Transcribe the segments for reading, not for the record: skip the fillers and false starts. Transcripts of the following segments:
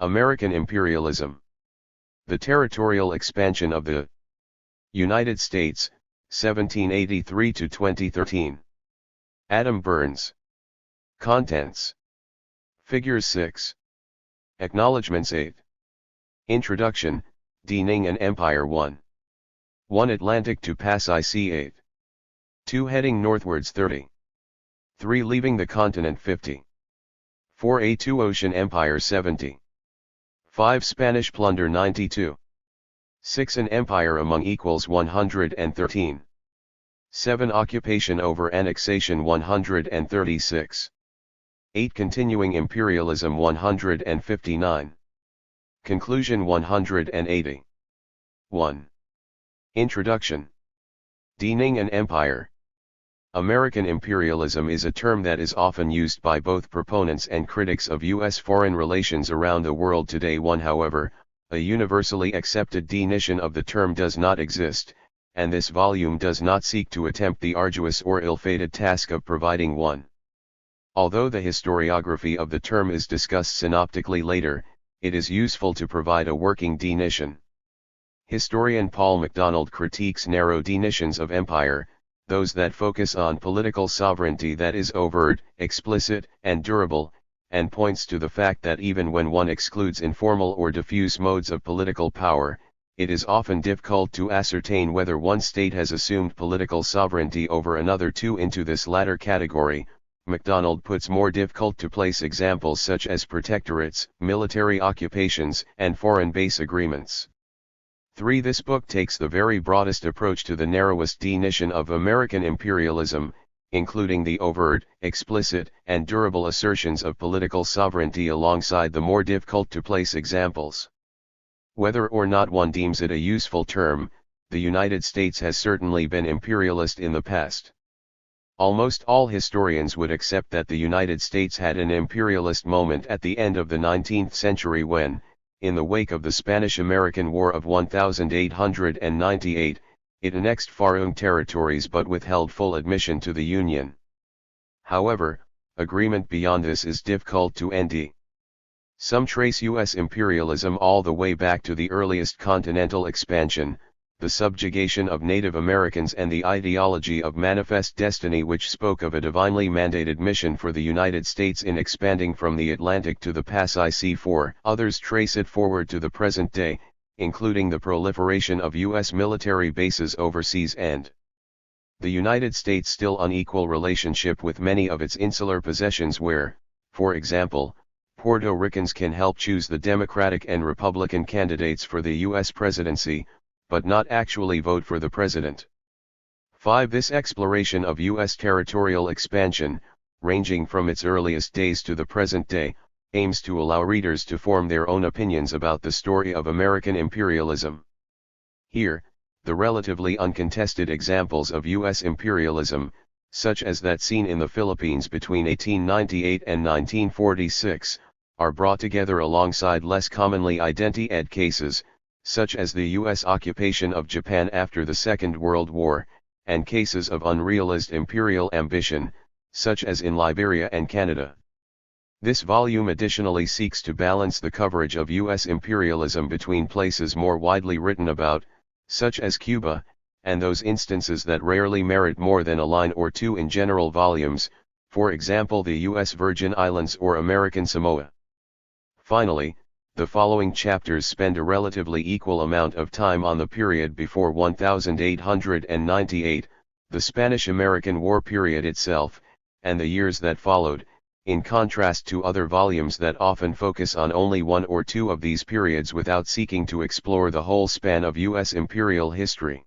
American Imperialism. The territorial expansion of the United States, 1783 to 2013. Adam Burns. Contents. Figures 6. Acknowledgements 8. Introduction, Deaning an Empire 1. 1 Atlantic to pass IC 8. 2 Heading northwards 30. 3 Leaving the continent 50. 4 A2 Ocean Empire 70. 5 Spanish plunder 92. 6 An empire among equals 113. 7 Occupation over annexation 136. 8 Continuing imperialism 159. Conclusion 180. 1. Introduction. Deaning an empire. American imperialism is a term that is often used by both proponents and critics of U.S. foreign relations around the world today. However, a universally accepted definition of the term does not exist, and this volume does not seek to attempt the arduous or ill-fated task of providing one. Although the historiography of the term is discussed synoptically later, it is useful to provide a working definition. Historian Paul MacDonald critiques narrow definitions of empire, those that focus on political sovereignty that is overt, explicit, and durable, and points to the fact that even when one excludes informal or diffuse modes of political power, it is often difficult to ascertain whether one state has assumed political sovereignty over another. Into this latter category, MacDonald puts more difficult to place examples such as protectorates, military occupations, and foreign base agreements. 3. This book takes the very broadest approach to the narrowest definition of American imperialism, including the overt, explicit, and durable assertions of political sovereignty alongside the more difficult to place examples. Whether or not one deems it a useful term, the United States has certainly been imperialist in the past. Almost all historians would accept that the United States had an imperialist moment at the end of the 19th century when, in the wake of the Spanish-American War of 1898, it annexed foreign territories but withheld full admission to the Union. However, agreement beyond this is difficult to end. Some trace U.S. imperialism all the way back to the earliest continental expansion, the subjugation of Native Americans, and the ideology of manifest destiny, which spoke of a divinely mandated mission for the United States in expanding from the Atlantic to the Pacific. Others trace it forward to the present day, including the proliferation of U.S. military bases overseas and the United States' still unequal relationship with many of its insular possessions where, for example, Puerto Ricans can help choose the Democratic and Republican candidates for the U.S. presidency, but not actually vote for the president. 5. This exploration of U.S. territorial expansion, ranging from its earliest days to the present day, aims to allow readers to form their own opinions about the story of American imperialism. Here, the relatively uncontested examples of U.S. imperialism, such as that seen in the Philippines between 1898 and 1946, are brought together alongside less commonly identified cases, such as the U.S. occupation of Japan after the Second World War, and cases of unrealized imperial ambition, such as in Liberia and Canada. This volume additionally seeks to balance the coverage of U.S. imperialism between places more widely written about, such as Cuba, and those instances that rarely merit more than a line or two in general volumes, for example the U.S. Virgin Islands or American Samoa. Finally, the following chapters spend a relatively equal amount of time on the period before 1898, the Spanish-American War period itself, and the years that followed, in contrast to other volumes that often focus on only one or two of these periods without seeking to explore the whole span of U.S. imperial history.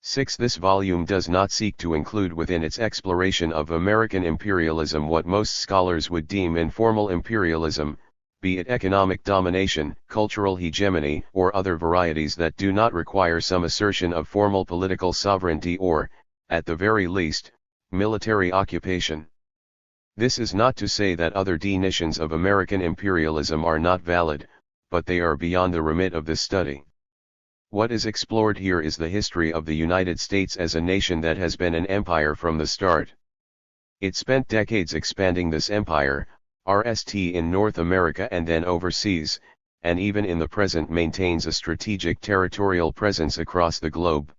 6. This volume does not seek to include within its exploration of American imperialism what most scholars would deem informal imperialism, be it economic domination, cultural hegemony, or other varieties that do not require some assertion of formal political sovereignty or, at the very least, military occupation. This is not to say that other definitions of American imperialism are not valid, but they are beyond the remit of this study. What is explored here is the history of the United States as a nation that has been an empire from the start. It spent decades expanding this empire, RST in North America and then overseas, and even in the present maintains a strategic territorial presence across the globe.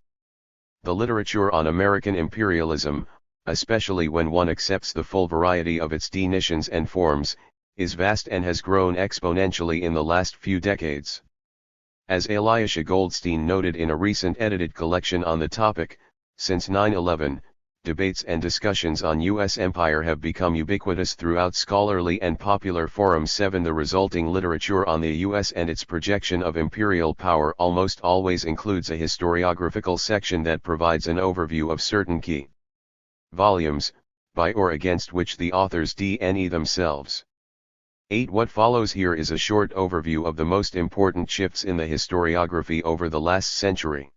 The literature on American imperialism, especially when one accepts the full variety of its definitions and forms, is vast and has grown exponentially in the last few decades. As Elisha Goldstein noted in a recent edited collection on the topic, since 9/11, debates and discussions on U.S. empire have become ubiquitous throughout scholarly and popular forums. 7. The resulting literature on the U.S. and its projection of imperial power almost always includes a historiographical section that provides an overview of certain key volumes, by or against which the authors deny themselves. 8. What follows here is a short overview of the most important shifts in the historiography over the last century.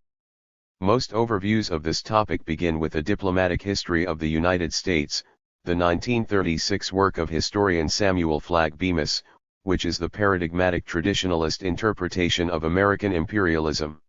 Most overviews of this topic begin with a diplomatic history of the United States, the 1936 work of historian Samuel Flagg Bemis, which is the paradigmatic traditionalist interpretation of American imperialism.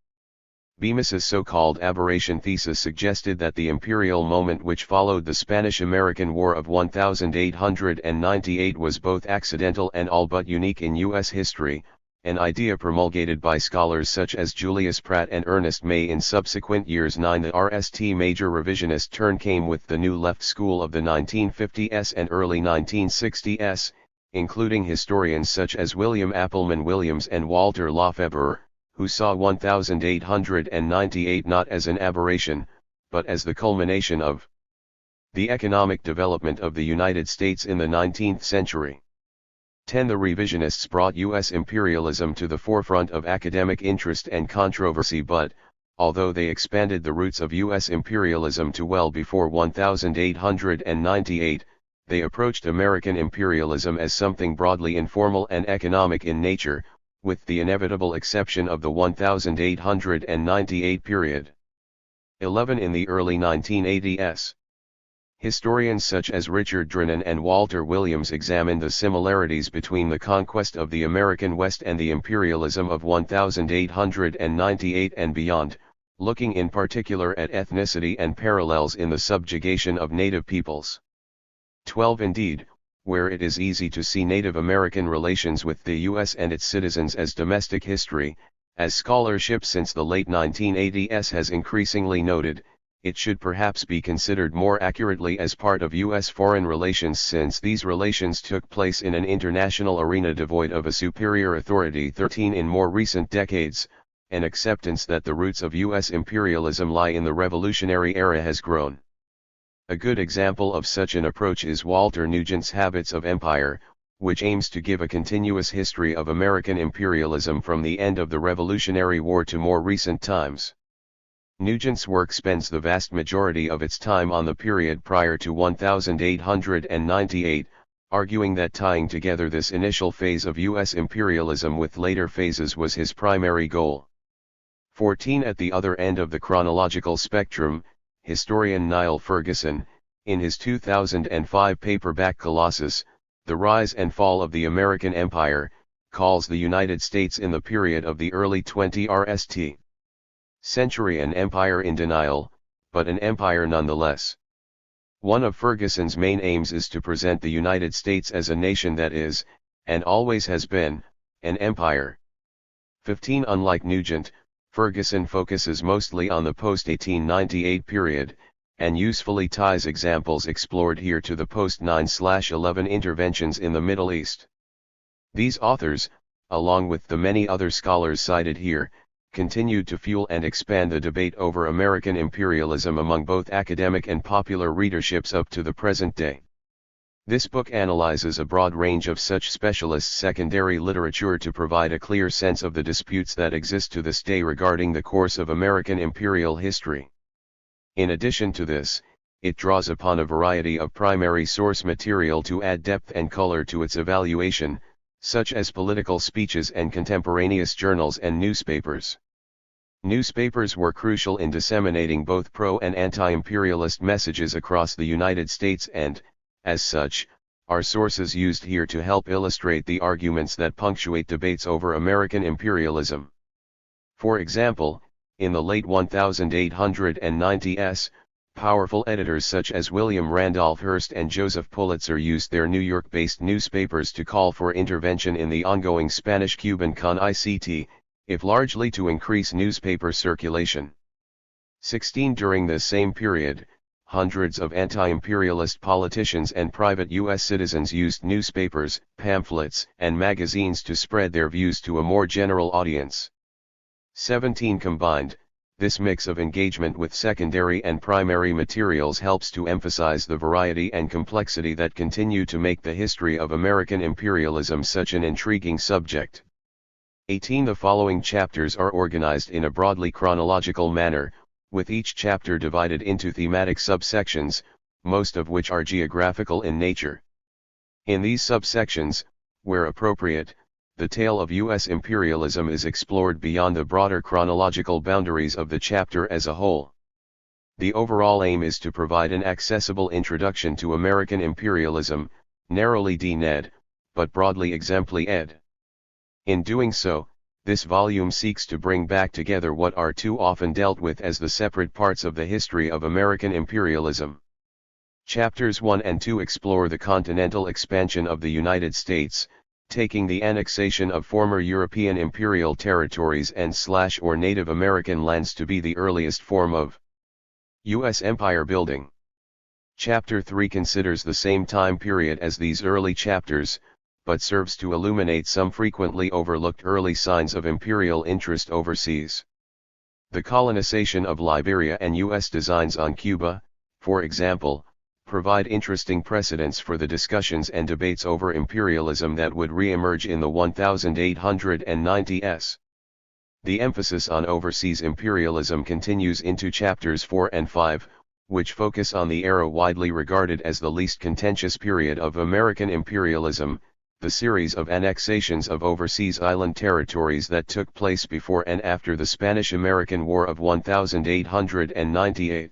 Bemis's so-called aberration thesis suggested that the imperial moment which followed the Spanish-American War of 1898 was both accidental and all but unique in U.S. history, an idea promulgated by scholars such as Julius Pratt and Ernest May in subsequent years. 9. The RST major revisionist turn came with the New Left school of the 1950s and early 1960s, including historians such as William Appleman Williams and Walter Lafever, who saw 1898 not as an aberration, but as the culmination of the economic development of the United States in the 19th century. 10. The revisionists brought U.S. imperialism to the forefront of academic interest and controversy, but, although they expanded the roots of U.S. imperialism to well before 1898, they approached American imperialism as something broadly informal and economic in nature, with the inevitable exception of the 1898 period. 11. In the early 1980s, historians such as Richard Drennan and Walter Williams examined the similarities between the conquest of the American West and the imperialism of 1898 and beyond, looking in particular at ethnicity and parallels in the subjugation of native peoples. 12. Indeed, where it is easy to see Native American relations with the U.S. and its citizens as domestic history, as scholarship since the late 1980s has increasingly noted, it should perhaps be considered more accurately as part of U.S. foreign relations, since these relations took place in an international arena devoid of a superior authority. 13. In more recent decades, an acceptance that the roots of U.S. imperialism lie in the Revolutionary era has grown. A good example of such an approach is Walter Nugent's Habits of Empire, which aims to give a continuous history of American imperialism from the end of the Revolutionary War to more recent times. Nugent's work spends the vast majority of its time on the period prior to 1898, arguing that tying together this initial phase of U.S. imperialism with later phases was his primary goal. 14. At the other end of the chronological spectrum, historian Niall Ferguson, in his 2005 paperback Colossus, The Rise and Fall of the American Empire, calls the United States in the period of the early 20th century an empire in denial, but an empire nonetheless. One of Ferguson's main aims is to present the United States as a nation that is, and always has been, an empire. 15. Unlike Nugent, Ferguson focuses mostly on the post-1898 period, and usefully ties examples explored here to the post-9/11 interventions in the Middle East. These authors, along with the many other scholars cited here, continued to fuel and expand the debate over American imperialism among both academic and popular readerships up to the present day. This book analyzes a broad range of such specialist secondary literature to provide a clear sense of the disputes that exist to this day regarding the course of American imperial history. In addition to this, it draws upon a variety of primary source material to add depth and color to its evaluation, such as political speeches and contemporaneous journals and newspapers. Newspapers were crucial in disseminating both pro- and anti-imperialist messages across the United States and, as such, are sources used here to help illustrate the arguments that punctuate debates over American imperialism. For example, in the late 1890s, Powerful editors such as William Randolph Hearst and Joseph Pulitzer used their New York-based newspapers to call for intervention in the ongoing Spanish-Cuban conflict, if largely to increase newspaper circulation. 16 During this same period, hundreds of anti-imperialist politicians and private U.S. citizens used newspapers, pamphlets, and magazines to spread their views to a more general audience. 17 Combined, this mix of engagement with secondary and primary materials helps to emphasize the variety and complexity that continue to make the history of American imperialism such an intriguing subject. 18 The following chapters are organized in a broadly chronological manner, with each chapter divided into thematic subsections, most of which are geographical in nature. In these subsections, where appropriate, the tale of U.S. imperialism is explored beyond the broader chronological boundaries of the chapter as a whole. The overall aim is to provide an accessible introduction to American imperialism, narrowly d-ned, but broadly exempli ed. In doing so, this volume seeks to bring back together what are too often dealt with as the separate parts of the history of American imperialism. Chapters 1 and 2 explore the continental expansion of the United States, taking the annexation of former European imperial territories and/or Native American lands to be the earliest form of U.S. empire building. Chapter 3 considers the same time period as these early chapters, but serves to illuminate some frequently overlooked early signs of imperial interest overseas. The colonization of Liberia and U.S. designs on Cuba, for example, provide interesting precedents for the discussions and debates over imperialism that would re-emerge in the 1890s. The emphasis on overseas imperialism continues into chapters 4 and 5, which focus on the era widely regarded as the least contentious period of American imperialism, the series of annexations of overseas island territories that took place before and after the Spanish-American War of 1898.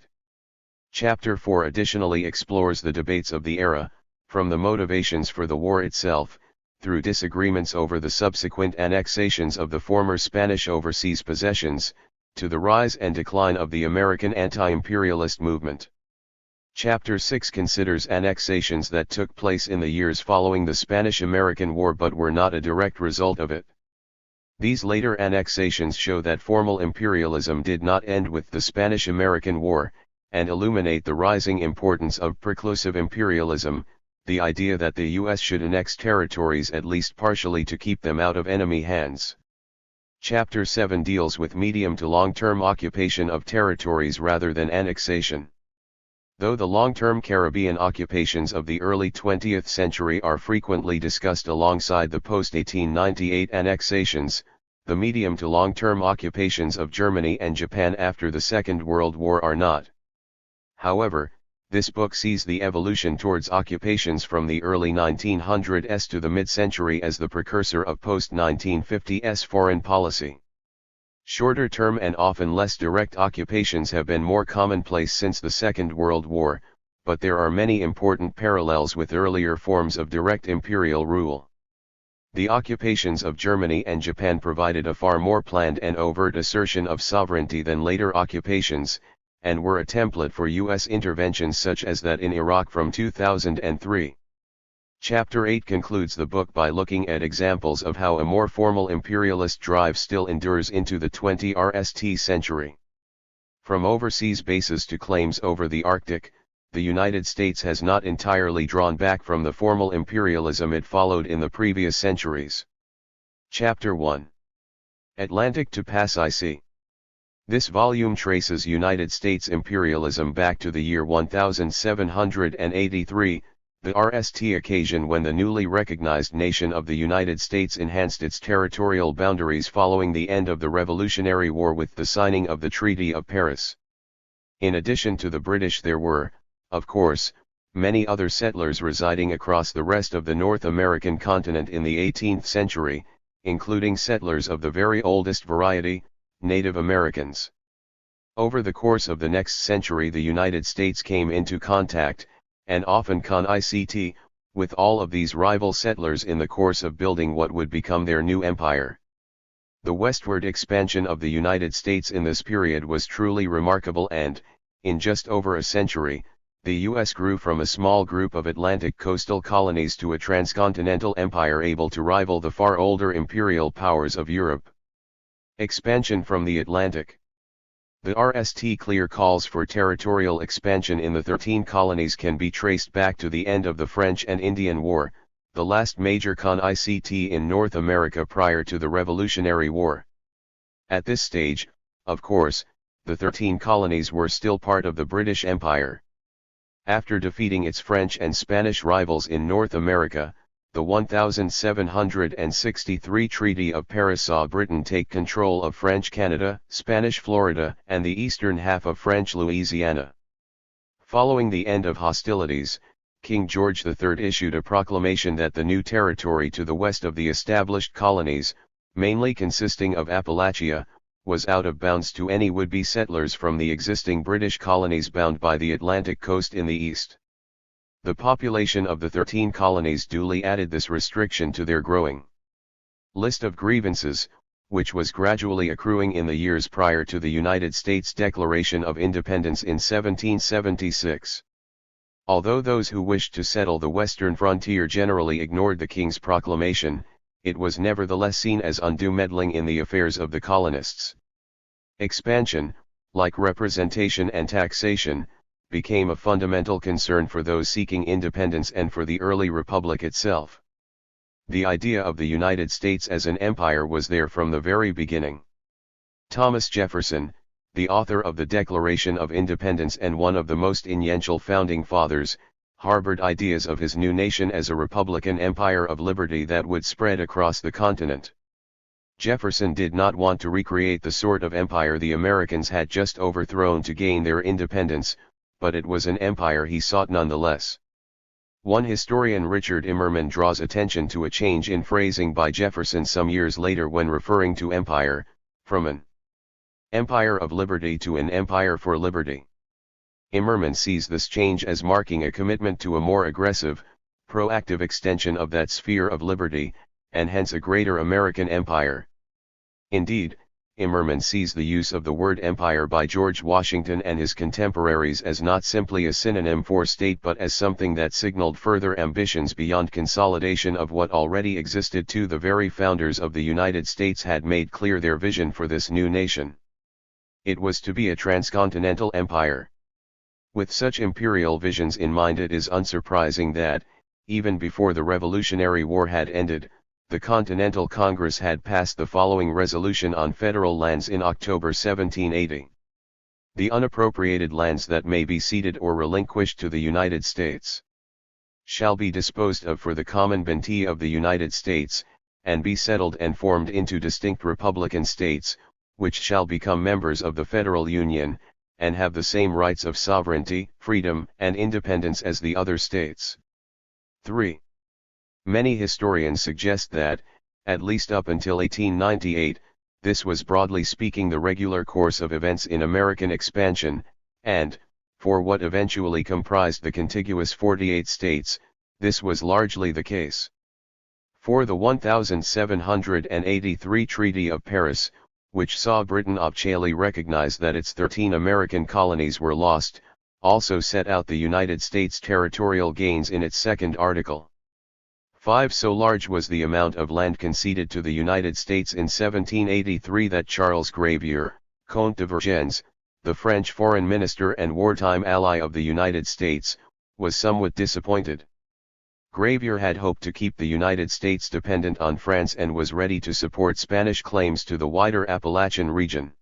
Chapter 4 additionally explores the debates of the era, from the motivations for the war itself, through disagreements over the subsequent annexations of the former Spanish overseas possessions, to the rise and decline of the American anti-imperialist movement. Chapter 6 considers annexations that took place in the years following the Spanish-American War but were not a direct result of it. These later annexations show that formal imperialism did not end with the Spanish-American War, and illuminate the rising importance of preclusive imperialism, the idea that the U.S. should annex territories at least partially to keep them out of enemy hands. Chapter 7 deals with medium to long-term occupation of territories rather than annexation. Though the long-term Caribbean occupations of the early 20th century are frequently discussed alongside the post-1898 annexations, the medium to long-term occupations of Germany and Japan after the Second World War are not. However, this book sees the evolution towards occupations from the early 1900s to the mid-century as the precursor of post-1950s foreign policy. Shorter-term and often less direct occupations have been more commonplace since the Second World War, but there are many important parallels with earlier forms of direct imperial rule. The occupations of Germany and Japan provided a far more planned and overt assertion of sovereignty than later occupations, and were a template for U.S. interventions such as that in Iraq from 2003. Chapter 8 concludes the book by looking at examples of how a more formal imperialist drive still endures into the 20th century. From overseas bases to claims over the Arctic, the United States has not entirely drawn back from the formal imperialism it followed in the previous centuries. Chapter 1. Atlantic to Passy Sea. This volume traces United States imperialism back to the year 1783, the RST occasion when the newly recognized nation of the United States enhanced its territorial boundaries following the end of the Revolutionary War with the signing of the Treaty of Paris. In addition to the British, there were, of course, many other settlers residing across the rest of the North American continent in the 18th century, including settlers of the very oldest variety, Native Americans. Over the course of the next century, the United States came into contact, and often conflict, with all of these rival settlers in the course of building what would become their new empire. The westward expansion of the United States in this period was truly remarkable and, In just over a century, the U.S. grew from a small group of Atlantic coastal colonies to a transcontinental empire able to rival the far older imperial powers of Europe. Expansion from the Atlantic. The RST clear calls for territorial expansion in the 13 colonies can be traced back to the end of the French and Indian War, the last major conflict in North America prior to the Revolutionary War. At this stage, of course, the 13 colonies were still part of the British Empire. After defeating its French and Spanish rivals in North America, the 1763 Treaty of Paris saw Britain take control of French Canada, Spanish Florida, and the eastern half of French Louisiana. Following the end of hostilities, King George III issued a proclamation that the new territory to the west of the established colonies, mainly consisting of Appalachia, was out of bounds to any would-be settlers from the existing British colonies bound by the Atlantic coast in the east. The population of the 13 colonies duly added this restriction to their growing list of grievances, which was gradually accruing in the years prior to the United States Declaration of Independence in 1776. Although those who wished to settle the western frontier generally ignored the King's proclamation, it was nevertheless seen as undue meddling in the affairs of the colonists. Expansion, like representation and taxation, became a fundamental concern for those seeking independence and for the early republic itself. The idea of the United States as an empire was there from the very beginning. Thomas Jefferson, the author of the Declaration of Independence and one of the most influential founding fathers, harbored ideas of his new nation as a republican empire of liberty that would spread across the continent. Jefferson did not want to recreate the sort of empire the Americans had just overthrown to gain their independence, but it was an empire he sought nonetheless. One historian, Richard Immerman, draws attention to a change in phrasing by Jefferson some years later when referring to empire, from an empire of liberty to an empire for liberty. Immerman sees this change as marking a commitment to a more aggressive, proactive extension of that sphere of liberty, and hence a greater American empire. Indeed, Immerman sees the use of the word empire by George Washington and his contemporaries as not simply a synonym for state but as something that signaled further ambitions beyond consolidation of what already existed. The very founders of the United States had made clear their vision for this new nation. It was to be a transcontinental empire. With such imperial visions in mind, it is unsurprising that, even before the Revolutionary War had ended, the Continental Congress had passed the following resolution on federal lands in October 1780. The unappropriated lands that may be ceded or relinquished to the United States shall be disposed of for the common bounty of the United States, and be settled and formed into distinct republican states, which shall become members of the Federal Union, and have the same rights of sovereignty, freedom, and independence as the other states. 3. Many historians suggest that, at least up until 1898, this was broadly speaking the regular course of events in American expansion, and, for what eventually comprised the contiguous 48 states, this was largely the case. For the 1783 Treaty of Paris, which saw Britain officially recognize that its 13 American colonies were lost, also set out the United States territorial gains in its second article. 5. So large was the amount of land conceded to the United States in 1783 that Charles Gravier, Comte de Vergennes, the French foreign minister and wartime ally of the United States, was somewhat disappointed. Gravier had hoped to keep the United States dependent on France and was ready to support Spanish claims to the wider Appalachian region.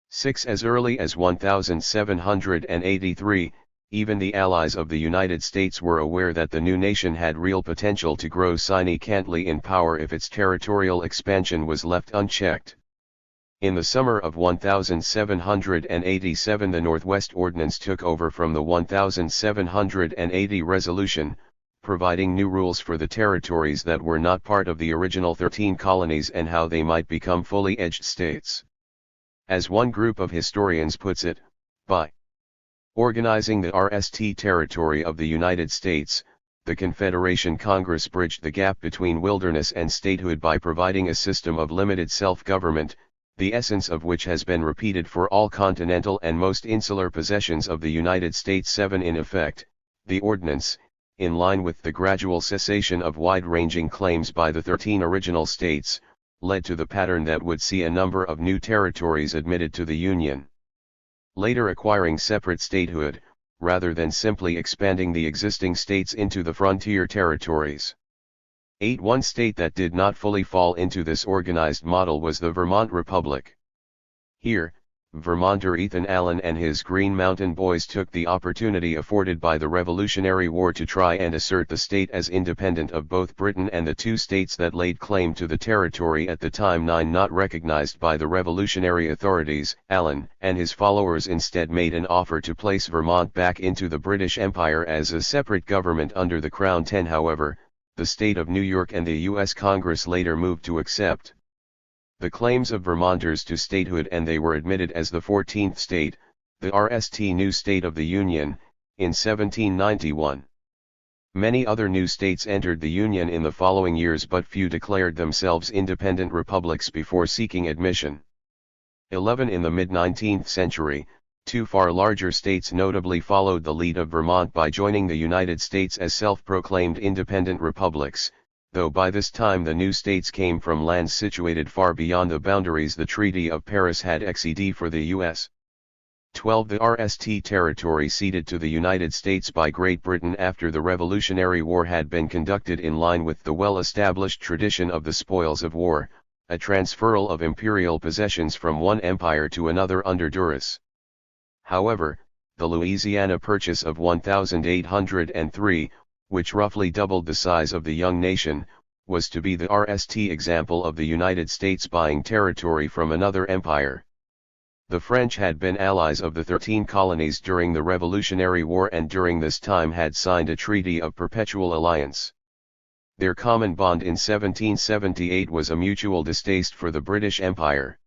6. As early as 1783, even the allies of the United States were aware that the new nation had real potential to grow significantly in power if its territorial expansion was left unchecked. In the summer of 1787 the Northwest Ordinance took over from the 1780 resolution, providing new rules for the territories that were not part of the original 13 colonies and how they might become fully edged states. As one group of historians puts it, by organizing the RST territory of the United States, the Confederation Congress bridged the gap between wilderness and statehood by providing a system of limited self-government, the essence of which has been repeated for all continental and most insular possessions of the United States. 7. In effect, the ordinance, in line with the gradual cessation of wide-ranging claims by the 13 original states, led to the pattern that would see a number of new territories admitted to the Union, later acquiring separate statehood, rather than simply expanding the existing states into the frontier territories. 8. One state that did not fully fall into this organized model was the Vermont Republic. Here, Vermonter Ethan Allen and his Green Mountain Boys took the opportunity afforded by the Revolutionary War to try and assert the state as independent of both Britain and the two states that laid claim to the territory at the time. 9. Not recognized by the revolutionary authorities, Allen and his followers instead made an offer to place Vermont back into the British Empire as a separate government under the Crown. 10. However, the state of New York and the U.S. Congress later moved to accept the claims of Vermonters to statehood, and they were admitted as the 14th state, the RST new state of the Union, in 1791. Many other new states entered the Union in the following years, but few declared themselves independent republics before seeking admission. 11. In the mid-19th century, two far larger states notably followed the lead of Vermont by joining the United States as self-proclaimed independent republics, though by this time the new states came from lands situated far beyond the boundaries the Treaty of Paris had exceeded for the U.S. 12. The RST territory ceded to the United States by Great Britain after the Revolutionary War had been conducted in line with the well-established tradition of the spoils of war, a transferal of imperial possessions from one empire to another under duress. However, the Louisiana Purchase of 1803, which roughly doubled the size of the young nation, was to be the RST example of the United States buying territory from another empire. The French had been allies of the 13 colonies during the Revolutionary War and during this time had signed a treaty of perpetual alliance. Their common bond in 1778 was a mutual distaste for the British Empire.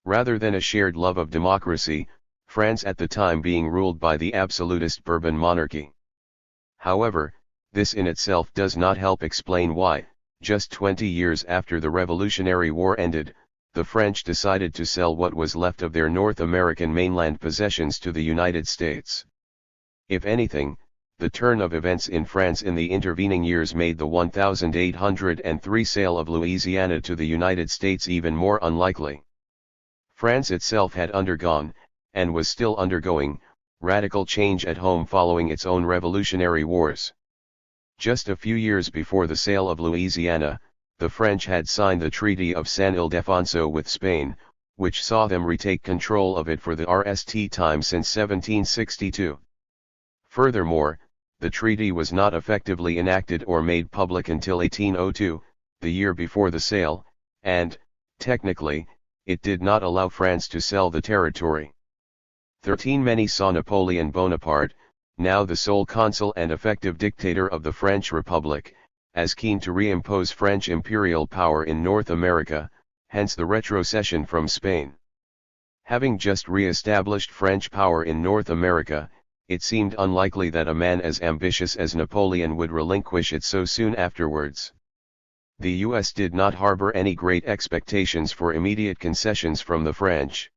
Rather than a shared love of democracy, France at the time being ruled by the absolutist Bourbon monarchy. However, this in itself does not help explain why, just 20 years after the Revolutionary War ended, the French decided to sell what was left of their North American mainland possessions to the United States. If anything, the turn of events in France in the intervening years made the 1803 sale of Louisiana to the United States even more unlikely. France itself had undergone, and was still undergoing, radical change at home following its own revolutionary wars. Just a few years before the sale of Louisiana, the French had signed the Treaty of San Ildefonso with Spain, which saw them retake control of it for the RST time since 1762. Furthermore, the treaty was not effectively enacted or made public until 1802, the year before the sale, and, technically, it did not allow France to sell the territory. 13. Many saw Napoleon Bonaparte, now the sole consul and effective dictator of the French Republic, as keen to reimpose French imperial power in North America, hence the retrocession from Spain. Having just re-established French power in North America, it seemed unlikely that a man as ambitious as Napoleon would relinquish it so soon afterwards. The U.S. did not harbor any great expectations for immediate concessions from the French.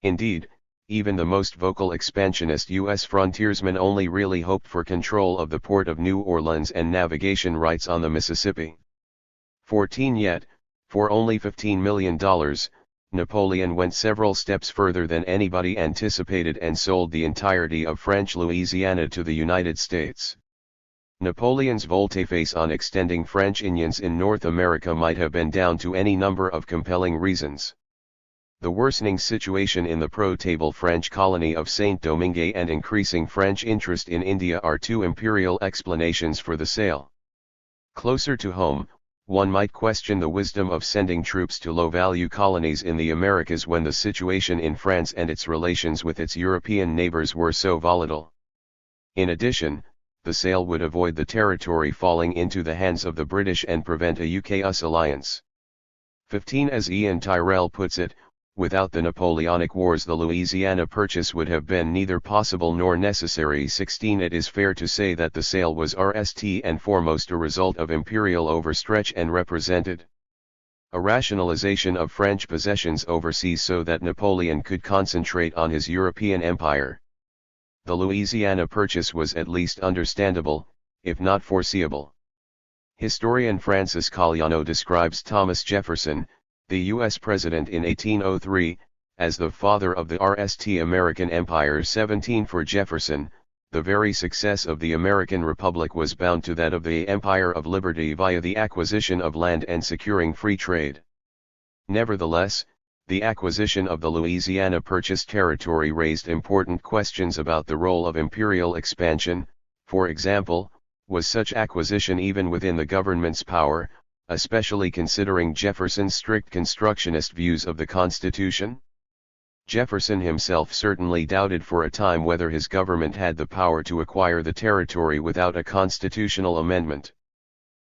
Indeed, even the most vocal expansionist U.S. frontiersmen only really hoped for control of the port of New Orleans and navigation rights on the Mississippi. 14. Yet, for only $15 million, Napoleon went several steps further than anybody anticipated and sold the entirety of French Louisiana to the United States. Napoleon's volte-face on extending French unions in North America might have been down to any number of compelling reasons. The worsening situation in the pro-table French colony of Saint-Domingue and increasing French interest in India are two imperial explanations for the sale. Closer to home, one might question the wisdom of sending troops to low-value colonies in the Americas when the situation in France and its relations with its European neighbors were so volatile. In addition, the sale would avoid the territory falling into the hands of the British and prevent a UK-US alliance. 15. As Ian Tyrrell puts it, without the Napoleonic Wars the Louisiana Purchase would have been neither possible nor necessary. 16. It is fair to say that the sale was RST and foremost a result of imperial overstretch and represented A rationalization of French possessions overseas so that Napoleon could concentrate on his European empire. The Louisiana Purchase was at least understandable, if not foreseeable. Historian Francis Galliano describes Thomas Jefferson, the U.S. President in 1803, as the father of the RST American Empire. 17 For Jefferson, the very success of the American Republic was bound to that of the Empire of Liberty via the acquisition of land and securing free trade. Nevertheless, the acquisition of the Louisiana Purchase territory raised important questions about the role of imperial expansion. For example, was such acquisition even within the government's power, especially considering Jefferson's strict constructionist views of the Constitution? Jefferson himself certainly doubted for a time whether his government had the power to acquire the territory without a constitutional amendment.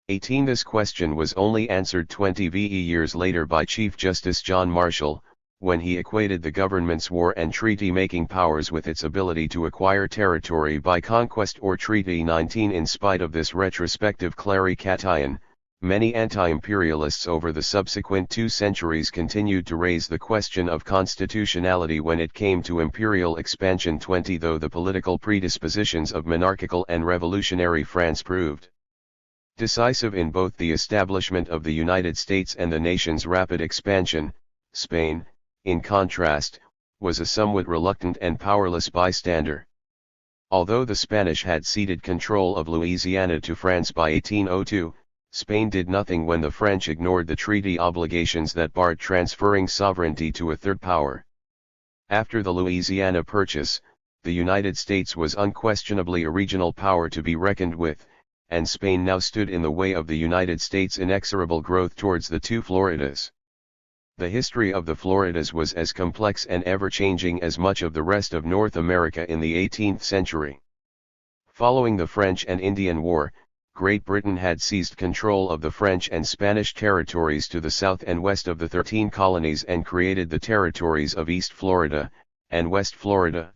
18 This question was only answered 20 years later by Chief Justice John Marshall, when he equated the government's war and treaty-making powers with its ability to acquire territory by conquest or treaty. 19 In spite of this retrospective clarication, many anti-imperialists over the subsequent 2 centuries continued to raise the question of constitutionality when it came to imperial expansion. 20 Though the political predispositions of monarchical and revolutionary France proved decisive in both the establishment of the United States and the nation's rapid expansion, Spain, in contrast, was a somewhat reluctant and powerless bystander. Although the Spanish had ceded control of Louisiana to France by 1802, Spain did nothing when the French ignored the treaty obligations that barred transferring sovereignty to a third power. After the Louisiana Purchase, the United States was unquestionably a regional power to be reckoned with, and Spain now stood in the way of the United States' inexorable growth towards the 2 Floridas. The history of the Floridas was as complex and ever-changing as much of the rest of North America in the 18th century. Following the French and Indian War, Great Britain had seized control of the French and Spanish territories to the south and west of the 13 colonies and created the territories of East Florida and West Florida.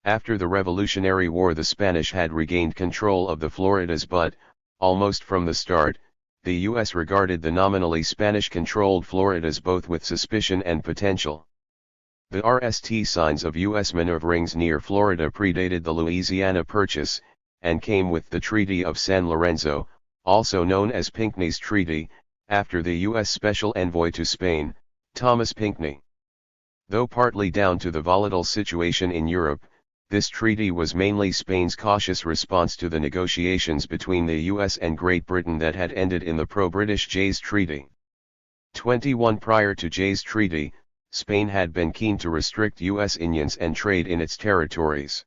After the Revolutionary War, the Spanish had regained control of the Floridas, but, almost from the start, the U.S. regarded the nominally Spanish-controlled Floridas both with suspicion and potential. The RST signs of U.S. maneuverings near Florida predated the Louisiana Purchase, and came with the Treaty of San Lorenzo, also known as Pinckney's Treaty, after the U.S. Special Envoy to Spain, Thomas Pinckney. Though partly down to the volatile situation in Europe, this treaty was mainly Spain's cautious response to the negotiations between the US and Great Britain that had ended in the pro-British Jay's Treaty. 21 Prior to Jay's Treaty, Spain had been keen to restrict US unions and trade in its territories.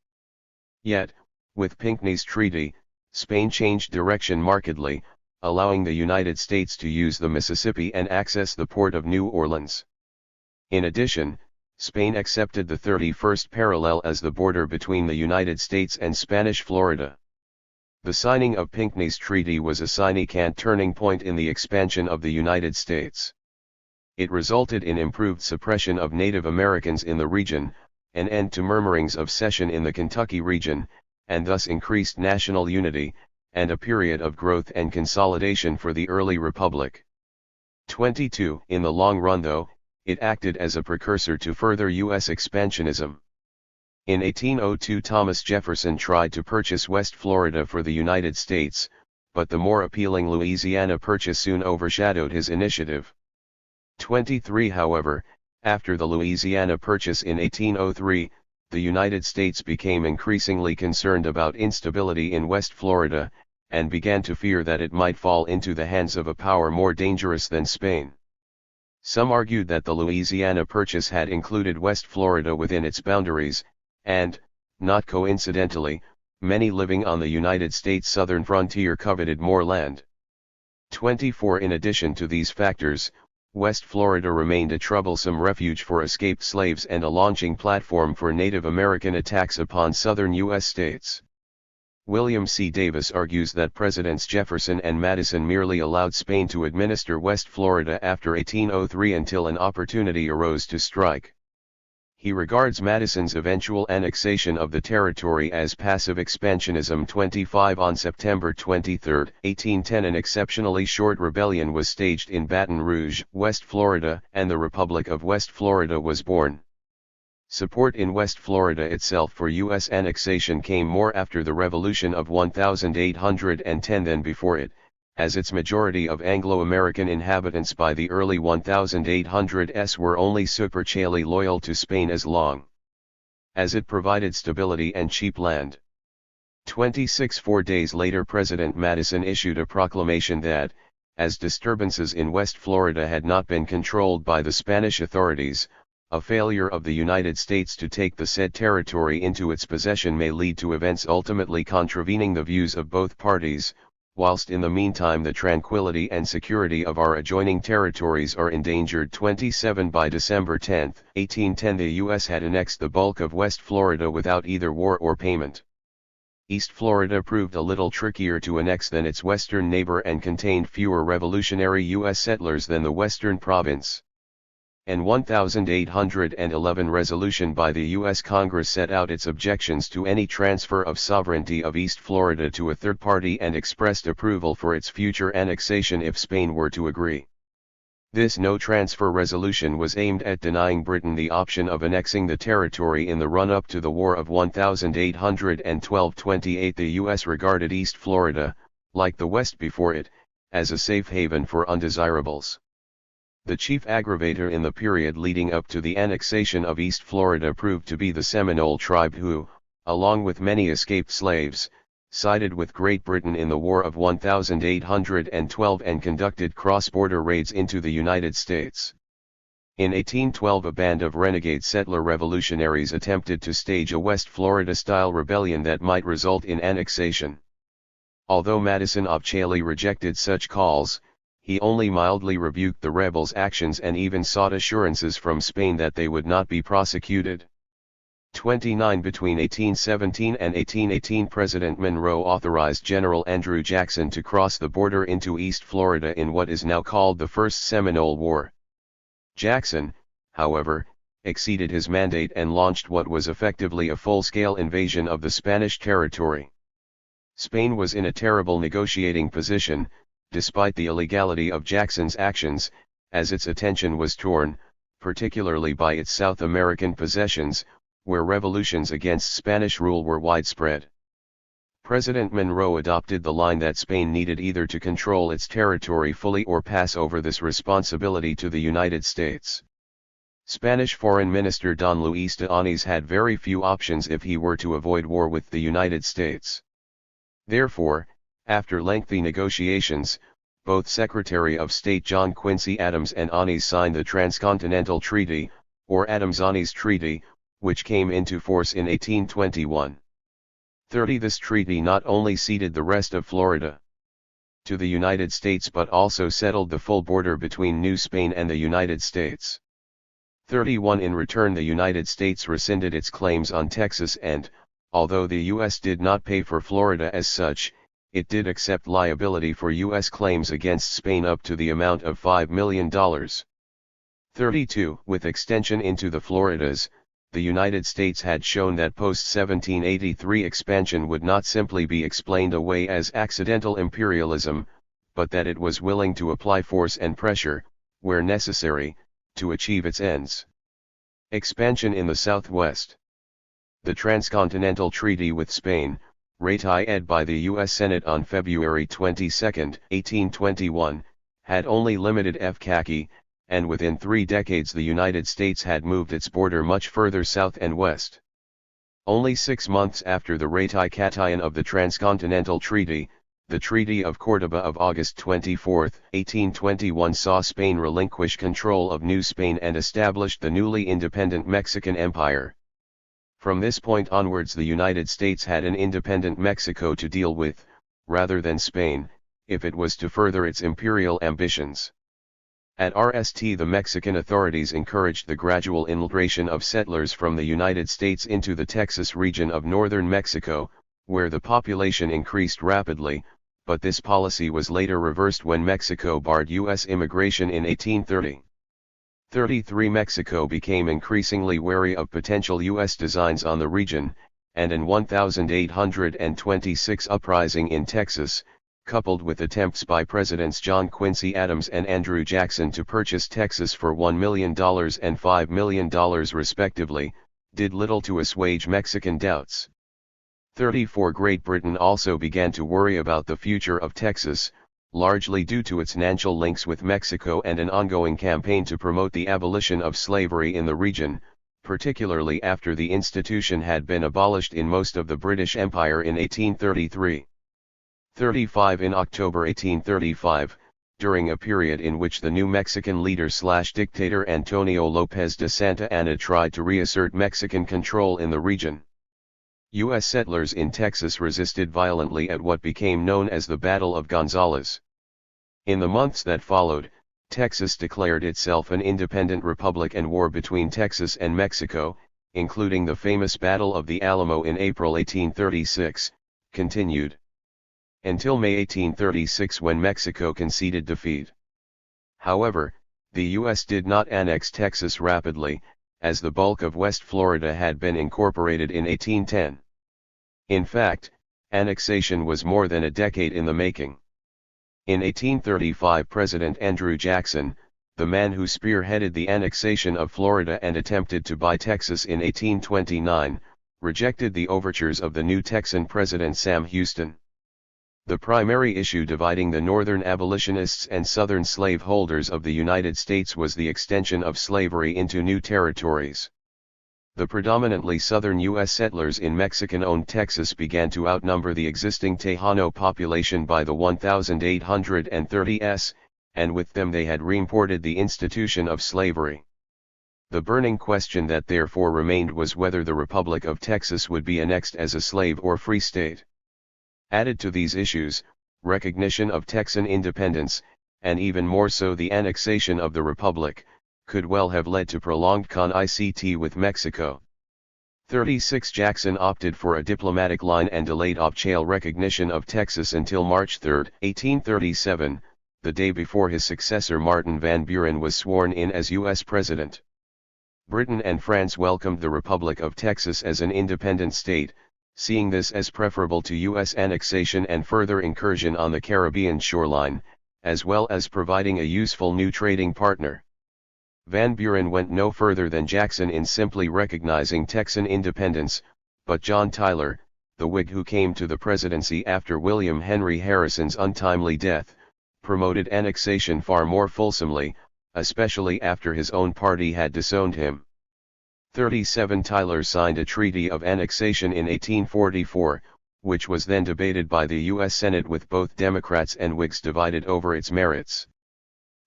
Yet, with Pinckney's Treaty, Spain changed direction markedly, allowing the United States to use the Mississippi and access the port of New Orleans. In addition, Spain accepted the 31st parallel as the border between the United States and Spanish Florida. The signing of Pinckney's Treaty was a significant turning point in the expansion of the United States. It resulted in improved suppression of Native Americans in the region, an end to murmurings of secession in the Kentucky region, and thus increased national unity, and a period of growth and consolidation for the early republic. 22 In the long run, though, it acted as a precursor to further U.S. expansionism. In 1802, Thomas Jefferson tried to purchase West Florida for the United States, but the more appealing Louisiana Purchase soon overshadowed his initiative. 23 However, after the Louisiana Purchase in 1803, the United States became increasingly concerned about instability in West Florida, and began to fear that it might fall into the hands of a power more dangerous than Spain. Some argued that the Louisiana Purchase had included West Florida within its boundaries, and, not coincidentally, many living on the United States southern frontier coveted more land. 24 In addition to these factors, West Florida remained a troublesome refuge for escaped slaves and a launching platform for Native American attacks upon southern U.S. states. William C. Davis argues that Presidents Jefferson and Madison merely allowed Spain to administer West Florida after 1803 until an opportunity arose to strike. He regards Madison's eventual annexation of the territory as passive expansionism. 25 On September 23, 1810 an exceptionally short rebellion was staged in Baton Rouge, West Florida, and the Republic of West Florida was born. Support in West Florida itself for U.S. annexation came more after the Revolution of 1810 than before it, as its majority of Anglo-American inhabitants by the early 1800s were only superficially loyal to Spain as long as it provided stability and cheap land. 4 days later President Madison issued a proclamation that, as disturbances in West Florida had not been controlled by the Spanish authorities, a failure of the United States to take the said territory into its possession may lead to events ultimately contravening the views of both parties, whilst in the meantime the tranquility and security of our adjoining territories are endangered. 27 By December 10, 1810 the U.S. had annexed the bulk of West Florida without either war or payment. East Florida proved a little trickier to annex than its western neighbor and contained fewer revolutionary U.S. settlers than the western province. An 1811 resolution by the U.S. Congress set out its objections to any transfer of sovereignty of East Florida to a third party and expressed approval for its future annexation if Spain were to agree. This no-transfer resolution was aimed at denying Britain the option of annexing the territory in the run-up to the War of 1812. 28 The U.S. regarded East Florida, like the West before it, as a safe haven for undesirables. The chief aggravator in the period leading up to the annexation of East Florida proved to be the Seminole tribe who, along with many escaped slaves, sided with Great Britain in the War of 1812 and conducted cross-border raids into the United States. In 1812 a band of renegade settler revolutionaries attempted to stage a West Florida-style rebellion that might result in annexation. Although Madison officially rejected such calls, he only mildly rebuked the rebels' actions and even sought assurances from Spain that they would not be prosecuted. 29 Between 1817 and 1818 President Monroe authorized General Andrew Jackson to cross the border into East Florida in what is now called the First Seminole War. Jackson, however, exceeded his mandate and launched what was effectively a full-scale invasion of the Spanish territory. Spain was in a terrible negotiating position, despite the illegality of Jackson's actions, as its attention was torn, particularly by its South American possessions, where revolutions against Spanish rule were widespread. President Monroe adopted the line that Spain needed either to control its territory fully or pass over this responsibility to the United States. Spanish Foreign Minister Don Luis de Anís had very few options if he were to avoid war with the United States. Therefore, after lengthy negotiations, both Secretary of State John Quincy Adams and Anís signed the Transcontinental Treaty, or Adams-Anís Treaty, which came into force in 1821. 30 This treaty not only ceded the rest of Florida to the United States but also settled the full border between New Spain and the United States. 31 In return the United States rescinded its claims on Texas and, although the U.S. did not pay for Florida as such, it did accept liability for U.S. claims against Spain up to the amount of $5 million. 32 With extension into the Floridas, the United States had shown that post-1783 expansion would not simply be explained away as accidental imperialism, but that it was willing to apply force and pressure, where necessary, to achieve its ends. Expansion in the Southwest. The Transcontinental Treaty with Spain, ratified by the U.S. Senate on February 22, 1821, had only limited efficacy, and within 3 decades the United States had moved its border much further south and west. Only 6 months after the ratification of the Transcontinental Treaty, the Treaty of Córdoba of August 24, 1821 saw Spain relinquish control of New Spain and established the newly independent Mexican Empire. From this point onwards the United States had an independent Mexico to deal with, rather than Spain, if it was to further its imperial ambitions. At RST the Mexican authorities encouraged the gradual immigration of settlers from the United States into the Texas region of northern Mexico, where the population increased rapidly, but this policy was later reversed when Mexico barred U.S. immigration in 1830. 33 Mexico became increasingly wary of potential U.S. designs on the region, and in 1826 uprising in Texas, coupled with attempts by Presidents John Quincy Adams and Andrew Jackson to purchase Texas for $1 million and $5 million respectively, did little to assuage Mexican doubts. 34 Great Britain also began to worry about the future of Texas, largely due to its financial links with Mexico and an ongoing campaign to promote the abolition of slavery in the region, particularly after the institution had been abolished in most of the British Empire in 1833. 35 In October 1835, during a period in which the new Mexican leader/dictator Antonio López de Santa Anna tried to reassert Mexican control in the region, U.S. settlers in Texas resisted violently at what became known as the Battle of Gonzales. In the months that followed, Texas declared itself an independent republic, and war between Texas and Mexico, including the famous Battle of the Alamo in April 1836, continued until May 1836, when Mexico conceded defeat. However, the U.S. did not annex Texas rapidly, as the bulk of West Florida had been incorporated in 1810. In fact, annexation was more than a decade in the making. In 1835, President Andrew Jackson, the man who spearheaded the annexation of Florida and attempted to buy Texas in 1829, rejected the overtures of the new Texan President Sam Houston. The primary issue dividing the northern abolitionists and southern slaveholders of the United States was the extension of slavery into new territories. The predominantly southern U.S. settlers in Mexican-owned Texas began to outnumber the existing Tejano population by the 1,830s, and with them they had reimported the institution of slavery. The burning question that therefore remained was whether the Republic of Texas would be annexed as a slave or free state. Added to these issues, recognition of Texan independence, and even more so the annexation of the Republic, could well have led to prolonged conflict with Mexico. 36 Jackson opted for a diplomatic line and delayed official recognition of Texas until March 3, 1837, the day before his successor Martin Van Buren was sworn in as U.S. President. Britain and France welcomed the Republic of Texas as an independent state, seeing this as preferable to U.S. annexation and further incursion on the Caribbean shoreline, as well as providing a useful new trading partner. Van Buren went no further than Jackson in simply recognizing Texan independence, but John Tyler, the Whig who came to the presidency after William Henry Harrison's untimely death, promoted annexation far more fulsomely, especially after his own party had disowned him. 37 Tyler signed a treaty of annexation in 1844, which was then debated by the U.S. Senate with both Democrats and Whigs divided over its merits.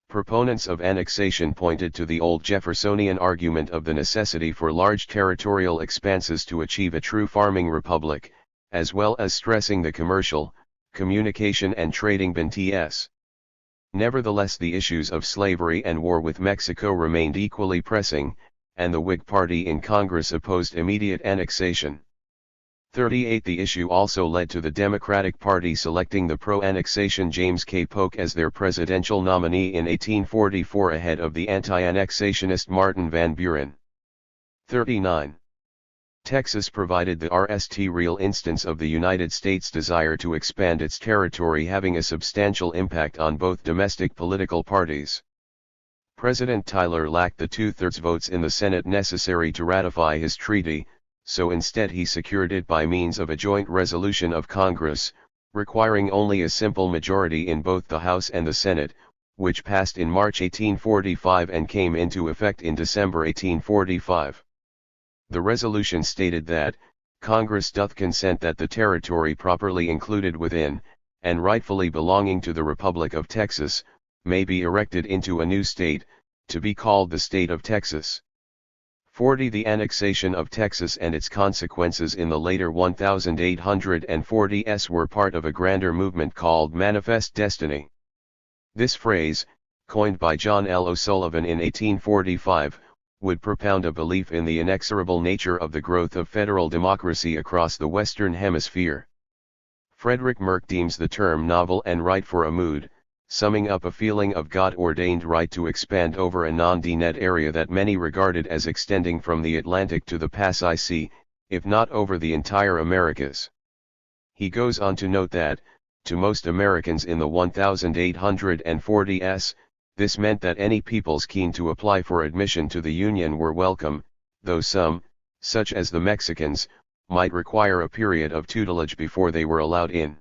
Proponents of annexation pointed to the old Jeffersonian argument of the necessity for large territorial expanses to achieve a true farming republic, as well as stressing the commercial, communication and trading benefits. Nevertheless, the issues of slavery and war with Mexico remained equally pressing, and the Whig Party in Congress opposed immediate annexation. 38 The issue also led to the Democratic Party selecting the pro-annexation James K. Polk as their presidential nominee in 1844 ahead of the anti-annexationist Martin Van Buren. 39. Texas provided the real instance of the United States' desire to expand its territory, having a substantial impact on both domestic political parties. President Tyler lacked the two-thirds votes in the Senate necessary to ratify his treaty, so instead he secured it by means of a joint resolution of Congress, requiring only a simple majority in both the House and the Senate, which passed in March 1845 and came into effect in December 1845. The resolution stated that, Congress doth consent that the territory properly included within, and rightfully belonging to the Republic of Texas, may be erected into a new state, to be called the State of Texas. 40 The annexation of Texas and its consequences in the later 1840s were part of a grander movement called Manifest Destiny. This phrase, coined by John L. O'Sullivan in 1845, would propound a belief in the inexorable nature of the growth of federal democracy across the Western Hemisphere. Frederick Merck deems the term novel and right for a mood, summing up a feeling of God-ordained right to expand over a non-DNet area that many regarded as extending from the Atlantic to the Pasai Sea, if not over the entire Americas. He goes on to note that, to most Americans in the 1840s, this meant that any peoples keen to apply for admission to the Union were welcome, though some, such as the Mexicans, might require a period of tutelage before they were allowed in.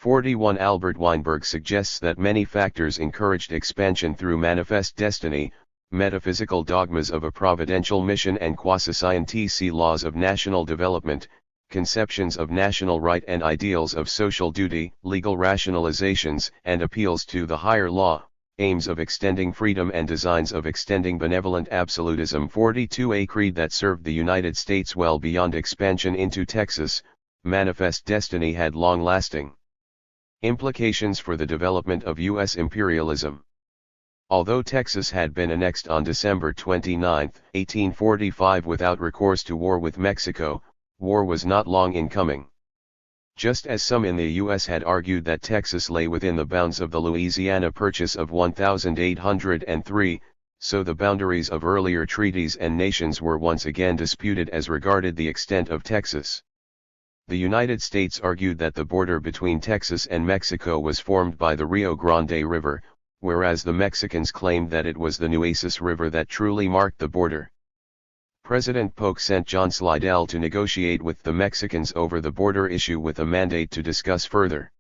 41 Albert Weinberg suggests that many factors encouraged expansion through manifest destiny, metaphysical dogmas of a providential mission and quasi-scientific laws of national development, conceptions of national right and ideals of social duty, legal rationalizations and appeals to the higher law, aims of extending freedom and designs of extending benevolent absolutism. 42 A creed that served the United States well beyond expansion into Texas, manifest destiny had long-lasting implications for the development of U.S. imperialism. Although Texas had been annexed on December 29, 1845 without recourse to war with Mexico, war was not long in coming. Just as some in the U.S. had argued that Texas lay within the bounds of the Louisiana Purchase of 1803, so the boundaries of earlier treaties and nations were once again disputed as regarded the extent of Texas. The United States argued that the border between Texas and Mexico was formed by the Rio Grande River, whereas the Mexicans claimed that it was the Nueces River that truly marked the border. President Polk sent John Slidell to negotiate with the Mexicans over the border issue with a mandate to discuss further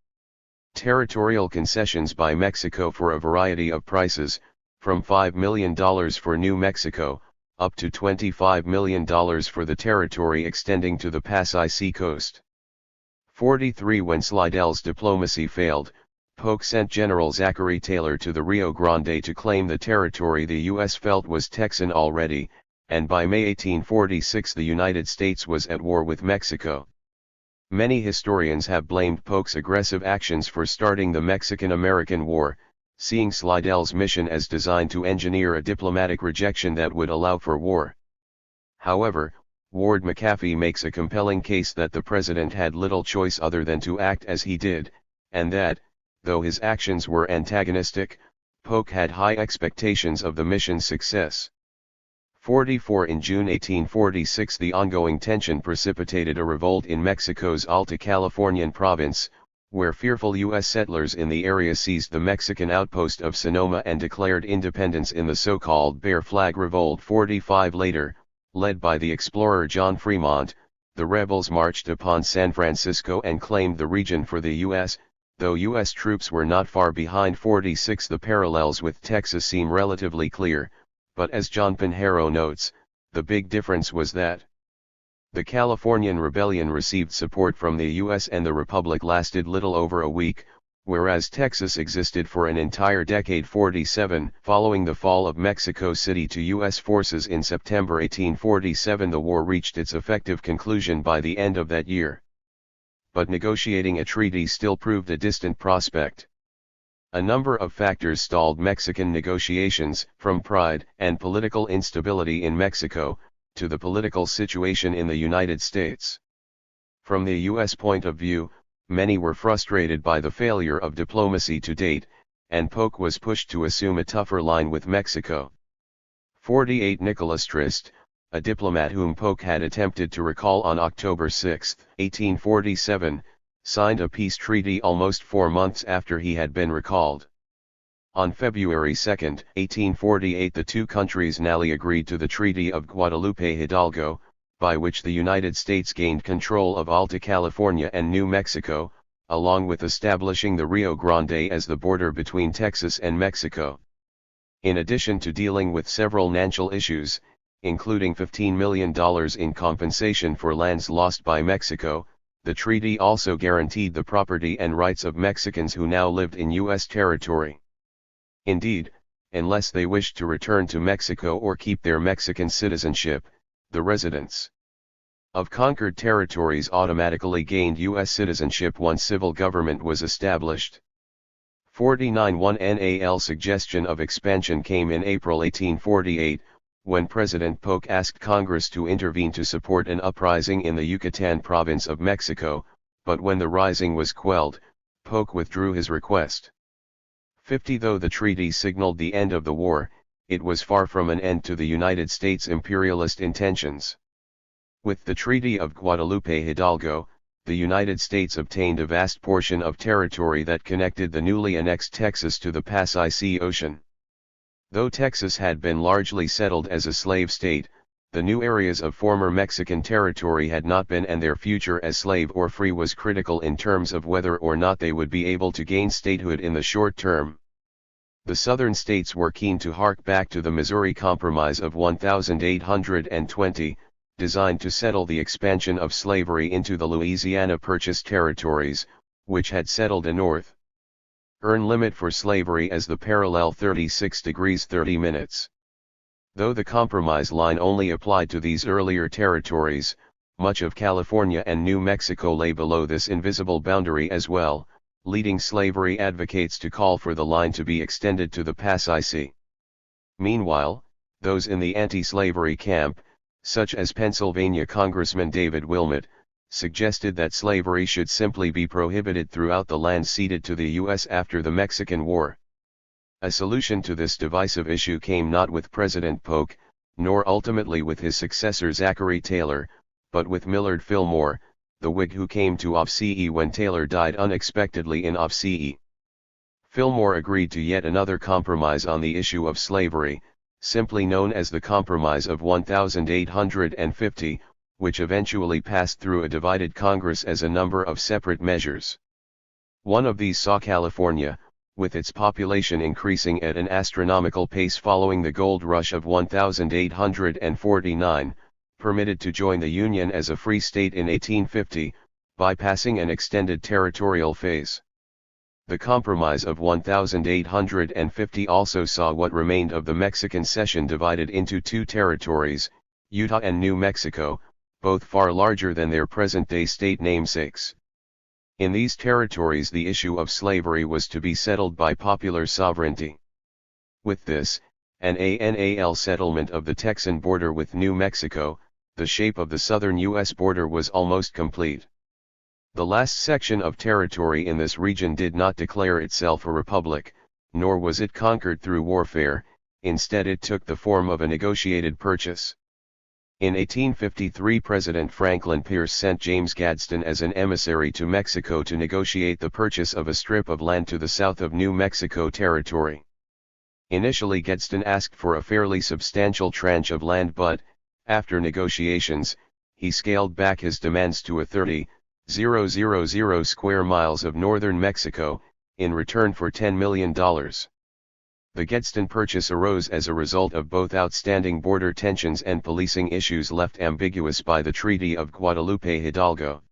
territorial concessions by Mexico for a variety of prices, from $5 million for New Mexico, up to $25 million for the territory extending to the Pasai Sea coast. 43 When Slidell's diplomacy failed, Polk sent General Zachary Taylor to the Rio Grande to claim the territory the U.S. felt was Texan already, and by May 1846 the United States was at war with Mexico. Many historians have blamed Polk's aggressive actions for starting the Mexican-American War, seeing Slidell's mission as designed to engineer a diplomatic rejection that would allow for war. However, Ward McAfee makes a compelling case that the president had little choice other than to act as he did, and that, though his actions were antagonistic, Polk had high expectations of the mission's success. 44 In June 1846 the ongoing tension precipitated a revolt in Mexico's Alta Californian province, where fearful U.S. settlers in the area seized the Mexican outpost of Sonoma and declared independence in the so-called Bear Flag Revolt. 45 Later, led by the explorer John Fremont, the rebels marched upon San Francisco and claimed the region for the U.S., though U.S. troops were not far behind. 46 The parallels with Texas seem relatively clear, but as John Pinheiro notes, the big difference was that the Californian Rebellion received support from the U.S. and the Republic lasted little over a week, whereas Texas existed for an entire decade. 47 Following the fall of Mexico City to U.S. forces in September 1847 the war reached its effective conclusion by the end of that year. But negotiating a treaty still proved a distant prospect. A number of factors stalled Mexican negotiations, from pride and political instability in Mexico, to the political situation in the United States. From the U.S. point of view, many were frustrated by the failure of diplomacy to date, and Polk was pushed to assume a tougher line with Mexico. 48 Nicholas Trist, a diplomat whom Polk had attempted to recall on October 6, 1847, signed a peace treaty almost 4 months after he had been recalled. On February 2, 1848 the two countries nally agreed to the Treaty of Guadalupe Hidalgo, by which the United States gained control of Alta California and New Mexico, along with establishing the Rio Grande as the border between Texas and Mexico. In addition to dealing with several national issues, including $15 million in compensation for lands lost by Mexico, the treaty also guaranteed the property and rights of Mexicans who now lived in U.S. territory. Indeed, unless they wished to return to Mexico or keep their Mexican citizenship, the residents of conquered territories automatically gained U.S. citizenship once civil government was established. 49 One NAL suggestion of expansion came in April 1848, when President Polk asked Congress to intervene to support an uprising in the Yucatan province of Mexico, but when the rising was quelled, Polk withdrew his request. 50. Though the treaty signaled the end of the war, it was far from an end to the United States' imperialist intentions. With the Treaty of Guadalupe Hidalgo, the United States obtained a vast portion of territory that connected the newly annexed Texas to the Pacific Ocean. Though Texas had been largely settled as a slave state, the new areas of former Mexican territory had not been, and their future as slave or free was critical in terms of whether or not they would be able to gain statehood in the short term. The southern states were keen to hark back to the Missouri Compromise of 1820, designed to settle the expansion of slavery into the Louisiana Purchase territories, which had settled a north earn limit for slavery as the parallel 36 degrees 30 minutes. Though the compromise line only applied to these earlier territories, much of California and New Mexico lay below this invisible boundary as well, leading slavery advocates to call for the line to be extended to the Pacific. Meanwhile, those in the anti-slavery camp, such as Pennsylvania Congressman David Wilmot, suggested that slavery should simply be prohibited throughout the land ceded to the U.S. after the Mexican War. A solution to this divisive issue came not with President Polk, nor ultimately with his successor Zachary Taylor, but with Millard Fillmore, the Whig who came to office when Taylor died unexpectedly in office. Fillmore agreed to yet another compromise on the issue of slavery, simply known as the Compromise of 1850, which eventually passed through a divided Congress as a number of separate measures. One of these saw California, with its population increasing at an astronomical pace following the gold rush of 1849, permitted to join the Union as a free state in 1850, bypassing an extended territorial phase. The Compromise of 1850 also saw what remained of the Mexican cession divided into two territories, Utah and New Mexico, both far larger than their present-day state namesakes. In these territories the issue of slavery was to be settled by popular sovereignty. With this, an annual settlement of the Texan border with New Mexico, the shape of the southern U.S. border was almost complete. The last section of territory in this region did not declare itself a republic, nor was it conquered through warfare, instead it took the form of a negotiated purchase. In 1853 President Franklin Pierce sent James Gadsden as an emissary to Mexico to negotiate the purchase of a strip of land to the south of New Mexico Territory. Initially Gadsden asked for a fairly substantial tranche of land, but, after negotiations, he scaled back his demands to a 30,000 square miles of northern Mexico, in return for $10 million. The Gadsden Purchase arose as a result of both outstanding border tensions and policing issues left ambiguous by the Treaty of Guadalupe Hidalgo.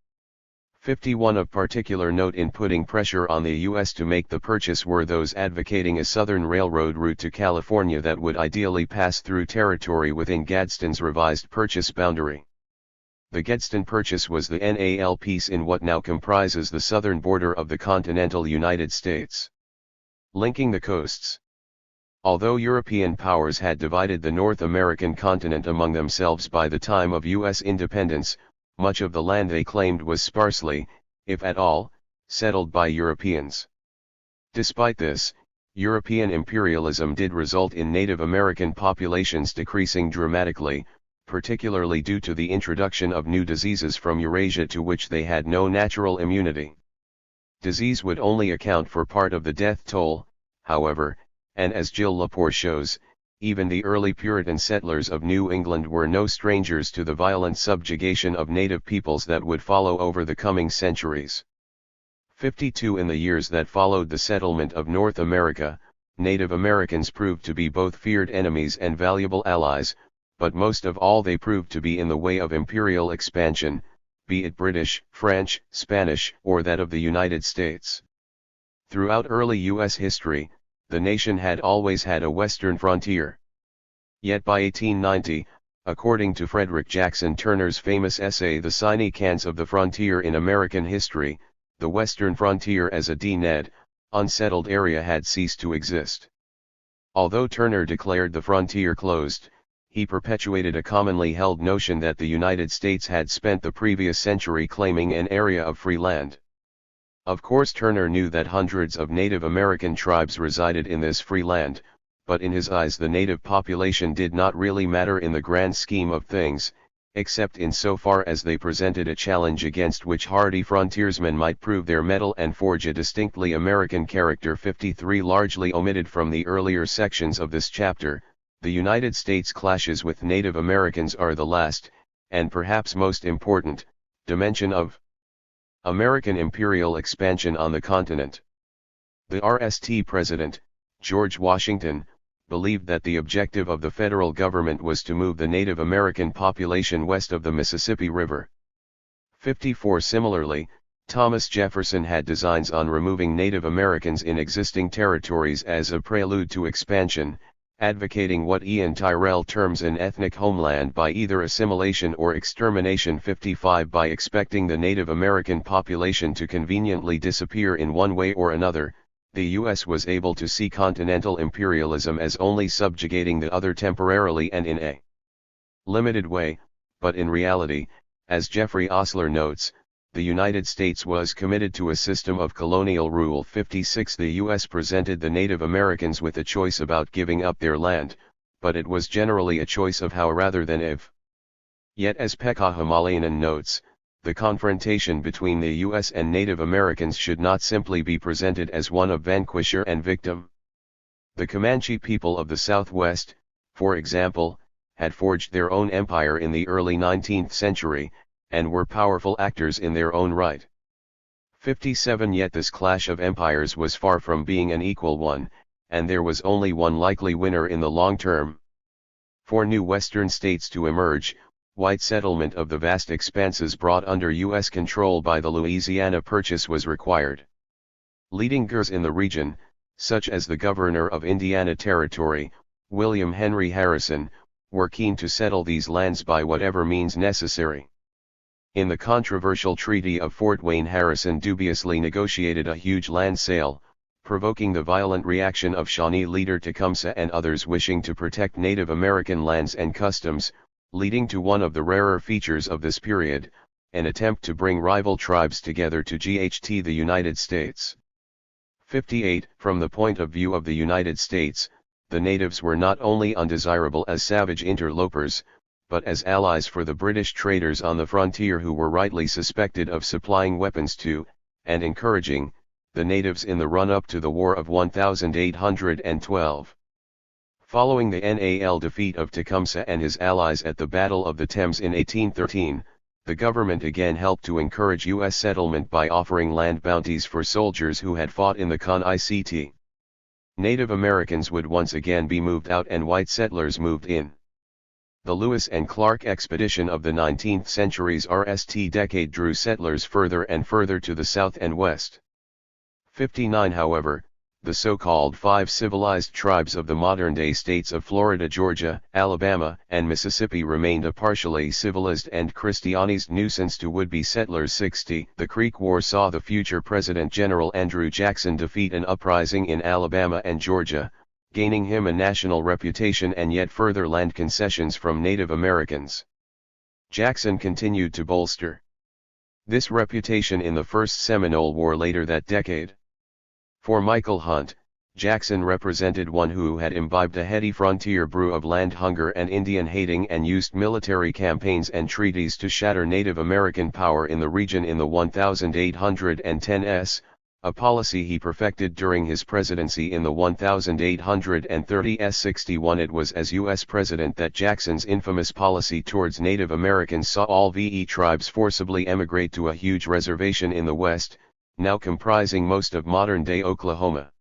51 Of particular note in putting pressure on the U.S. to make the purchase were those advocating a southern railroad route to California that would ideally pass through territory within Gadsden's revised purchase boundary. The Gadsden Purchase was the NAL piece in what now comprises the southern border of the continental United States, linking the coasts. Although European powers had divided the North American continent among themselves by the time of U.S. independence, much of the land they claimed was sparsely, if at all, settled by Europeans. Despite this, European imperialism did result in Native American populations decreasing dramatically, particularly due to the introduction of new diseases from Eurasia to which they had no natural immunity. Disease would only account for part of the death toll, however, and as Jill Lepore shows, even the early Puritan settlers of New England were no strangers to the violent subjugation of native peoples that would follow over the coming centuries. 52 In the years that followed the settlement of North America, Native Americans proved to be both feared enemies and valuable allies, but most of all they proved to be in the way of imperial expansion, be it British, French, Spanish, or that of the United States. Throughout early U.S. history, the nation had always had a western frontier. Yet by 1890, according to Frederick Jackson Turner's famous essay The Significance of the Frontier in American History, the western frontier as a denuded, unsettled area had ceased to exist. Although Turner declared the frontier closed, he perpetuated a commonly held notion that the United States had spent the previous century claiming an area of free land. Of course Turner knew that hundreds of Native American tribes resided in this free land, but in his eyes the native population did not really matter in the grand scheme of things, except in so far as they presented a challenge against which hardy frontiersmen might prove their mettle and forge a distinctly American character. 53 Largely omitted from the earlier sections of this chapter, the United States clashes with Native Americans are the last, and perhaps most important, dimension of American imperial expansion on the continent. The RST President, George Washington, believed that the objective of the federal government was to move the Native American population west of the Mississippi River. 54 Similarly, Thomas Jefferson had designs on removing Native Americans in existing territories as a prelude to expansion, advocating what Ian Tyrrell terms an ethnic homeland by either assimilation or extermination. 55 By expecting the Native American population to conveniently disappear in one way or another, the U.S. was able to see continental imperialism as only subjugating the other temporarily and in a limited way, but in reality, as Jeffrey Osler notes, the United States was committed to a system of colonial rule. 56 The U.S. presented the Native Americans with a choice about giving up their land, but it was generally a choice of how rather than if. Yet as Pekka Hamalainen notes, the confrontation between the U.S. and Native Americans should not simply be presented as one of vanquisher and victim. The Comanche people of the Southwest, for example, had forged their own empire in the early 19th century, and were powerful actors in their own right. 57 Yet this clash of empires was far from being an equal one, and there was only one likely winner in the long term. For new western states to emerge, white settlement of the vast expanses brought under U.S. control by the Louisiana Purchase was required. Leading figures in the region, such as the governor of Indiana Territory, William Henry Harrison, were keen to settle these lands by whatever means necessary. In the controversial Treaty of Fort Wayne, Harrison dubiously negotiated a huge land sale, provoking the violent reaction of Shawnee leader Tecumseh and others wishing to protect Native American lands and customs, leading to one of the rarer features of this period, an attempt to bring rival tribes together to GHT the United States. 58 From the point of view of the United States, the natives were not only undesirable as savage interlopers, but as allies for the British traders on the frontier who were rightly suspected of supplying weapons to, and encouraging, the natives in the run-up to the War of 1812. Following the NAL defeat of Tecumseh and his allies at the Battle of the Thames in 1813, the government again helped to encourage U.S. settlement by offering land bounties for soldiers who had fought in the Con-ICT. Native Americans would once again be moved out and white settlers moved in. The Lewis and Clark expedition of the 19th century's RST decade drew settlers further and further to the south and west. 59 However, the so-called five civilized tribes of the modern-day states of Florida, Georgia, Alabama, and Mississippi remained a partially civilized and Christianized nuisance to would-be settlers. 60 The Creek War saw the future President General Andrew Jackson defeat an uprising in Alabama and Georgia, gaining him a national reputation and yet further land concessions from Native Americans. Jackson continued to bolster this reputation in the First Seminole War later that decade. For Michael Hunt, Jackson represented one who had imbibed a heady frontier brew of land hunger and Indian hating and used military campaigns and treaties to shatter Native American power in the region in the 1810s, a policy he perfected during his presidency in the 1830s. 61 It was as U.S. President that Jackson's infamous policy towards Native Americans saw all VE tribes forcibly emigrate to a huge reservation in the West, now comprising most of modern-day Oklahoma.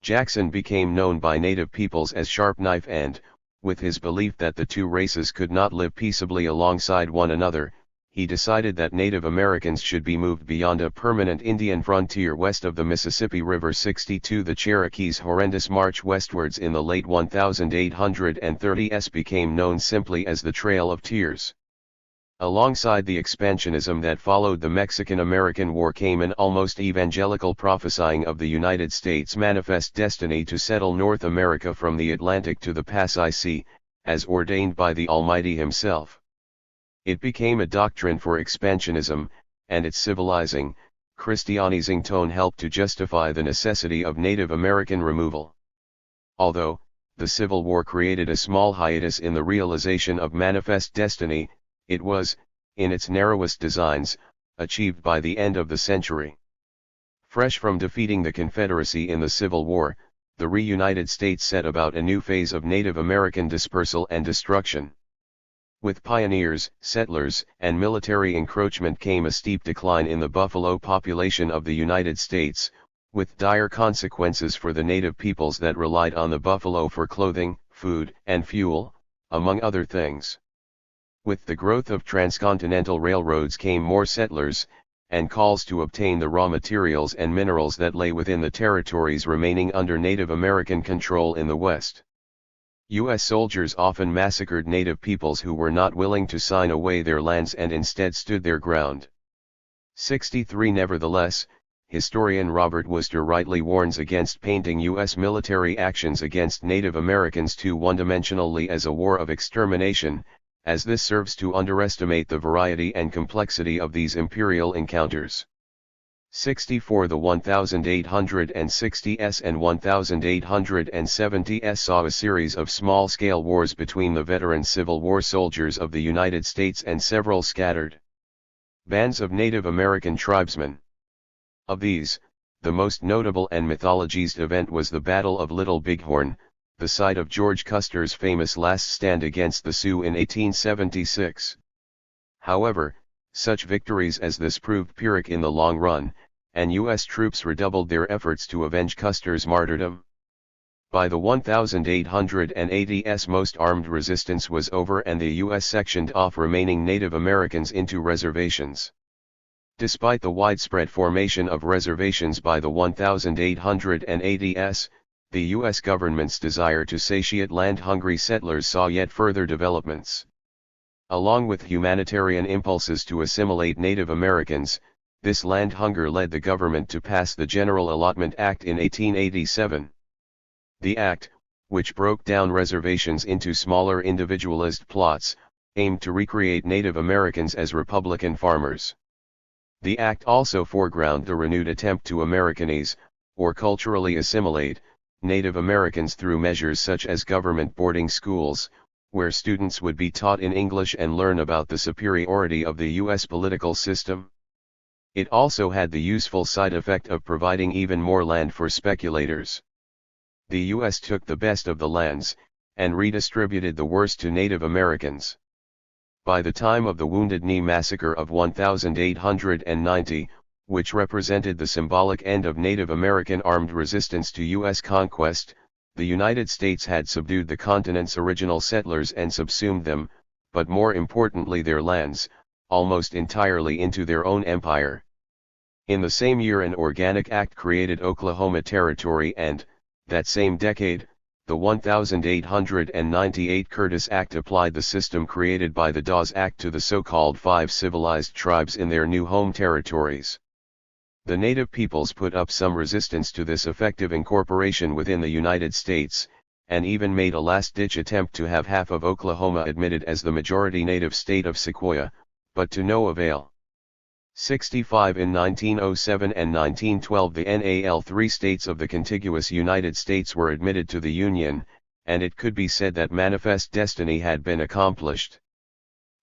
Jackson became known by native peoples as Sharp Knife and, with his belief that the two races could not live peaceably alongside one another, he decided that Native Americans should be moved beyond a permanent Indian frontier west of the Mississippi River. 62 The Cherokees' horrendous march westwards in the late 1830s became known simply as the Trail of Tears. Alongside the expansionism that followed the Mexican-American War came an almost evangelical prophesying of the United States' manifest destiny to settle North America from the Atlantic to the Pacific Sea, as ordained by the Almighty himself. It became a doctrine for expansionism, and its civilizing, Christianizing tone helped to justify the necessity of Native American removal. Although, the Civil War created a small hiatus in the realization of manifest destiny, it was, in its narrowest designs, achieved by the end of the century. Fresh from defeating the Confederacy in the Civil War, the reunited states set about a new phase of Native American dispersal and destruction. With pioneers, settlers, and military encroachment came a steep decline in the buffalo population of the United States, with dire consequences for the native peoples that relied on the buffalo for clothing, food, and fuel, among other things. With the growth of transcontinental railroads came more settlers, and calls to obtain the raw materials and minerals that lay within the territories remaining under Native American control in the West. U.S. soldiers often massacred native peoples who were not willing to sign away their lands and instead stood their ground. 63 Nevertheless, historian Robert Worcester rightly warns against painting U.S. military actions against Native Americans too one-dimensionally as a war of extermination, as this serves to underestimate the variety and complexity of these imperial encounters. 64 The 1860s and 1870s saw a series of small-scale wars between the veteran Civil War soldiers of the United States and several scattered bands of Native American tribesmen. Of these, the most notable and mythologized event was the Battle of Little Bighorn, the site of George Custer's famous last stand against the Sioux in 1876. However, such victories as this proved Pyrrhic in the long run, and U.S. troops redoubled their efforts to avenge Custer's martyrdom. By the 1880s most armed resistance was over and the U.S. sectioned off remaining Native Americans into reservations. Despite the widespread formation of reservations by the 1880s, the U.S. government's desire to satiate land-hungry settlers saw yet further developments. Along with humanitarian impulses to assimilate Native Americans, this land hunger led the government to pass the General Allotment Act in 1887. The act, which broke down reservations into smaller individualist plots, aimed to recreate Native Americans as Republican farmers. The act also foregrounded the renewed attempt to Americanize, or culturally assimilate, Native Americans through measures such as government boarding schools, where students would be taught in English and learn about the superiority of the U.S. political system. It also had the useful side effect of providing even more land for speculators. The U.S. took the best of the lands, and redistributed the worst to Native Americans. By the time of the Wounded Knee Massacre of 1890, which represented the symbolic end of Native American armed resistance to U.S. conquest, the United States had subdued the continent's original settlers and subsumed them, but more importantly their lands, almost entirely into their own empire. In the same year an Organic Act created Oklahoma Territory and, that same decade, the 1898 Curtis Act applied the system created by the Dawes Act to the so-called 5 civilized tribes in their new home territories. The native peoples put up some resistance to this effective incorporation within the United States, and even made a last-ditch attempt to have half of Oklahoma admitted as the majority native state of Sequoia, but to no avail. 65 In 1907 and 1912 the NAL 3 states of the contiguous United States were admitted to the Union, and it could be said that manifest destiny had been accomplished.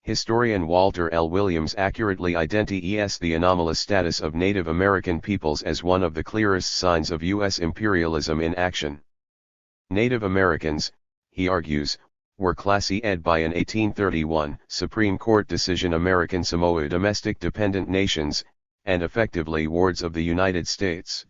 Historian Walter L. Williams accurately identifies the anomalous status of Native American peoples as one of the clearest signs of U.S. imperialism in action. Native Americans, he argues, were classed by an 1831 Supreme Court decision American Samoa domestic dependent nations, and effectively wards of the United States.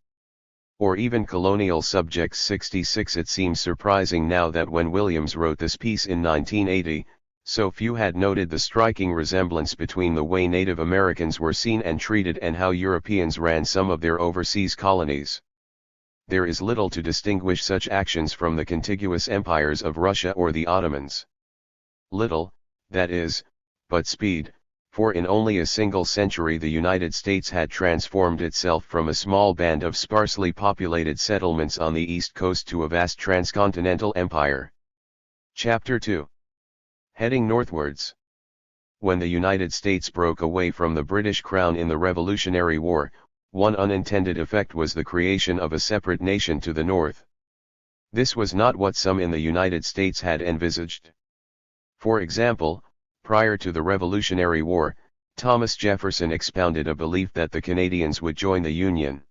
Or even colonial subjects. 66 It seems surprising now that when Williams wrote this piece in 1980, so few had noted the striking resemblance between the way Native Americans were seen and treated and how Europeans ran some of their overseas colonies. There is little to distinguish such actions from the contiguous empires of Russia or the Ottomans. Little, that is, but speed, for in only a single century the United States had transformed itself from a small band of sparsely populated settlements on the East Coast to a vast transcontinental empire. Chapter 2. Heading northwards. When the United States broke away from the British Crown in the Revolutionary War, One unintended effect was the creation of a separate nation to the north. This was not what some in the United States had envisaged. For example, prior to the Revolutionary War, Thomas Jefferson expounded a belief that the Canadians would join the Union.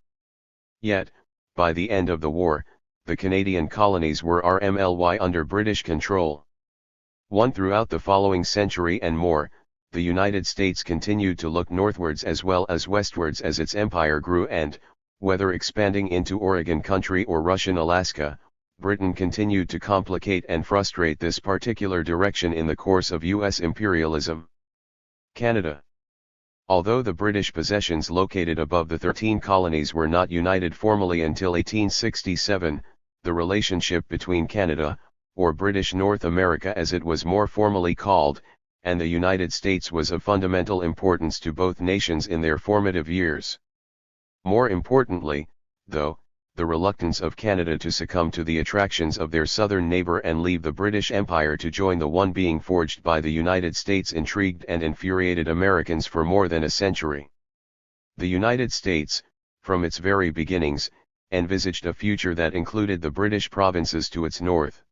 Yet, by the end of the war, the Canadian colonies were RMLY under British control. Throughout the following century and more, the United States continued to look northwards as well as westwards as its empire grew and, whether expanding into Oregon Country or Russian Alaska, Britain continued to complicate and frustrate this particular direction in the course of U.S. imperialism. Canada. Although the British possessions located above the 13 colonies were not united formally until 1867, the relationship between Canada, or British North America as it was more formally called, and the United States was of fundamental importance to both nations in their formative years. More importantly, though, the reluctance of Canada to succumb to the attractions of their southern neighbor and leave the British Empire to join the one being forged by the United States intrigued and infuriated Americans for more than a century. The United States, from its very beginnings, envisaged a future that included the British provinces to its north.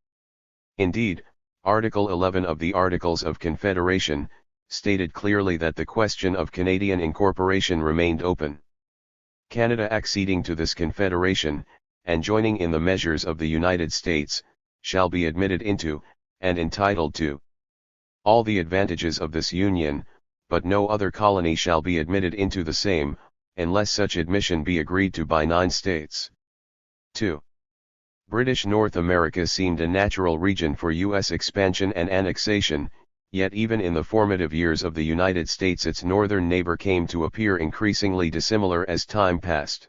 Indeed, Article 11 of the Articles of Confederation stated clearly that the question of Canadian incorporation remained open. Canada acceding to this confederation, and joining in the measures of the United States, shall be admitted into, and entitled to, all the advantages of this union, but no other colony shall be admitted into the same, unless such admission be agreed to by 9 states. 2. British North America seemed a natural region for U.S. expansion and annexation, yet even in the formative years of the United States its northern neighbor came to appear increasingly dissimilar as time passed.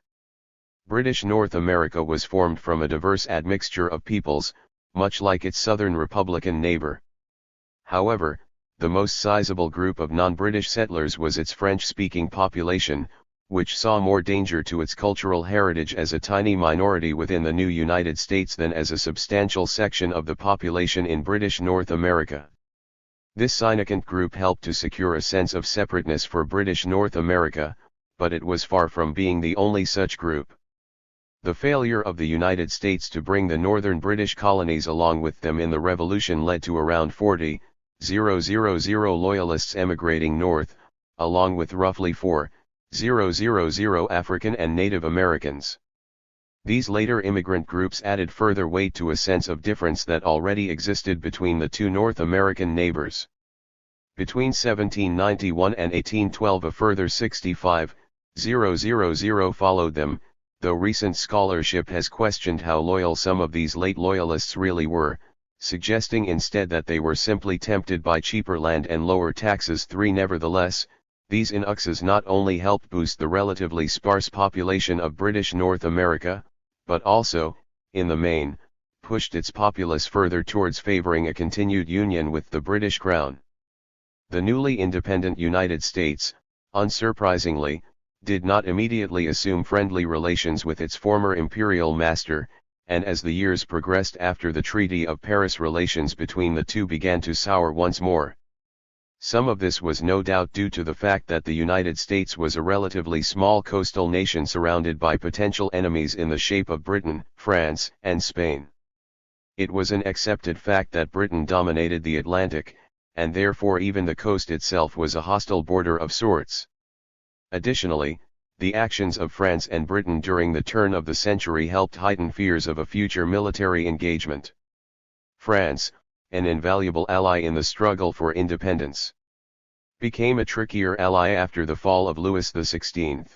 British North America was formed from a diverse admixture of peoples, much like its southern Republican neighbor. However, the most sizable group of non-British settlers was its French-speaking population, which saw more danger to its cultural heritage as a tiny minority within the new United States than as a substantial section of the population in British North America. This significant group helped to secure a sense of separateness for British North America, but it was far from being the only such group. The failure of the United States to bring the northern British colonies along with them in the Revolution led to around 40,000 Loyalists emigrating north, along with roughly 4,000 African and Native Americans. These later immigrant groups added further weight to a sense of difference that already existed between the two North American neighbors. Between 1791 and 1812 a further 65,000 followed them, though recent scholarship has questioned how loyal some of these late Loyalists really were, suggesting instead that they were simply tempted by cheaper land and lower taxes. 3. Nevertheless, these influxes not only helped boost the relatively sparse population of British North America, but also, in the main, pushed its populace further towards favoring a continued union with the British Crown. The newly independent United States, unsurprisingly, did not immediately assume friendly relations with its former imperial master, and as the years progressed after the Treaty of Paris relations between the two began to sour once more. Some of this was no doubt due to the fact that the United States was a relatively small coastal nation surrounded by potential enemies in the shape of Britain, France, and Spain. It was an accepted fact that Britain dominated the Atlantic, and therefore even the coast itself was a hostile border of sorts. Additionally, the actions of France and Britain during the turn of the century helped heighten fears of a future military engagement. France, an invaluable ally in the struggle for independence, became a trickier ally after the fall of Louis XVI.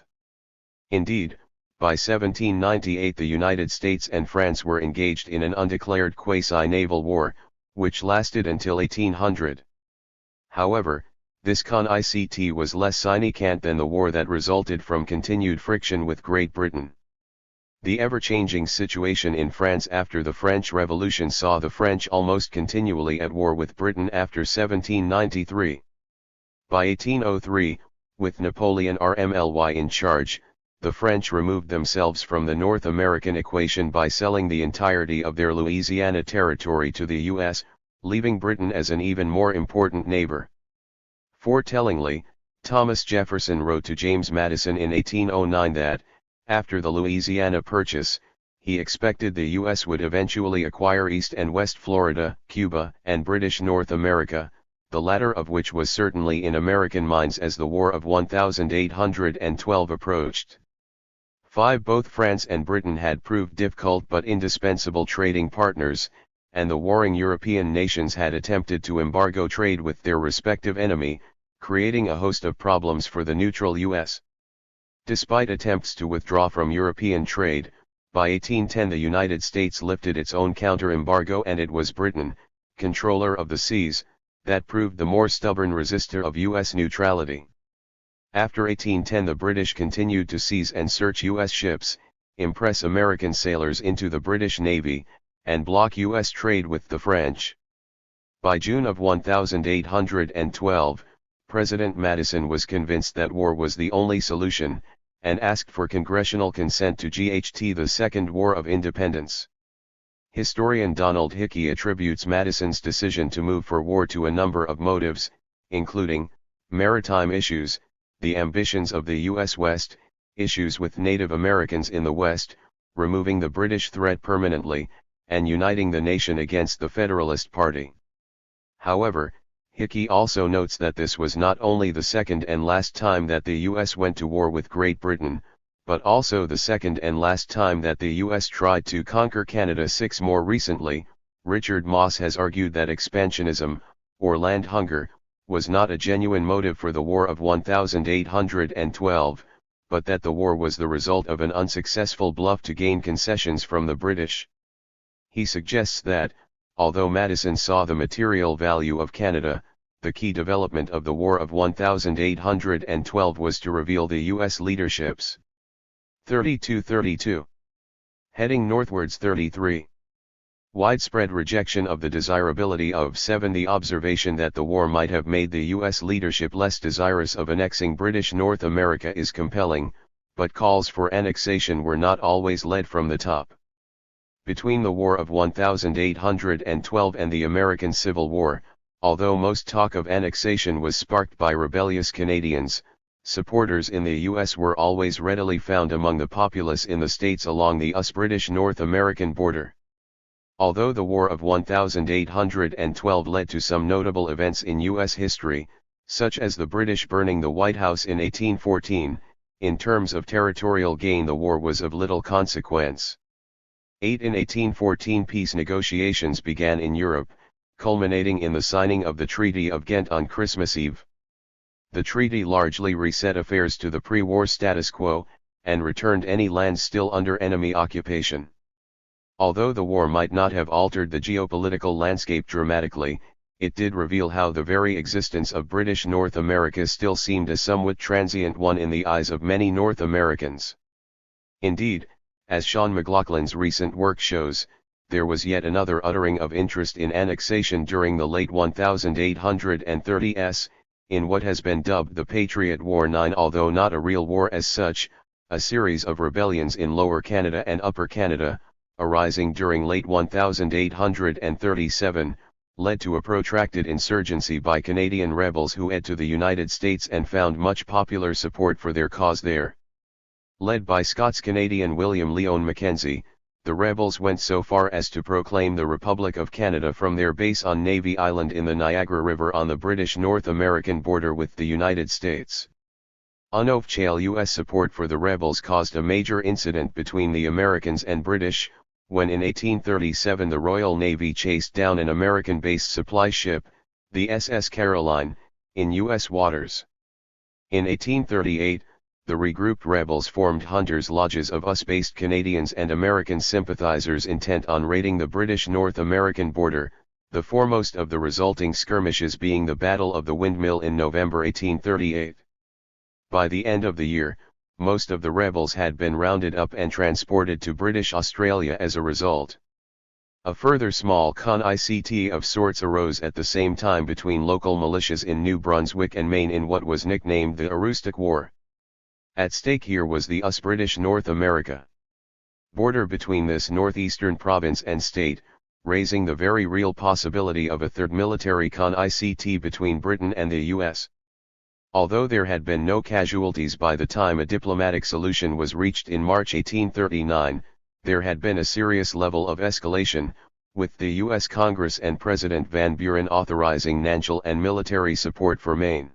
Indeed, by 1798 the United States and France were engaged in an undeclared quasi-naval war, which lasted until 1800. However, this conflict was less significant than the war that resulted from continued friction with Great Britain. The ever-changing situation in France after the French Revolution saw the French almost continually at war with Britain after 1793. By 1803, with Napoleon RMLY in charge, the French removed themselves from the North American equation by selling the entirety of their Louisiana territory to the U.S., leaving Britain as an even more important neighbor. Foretellingly, Thomas Jefferson wrote to James Madison in 1809 that, after the Louisiana Purchase, he expected the U.S. would eventually acquire East and West Florida, Cuba, and British North America, the latter of which was certainly in American minds as the War of 1812 approached. Both France and Britain had proved difficult but indispensable trading partners, and the warring European nations had attempted to embargo trade with their respective enemy, creating a host of problems for the neutral U.S. Despite attempts to withdraw from European trade, by 1810 the United States lifted its own counter-embargo, and it was Britain, controller of the seas, that proved the more stubborn resistor of U.S. neutrality. After 1810 the British continued to seize and search U.S. ships, impress American sailors into the British Navy, and block U.S. trade with the French. By June of 1812, President Madison was convinced that war was the only solution, and asked for congressional consent to the Second War of Independence. Historian Donald Hickey attributes Madison's decision to move for war to a number of motives, including maritime issues, the ambitions of the U.S. West, issues with Native Americans in the West, removing the British threat permanently, and uniting the nation against the Federalist Party. However, Hickey also notes that this was not only the second and last time that the U.S. went to war with Great Britain, but also the second and last time that the U.S. tried to conquer Canada. More recently, Richard Moss has argued that expansionism, or land hunger, was not a genuine motive for the War of 1812, but that the war was the result of an unsuccessful bluff to gain concessions from the British. He suggests that, although Madison saw the material value of Canada, the key development of the War of 1812 was to reveal the U.S. leadership's 32. Heading northwards 33. Widespread rejection of the desirability of 7. The observation that the war might have made the U.S. leadership less desirous of annexing British North America is compelling, but calls for annexation were not always led from the top. Between the War of 1812 and the American Civil War, although most talk of annexation was sparked by rebellious Canadians, supporters in the U.S. were always readily found among the populace in the states along the US-British North American border. Although the War of 1812 led to some notable events in U.S. history, such as the British burning the White House in 1814, in terms of territorial gain the war was of little consequence. In 1814 peace negotiations began in Europe, culminating in the signing of the Treaty of Ghent on Christmas Eve. The treaty largely reset affairs to the pre-war status quo, and returned any lands still under enemy occupation. Although the war might not have altered the geopolitical landscape dramatically, it did reveal how the very existence of British North America still seemed a somewhat transient one in the eyes of many North Americans. Indeed, as Sean McLaughlin's recent work shows, there was yet another uttering of interest in annexation during the late 1830s, in what has been dubbed the Patriot War 9. Although not a real war as such, a series of rebellions in Lower Canada and Upper Canada, arising during late 1837, led to a protracted insurgency by Canadian rebels who fled to the United States and found much popular support for their cause there. Led by Scots-Canadian William Lyon Mackenzie, the rebels went so far as to proclaim the Republic of Canada from their base on Navy Island in the Niagara River on the British North American border with the United States. Unofficial U.S. support for the rebels caused a major incident between the Americans and British, when in 1837 the Royal Navy chased down an American-based supply ship, the SS Caroline, in U.S. waters. In 1838, the regrouped rebels formed hunters' lodges of US-based Canadians and American sympathizers intent on raiding the British North American border, the foremost of the resulting skirmishes being the Battle of the Windmill in November 1838. By the end of the year, most of the rebels had been rounded up and transported to British Australia as a result. A further small con-ICT of sorts arose at the same time between local militias in New Brunswick and Maine in what was nicknamed the Aroostook War. At stake here was the US-British North America border between this northeastern province and state, raising the very real possibility of a third military con-ICT between Britain and the US. Although there had been no casualties by the time a diplomatic solution was reached in March 1839, there had been a serious level of escalation, with the U.S. Congress and President Van Buren authorizing financial and military support for Maine.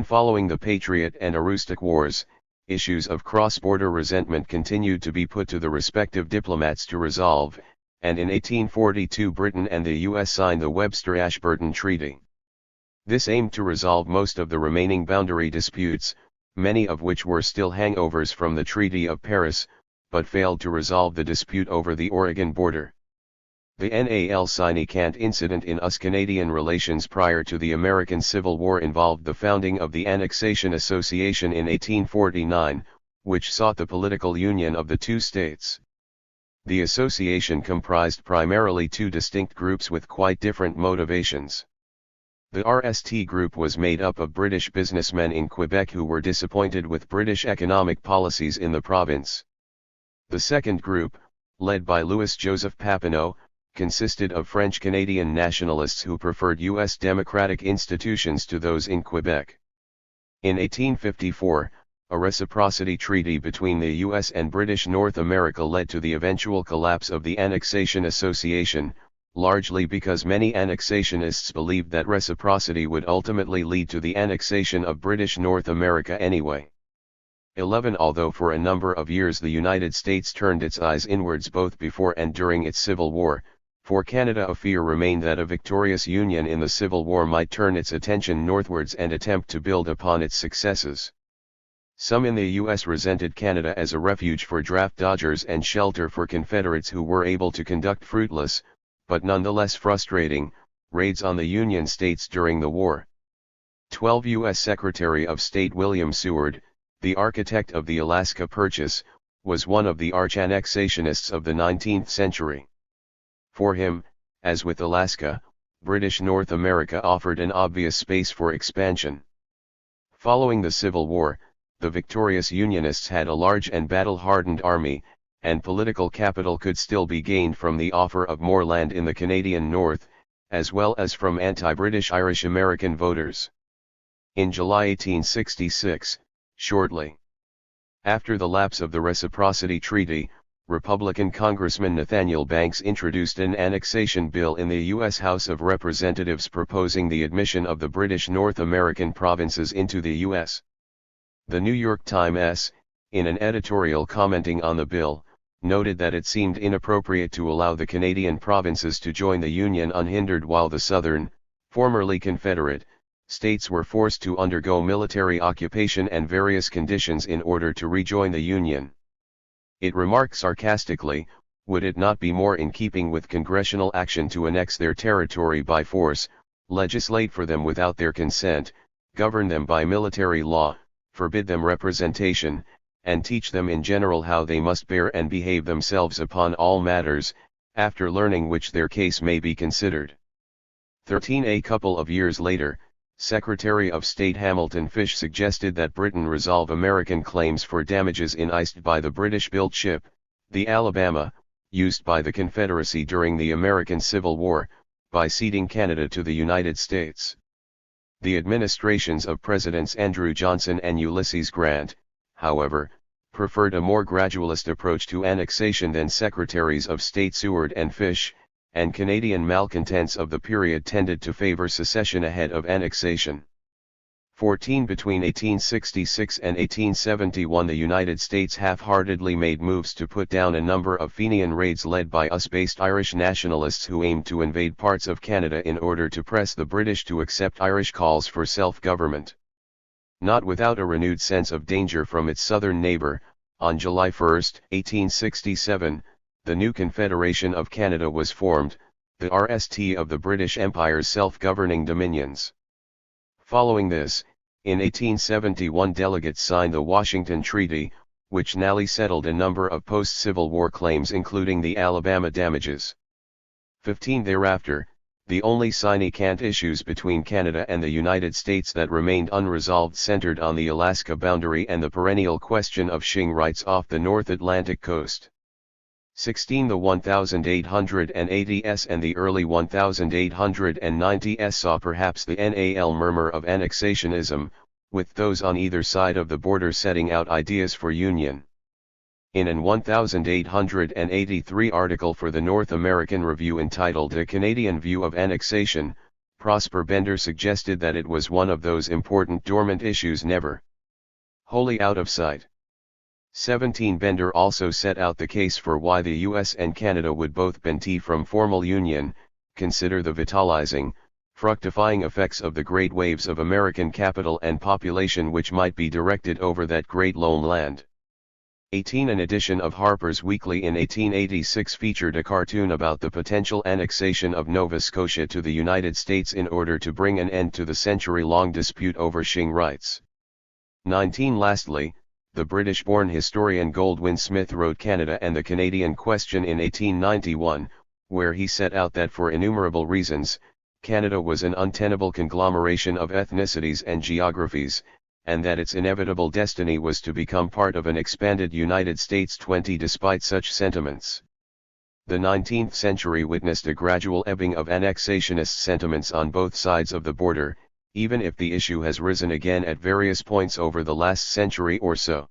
Following the Patriot and Aroostook Wars, issues of cross-border resentment continued to be put to the respective diplomats to resolve, and in 1842 Britain and the U.S. signed the Webster-Ashburton Treaty. This aimed to resolve most of the remaining boundary disputes, many of which were still hangovers from the Treaty of Paris, but failed to resolve the dispute over the Oregon border. The Nalcinicant incident in US-Canadian relations prior to the American Civil War involved the founding of the Annexation Association in 1849, which sought the political union of the two states. The association comprised primarily two distinct groups with quite different motivations. The RST group was made up of British businessmen in Quebec who were disappointed with British economic policies in the province. The second group, led by Louis-Joseph Papineau, consisted of French-Canadian nationalists who preferred U.S. democratic institutions to those in Quebec. In 1854, a reciprocity treaty between the U.S. and British North America led to the eventual collapse of the Annexation Association, largely because many annexationists believed that reciprocity would ultimately lead to the annexation of British North America anyway. 11 Although for a number of years the United States turned its eyes inwards both before and during its Civil War, for Canada a fear remained that a victorious Union in the Civil War might turn its attention northwards and attempt to build upon its successes. Some in the U.S. resented Canada as a refuge for draft dodgers and shelter for Confederates who were able to conduct fruitless, but nonetheless frustrating, raids on the Union states during the war. 12 U.S. Secretary of State William Seward, the architect of the Alaska Purchase, was one of the arch-annexationists of the 19th century. For him, as with Alaska, British North America offered an obvious space for expansion. Following the Civil War, the victorious Unionists had a large and battle-hardened army, and political capital could still be gained from the offer of more land in the Canadian North, as well as from anti-British Irish American voters. In July 1866, shortly after the lapse of the Reciprocity Treaty, Republican Congressman Nathaniel Banks introduced an annexation bill in the U.S. House of Representatives proposing the admission of the British North American provinces into the U.S. The New York Times, in an editorial commenting on the bill, noted that it seemed inappropriate to allow the Canadian provinces to join the Union unhindered while the southern, formerly Confederate, states were forced to undergo military occupation and various conditions in order to rejoin the Union. It remarked sarcastically, would it not be more in keeping with congressional action to annex their territory by force, legislate for them without their consent, govern them by military law, forbid them representation, and teach them in general how they must bear and behave themselves upon all matters, after learning which their case may be considered. 13 A couple of years later, Secretary of State Hamilton Fish suggested that Britain resolve American claims for damages incurred by the British-built ship, the Alabama, used by the Confederacy during the American Civil War, by ceding Canada to the United States. The administrations of Presidents Andrew Johnson and Ulysses Grant, however, preferred a more gradualist approach to annexation than Secretaries of State Seward and Fish, and Canadian malcontents of the period tended to favor secession ahead of annexation. 14 Between 1866 and 1871 the United States half-heartedly made moves to put down a number of Fenian raids led by US-based Irish nationalists who aimed to invade parts of Canada in order to press the British to accept Irish calls for self-government. Not without a renewed sense of danger from its southern neighbour, on July 1, 1867, the new Confederation of Canada was formed, the RST of the British Empire's self-governing dominions. Following this, in 1871 delegates signed the Washington Treaty, which narrowly settled a number of post-Civil War claims including the Alabama damages. 15 Thereafter, the only significant issues between Canada and the United States that remained unresolved centered on the Alaska boundary and the perennial question of shipping rights off the North Atlantic coast. 16 The 1880s and the early 1890s saw perhaps the NAL murmur of annexationism, with those on either side of the border setting out ideas for union. In an 1883 article for the North American Review entitled A Canadian View of Annexation, Prosper Bender suggested that it was one of those important dormant issues never wholly out of sight. 17 Bender also set out the case for why the US and Canada would both benefit from formal union, consider the vitalizing, fructifying effects of the great waves of American capital and population which might be directed over that great lone land. 18 An edition of Harper's Weekly in 1886 featured a cartoon about the potential annexation of Nova Scotia to the United States in order to bring an end to the century-long dispute over Shing rights. 19 Lastly, the British-born historian Goldwin Smith wrote Canada and the Canadian Question in 1891, where he set out that for innumerable reasons, Canada was an untenable conglomeration of ethnicities and geographies, and that its inevitable destiny was to become part of an expanded United States. 20 Despite such sentiments, the 19th century witnessed a gradual ebbing of annexationist sentiments on both sides of the border, even if the issue has risen again at various points over the last century or so.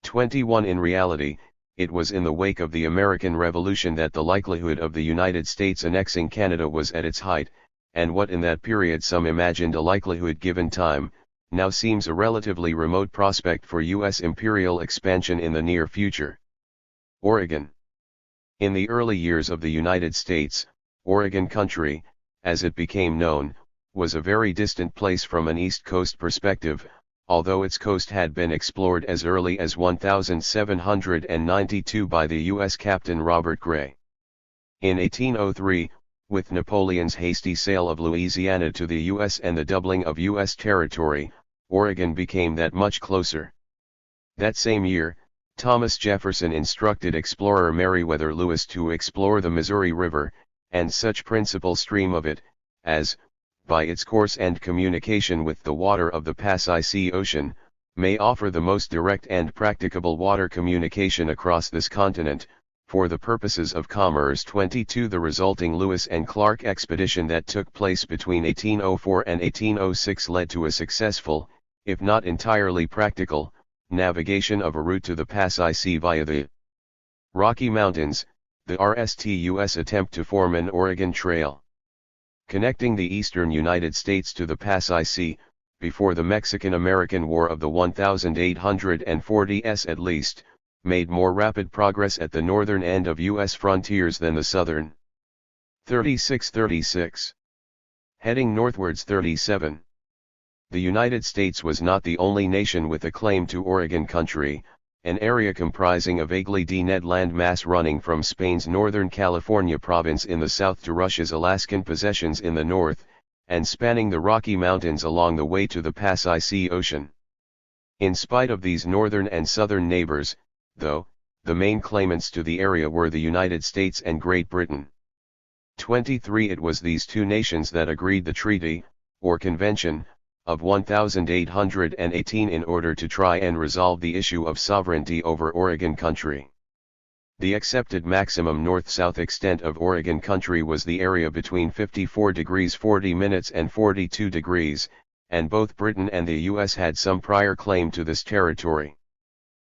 21 In reality, it was in the wake of the American Revolution that the likelihood of the United States annexing Canada was at its height, and what in that period some imagined a likelihood given time, now seems a relatively remote prospect for U.S. imperial expansion in the near future. Oregon. In the early years of the United States, Oregon Country, as it became known, was a very distant place from an East Coast perspective, although its coast had been explored as early as 1792 by the U.S. Captain Robert Gray. In 1803, with Napoleon's hasty sale of Louisiana to the U.S. and the doubling of U.S. territory, Oregon became that much closer. That same year, Thomas Jefferson instructed explorer Meriwether Lewis to explore the Missouri River, and such principal stream of it, as, by its course and communication with the water of the Pacific Ocean, may offer the most direct and practicable water communication across this continent, for the purposes of commerce. 22 The resulting Lewis and Clark expedition that took place between 1804 and 1806 led to a successful, if not entirely practical, navigation of a route to the Pacific via the Rocky Mountains, the RSTUS attempt to form an Oregon Trail connecting the eastern United States to the Pacific, before the Mexican-American War of the 1840s at least, made more rapid progress at the northern end of U.S. frontiers than the southern. 36. Heading northwards. 37. The United States was not the only nation with a claim to Oregon Country, an area comprising a vaguely denuded landmass running from Spain's northern California province in the south to Russia's Alaskan possessions in the north, and spanning the Rocky Mountains along the way to the Pacific Ocean. In spite of these northern and southern neighbors, though, the main claimants to the area were the United States and Great Britain. 23 It was these two nations that agreed the Treaty, or Convention, of 1818 in order to try and resolve the issue of sovereignty over Oregon Country. The accepted maximum north-south extent of Oregon Country was the area between 54 degrees 40 minutes and 42 degrees, and both Britain and the U.S. had some prior claim to this territory.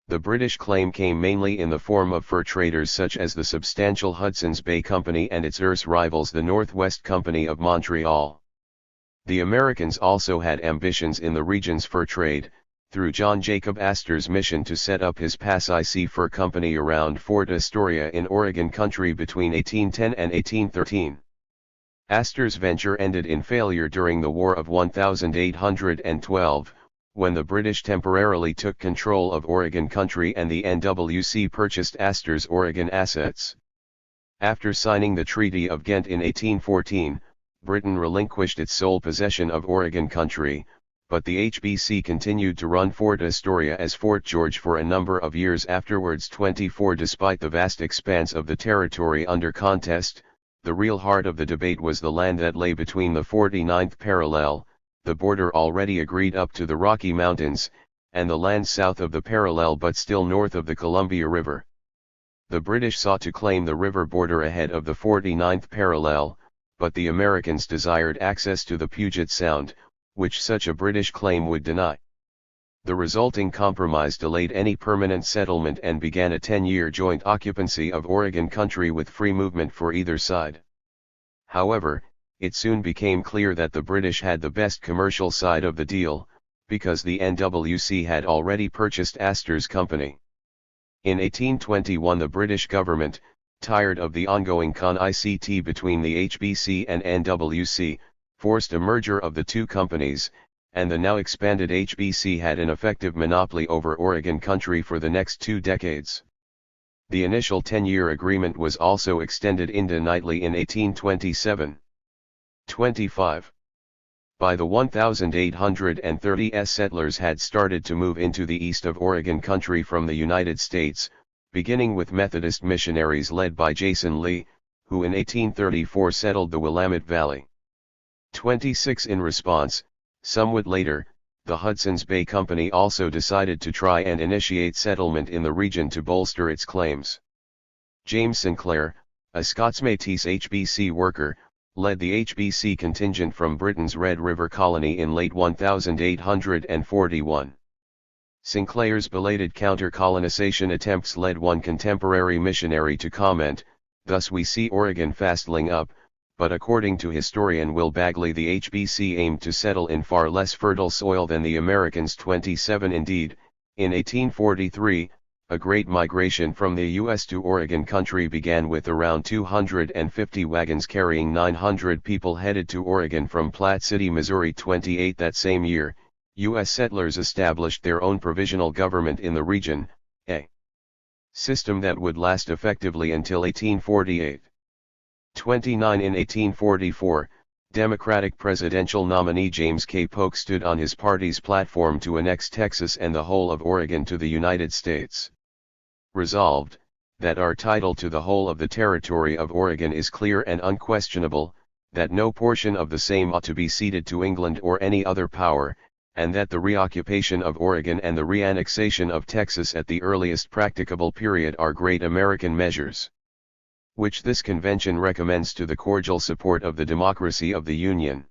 The British claim came mainly in the form of fur traders such as the substantial Hudson's Bay Company and its erst rivals the Northwest Company of Montreal. The Americans also had ambitions in the region's fur trade, through John Jacob Astor's mission to set up his Pacific Fur Company around Fort Astoria in Oregon Country between 1810 and 1813. Astor's venture ended in failure during the War of 1812, when the British temporarily took control of Oregon Country and the NWC purchased Astor's Oregon assets. After signing the Treaty of Ghent in 1814, Britain relinquished its sole possession of Oregon Country, but the HBC continued to run Fort Astoria as Fort George for a number of years afterwards. 24 Despite the vast expanse of the territory under contest, the real heart of the debate was the land that lay between the 49th parallel, the border already agreed up to the Rocky Mountains, and the land south of the parallel but still north of the Columbia River. The British sought to claim the river border ahead of the 49th parallel, but the Americans desired access to the Puget Sound, which such a British claim would deny. The resulting compromise delayed any permanent settlement and began a 10-year joint occupancy of Oregon country with free movement for either side. However, it soon became clear that the British had the best commercial side of the deal, because the NWC had already purchased Astor's company. In 1821 the British government, tired of the ongoing con-ICT between the HBC and NWC, forced a merger of the two companies, and the now expanded HBC had an effective monopoly over Oregon country for the next 2 decades. The initial 10-year agreement was also extended indefinitely in 1827. 25. By the 1830s settlers had started to move into the east of Oregon country from the United States, beginning with Methodist missionaries led by Jason Lee, who in 1834 settled the Willamette Valley. 26. In response, somewhat later, the Hudson's Bay Company also decided to try and initiate settlement in the region to bolster its claims. James Sinclair, a Scots-Métis HBC worker, led the HBC contingent from Britain's Red River colony in late 1841. Sinclair's belated counter-colonization attempts led one contemporary missionary to comment, "Thus we see Oregon fastling up," but according to historian Will Bagley the HBC aimed to settle in far less fertile soil than the Americans. 27. Indeed, in 1843, a great migration from the U.S. to Oregon country began with around 250 wagons carrying 900 people headed to Oregon from Platte City, Missouri. 28. That same year, U.S. settlers established their own provisional government in the region, a system that would last effectively until 1848. 29. In 1844, Democratic presidential nominee James K. Polk stood on his party's platform to annex Texas and the whole of Oregon to the United States. Resolved, that our title to the whole of the territory of Oregon is clear and unquestionable, that no portion of the same ought to be ceded to England or any other power, and that the reoccupation of Oregon and the reannexation of Texas at the earliest practicable period are great American measures, which this convention recommends to the cordial support of the democracy of the Union.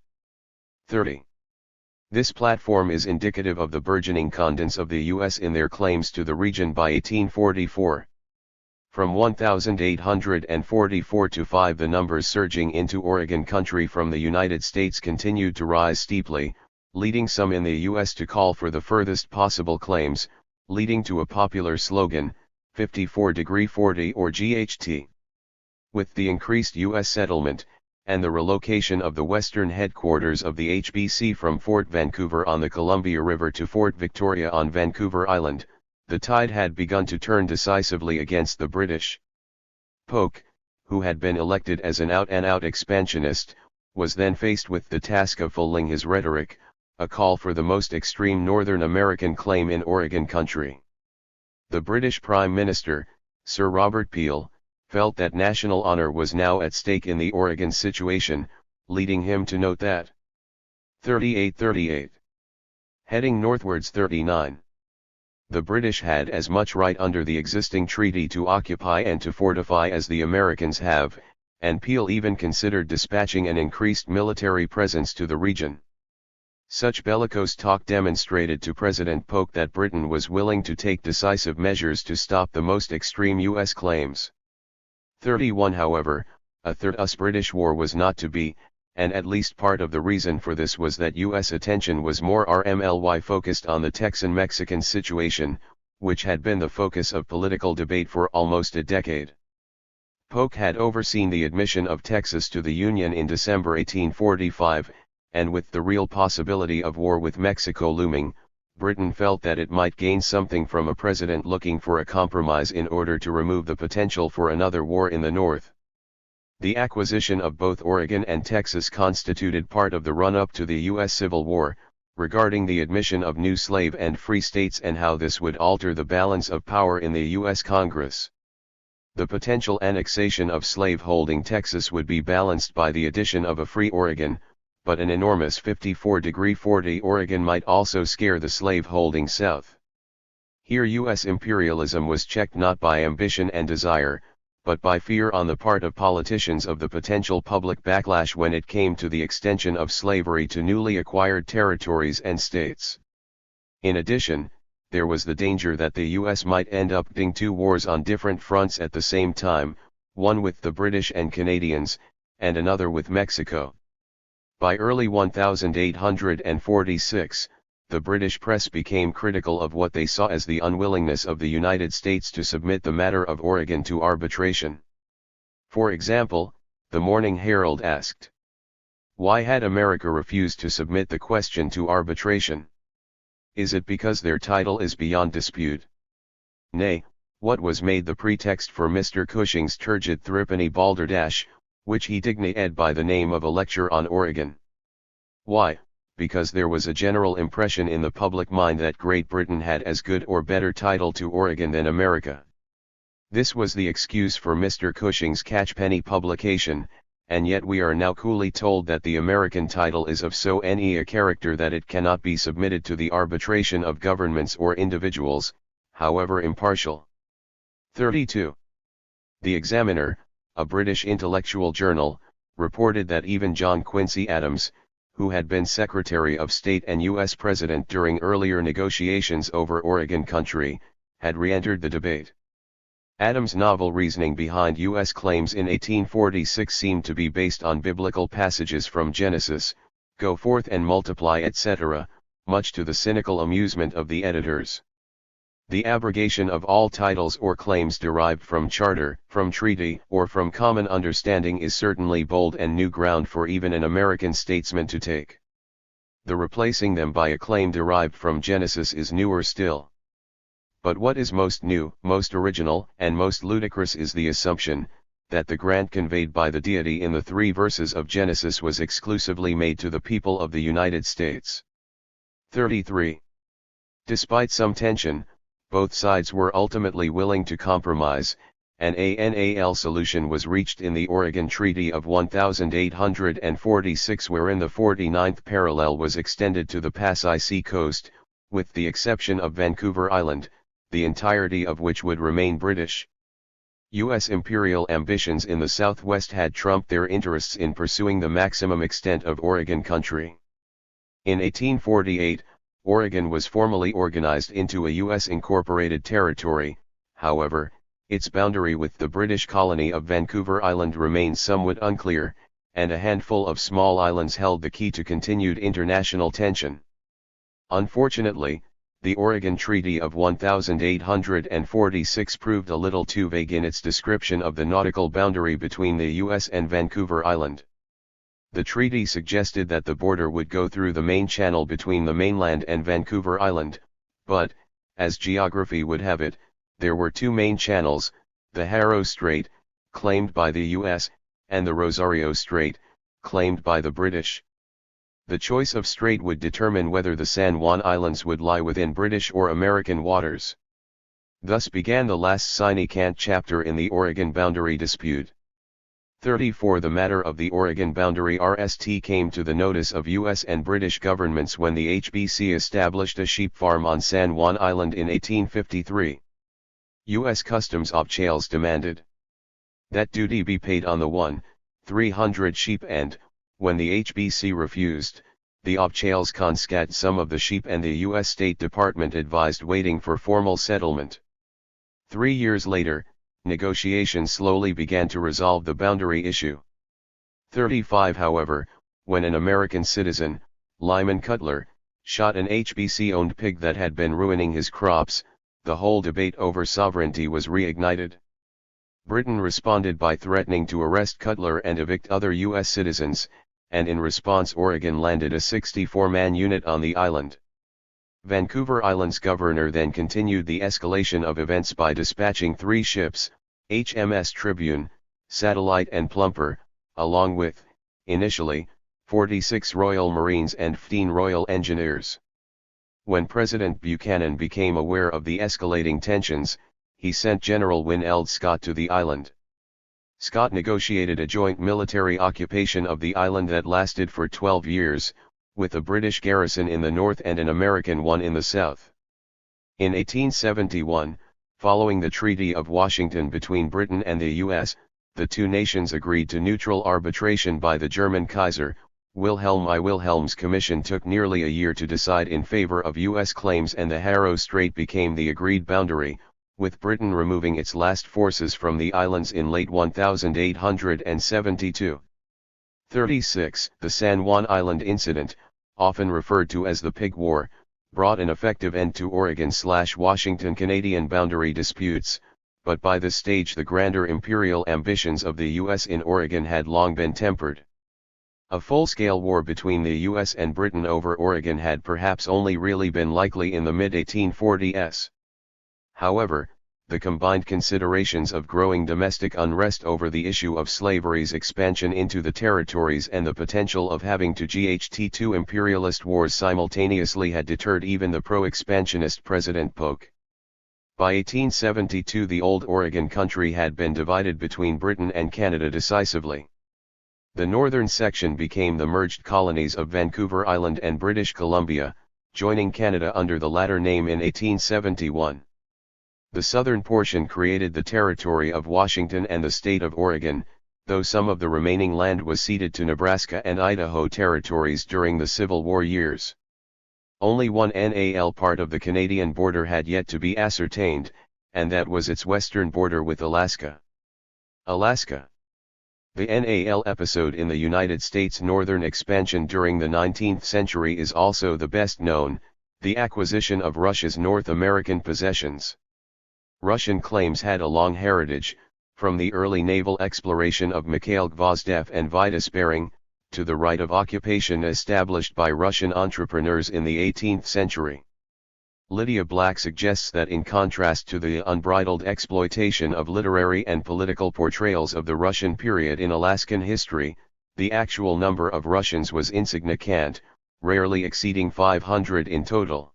30. This platform is indicative of the burgeoning confidence of the U.S. in their claims to the region by 1844. From 1844 to 5 the numbers surging into Oregon country from the United States continued to rise steeply, leading some in the U.S. to call for the furthest possible claims, leading to a popular slogan, 54°40 or GHT. With the increased U.S. settlement, and the relocation of the western headquarters of the HBC from Fort Vancouver on the Columbia River to Fort Victoria on Vancouver Island, the tide had begun to turn decisively against the British. Polk, who had been elected as an out-and-out expansionist, was then faced with the task of fulfilling his rhetoric, a call for the most extreme Northern American claim in Oregon country. The British Prime Minister, Sir Robert Peel, felt that national honor was now at stake in the Oregon situation, leading him to note that 38. Heading northwards. 39. The British had as much right under the existing treaty to occupy and to fortify as the Americans have, and Peel even considered dispatching an increased military presence to the region. Such bellicose talk demonstrated to President Polk that Britain was willing to take decisive measures to stop the most extreme U.S. claims. 31. However, a third US-British war was not to be, and at least part of the reason for this was that U.S. attention was more RMLY focused on the Texan-Mexican situation, which had been the focus of political debate for almost a decade. Polk had overseen the admission of Texas to the Union in December 1845, and with the real possibility of war with Mexico looming, Britain felt that it might gain something from a president looking for a compromise in order to remove the potential for another war in the North. The acquisition of both Oregon and Texas constituted part of the run-up to the U.S. Civil War, regarding the admission of new slave and free states and how this would alter the balance of power in the U.S. Congress. The potential annexation of slave-holding Texas would be balanced by the addition of a free Oregon, but an enormous 54°40 Oregon might also scare the slave-holding South. Here U.S. imperialism was checked not by ambition and desire, but by fear on the part of politicians of the potential public backlash when it came to the extension of slavery to newly acquired territories and states. In addition, there was the danger that the U.S. might end up fighting two wars on different fronts at the same time, one with the British and Canadians, and another with Mexico. By early 1846, the British press became critical of what they saw as the unwillingness of the United States to submit the matter of Oregon to arbitration. For example, the Morning Herald asked, "Why had America refused to submit the question to arbitration? Is it because their title is beyond dispute? Nay, what was made the pretext for Mr. Cushing's turgid threepenny balderdash, which he dignified by the name of a lecture on Oregon? Why, because there was a general impression in the public mind that Great Britain had as good or better title to Oregon than America. This was the excuse for Mr. Cushing's catchpenny publication, and yet we are now coolly told that the American title is of so a character that it cannot be submitted to the arbitration of governments or individuals, however impartial." 32. The Examiner, a British intellectual journal, reported that even John Quincy Adams, who had been Secretary of State and U.S. President during earlier negotiations over Oregon Country, had re-entered the debate. Adams' novel reasoning behind U.S. claims in 1846 seemed to be based on biblical passages from Genesis, "Go forth and multiply," etc., much to the cynical amusement of the editors. The abrogation of all titles or claims derived from charter, from treaty, or from common understanding is certainly bold and new ground for even an American statesman to take. The replacing them by a claim derived from Genesis is newer still. But what is most new, most original, and most ludicrous is the assumption that the grant conveyed by the deity in the 3 verses of Genesis was exclusively made to the people of the United States. 33. Despite some tension, both sides were ultimately willing to compromise, and a NAL solution was reached in the Oregon Treaty of 1846, wherein the 49th parallel was extended to the Pacific coast, with the exception of Vancouver Island, the entirety of which would remain British. U.S. imperial ambitions in the Southwest had trumped their interests in pursuing the maximum extent of Oregon Country. In 1848, Oregon was formally organized into a U.S. incorporated territory. However, its boundary with the British colony of Vancouver Island remained somewhat unclear, and a handful of small islands held the key to continued international tension. Unfortunately, the Oregon Treaty of 1846 proved a little too vague in its description of the nautical boundary between the U.S. and Vancouver Island. The treaty suggested that the border would go through the main channel between the mainland and Vancouver Island, but, as geography would have it, there were 2 main channels, the Haro Strait, claimed by the U.S., and the Rosario Strait, claimed by the British. The choice of strait would determine whether the San Juan Islands would lie within British or American waters. Thus began the last sine-qua-non chapter in the Oregon boundary dispute. 34. The matter of the Oregon boundary RST came to the notice of U.S. and British governments when the HBC established a sheep farm on San Juan Island in 1853. U.S. Customs officials demanded that duty be paid on the 300 sheep, and, when the HBC refused, the officials confiscated some of the sheep, and the U.S. State Department advised waiting for formal settlement. 3 years later, negotiations slowly began to resolve the boundary issue. 35. However, when an American citizen, Lyman Cutler, shot an HBC-owned pig that had been ruining his crops, the whole debate over sovereignty was reignited. Britain responded by threatening to arrest Cutler and evict other U.S. citizens, and in response Oregon landed a 64-man unit on the island. Vancouver Island's governor then continued the escalation of events by dispatching 3 ships, HMS Tribune, Satellite and Plumper, along with, initially, 46 Royal Marines and 15 Royal Engineers. When President Buchanan became aware of the escalating tensions, he sent General Wynne L. Scott to the island. Scott negotiated a joint military occupation of the island that lasted for 12 years, with a British garrison in the north and an American one in the south. In 1871, Following the Treaty of Washington between Britain and the U.S., the two nations agreed to neutral arbitration by the German Kaiser. Wilhelm I. Wilhelm's commission took nearly a year to decide in favor of U.S. claims, and the Harrow Strait became the agreed boundary, with Britain removing its last forces from the islands in late 1872. 36. The San Juan Island Incident, often referred to as the Pig War, brought an effective end to Oregon/Washington Canadian boundary disputes, but by this stage the grander imperial ambitions of the U.S. in Oregon had long been tempered. A full-scale war between the U.S. and Britain over Oregon had perhaps only really been likely in the mid-1840s. However, the combined considerations of growing domestic unrest over the issue of slavery's expansion into the territories and the potential of having to GHT two imperialist wars simultaneously had deterred even the pro-expansionist President Polk. By 1872 the old Oregon country had been divided between Britain and Canada decisively. The northern section became the merged colonies of Vancouver Island and British Columbia, joining Canada under the latter name in 1871. The southern portion created the Territory of Washington and the state of Oregon, though some of the remaining land was ceded to Nebraska and Idaho territories during the Civil War years. Only one NAL part of the Canadian border had yet to be ascertained, and that was its western border with Alaska. Alaska. The NAL episode in the United States northern expansion during the 19th century is also the best known, the acquisition of Russia's North American possessions. Russian claims had a long heritage, from the early naval exploration of Mikhail Gvozdev and Vitus Bering, to the right of occupation established by Russian entrepreneurs in the 18th century. Lydia Black suggests that in contrast to the unbridled exploitation of literary and political portrayals of the Russian period in Alaskan history, the actual number of Russians was insignificant, rarely exceeding 500 in total.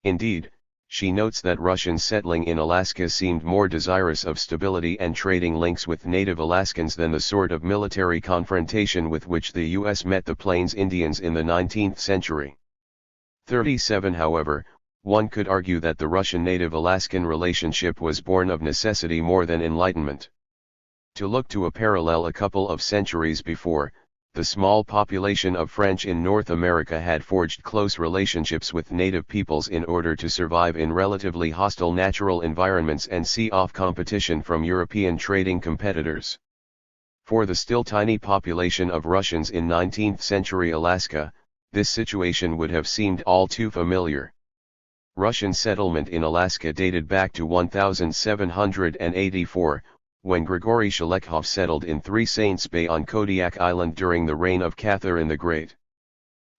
Indeed, she notes that Russians settling in Alaska seemed more desirous of stability and trading links with native Alaskans than the sort of military confrontation with which the U.S. met the Plains Indians in the 19th century. 37. However, one could argue that the Russian-native-Alaskan relationship was born of necessity more than enlightenment. To look to a parallel a couple of centuries before, the small population of French in North America had forged close relationships with native peoples in order to survive in relatively hostile natural environments and see off competition from European trading competitors. For the still tiny population of Russians in 19th-century Alaska, this situation would have seemed all too familiar. Russian settlement in Alaska dated back to 1784, when Grigory Shelekhov settled in Three Saints Bay on Kodiak Island during the reign of Catherine the Great.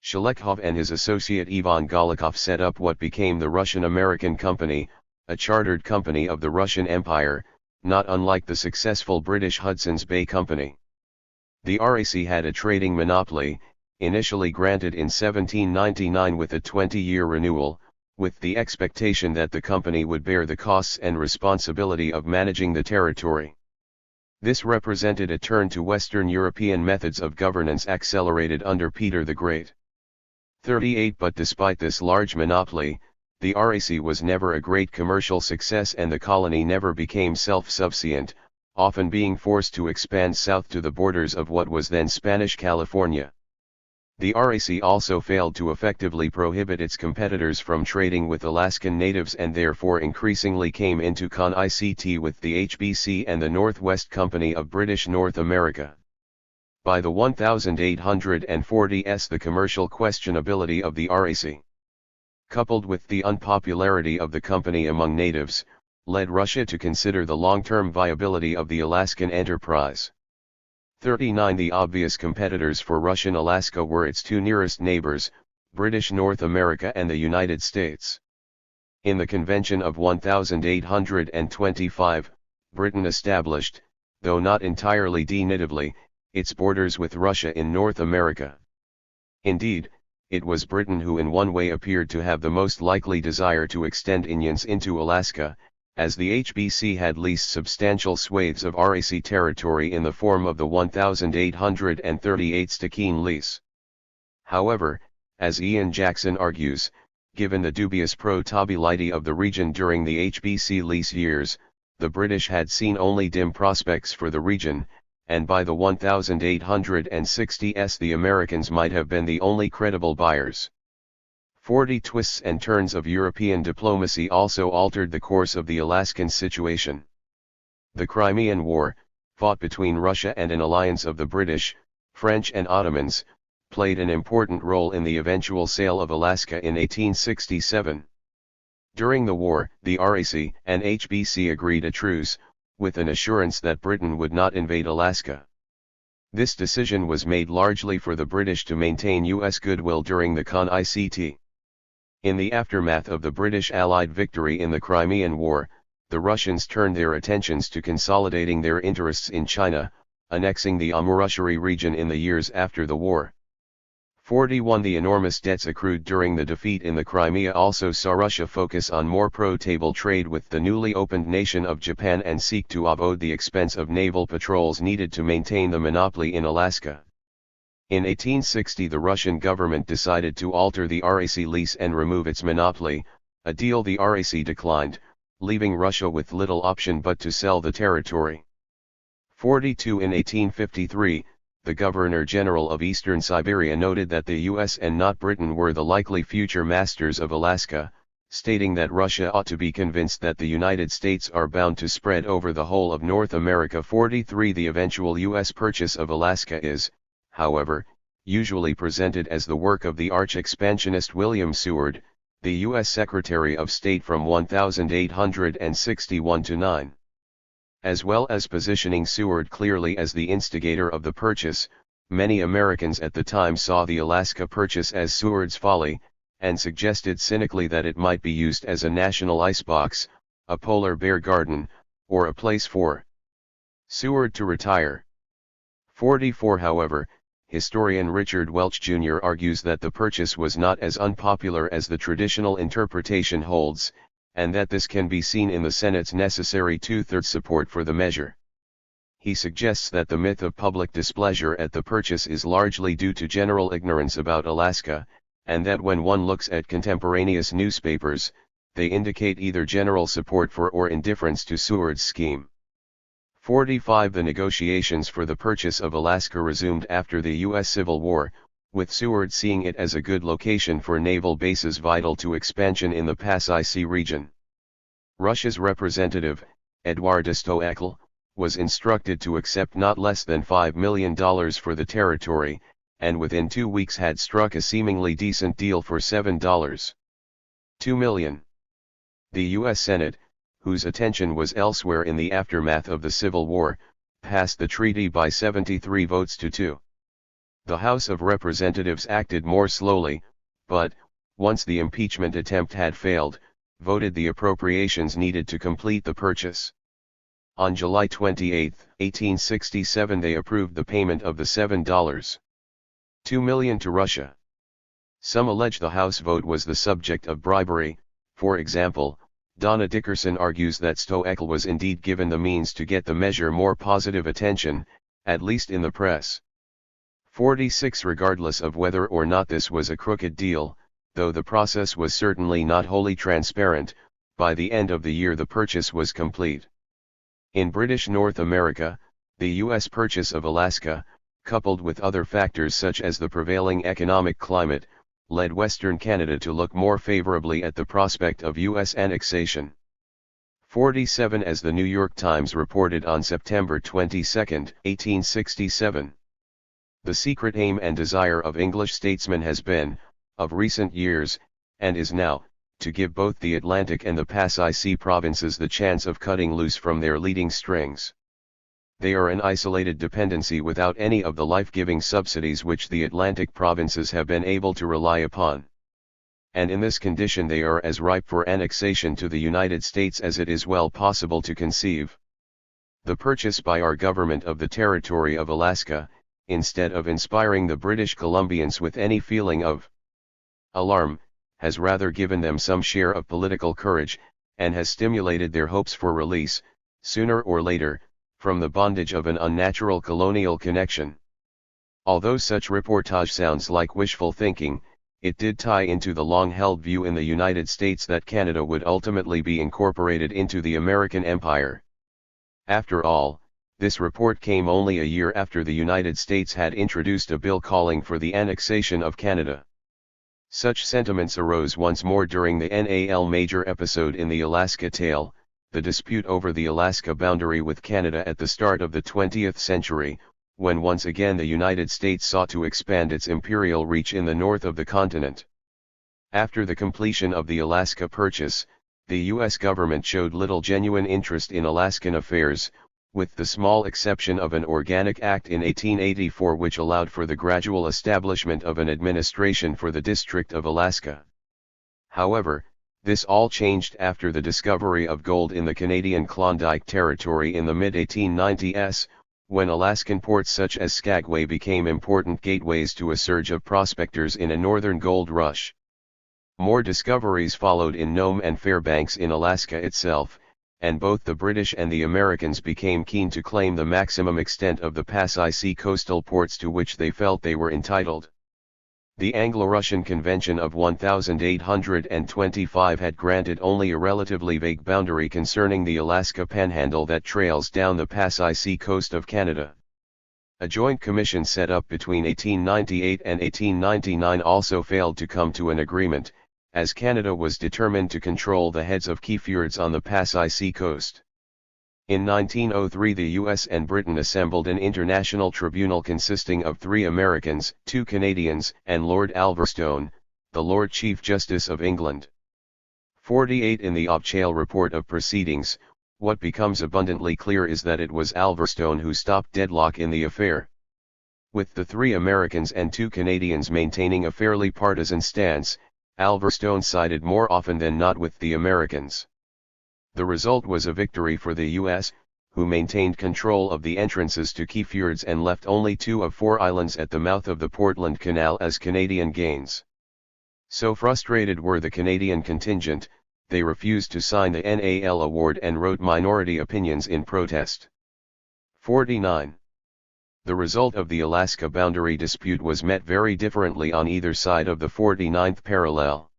Shelekhov and his associate Ivan Golikov set up what became the Russian-American Company, a chartered company of the Russian Empire, not unlike the successful British Hudson's Bay Company. The RAC had a trading monopoly, initially granted in 1799 with a 20-year renewal, with the expectation that the company would bear the costs and responsibility of managing the territory. This represented a turn to Western European methods of governance accelerated under Peter the Great. 38. But despite this large monopoly, the RAC was never a great commercial success and the colony never became self-sufficient, often being forced to expand south to the borders of what was then Spanish California. The RAC also failed to effectively prohibit its competitors from trading with Alaskan natives and therefore increasingly came into con-ICT with the HBC and the Northwest Company of British North America. By the 1840s the commercial questionability of the RAC, coupled with the unpopularity of the company among natives, led Russia to consider the long-term viability of the Alaskan enterprise. 39. The obvious competitors for Russian Alaska were its two nearest neighbors, British North America and the United States. In the Convention of 1825, Britain established, though not entirely definitively, its borders with Russia in North America. Indeed, it was Britain who in one way appeared to have the most likely desire to extend Indians into Alaska, as the HBC had leased substantial swathes of RAC territory in the form of the 1838 Stikine lease. However, as Ian Jackson argues, Given the dubious profitability of the region during the HBC lease years, the British had seen only dim prospects for the region, and by the 1860s the Americans might have been the only credible buyers. 40 twists and turns of European diplomacy also altered the course of the Alaskan situation. The Crimean War, fought between Russia and an alliance of the British, French and Ottomans, played an important role in the eventual sale of Alaska in 1867. During the war, the RAC and HBC agreed a truce, with an assurance that Britain would not invade Alaska. This decision was made largely for the British to maintain U.S. goodwill during the Con-ICT. In the aftermath of the British Allied victory in the Crimean War, the Russians turned their attentions to consolidating their interests in China, annexing the Amurushari region in the years after the war. 41 The enormous debts accrued during the defeat in the Crimea also saw Russia focus on more pro-table trade with the newly opened nation of Japan and seek to avoid the expense of naval patrols needed to maintain the monopoly in Alaska. In 1860 the Russian government decided to alter the RAC lease and remove its monopoly, a deal the RAC declined, leaving Russia with little option but to sell the territory. 42 In 1853, the Governor-General of Eastern Siberia noted that the US and not Britain were the likely future masters of Alaska, stating that Russia ought to be convinced that the United States are bound to spread over the whole of North America. 43 The eventual US purchase of Alaska is, however, usually presented as the work of the arch-expansionist William Seward, the U.S. Secretary of State from 1861 to 9. As well as positioning Seward clearly as the instigator of the purchase, many Americans at the time saw the Alaska purchase as Seward's folly, and suggested cynically that it might be used as a national icebox, a polar bear garden, or a place for Seward to retire. 44 However, historian Richard Welch Jr. argues that the purchase was not as unpopular as the traditional interpretation holds, and that this can be seen in the Senate's necessary two-thirds support for the measure. He suggests that the myth of public displeasure at the purchase is largely due to general ignorance about Alaska, and that when one looks at contemporaneous newspapers, they indicate either general support for or indifference to Seward's scheme. 45 The negotiations for the purchase of Alaska resumed after the U.S. Civil War, with Seward seeing it as a good location for naval bases vital to expansion in the Pacific region. Russia's representative, Eduard Stoeckel, was instructed to accept not less than $5 million for the territory, and within 2 weeks had struck a seemingly decent deal for $7.2 million. The U.S. Senate, whose attention was elsewhere in the aftermath of the Civil War, passed the treaty by 73 votes to 2. The House of Representatives acted more slowly, but, once the impeachment attempt had failed, voted the appropriations needed to complete the purchase. On July 28, 1867 they approved the payment of the $7.2 million to Russia. Some allege the House vote was the subject of bribery. For example, Donna Dickerson argues that Stoeckel was indeed given the means to get the measure more positive attention, at least in the press. 46 Regardless of whether or not this was a crooked deal, though the process was certainly not wholly transparent, by the end of the year the purchase was complete. In British North America, the U.S. purchase of Alaska, coupled with other factors such as the prevailing economic climate, led Western Canada to look more favorably at the prospect of U.S. annexation. 47 As the New York Times reported on September 22, 1867. The secret aim and desire of English statesmen has been, of recent years, and is now, to give both the Atlantic and the Pacific provinces the chance of cutting loose from their leading strings. They are an isolated dependency without any of the life-giving subsidies which the Atlantic provinces have been able to rely upon. And in this condition they are as ripe for annexation to the United States as it is well possible to conceive. The purchase by our government of the territory of Alaska, instead of inspiring the British Columbians with any feeling of alarm, has rather given them some share of political courage, and has stimulated their hopes for release, sooner or later, from the bondage of an unnatural colonial connection. Although such reportage sounds like wishful thinking, it did tie into the long-held view in the United States that Canada would ultimately be incorporated into the American empire. After all, this report came only a year after the United States had introduced a bill calling for the annexation of Canada. Such sentiments arose once more during the NAL major episode in the Alaska Tale, the dispute over the Alaska boundary with Canada at the start of the 20th century, when once again the United States sought to expand its imperial reach in the north of the continent. After the completion of the Alaska Purchase, the U.S. government showed little genuine interest in Alaskan affairs, with the small exception of an Organic Act in 1884 which allowed for the gradual establishment of an administration for the District of Alaska. However, this all changed after the discovery of gold in the Canadian Klondike Territory in the mid-1890s, when Alaskan ports such as Skagway became important gateways to a surge of prospectors in a northern gold rush. More discoveries followed in Nome and Fairbanks in Alaska itself, and both the British and the Americans became keen to claim the maximum extent of the Pasai Sea coastal ports to which they felt they were entitled. The Anglo-Russian Convention of 1825 had granted only a relatively vague boundary concerning the Alaska Panhandle that trails down the Pasai Sea coast of Canada. A joint commission set up between 1898 and 1899 also failed to come to an agreement, as Canada was determined to control the heads of key fjords on the Pasai Sea coast. In 1903 the US and Britain assembled an international tribunal consisting of 3 Americans, 2 Canadians, and Lord Alverstone, the Lord Chief Justice of England. 48 In the Obchale report of proceedings, what becomes abundantly clear is that it was Alverstone who stopped deadlock in the affair. With the 3 Americans and 2 Canadians maintaining a fairly partisan stance, Alverstone sided more often than not with the Americans. The result was a victory for the U.S., who maintained control of the entrances to key fjords and left only 2 of 4 islands at the mouth of the Portland Canal as Canadian gains. So frustrated were the Canadian contingent, they refused to sign the NAL award and wrote minority opinions in protest. 49. The result of the Alaska boundary dispute was met very differently on either side of the 49th parallel.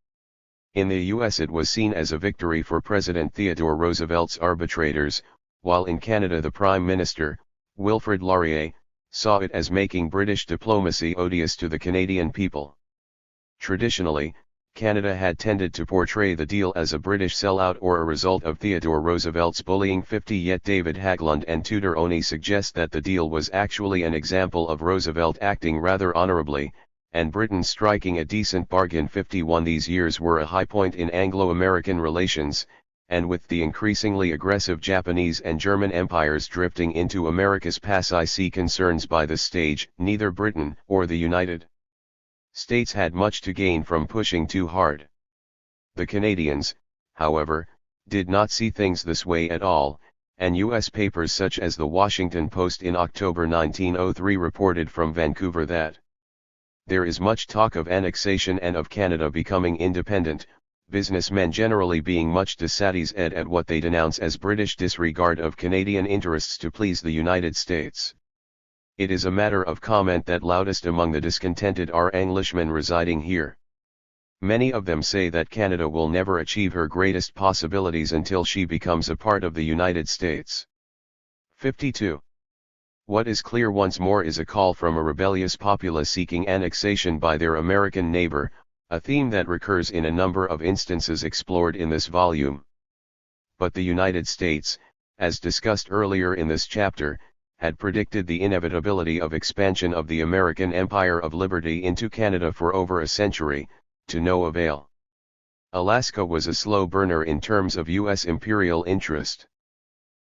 In the U.S. it was seen as a victory for President Theodore Roosevelt's arbitrators, while in Canada the Prime Minister, Wilfrid Laurier, saw it as making British diplomacy odious to the Canadian people. Traditionally, Canada had tended to portray the deal as a British sellout or a result of Theodore Roosevelt's bullying 50, yet David Haglund and Tudor Oney suggest that the deal was actually an example of Roosevelt acting rather honorably, and Britain striking a decent bargain. 51 These years were a high point in Anglo-American relations, and with the increasingly aggressive Japanese and German empires drifting into America's Pasai Sea concerns by this stage, neither Britain or the United States had much to gain from pushing too hard. The Canadians, however, did not see things this way at all, and U.S. papers such as the Washington Post in October 1903 reported from Vancouver that there is much talk of annexation and of Canada becoming independent, businessmen generally being much dissatisfied at what they denounce as British disregard of Canadian interests to please the United States. It is a matter of comment that loudest among the discontented are Englishmen residing here. Many of them say that Canada will never achieve her greatest possibilities until she becomes a part of the United States. 52. What is clear once more is a call from a rebellious populace seeking annexation by their American neighbor, a theme that recurs in a number of instances explored in this volume. But the United States, as discussed earlier in this chapter, had predicted the inevitability of expansion of the American Empire of Liberty into Canada for over a century, to no avail. Alaska was a slow burner in terms of U.S. imperial interest.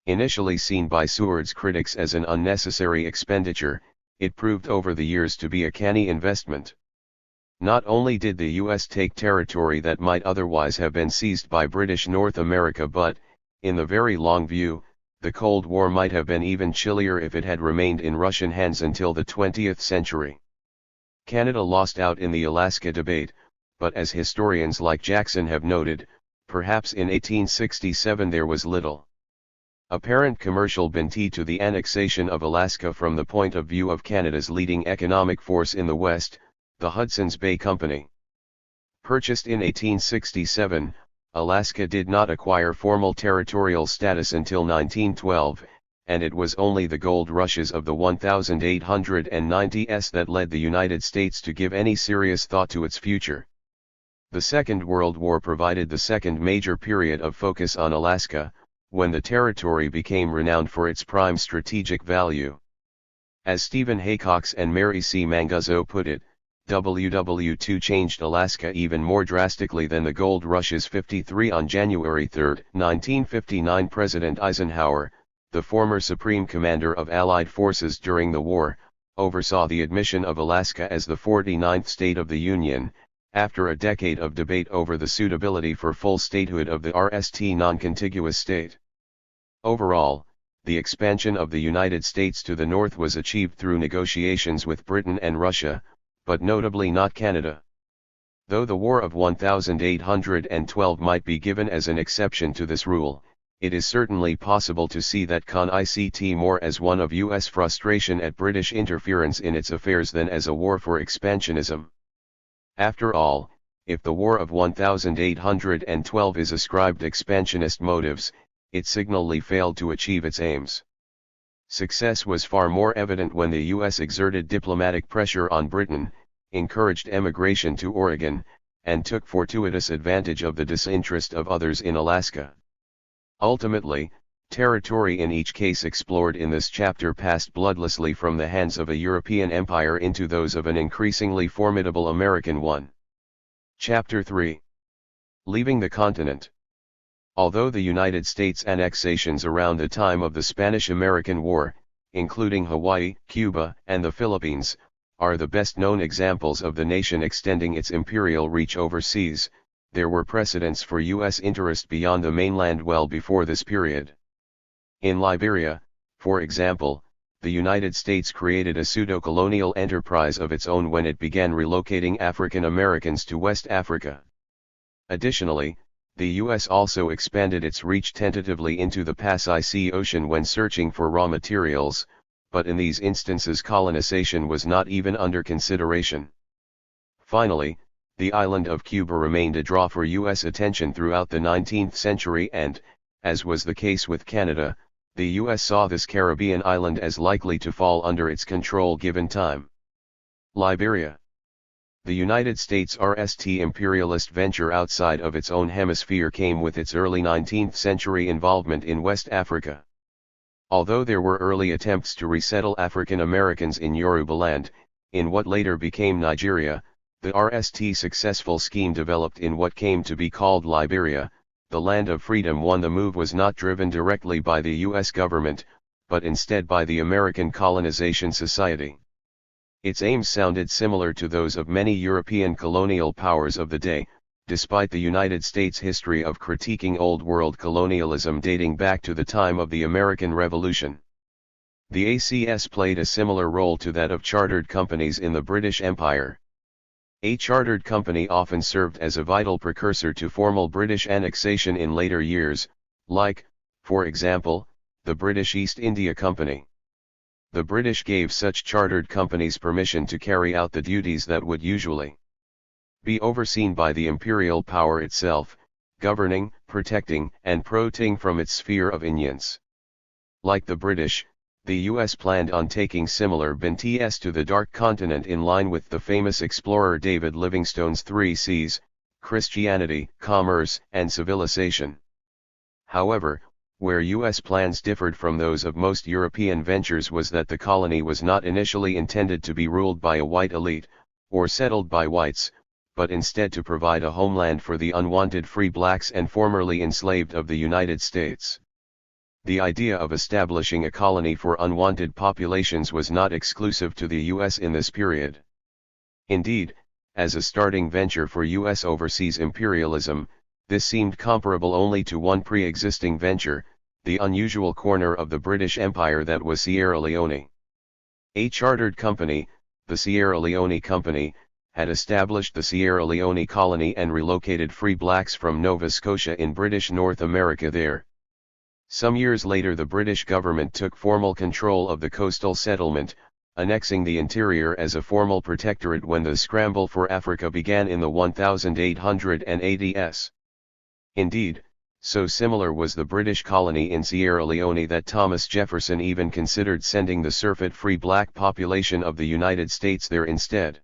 Initially seen by Seward's critics as an unnecessary expenditure, it proved over the years to be a canny investment. Not only did the U.S. take territory that might otherwise have been seized by British North America, but, in the very long view, the Cold War might have been even chillier if it had remained in Russian hands until the 20th century. Canada lost out in the Alaska debate, but as historians like Jackson have noted, perhaps in 1867 there was little apparent commercial benefit to the annexation of Alaska from the point of view of Canada's leading economic force in the West, the Hudson's Bay Company. Purchased in 1867, Alaska did not acquire formal territorial status until 1912, and it was only the gold rushes of the 1890s that led the United States to give any serious thought to its future. The Second World War provided the second major period of focus on Alaska, when the territory became renowned for its prime strategic value. As Stephen Haycox and Mary C. Manguzo put it, WW2 changed Alaska even more drastically than the gold rushes. 53 On January 3, 1959, President Eisenhower, the former Supreme Commander of Allied forces during the war, oversaw the admission of Alaska as the 49th state of the Union, after a decade of debate over the suitability for full statehood of the RST non-contiguous state. Overall, the expansion of the United States to the north was achieved through negotiations with Britain and Russia, but notably not Canada. Though the War of 1812 might be given as an exception to this rule, it is certainly possible to see that con-ICT more as one of U.S. frustration at British interference in its affairs than as a war for expansionism. After all, if the War of 1812 is ascribed expansionist motives, it signally failed to achieve its aims. Success was far more evident when the U.S. exerted diplomatic pressure on Britain, encouraged emigration to Oregon, and took fortuitous advantage of the disinterest of others in Alaska. Ultimately, territory in each case explored in this chapter passed bloodlessly from the hands of a European empire into those of an increasingly formidable American one. Chapter 3. Leaving the continent. Although the United States annexations around the time of the Spanish-American War, including Hawaii, Cuba, and the Philippines, are the best-known examples of the nation extending its imperial reach overseas, there were precedents for U.S. interest beyond the mainland well before this period. In Liberia, for example, the United States created a pseudo-colonial enterprise of its own when it began relocating African Americans to West Africa. Additionally, the U.S. also expanded its reach tentatively into the Pacific Ocean when searching for raw materials, but in these instances colonization was not even under consideration. Finally, the island of Cuba remained a draw for U.S. attention throughout the 19th century and, as was the case with Canada, the U.S. saw this Caribbean island as likely to fall under its control given time. Liberia. The United States' RST imperialist venture outside of its own hemisphere came with its early 19th century involvement in West Africa. Although there were early attempts to resettle African Americans in Yorubaland, in what later became Nigeria, the RST successful scheme developed in what came to be called Liberia, the land of freedom. The move was not driven directly by the U.S. government, but instead by the American Colonization Society. Its aims sounded similar to those of many European colonial powers of the day, despite the United States' history of critiquing Old World colonialism dating back to the time of the American Revolution. The ACS played a similar role to that of chartered companies in the British Empire. A chartered company often served as a vital precursor to formal British annexation in later years, like, for example, the British East India Company. The British gave such chartered companies permission to carry out the duties that would usually be overseen by the imperial power itself, governing, protecting, and protecting from its sphere of influence. Like the British, the U.S. planned on taking similar BNTs to the Dark Continent in line with the famous explorer David Livingstone's 3 Cs, Christianity, commerce, and civilization. However, where U.S. plans differed from those of most European ventures was that the colony was not initially intended to be ruled by a white elite, or settled by whites, but instead to provide a homeland for the unwanted free blacks and formerly enslaved of the United States. The idea of establishing a colony for unwanted populations was not exclusive to the U.S. in this period. Indeed, as a starting venture for U.S. overseas imperialism, this seemed comparable only to one pre-existing venture, the unusual corner of the British Empire that was Sierra Leone. A chartered company, the Sierra Leone Company, had established the Sierra Leone colony and relocated free blacks from Nova Scotia in British North America there. Some years later the British government took formal control of the coastal settlement, annexing the interior as a formal protectorate when the scramble for Africa began in the 1880s. Indeed, so similar was the British colony in Sierra Leone that Thomas Jefferson even considered sending the surfeit-free black population of the United States there instead.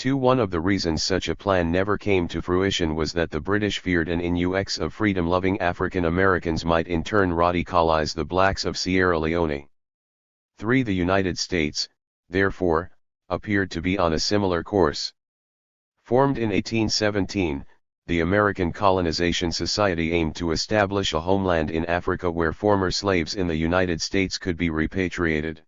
One of the reasons such a plan never came to fruition was that the British feared an influx of freedom-loving African Americans might in turn radicalize the blacks of Sierra Leone. The United States, therefore, appeared to be on a similar course. Formed in 1817, the American Colonization Society aimed to establish a homeland in Africa where former slaves in the United States could be repatriated.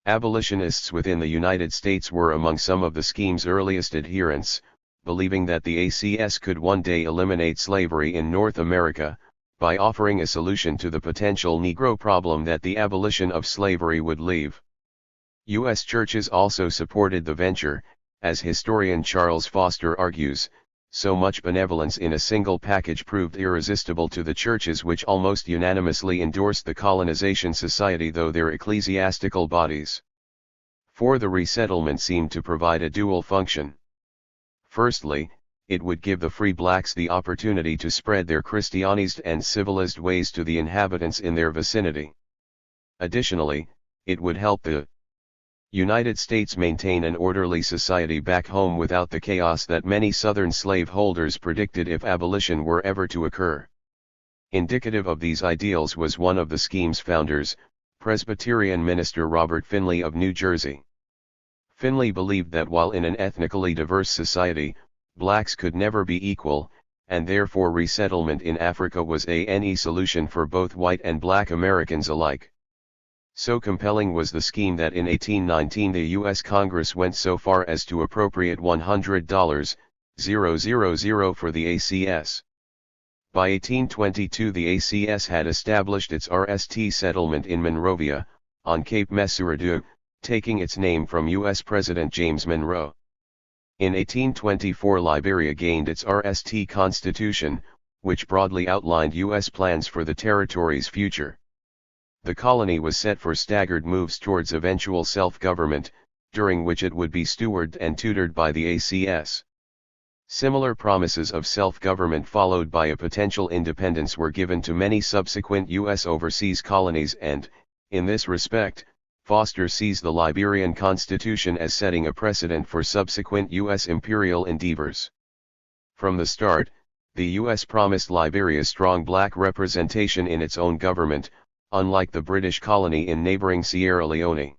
Abolitionists within the United States were among some of the scheme's earliest adherents, believing that the ACS could one day eliminate slavery in North America, by offering a solution to the potential Negro problem that the abolition of slavery would leave. U.S. churches also supported the venture, as historian Charles Foster argues. So much benevolence in a single package proved irresistible to the churches, which almost unanimously endorsed the Colonization Society though their ecclesiastical bodies. The resettlement seemed to provide a dual function. Firstly, it would give the free blacks the opportunity to spread their Christianized and civilized ways to the inhabitants in their vicinity. Additionally, it would help the United States maintain an orderly society back home without the chaos that many Southern slaveholders predicted if abolition were ever to occur. Indicative of these ideals was one of the scheme's founders, Presbyterian minister Robert Finley of New Jersey. Finley believed that while in an ethnically diverse society, blacks could never be equal, and therefore resettlement in Africa was any solution for both white and black Americans alike. So compelling was the scheme that in 1819 the U.S. Congress went so far as to appropriate $100,000 for the ACS. By 1822 the ACS had established its RST settlement in Monrovia, on Cape Messuradeu, taking its name from U.S. President James Monroe. In 1824 Liberia gained its RST Constitution, which broadly outlined U.S. plans for the territory's future. The colony was set for staggered moves towards eventual self-government, during which it would be stewarded and tutored by the ACS. Similar promises of self-government followed by a potential independence were given to many subsequent U.S. overseas colonies and, in this respect, Foster sees the Liberian Constitution as setting a precedent for subsequent U.S. imperial endeavors. From the start, the U.S. promised Liberia strong black representation in its own government, unlike the British colony in neighboring Sierra Leone.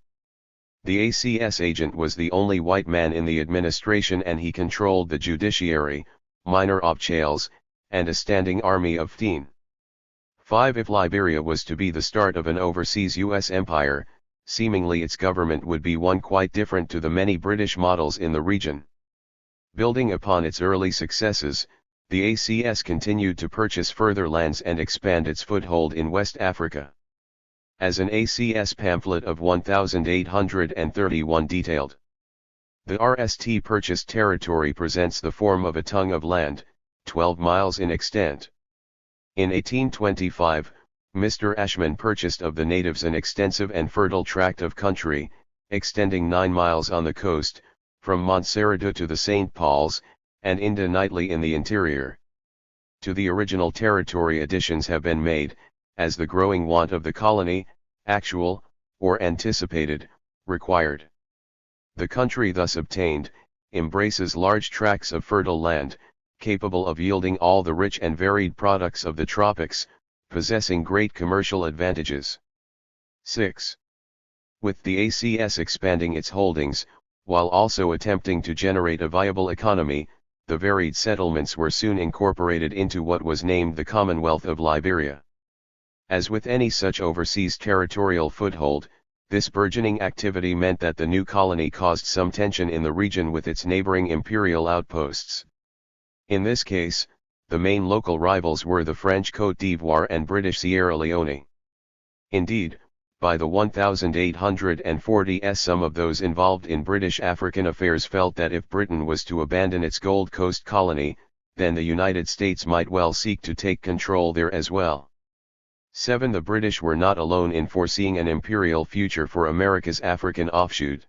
The ACS agent was the only white man in the administration and he controlled the judiciary, minor obchales, and a standing army of 15. If Liberia was to be the start of an overseas U.S. empire, seemingly its government would be one quite different to the many British models in the region. Building upon its early successes, the ACS continued to purchase further lands and expand its foothold in West Africa. As an ACS pamphlet of 1831 detailed, the RST purchased territory presents the form of a tongue of land, 12 miles in extent. In 1825, Mr. Ashman purchased of the natives an extensive and fertile tract of country, extending 9 miles on the coast, from Montserrat to the St. Paul's, and indefinitely in the interior. To the original territory additions have been made, as the growing want of the colony, actual, or anticipated, required. The country thus obtained, embraces large tracts of fertile land, capable of yielding all the rich and varied products of the tropics, possessing great commercial advantages. 6. With the ACS expanding its holdings, while also attempting to generate a viable economy, the varied settlements were soon incorporated into what was named the Commonwealth of Liberia. As with any such overseas territorial foothold, this burgeoning activity meant that the new colony caused some tension in the region with its neighboring imperial outposts. In this case, the main local rivals were the French Côte d'Ivoire and British Sierra Leone. Indeed, by the 1840s some of those involved in British African affairs felt that if Britain was to abandon its Gold Coast colony, then the United States might well seek to take control there as well. 7. The British were not alone in foreseeing an imperial future for America's African offshoot.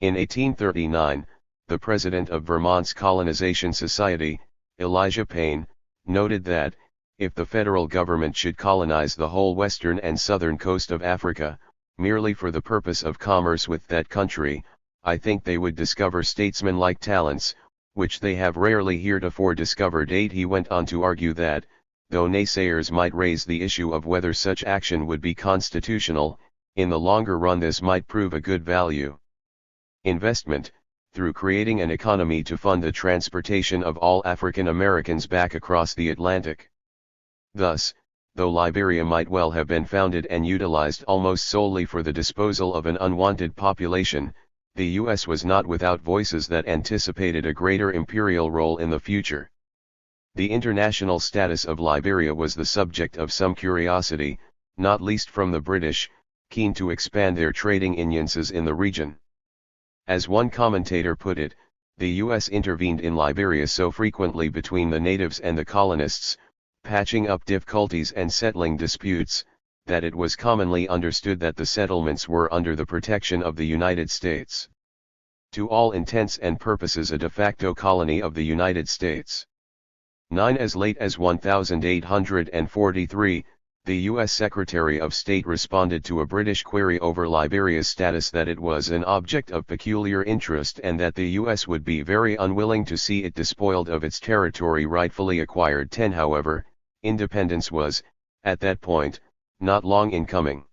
In 1839, the president of Vermont's Colonization Society, Elijah Payne, noted that, if the federal government should colonize the whole western and southern coast of Africa, merely for the purpose of commerce with that country, I think they would discover statesmanlike talents, which they have rarely heretofore discovered. 8. He went on to argue that, though naysayers might raise the issue of whether such action would be constitutional, in the longer run this might prove a good value investment, through creating an economy to fund the transportation of all African Americans back across the Atlantic. Thus, though Liberia might well have been founded and utilized almost solely for the disposal of an unwanted population, the U.S. was not without voices that anticipated a greater imperial role in the future. The international status of Liberia was the subject of some curiosity, not least from the British, keen to expand their trading alliances in the region. As one commentator put it, the U.S. intervened in Liberia so frequently between the natives and the colonists, patching up difficulties and settling disputes, that it was commonly understood that the settlements were under the protection of the United States. To all intents and purposes a de facto colony of the United States. 9. As late as 1843, the U.S. Secretary of State responded to a British query over Liberia's status that it was an object of peculiar interest and that the U.S. would be very unwilling to see it despoiled of its territory rightfully acquired. 10. However, independence was, at that point, not long in coming.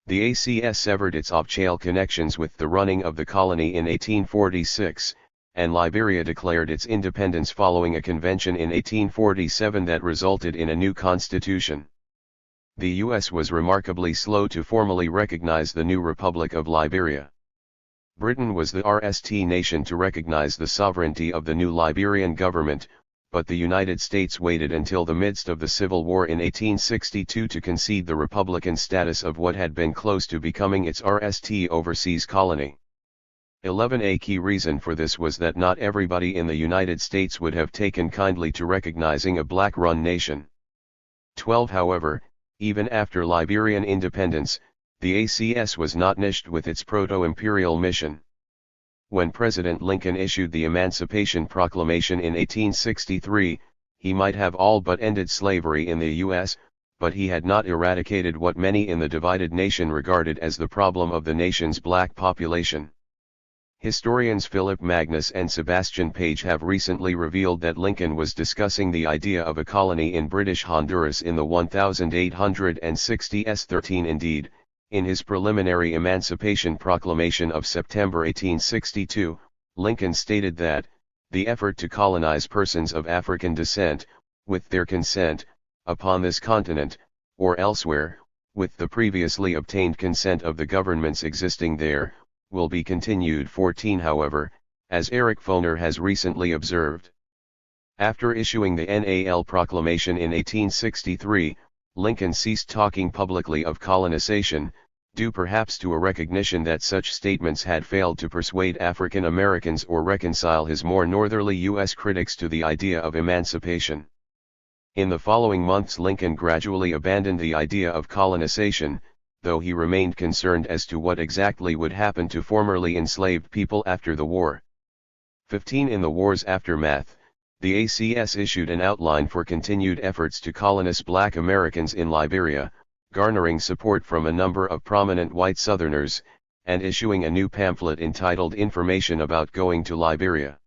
The ACS severed its off-chain connections with the running of the colony in 1846, and Liberia declared its independence following a convention in 1847 that resulted in a new constitution. The U.S. was remarkably slow to formally recognize the new Republic of Liberia. Britain was the RST nation to recognize the sovereignty of the new Liberian government, but the United States waited until the midst of the Civil War in 1862 to concede the republican status of what had been close to becoming its RST overseas colony. 11. A key reason for this was that not everybody in the United States would have taken kindly to recognizing a black-run nation. 12. However, even after Liberian independence, the ACS was not niched with its proto-imperial mission. When President Lincoln issued the Emancipation Proclamation in 1863, he might have all but ended slavery in the U.S., but he had not eradicated what many in the divided nation regarded as the problem of the nation's black population. Historians Philip Magnus and Sebastian Page have recently revealed that Lincoln was discussing the idea of a colony in British Honduras in the 1860s. 13. Indeed, in his preliminary Emancipation Proclamation of September 1862, Lincoln stated that, the effort to colonize persons of African descent, with their consent, upon this continent, or elsewhere, with the previously obtained consent of the governments existing there, will be continued. 14. However, as Eric Foner has recently observed, after issuing the NAL proclamation in 1863, Lincoln ceased talking publicly of colonization, due perhaps to a recognition that such statements had failed to persuade African Americans or reconcile his more northerly U.S. critics to the idea of emancipation. In the following months Lincoln gradually abandoned the idea of colonization, though he remained concerned as to what exactly would happen to formerly enslaved people after the war. 15. In the war's aftermath, the ACS issued an outline for continued efforts to colonize black Americans in Liberia, garnering support from a number of prominent white Southerners, and issuing a new pamphlet entitled Information About Going to Liberia.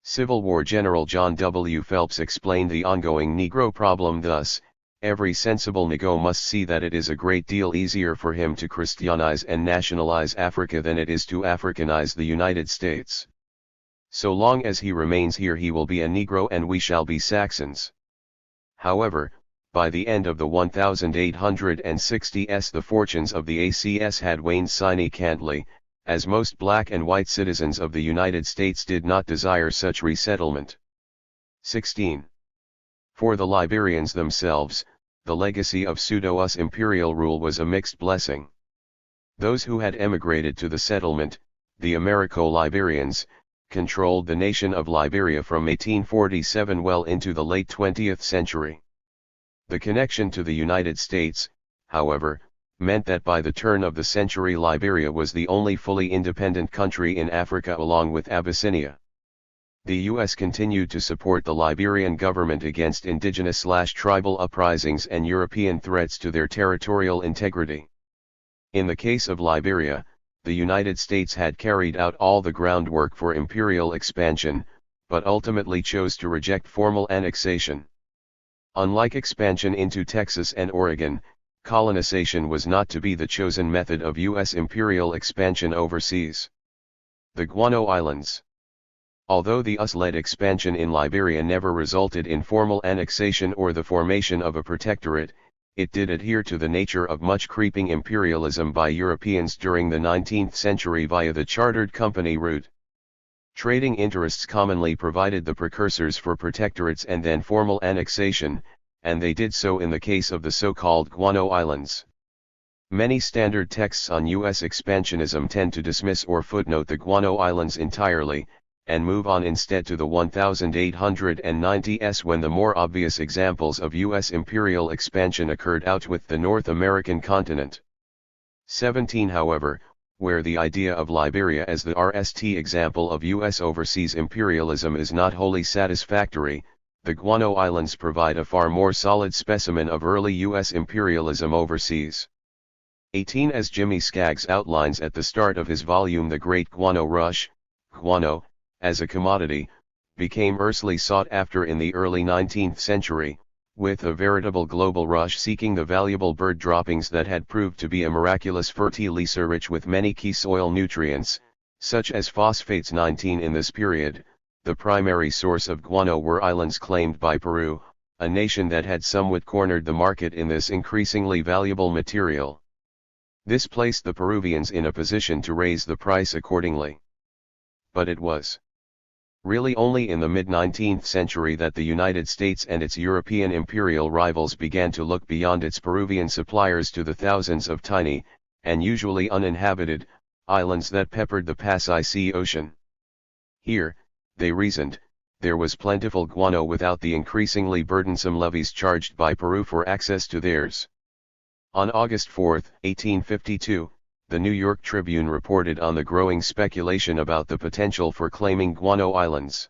Civil War General John W. Phelps explained the ongoing Negro problem thus: every sensible Negro must see that it is a great deal easier for him to Christianize and nationalize Africa than it is to Africanize the United States. So long as he remains here he will be a Negro and we shall be Saxons. However, by the end of the 1860s the fortunes of the ACS had waned significantly, as most black and white citizens of the United States did not desire such resettlement. 16. For the Liberians themselves, the legacy of pseudo-US imperial rule was a mixed blessing. Those who had emigrated to the settlement, the Americo-Liberians, controlled the nation of Liberia from 1847 well into the late 20th century. The connection to the United States, however, meant that by the turn of the century Liberia was the only fully independent country in Africa along with Abyssinia. The U.S. continued to support the Liberian government against indigenous/tribal uprisings and European threats to their territorial integrity. In the case of Liberia, the United States had carried out all the groundwork for imperial expansion, but ultimately chose to reject formal annexation. Unlike expansion into Texas and Oregon, colonization was not to be the chosen method of U.S. imperial expansion overseas. The Guano Islands. Although the US-led expansion in Liberia never resulted in formal annexation or the formation of a protectorate, it did adhere to the nature of much creeping imperialism by Europeans during the 19th century via the chartered company route. Trading interests commonly provided the precursors for protectorates and then formal annexation, and they did so in the case of the so-called Guano Islands. Many standard texts on U.S. expansionism tend to dismiss or footnote the Guano Islands entirely, and move on instead to the 1890s when the more obvious examples of U.S. imperial expansion occurred out with the North American continent. 17 However, where the idea of Liberia as the RST example of U.S. overseas imperialism is not wholly satisfactory, the Guano Islands provide a far more solid specimen of early U.S. imperialism overseas. 18 As Jimmy Skaggs outlines at the start of his volume The Great Guano Rush, guano, as a commodity, became earnestly sought after in the early 19th century, with a veritable global rush seeking the valuable bird droppings that had proved to be a miraculous fertilizer rich with many key soil nutrients, such as phosphates. 19 In this period, the primary source of guano were islands claimed by Peru, a nation that had somewhat cornered the market in this increasingly valuable material. This placed the Peruvians in a position to raise the price accordingly. But it was really only in the mid-19th century that the United States and its European imperial rivals began to look beyond its Peruvian suppliers to the thousands of tiny, and usually uninhabited, islands that peppered the Pacific Ocean. Here, they reasoned, there was plentiful guano without the increasingly burdensome levies charged by Peru for access to theirs. On August 4, 1852, the New York Tribune reported on the growing speculation about the potential for claiming Guano Islands.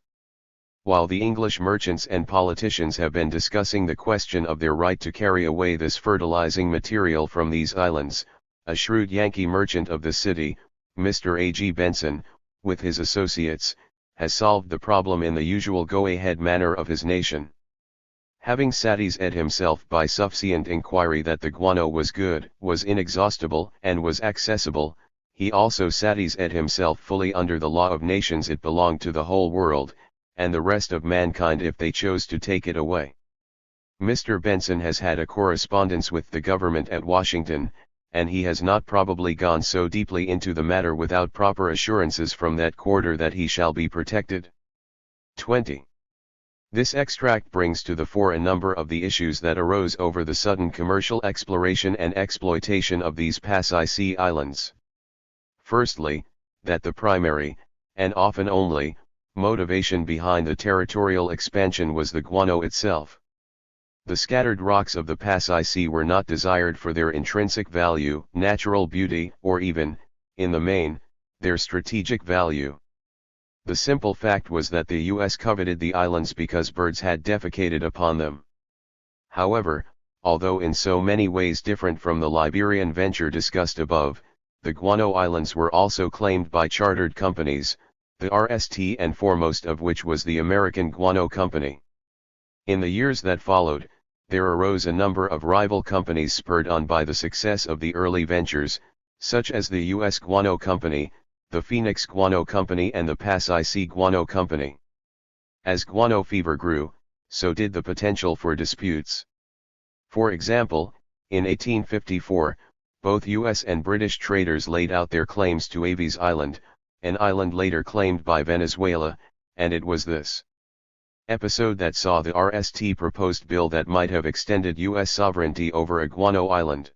While the English merchants and politicians have been discussing the question of their right to carry away this fertilizing material from these islands, a shrewd Yankee merchant of the city, Mr. A.G. Benson, with his associates, has solved the problem in the usual go-ahead manner of his nation. Having satisfied himself by sufficient inquiry that the guano was good, was inexhaustible, and was accessible, he also satisfied himself fully under the law of nations it belonged to the whole world, and the rest of mankind if they chose to take it away. Mr. Benson has had a correspondence with the government at Washington, and he has not probably gone so deeply into the matter without proper assurances from that quarter that he shall be protected. 20. This extract brings to the fore a number of the issues that arose over the sudden commercial exploration and exploitation of these Pacific Islands. Firstly, that the primary, and often only, motivation behind the territorial expansion was the guano itself. The scattered rocks of the Pacific were not desired for their intrinsic value, natural beauty, or even, in the main, their strategic value. The simple fact was that the U.S. coveted the islands because birds had defecated upon them. However, although in so many ways different from the Liberian venture discussed above, the Guano Islands were also claimed by chartered companies, the RST and foremost of which was the American Guano Company. In the years that followed, there arose a number of rival companies spurred on by the success of the early ventures, such as the U.S. Guano Company, the Phoenix Guano Company and the Pacific Guano Company. As guano fever grew, so did the potential for disputes. For example, in 1854, both U.S. and British traders laid out their claims to Aves Island, an island later claimed by Venezuela, and it was this episode that saw the RST proposed bill that might have extended U.S. sovereignty over a guano island.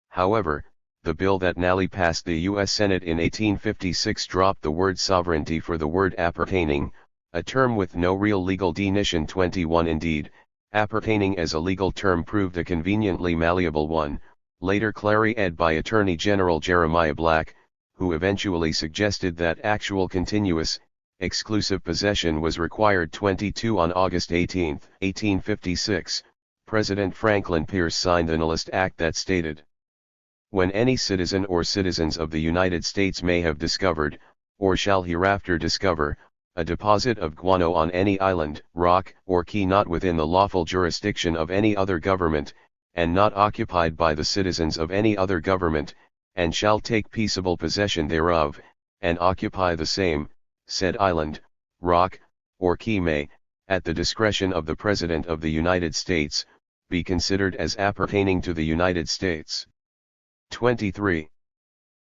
However, the bill that narrowly passed the U.S. Senate in 1856 dropped the word sovereignty for the word appertaining, a term with no real legal definition. 21 Indeed, appertaining as a legal term proved a conveniently malleable one, later clarified by Attorney General Jeremiah Black, who eventually suggested that actual continuous, exclusive possession was required. 22 On August 18, 1856, President Franklin Pierce signed the Annulist Act that stated, "When any citizen or citizens of the United States may have discovered, or shall hereafter discover, a deposit of guano on any island, rock, or key not within the lawful jurisdiction of any other government, and not occupied by the citizens of any other government, and shall take peaceable possession thereof, and occupy the same, said island, rock, or key may, at the discretion of the President of the United States, be considered as appertaining to the United States." 23.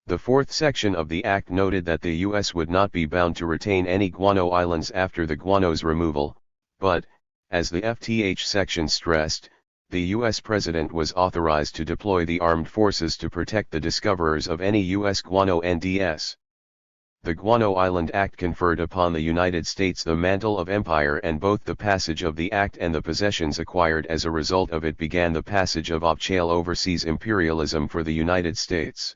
The fourth section of the Act noted that the U.S. would not be bound to retain any guano islands after the guano's removal, but, as the FTH section stressed, the U.S. President was authorized to deploy the armed forces to protect the discoverers of any U.S. guano NDS. The Guano Island Act conferred upon the United States the mantle of empire, and both the passage of the Act and the possessions acquired as a result of it began the passage of off-chain overseas imperialism for the United States.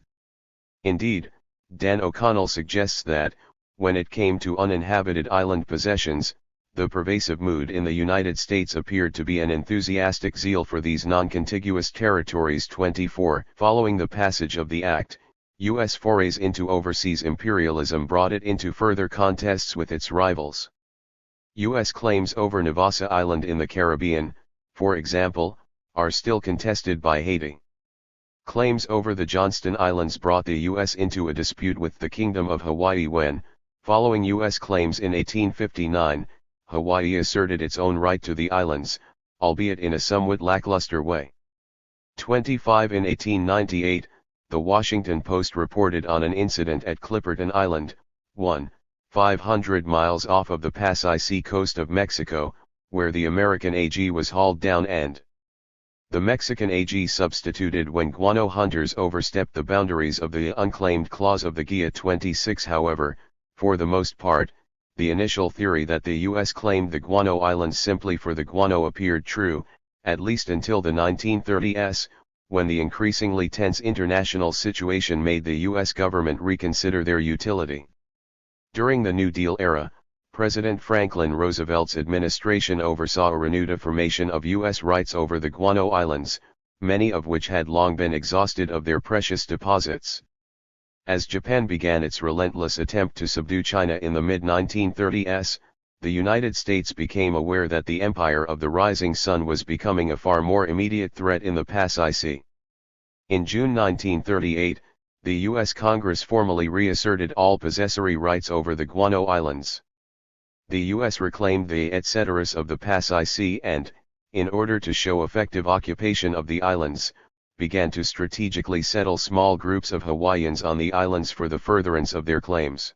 Indeed, Dan O'Connell suggests that, when it came to uninhabited island possessions, the pervasive mood in the United States appeared to be an enthusiastic zeal for these non-contiguous territories. 24. Following the passage of the Act, U.S. forays into overseas imperialism brought it into further contests with its rivals. U.S. claims over Navassa Island in the Caribbean, for example, are still contested by Haiti. Claims over the Johnston Islands brought the U.S. into a dispute with the Kingdom of Hawaii when, following U.S. claims in 1859, Hawaii asserted its own right to the islands, albeit in a somewhat lackluster way. 25. In 1898, the Washington Post reported on an incident at Clipperton Island, 500 miles off of the Pasay coast of Mexico, where the American AG was hauled down and the Mexican AG substituted when guano hunters overstepped the boundaries of the unclaimed clause of the GIA. 26. However, for the most part, the initial theory that the U.S. claimed the Guano Islands simply for the guano appeared true, at least until the 1930s, when the increasingly tense international situation made the U.S. government reconsider their utility. During the New Deal era, President Franklin Roosevelt's administration oversaw a renewed affirmation of U.S. rights over the Guano Islands, many of which had long been exhausted of their precious deposits. As Japan began its relentless attempt to subdue China in the mid-1930s, the United States became aware that the Empire of the Rising Sun was becoming a far more immediate threat in the Pasay Sea. In June 1938, the U.S. Congress formally reasserted all possessory rights over the Guano Islands. The U.S. reclaimed the et ceteras of the Pasay Sea and, in order to show effective occupation of the islands, began to strategically settle small groups of Hawaiians on the islands for the furtherance of their claims.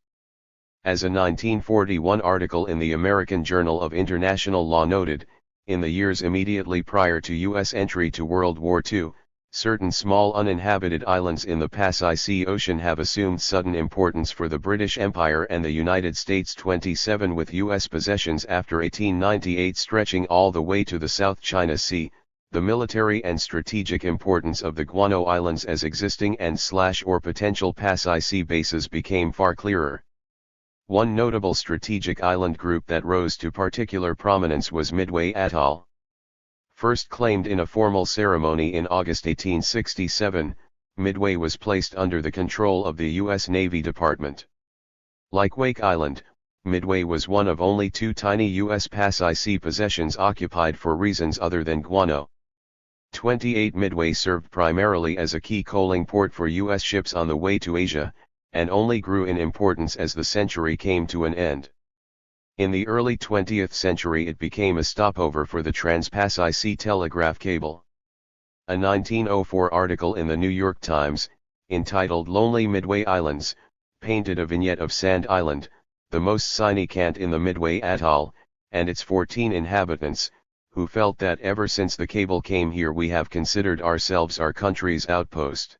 As a 1941 article in the American Journal of International Law noted, in the years immediately prior to U.S. entry to World War II, certain small uninhabited islands in the Pasay Sea Ocean have assumed sudden importance for the British Empire and the United States. 27 With U.S. possessions after 1898 stretching all the way to the South China Sea, the military and strategic importance of the Guano Islands as existing and/or potential Pasay Sea bases became far clearer. One notable strategic island group that rose to particular prominence was Midway Atoll. First claimed in a formal ceremony in August 1867, Midway was placed under the control of the U.S. Navy Department. Like Wake Island, Midway was one of only two tiny U.S. Pasay Sea possessions occupied for reasons other than guano. 28 Midway served primarily as a key coaling port for U.S. ships on the way to Asia, and only grew in importance as the century came to an end. In the early 20th century it became a stopover for the Trans-Pasay Sea telegraph cable. A 1904 article in the New York Times, entitled Lonely Midway Islands, painted a vignette of Sand Island, the most significant in the Midway Atoll, and its 14 inhabitants, who felt that ever since the cable came here we have considered ourselves our country's outpost.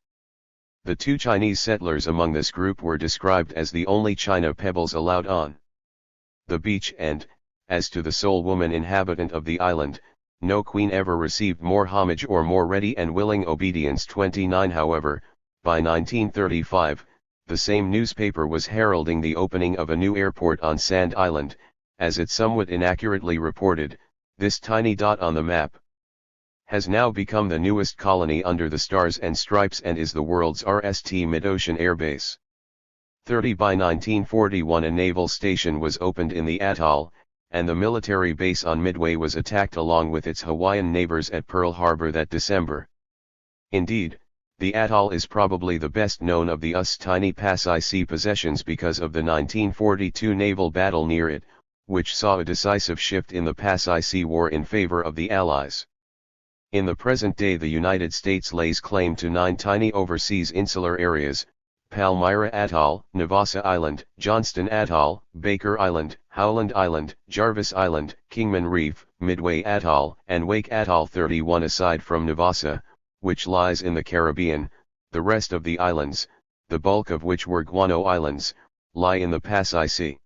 The two Chinese settlers among this group were described as the only China pebbles allowed on the beach and, as to the sole woman inhabitant of the island, no queen ever received more homage or more ready and willing obedience. 29 However, by 1935, the same newspaper was heralding the opening of a new airport on Sand Island, as it somewhat inaccurately reported. This tiny dot on the map has now become the newest colony under the Stars and Stripes and is the world's RST Mid-Ocean Air Base. 30 By 1941 a naval station was opened in the atoll, and the military base on Midway was attacked along with its Hawaiian neighbors at Pearl Harbor that December. Indeed, the atoll is probably the best known of the US tiny Pasai Sea possessions because of the 1942 naval battle near it, which saw a decisive shift in the Pasai Sea War in favor of the Allies. In the present day the United States lays claim to 9 tiny overseas insular areas: Palmyra Atoll, Navassa Island, Johnston Atoll, Baker Island, Howland Island, Jarvis Island, Kingman Reef, Midway Atoll, and Wake Atoll. 31 Aside from Navassa, which lies in the Caribbean, the rest of the islands, the bulk of which were Guano Islands, lie in the Pasai Sea.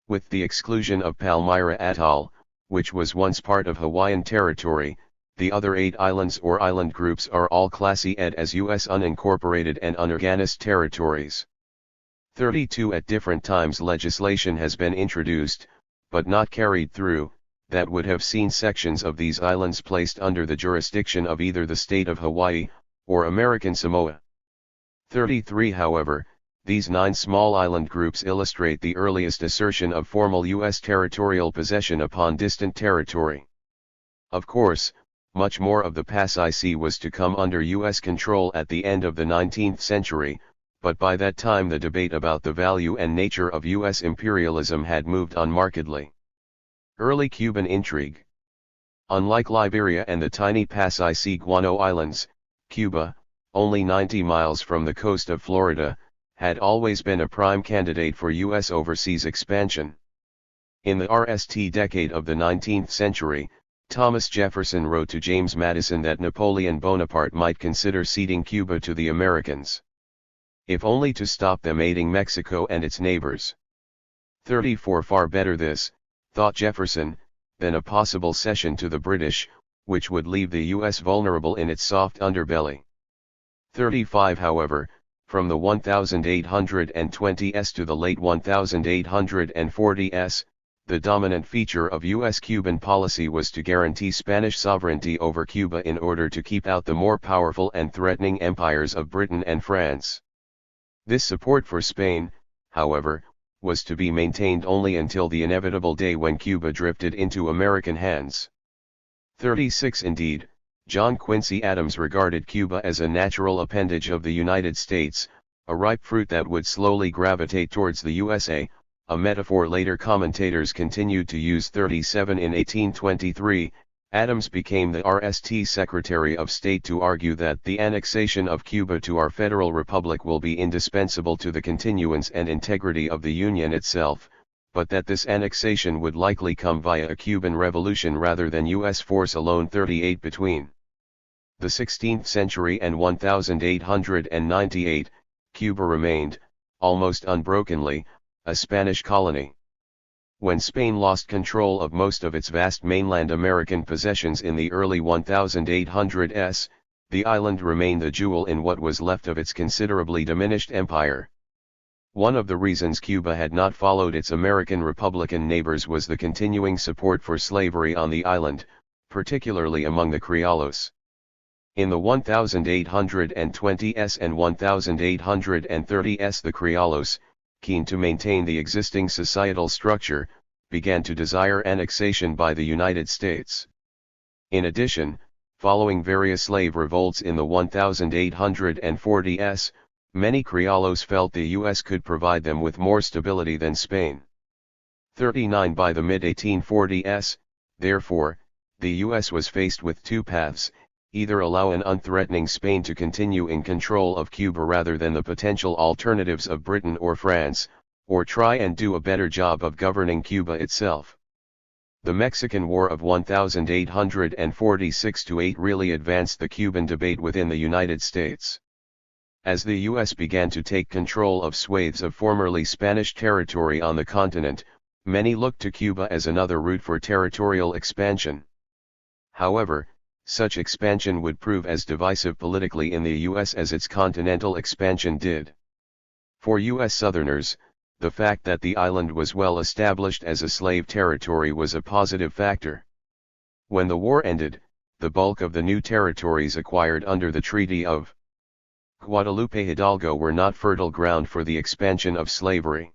With the exclusion of Palmyra Atoll, which was once part of Hawaiian territory, the other 8 islands or island groups are all classified as U.S. unincorporated and unorganized territories. 32 At different times legislation has been introduced, but not carried through, that would have seen sections of these islands placed under the jurisdiction of either the state of Hawaii, or American Samoa. 33 However, these 9 small island groups illustrate the earliest assertion of formal U.S. territorial possession upon distant territory. Of course, much more of the Pasai Sea was to come under U.S. control at the end of the 19th century, but by that time the debate about the value and nature of U.S. imperialism had moved on markedly. Early Cuban intrigue. Unlike Liberia and the tiny Pasai Sea Guano Islands, Cuba, only 90 miles from the coast of Florida, had always been a prime candidate for U.S. overseas expansion. In the RST decade of the 19th century, Thomas Jefferson wrote to James Madison that Napoleon Bonaparte might consider ceding Cuba to the Americans, if only to stop them aiding Mexico and its neighbors. 34 Far better this, thought Jefferson, than a possible cession to the British, which would leave the U.S. vulnerable in its soft underbelly. 35 However, from the 1820s to the late 1840s, the dominant feature of U.S.-Cuban policy was to guarantee Spanish sovereignty over Cuba in order to keep out the more powerful and threatening empires of Britain and France. This support for Spain, however, was to be maintained only until the inevitable day when Cuba drifted into American hands. 36 Indeed, John Quincy Adams regarded Cuba as a natural appendage of the United States, a ripe fruit that would slowly gravitate towards the USA, a metaphor later commentators continued to use. 37 In 1823, Adams became the RST Secretary of State to argue that the annexation of Cuba to our federal republic will be indispensable to the continuance and integrity of the Union itself, but that this annexation would likely come via a Cuban revolution rather than U.S. force alone. 38 Between the 16th century and 1898, Cuba remained, almost unbrokenly, a Spanish colony. When Spain lost control of most of its vast mainland American possessions in the early 1800s, the island remained the jewel in what was left of its considerably diminished empire. One of the reasons Cuba had not followed its American Republican neighbors was the continuing support for slavery on the island, particularly among the Criollos. In the 1820s and 1830s the Criollos, keen to maintain the existing societal structure, began to desire annexation by the United States. In addition, following various slave revolts in the 1840s, many Criollos felt the U.S. could provide them with more stability than Spain. 39 By the mid-1840s, therefore, the U.S. was faced with two paths: either allow an unthreatening Spain to continue in control of Cuba rather than the potential alternatives of Britain or France, or try and do a better job of governing Cuba itself. The Mexican War of 1846-8 really advanced the Cuban debate within the United States. As the U.S. began to take control of swathes of formerly Spanish territory on the continent, many looked to Cuba as another route for territorial expansion. However, such expansion would prove as divisive politically in the U.S. as its continental expansion did. For U.S. Southerners, the fact that the island was well established as a slave territory was a positive factor. When the war ended, the bulk of the new territories acquired under the Treaty of Guadalupe Hidalgo were not fertile ground for the expansion of slavery.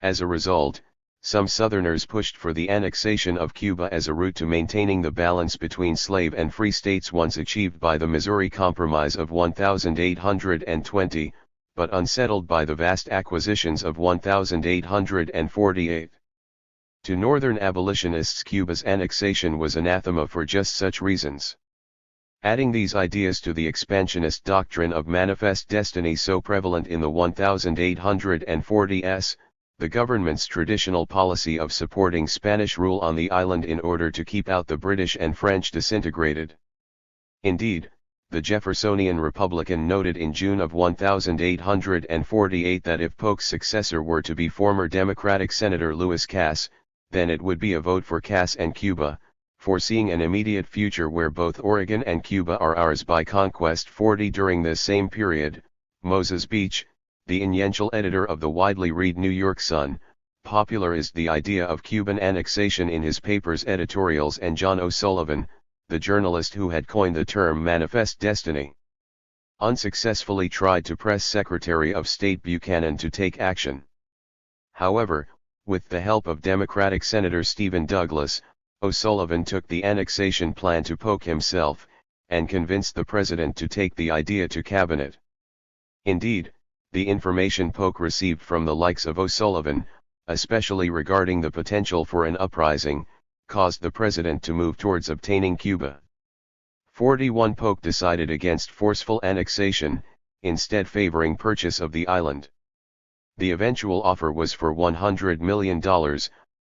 As a result, some Southerners pushed for the annexation of Cuba as a route to maintaining the balance between slave and free states once achieved by the Missouri Compromise of 1820, but unsettled by the vast acquisitions of 1848. To Northern abolitionists, Cuba's annexation was anathema for just such reasons. Adding these ideas to the expansionist doctrine of manifest destiny so prevalent in the 1840s, the government's traditional policy of supporting Spanish rule on the island in order to keep out the British and French disintegrated. Indeed, the Jeffersonian Republican noted in June of 1848 that if Polk's successor were to be former Democratic Senator Lewis Cass, then it would be a vote for Cass and Cuba, foreseeing an immediate future where both Oregon and Cuba are ours by conquest. During this same period, Moses Beach, the influential editor of the widely read New York Sun, popularized the idea of Cuban annexation in his paper's editorials, and John O'Sullivan, the journalist who had coined the term manifest destiny, unsuccessfully tried to press Secretary of State Buchanan to take action. However, with the help of Democratic Senator Stephen Douglas, O'Sullivan took the annexation plan to Polk himself, and convinced the president to take the idea to cabinet. Indeed, the information Polk received from the likes of O'Sullivan, especially regarding the potential for an uprising, caused the president to move towards obtaining Cuba. 41 Polk decided against forceful annexation, instead favoring purchase of the island. The eventual offer was for $100 million,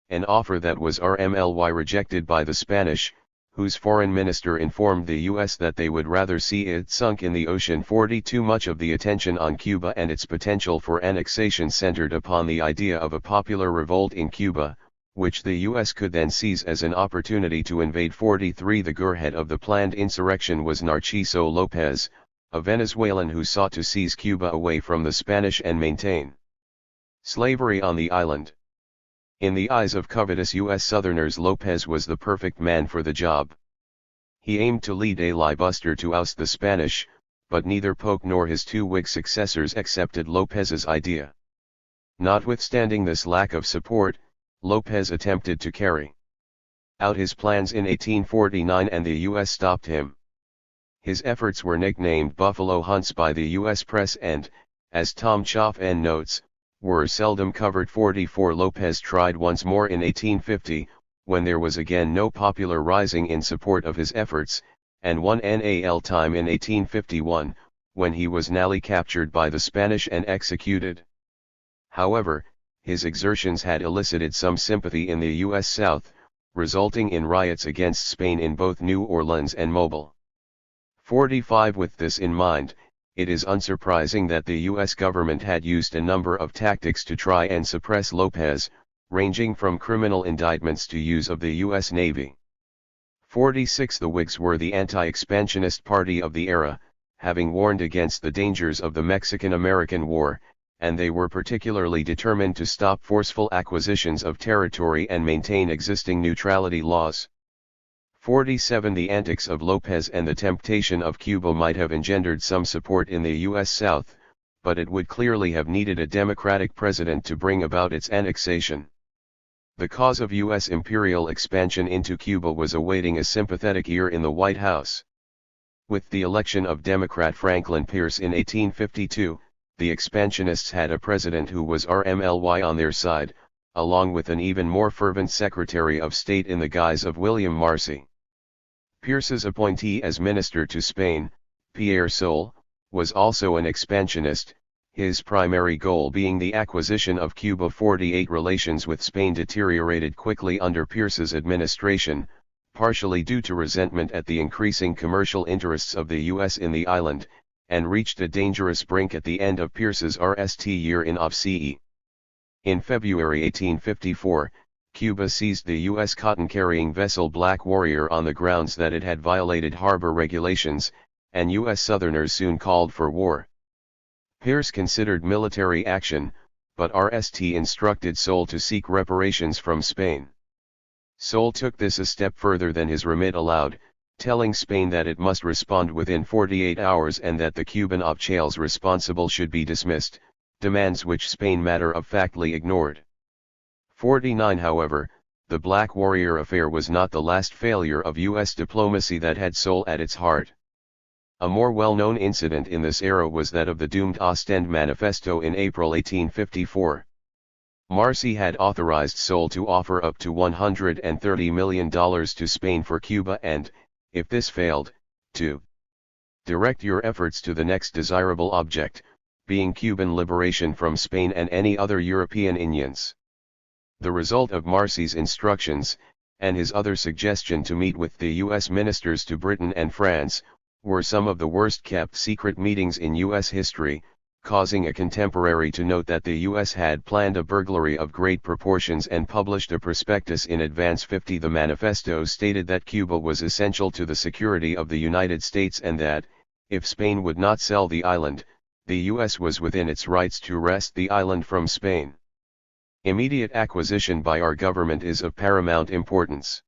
an offer that was RMLY rejected by the Spanish, whose foreign minister informed the U.S. that they would rather see it sunk in the ocean. 42 Much of the attention on Cuba and its potential for annexation centered upon the idea of a popular revolt in Cuba, which the U.S. could then seize as an opportunity to invade. 43 The gearhead of the planned insurrection was Narciso Lopez, a Venezuelan who sought to seize Cuba away from the Spanish and maintain slavery on the island. In the eyes of covetous U.S. Southerners, Lopez was the perfect man for the job. He aimed to lead a filibuster to oust the Spanish, but neither Polk nor his two Whig successors accepted Lopez's idea. Notwithstanding this lack of support, Lopez attempted to carry out his plans in 1849 and the U.S. stopped him. His efforts were nicknamed buffalo hunts by the U.S. press and, as Tom Chaffin notes, were seldom covered. 44 Lopez tried once more in 1850, when there was again no popular rising in support of his efforts, and one NAL time in 1851, when he was nearly captured by the Spanish and executed. However, his exertions had elicited some sympathy in the U.S. South, resulting in riots against Spain in both New Orleans and Mobile. 45 With this in mind, it is unsurprising that the U.S. government had used a number of tactics to try and suppress Lopez, ranging from criminal indictments to use of the U.S. Navy. 46 The Whigs were the anti-expansionist party of the era, having warned against the dangers of the Mexican-American War, and they were particularly determined to stop forceful acquisitions of territory and maintain existing neutrality laws. 47 The antics of Lopez and the temptation of Cuba might have engendered some support in the U.S. South, but it would clearly have needed a Democratic president to bring about its annexation. The cause of U.S. imperial expansion into Cuba was awaiting a sympathetic ear in the White House. With the election of Democrat Franklin Pierce in 1852, the expansionists had a president who was RMLY on their side, along with an even more fervent Secretary of State in the guise of William Marcy. Pierce's appointee as minister to Spain, Pierre Sol, was also an expansionist, his primary goal being the acquisition of Cuba. 48 Relations with Spain deteriorated quickly under Pierce's administration, partially due to resentment at the increasing commercial interests of the U.S. in the island, and reached a dangerous brink at the end of Pierce's RST year in office. In February 1854, Cuba seized the U.S. cotton-carrying vessel Black Warrior on the grounds that it had violated harbor regulations, and U.S. Southerners soon called for war. Pierce considered military action, but RST instructed Sol to seek reparations from Spain. Sol took this a step further than his remit allowed, telling Spain that it must respond within 48 hours and that the Cuban officials responsible should be dismissed, demands which Spain matter-of-factly ignored. 49 However, the Black Warrior affair was not the last failure of U.S. diplomacy that had Sol at its heart. A more well-known incident in this era was that of the doomed Ostend Manifesto in April 1854. Marcy had authorized Sol to offer up to $130 million to Spain for Cuba and, if this failed, to direct your efforts to the next desirable object, being Cuban liberation from Spain and any other European Indians. The result of Marcy's instructions, and his other suggestion to meet with the U.S. ministers to Britain and France, were some of the worst-kept secret meetings in U.S. history, causing a contemporary to note that the U.S. had planned a burglary of great proportions and published a prospectus in advance. 50 The manifesto stated that Cuba was essential to the security of the United States and that, if Spain would not sell the island, the U.S. was within its rights to wrest the island from Spain. Immediate acquisition by our government is of paramount importance.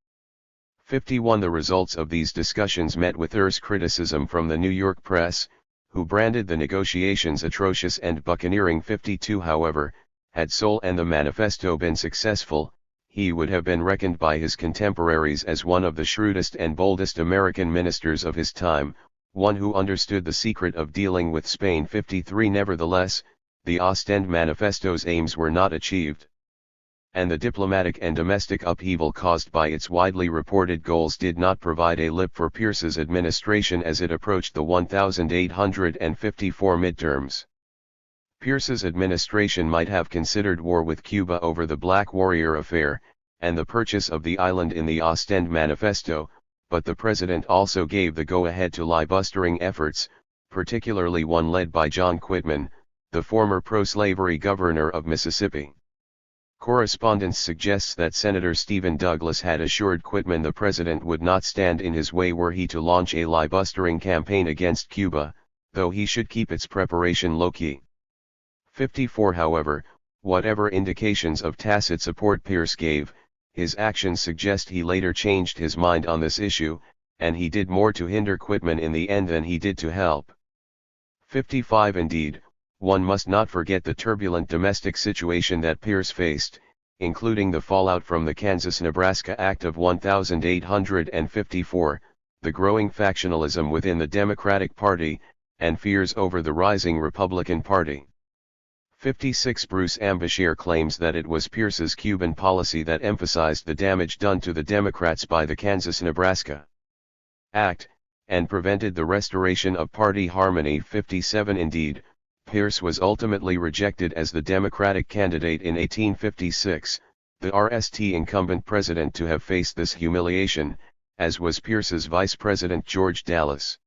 51 The results of these discussions met with terse criticism from the New York press, who branded the negotiations atrocious and buccaneering. 52 However, had Sol and the manifesto been successful, he would have been reckoned by his contemporaries as one of the shrewdest and boldest American ministers of his time, one who understood the secret of dealing with Spain. 53 Nevertheless, the Ostend Manifesto's aims were not achieved, and the diplomatic and domestic upheaval caused by its widely reported goals did not provide a lip for Pierce's administration as it approached the 1854 midterms. Pierce's administration might have considered war with Cuba over the Black Warrior affair, and the purchase of the island in the Ostend Manifesto, but the president also gave the go-ahead to lie-bustering efforts, particularly one led by John Quitman, the former pro-slavery governor of Mississippi. Correspondence suggests that Senator Stephen Douglas had assured Quitman the president would not stand in his way were he to launch a lie-bustering campaign against Cuba, though he should keep its preparation low-key. 54 However, whatever indications of tacit support Pierce gave, his actions suggest he later changed his mind on this issue, and he did more to hinder Quitman in the end than he did to help. 55 Indeed, one must not forget the turbulent domestic situation that Pierce faced, including the fallout from the Kansas-Nebraska Act of 1854, the growing factionalism within the Democratic Party, and fears over the rising Republican Party. 56 Bruce Ambashier claims that it was Pierce's Cuban policy that emphasized the damage done to the Democrats by the Kansas-Nebraska Act, and prevented the restoration of party harmony. 57 Indeed, Pierce was ultimately rejected as the Democratic candidate in 1856, the RST incumbent president to have faced this humiliation, as was Pierce's Vice President George Dallas,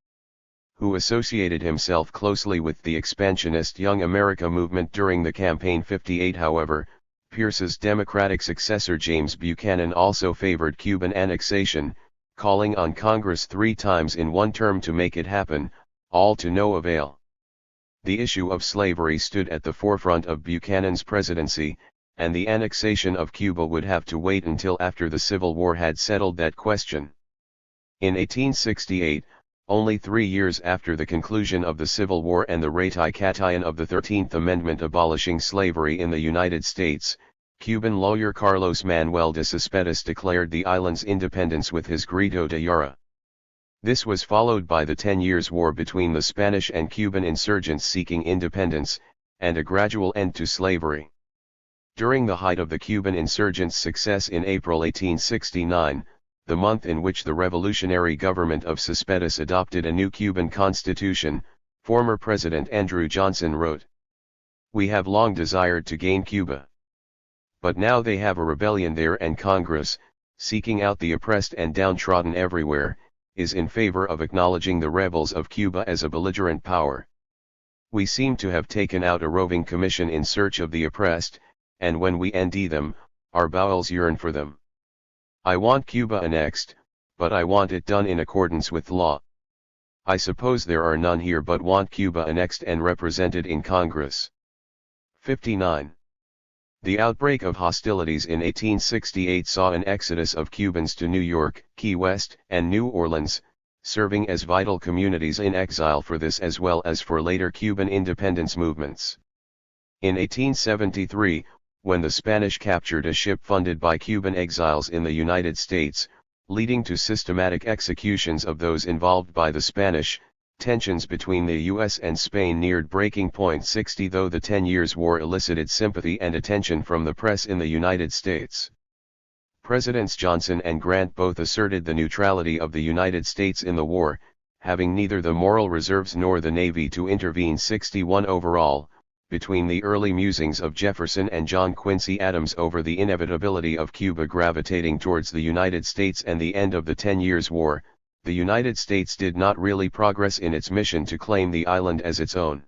who associated himself closely with the expansionist Young America movement during the campaign. 58 However, Pierce's Democratic successor James Buchanan also favored Cuban annexation, calling on Congress 3 times in one term to make it happen, all to no avail. The issue of slavery stood at the forefront of Buchanan's presidency, and the annexation of Cuba would have to wait until after the Civil War had settled that question. In 1868, only 3 years after the conclusion of the Civil War and the ratification of the 13th Amendment abolishing slavery in the United States, Cuban lawyer Carlos Manuel de Cespedes declared the island's independence with his Grito de Jura. This was followed by the 10 Years' War between the Spanish and Cuban insurgents seeking independence, and a gradual end to slavery. During the height of the Cuban insurgents' success in April 1869, the month in which the revolutionary government of Cespedes adopted a new Cuban constitution, former President Andrew Johnson wrote, "We have long desired to gain Cuba. But now they have a rebellion there and Congress, seeking out the oppressed and downtrodden everywhere, is in favor of acknowledging the rebels of Cuba as a belligerent power. We seem to have taken out a roving commission in search of the oppressed, and when we end them, our bowels yearn for them. I want Cuba annexed, but I want it done in accordance with law. I suppose there are none here but want Cuba annexed and represented in Congress. 59. The outbreak of hostilities in 1868 saw an exodus of Cubans to New York, Key West, and New Orleans, serving as vital communities in exile for this as well as for later Cuban independence movements. In 1873, when the Spanish captured a ship funded by Cuban exiles in the United States, leading to systematic executions of those involved by the Spanish, tensions between the U.S. and Spain neared breaking point. 60. Though the 10 Years' War elicited sympathy and attention from the press in the United States, Presidents Johnson and Grant both asserted the neutrality of the United States in the war, having neither the moral reserves nor the Navy to intervene. 61. Overall, between the early musings of Jefferson and John Quincy Adams over the inevitability of Cuba gravitating towards the United States and the end of the 10 Years' War, the United States did not really progress in its mission to claim the island as its own.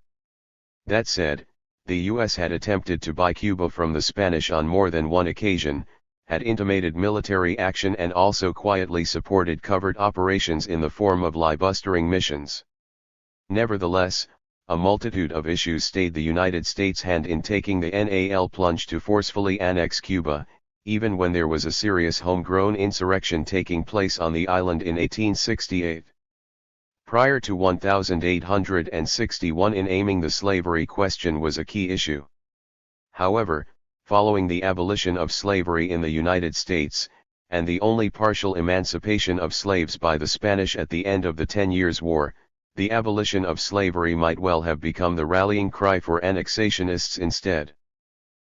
That said, the U.S. had attempted to buy Cuba from the Spanish on more than one occasion, had intimated military action and also quietly supported covert operations in the form of libustering missions. Nevertheless, a multitude of issues stayed the United States' hand in taking the NAL plunge to forcefully annex Cuba, even when there was a serious homegrown insurrection taking place on the island in 1868. Prior to 1861, in aiming the slavery question was a key issue. However, following the abolition of slavery in the United States, and the only partial emancipation of slaves by the Spanish at the end of the 10 Years' War, the abolition of slavery might well have become the rallying cry for annexationists instead.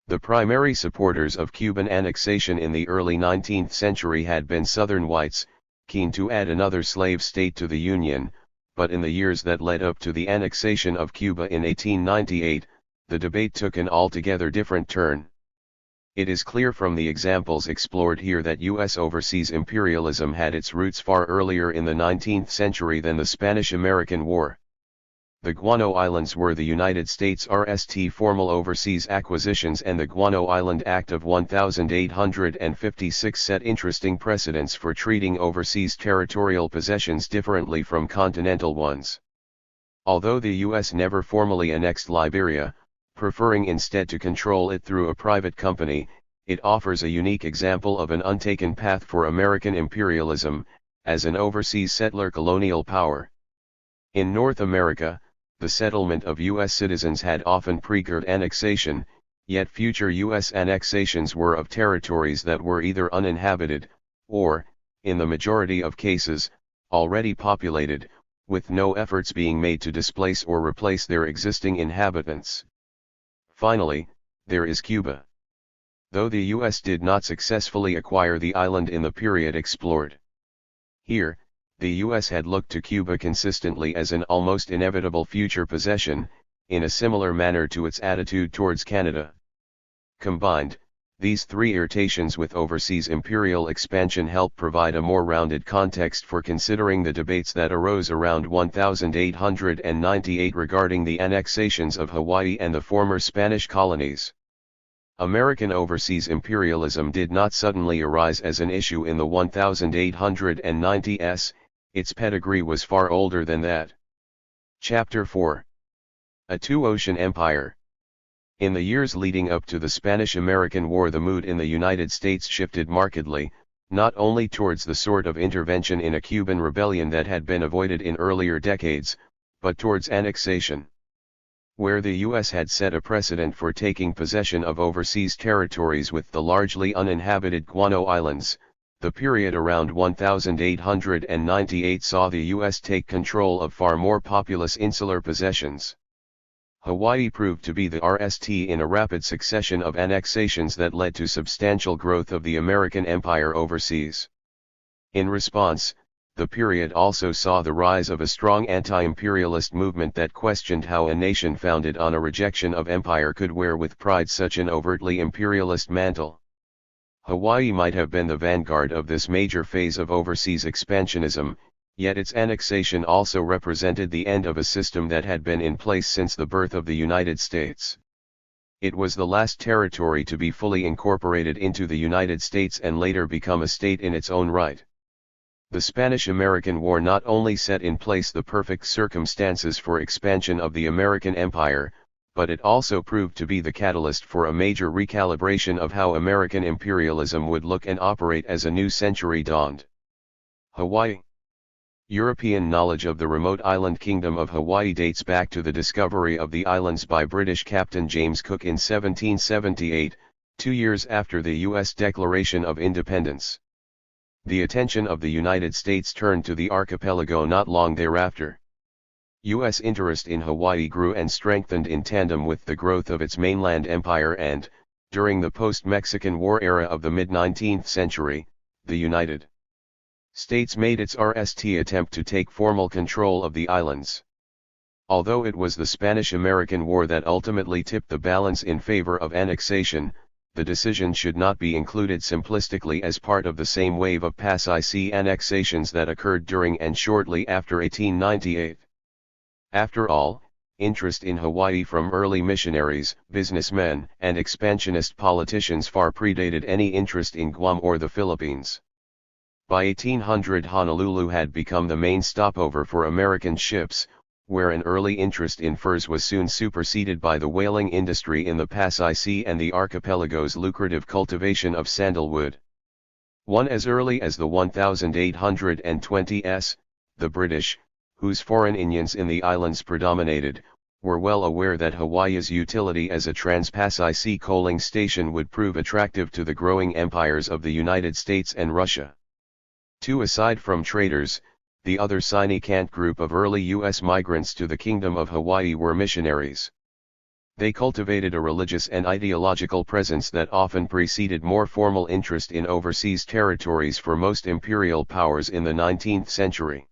The primary supporters of Cuban annexation in the early 19th century had been Southern whites, keen to add another slave state to the Union, but in the years that led up to the annexation of Cuba in 1898, the debate took an altogether different turn. It is clear from the examples explored here that U.S. overseas imperialism had its roots far earlier in the 19th century than the Spanish-American War. The Guano Islands were the United States' RST formal overseas acquisitions, and the Guano Island Act of 1856 set interesting precedents for treating overseas territorial possessions differently from continental ones. Although the U.S. never formally annexed Liberia, preferring instead to control it through a private company, it offers a unique example of an untaken path for American imperialism, as an overseas settler colonial power. In North America, the settlement of U.S. citizens had often preceded annexation, yet future U.S. annexations were of territories that were either uninhabited, or, in the majority of cases, already populated, with no efforts being made to displace or replace their existing inhabitants. Finally, there is Cuba. Though the U.S. did not successfully acquire the island in the period explored here, the U.S. had looked to Cuba consistently as an almost inevitable future possession, in a similar manner to its attitude towards Canada. Combined, these three irritations with overseas imperial expansion help provide a more rounded context for considering the debates that arose around 1898 regarding the annexations of Hawaii and the former Spanish colonies. American overseas imperialism did not suddenly arise as an issue in the 1890s, its pedigree was far older than that. Chapter 4. A Two-Ocean Empire. In the years leading up to the Spanish-American War, the mood in the United States shifted markedly, not only towards the sort of intervention in a Cuban rebellion that had been avoided in earlier decades, but towards annexation. Where the U.S. had set a precedent for taking possession of overseas territories with the largely uninhabited Guano Islands, the period around 1898 saw the U.S. take control of far more populous insular possessions. Hawaii proved to be the RST in a rapid succession of annexations that led to substantial growth of the American empire overseas. In response, the period also saw the rise of a strong anti-imperialist movement that questioned how a nation founded on a rejection of empire could wear with pride such an overtly imperialist mantle. Hawaii might have been the vanguard of this major phase of overseas expansionism, yet its annexation also represented the end of a system that had been in place since the birth of the United States. It was the last territory to be fully incorporated into the United States and later become a state in its own right. The Spanish-American War not only set in place the perfect circumstances for expansion of the American empire, but it also proved to be the catalyst for a major recalibration of how American imperialism would look and operate as a new century dawned. Hawaii. European knowledge of the remote island kingdom of Hawaii dates back to the discovery of the islands by British Captain James Cook in 1778, 2 years after the U.S. Declaration of Independence. The attention of the United States turned to the archipelago not long thereafter. U.S. interest in Hawaii grew and strengthened in tandem with the growth of its mainland empire and, during the post-Mexican War era of the mid-19th century, the United States made its RST attempt to take formal control of the islands. Although it was the Spanish-American War that ultimately tipped the balance in favor of annexation, the decision should not be included simplistically as part of the same wave of Pacific annexations that occurred during and shortly after 1898. After all, interest in Hawaii from early missionaries, businessmen, and expansionist politicians far predated any interest in Guam or the Philippines. By 1800 Honolulu had become the main stopover for American ships, where an early interest in furs was soon superseded by the whaling industry in the Pacific and the archipelago's lucrative cultivation of sandalwood. One as early as the 1820s, the British, whose foreign Indians in the islands predominated, were well aware that Hawaii's utility as a trans-Pacific coaling station would prove attractive to the growing empires of the United States and Russia. Aside from traders, the other significant group of early U.S. migrants to the Kingdom of Hawaii were missionaries. They cultivated a religious and ideological presence that often preceded more formal interest in overseas territories for most imperial powers in the 19th century.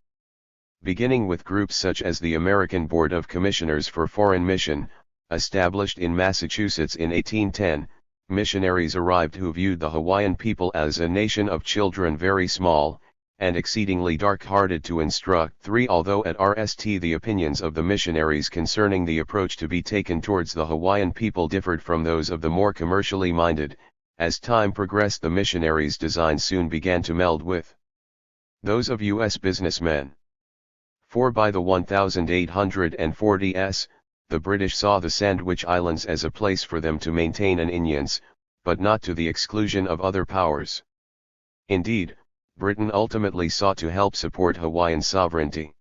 Beginning with groups such as the American Board of Commissioners for Foreign Mission, established in Massachusetts in 1810, missionaries arrived who viewed the Hawaiian people as a nation of children very small, and exceedingly dark-hearted to instruct. Although at RST the opinions of the missionaries concerning the approach to be taken towards the Hawaiian people differed from those of the more commercially minded, as time progressed the missionaries' designs soon began to meld with those of U.S. businessmen. For by the 1840s, the British saw the Sandwich Islands as a place for them to maintain an influence, but not to the exclusion of other powers. Indeed, Britain ultimately sought to help support Hawaiian sovereignty.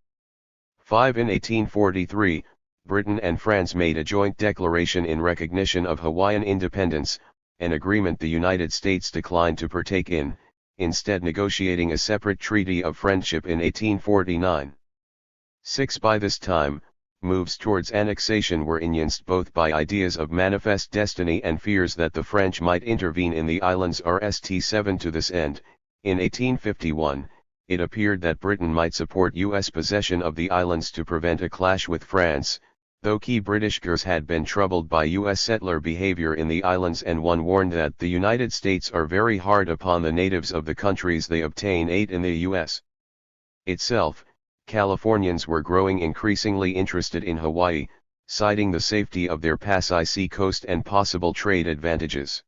In 1843, Britain and France made a joint declaration in recognition of Hawaiian independence, an agreement the United States declined to partake in, instead negotiating a separate treaty of friendship in 1849. By this time, moves towards annexation were influenced both by ideas of manifest destiny and fears that the French might intervene in the islands. To this end, in 1851, it appeared that Britain might support U.S. possession of the islands to prevent a clash with France, though key British gers had been troubled by U.S. settler behavior in the islands, and one warned that the United States are very hard upon the natives of the countries they obtain aid in the U.S. itself. Californians were growing increasingly interested in Hawaii, citing the safety of their Pacific coast and possible trade advantages.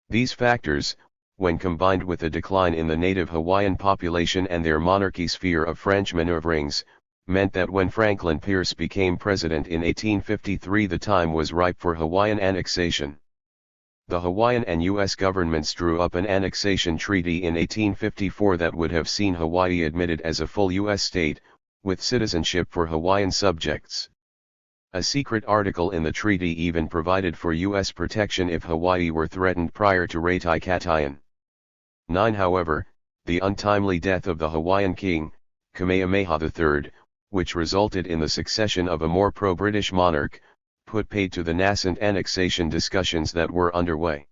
These factors, when combined with a decline in the native Hawaiian population and their monarchy's fear of French maneuverings, meant that when Franklin Pierce became president in 1853 the time was ripe for Hawaiian annexation. The Hawaiian and U.S. governments drew up an annexation treaty in 1854 that would have seen Hawaii admitted as a full U.S. state, with citizenship for Hawaiian subjects. A secret article in the treaty even provided for U.S. protection if Hawaii were threatened prior to ratification. However, the untimely death of the Hawaiian king, Kamehameha III, which resulted in the succession of a more pro-British monarch, put paid to the nascent annexation discussions that were underway.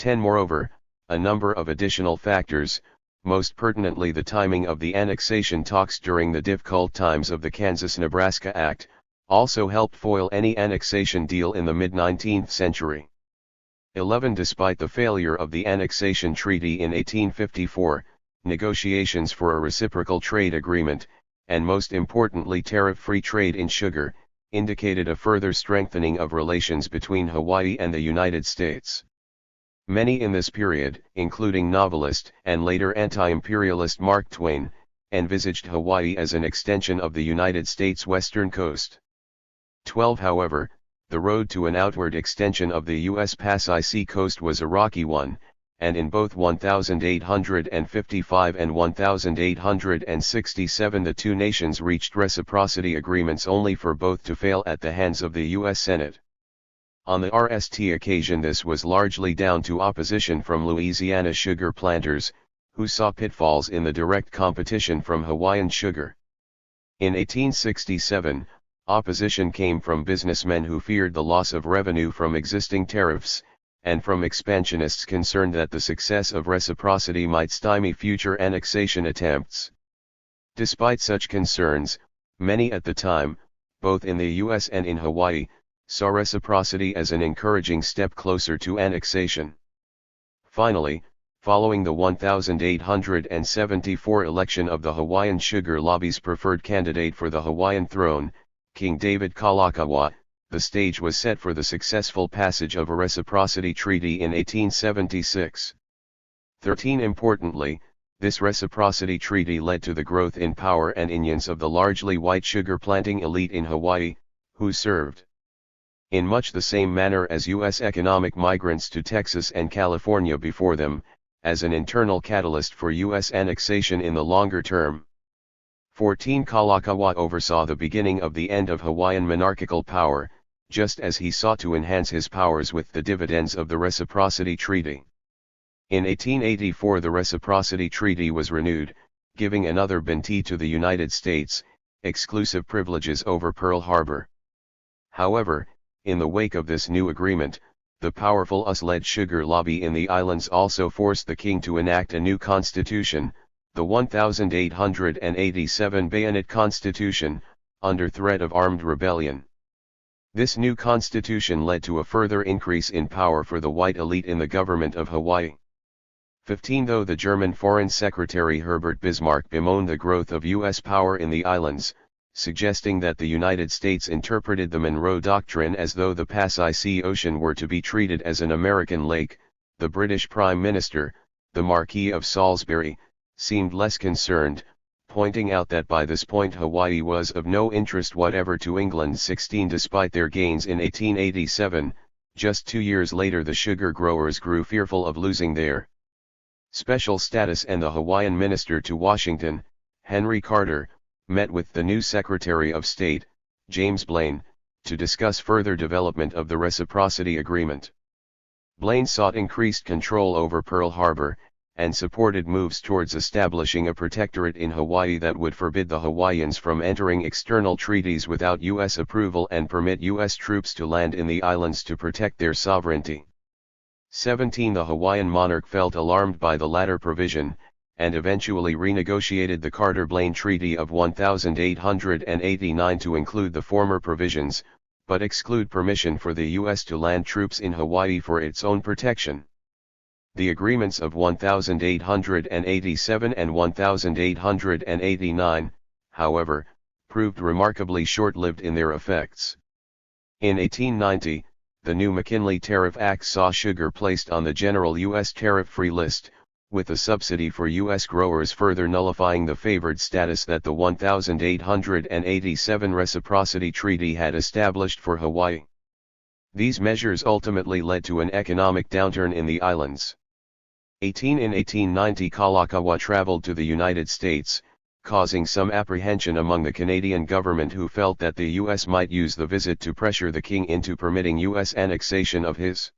Moreover, a number of additional factors, most pertinently the timing of the annexation talks during the difficult times of the Kansas-Nebraska Act, also helped foil any annexation deal in the mid-19th century. Despite the failure of the annexation treaty in 1854, negotiations for a reciprocal trade agreement, and most importantly tariff-free trade in sugar, indicated a further strengthening of relations between Hawaii and the United States. Many in this period, including novelist and later anti-imperialist Mark Twain, envisaged Hawaii as an extension of the United States' western coast. 12 However, the road to an outward extension of the U.S. Pasai Sea coast was a rocky one, and in both 1855 and 1867 the two nations reached reciprocity agreements only for both to fail at the hands of the U.S. Senate. On the RST occasion this was largely down to opposition from Louisiana sugar planters, who saw pitfalls in the direct competition from Hawaiian sugar. In 1867, opposition came from businessmen who feared the loss of revenue from existing tariffs, and from expansionists concerned that the success of reciprocity might stymie future annexation attempts. Despite such concerns, many at the time, both in the U.S. and in Hawaii, saw reciprocity as an encouraging step closer to annexation. Finally, following the 1874 election of the Hawaiian sugar lobby's preferred candidate for the Hawaiian throne, King David Kalakaua, the stage was set for the successful passage of a reciprocity treaty in 1876. 13 Importantly, this reciprocity treaty led to the growth in power and influence of the largely white sugar planting elite in Hawaii, who served in much the same manner as U.S. economic migrants to Texas and California before them, as an internal catalyst for U.S. annexation in the longer term. 14 Kalakaua oversaw the beginning of the end of Hawaiian monarchical power, just as he sought to enhance his powers with the dividends of the Reciprocity Treaty. In 1884 the Reciprocity Treaty was renewed, giving another bounty to the United States, exclusive privileges over Pearl Harbor. However, in the wake of this new agreement, the powerful US-led sugar lobby in the islands also forced the king to enact a new constitution, the 1887 Bayonet Constitution, under threat of armed rebellion. This new constitution led to a further increase in power for the white elite in the government of Hawaii. 15 Though the German Foreign Secretary Herbert Bismarck bemoaned the growth of U.S. power in the islands, suggesting that the United States interpreted the Monroe Doctrine as though the Pasai Sea Ocean were to be treated as an American lake, the British Prime Minister, the Marquis of Salisbury, seemed less concerned, pointing out that by this point Hawaii was of no interest whatever to England. 16 Despite their gains in 1887, just 2 years later the sugar growers grew fearful of losing their special status, and the Hawaiian minister to Washington, Henry Carter, met with the new Secretary of State, James Blaine, to discuss further development of the Reciprocity Agreement. Blaine sought increased control over Pearl Harbor, and supported moves towards establishing a protectorate in Hawaii that would forbid the Hawaiians from entering external treaties without U.S. approval and permit U.S. troops to land in the islands to protect their sovereignty. 17 The Hawaiian monarch felt alarmed by the latter provision, and eventually renegotiated the Carter-Blaine Treaty of 1889 to include the former provisions, but exclude permission for the U.S. to land troops in Hawaii for its own protection. The agreements of 1887 and 1889, however, proved remarkably short-lived in their effects. In 1890, the new McKinley Tariff Act saw sugar placed on the general U.S. tariff-free list, with the subsidy for U.S. growers further nullifying the favored status that the 1887 Reciprocity Treaty had established for Hawaii. These measures ultimately led to an economic downturn in the islands. 18 In 1890 Kalakaua traveled to the United States, causing some apprehension among the Canadian government, who felt that the U.S. might use the visit to pressure the king into permitting U.S. annexation of his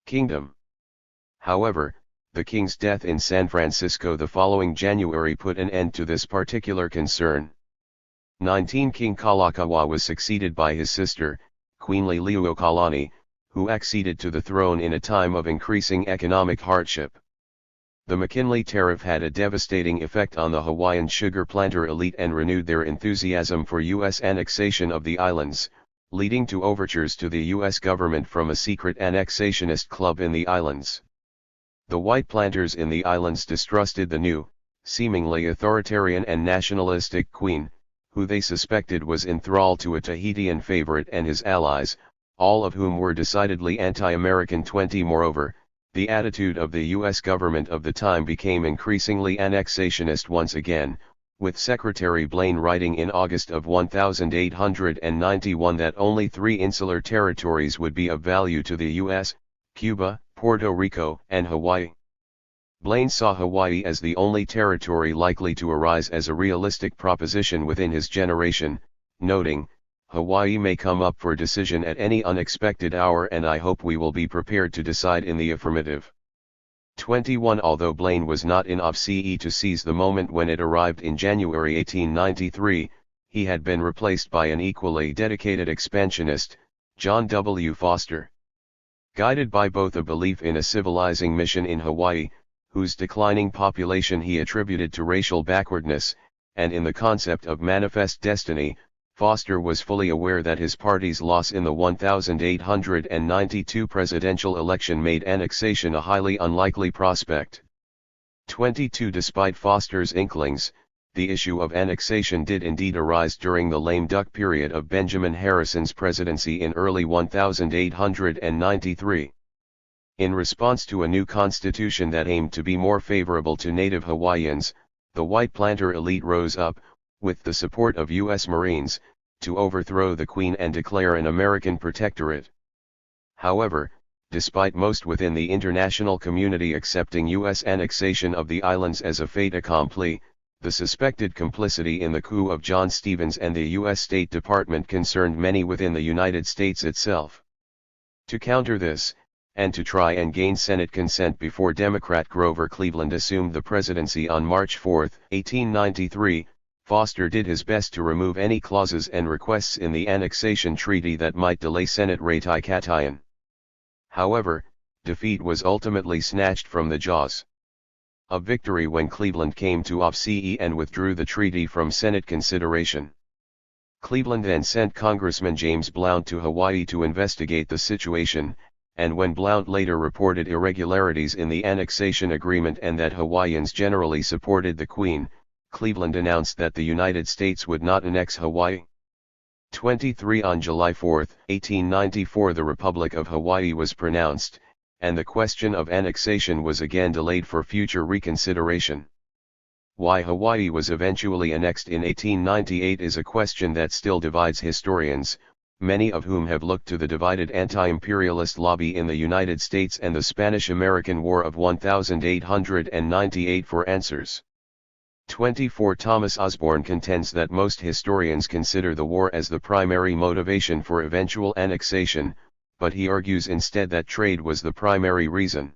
kingdom. However, the king's death in San Francisco the following January put an end to this particular concern. 19 King Kalakaua was succeeded by his sister, Queen Liliuokalani, who acceded to the throne in a time of increasing economic hardship. The McKinley Tariff had a devastating effect on the Hawaiian sugar planter elite and renewed their enthusiasm for U.S. annexation of the islands, leading to overtures to the U.S. government from a secret annexationist club in the islands. The white planters in the islands distrusted the new, seemingly authoritarian and nationalistic queen, who they suspected was enthralled to a Tahitian favorite and his allies, all of whom were decidedly anti-American. Moreover, the attitude of the U.S. government of the time became increasingly annexationist once again, with Secretary Blaine writing in August of 1891 that only 3 insular territories would be of value to the U.S., Cuba, Puerto Rico, and Hawaii. Blaine saw Hawaii as the only territory likely to arise as a realistic proposition within his generation, noting, "Hawaii may come up for decision at any unexpected hour and I hope we will be prepared to decide in the affirmative." 21 Although Blaine was not in office to seize the moment when it arrived in January 1893, he had been replaced by an equally dedicated expansionist, John W. Foster. Guided by both a belief in a civilizing mission in Hawaii, whose declining population he attributed to racial backwardness, and in the concept of manifest destiny, Foster was fully aware that his party's loss in the 1892 presidential election made annexation a highly unlikely prospect. 22 Despite Foster's inklings, the issue of annexation did indeed arise during the lame duck period of Benjamin Harrison's presidency in early 1893. In response to a new constitution that aimed to be more favorable to native Hawaiians, the white planter elite rose up, with the support of U.S. Marines, to overthrow the Queen and declare an American protectorate. However, despite most within the international community accepting U.S. annexation of the islands as a fait accompli, the suspected complicity in the coup of John Stevens and the U.S. State Department concerned many within the United States itself. To counter this, and to try and gain Senate consent before Democrat Grover Cleveland assumed the presidency on March 4, 1893, Foster did his best to remove any clauses and requests in the annexation treaty that might delay Senate ratification. However, defeat was ultimately snatched from the jaws of victory when Cleveland came to office and withdrew the treaty from Senate consideration. Cleveland then sent Congressman James Blount to Hawaii to investigate the situation, and when Blount later reported irregularities in the annexation agreement and that Hawaiians generally supported the Queen, Cleveland announced that the United States would not annex Hawaii. 23 On July 4, 1894 the Republic of Hawaii was pronounced, and the question of annexation was again delayed for future reconsideration. Why Hawaii was eventually annexed in 1898 is a question that still divides historians, many of whom have looked to the divided anti-imperialist lobby in the United States and the Spanish-American War of 1898 for answers. 24 Thomas Osborne contends that most historians consider the war as the primary motivation for eventual annexation, but he argues instead that trade was the primary reason.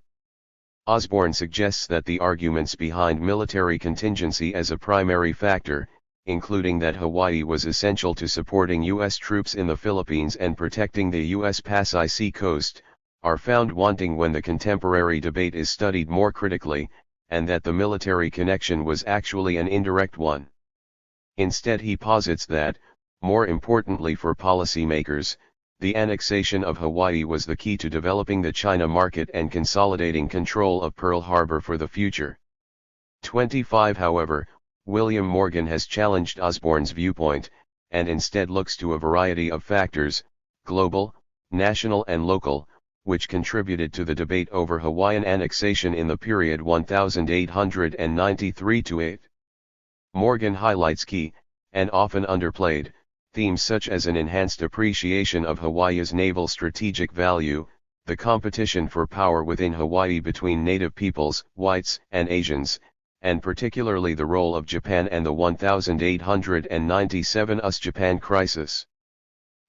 Osborne suggests that the arguments behind military contingency as a primary factor, including that Hawaii was essential to supporting U.S. troops in the Philippines and protecting the U.S. Pacific coast, are found wanting when the contemporary debate is studied more critically, and that the military connection was actually an indirect one. Instead he posits that, more importantly for policymakers, the annexation of Hawaii was the key to developing the China market and consolidating control of Pearl Harbor for the future. 25 However, William Morgan has challenged Osborne's viewpoint, and instead looks to a variety of factors, global, national and local, which contributed to the debate over Hawaiian annexation in the period 1893–8. Morgan highlights key, and often underplayed, themes such as an enhanced appreciation of Hawaii's naval strategic value, the competition for power within Hawaii between native peoples, whites and Asians, and particularly the role of Japan and the 1897 US-Japan crisis.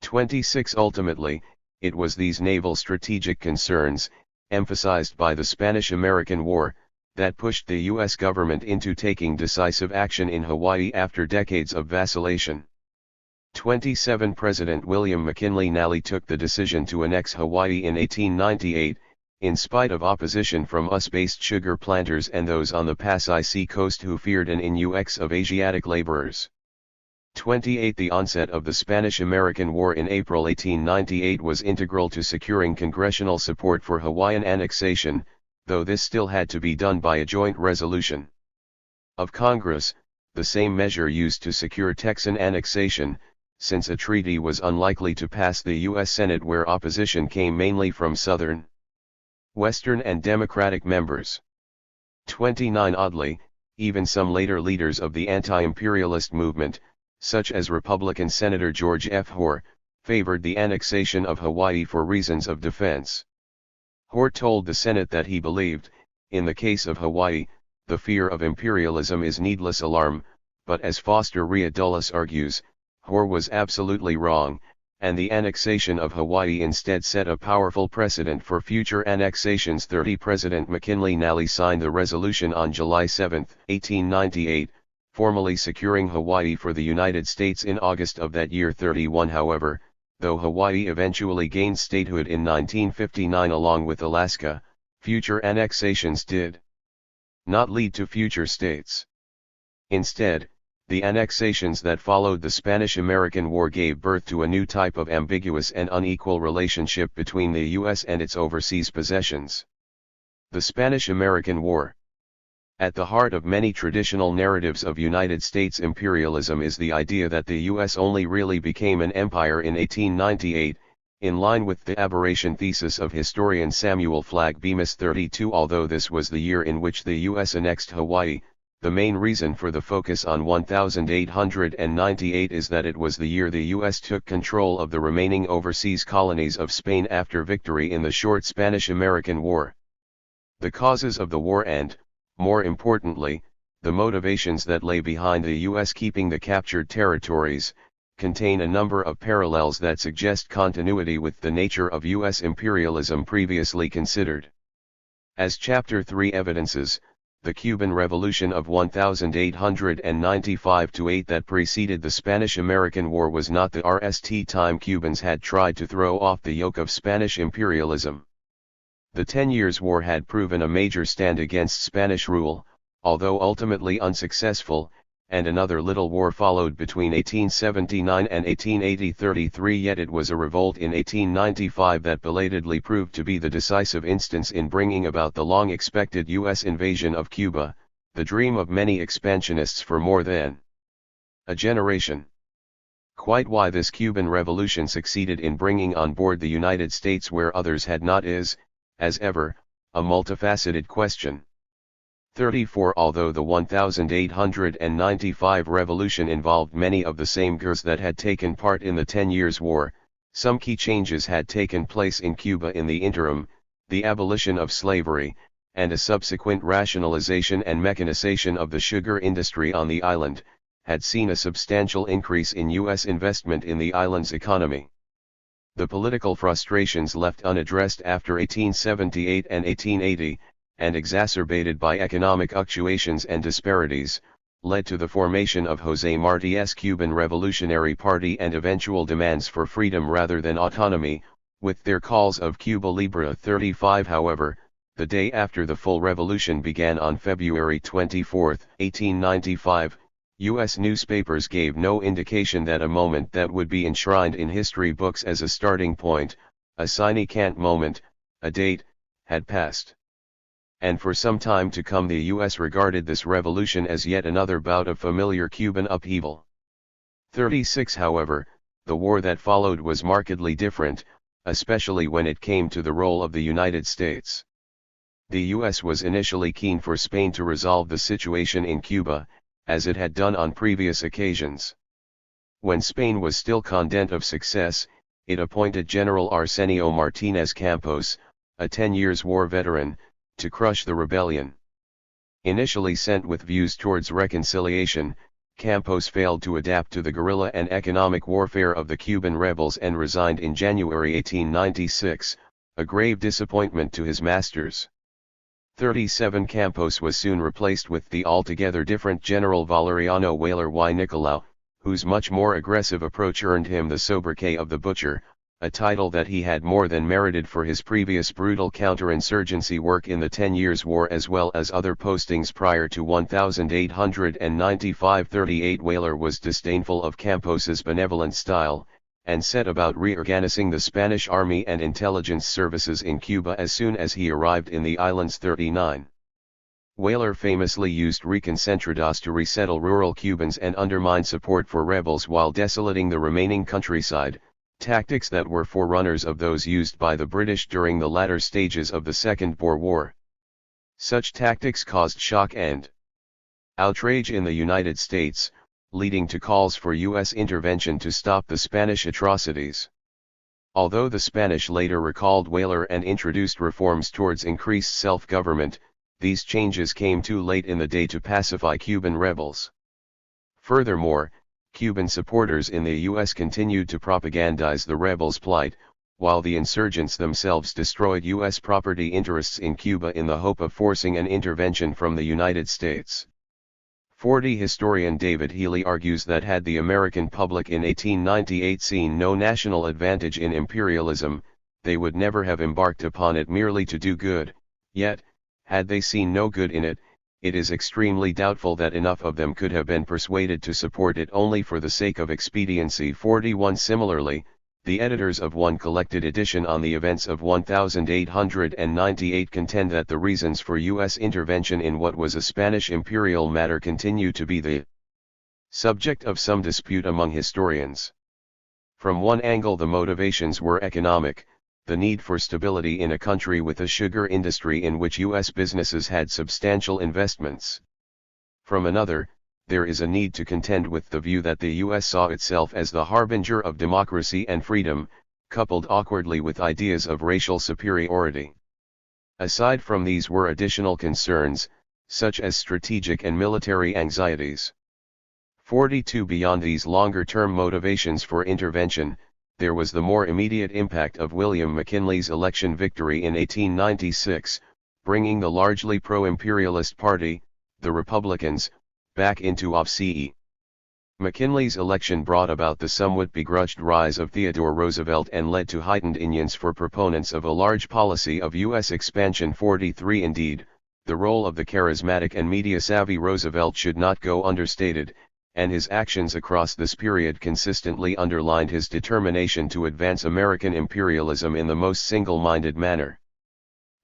26 Ultimately, it was these naval strategic concerns, emphasized by the Spanish-American War, that pushed the U.S. government into taking decisive action in Hawaii after decades of vacillation. 27 President William McKinley Nally took the decision to annex Hawaii in 1898, in spite of opposition from US-based sugar planters and those on the Pacific coast who feared an influx of Asiatic laborers. 28 The onset of the Spanish-American War in April 1898 was integral to securing congressional support for Hawaiian annexation, though this still had to be done by a joint resolution of Congress, the same measure used to secure Texan annexation, since a treaty was unlikely to pass the U.S. Senate where opposition came mainly from Southern, Western and Democratic members. 29 Oddly, even some later leaders of the anti-imperialist movement, such as Republican Senator George F. Hoar, favored the annexation of Hawaii for reasons of defense. Hoar told the Senate that he believed, in the case of Hawaii, the fear of imperialism is needless alarm, but as Foster Ria Dulles argues, Hoar was absolutely wrong, and the annexation of Hawaii instead set a powerful precedent for future annexations. 30 President McKinley Nally signed the resolution on July 7, 1898, formally securing Hawaii for the United States in August of that year. 31 However, though Hawaii eventually gained statehood in 1959 along with Alaska, future annexations did not lead to future states. Instead, the annexations that followed the Spanish-American War gave birth to a new type of ambiguous and unequal relationship between the U.S. and its overseas possessions. The Spanish-American War. At the heart of many traditional narratives of United States imperialism is the idea that the U.S. only really became an empire in 1898, in line with the aberration thesis of historian Samuel Flagg Bemis. 32 Although this was the year in which the U.S. annexed Hawaii, the main reason for the focus on 1898 is that it was the year the U.S. took control of the remaining overseas colonies of Spain after victory in the short Spanish-American War. The causes of the war and, more importantly, the motivations that lay behind the U.S. keeping the captured territories, contain a number of parallels that suggest continuity with the nature of U.S. imperialism previously considered. As Chapter 3 evidences, the Cuban Revolution of 1895-8 that preceded the Spanish-American War was not the RST time Cubans had tried to throw off the yoke of Spanish imperialism. The 10 Years' War had proven a major stand against Spanish rule, although ultimately unsuccessful, and another little war followed between 1879 and 1880. 33 Yet it was a revolt in 1895 that belatedly proved to be the decisive instance in bringing about the long-expected U.S. invasion of Cuba, the dream of many expansionists for more than a generation. Quite why this Cuban Revolution succeeded in bringing on board the United States where others had not is, as ever, a multifaceted question. 34 Although the 1895 revolution involved many of the same groups that had taken part in the 10 Years' War, some key changes had taken place in Cuba in the interim: the abolition of slavery, and a subsequent rationalization and mechanization of the sugar industry on the island, had seen a substantial increase in U.S. investment in the island's economy. The political frustrations left unaddressed after 1878 and 1880, and exacerbated by economic fluctuations and disparities, led to the formation of José Martí's Cuban Revolutionary Party and eventual demands for freedom rather than autonomy, with their calls of Cuba Libre. 35 However, the day after the full revolution began on February 24, 1895, U.S. newspapers gave no indication that a moment that would be enshrined in history books as a starting point, a sine qua non moment, a date, had passed. And for some time to come the U.S. regarded this revolution as yet another bout of familiar Cuban upheaval. 36 However, the war that followed was markedly different, especially when it came to the role of the United States. The U.S. was initially keen for Spain to resolve the situation in Cuba, as it had done on previous occasions. When Spain was still confident of success, it appointed General Arsenio Martínez Campos, a 10 Years' War veteran, to crush the rebellion. Initially sent with views towards reconciliation, Campos failed to adapt to the guerrilla and economic warfare of the Cuban rebels and resigned in January 1896, a grave disappointment to his masters. 37 Campos was soon replaced with the altogether different General Valeriano Weyler y Nicolau, whose much more aggressive approach earned him the sobriquet of the Butcher, a title that he had more than merited for his previous brutal counterinsurgency work in the 10 Years' War as well as other postings prior to 1895. 38 Weyler was disdainful of Campos's benevolent style, and set about reorganizing the Spanish army and intelligence services in Cuba as soon as he arrived in the islands. 39 Weyler famously used reconcentrados to resettle rural Cubans and undermine support for rebels while desolating the remaining countryside, tactics that were forerunners of those used by the British during the latter stages of the Second Boer War. Such tactics caused shock and outrage in the United States, leading to calls for U.S. intervention to stop the Spanish atrocities. Although the Spanish later recalled Weyler and introduced reforms towards increased self-government, these changes came too late in the day to pacify Cuban rebels. Furthermore, Cuban supporters in the U.S. continued to propagandize the rebels' plight, while the insurgents themselves destroyed U.S. property interests in Cuba in the hope of forcing an intervention from the United States. 40 historian David Healy argues that had the American public in 1898 seen no national advantage in imperialism, they would never have embarked upon it merely to do good, yet, had they seen no good in it, it is extremely doubtful that enough of them could have been persuaded to support it only for the sake of expediency. 41 Similarly, the editors of one collected edition on the events of 1898 contend that the reasons for U.S. intervention in what was a Spanish imperial matter continue to be the subject of some dispute among historians. From one angle, the motivations were economic, the need for stability in a country with a sugar industry in which U.S. businesses had substantial investments. From another, there is a need to contend with the view that the U.S. saw itself as the harbinger of democracy and freedom, coupled awkwardly with ideas of racial superiority. Aside from these were additional concerns, such as strategic and military anxieties. 42 Beyond these longer-term motivations for intervention, there was the more immediate impact of William McKinley's election victory in 1896, bringing the largely pro-imperialist party, the Republicans, back into office. McKinley's election brought about the somewhat begrudged rise of Theodore Roosevelt and led to heightened onions for proponents of a large policy of U.S. expansion. 43 Indeed, the role of the charismatic and media-savvy Roosevelt should not go understated, and his actions across this period consistently underlined his determination to advance American imperialism in the most single-minded manner.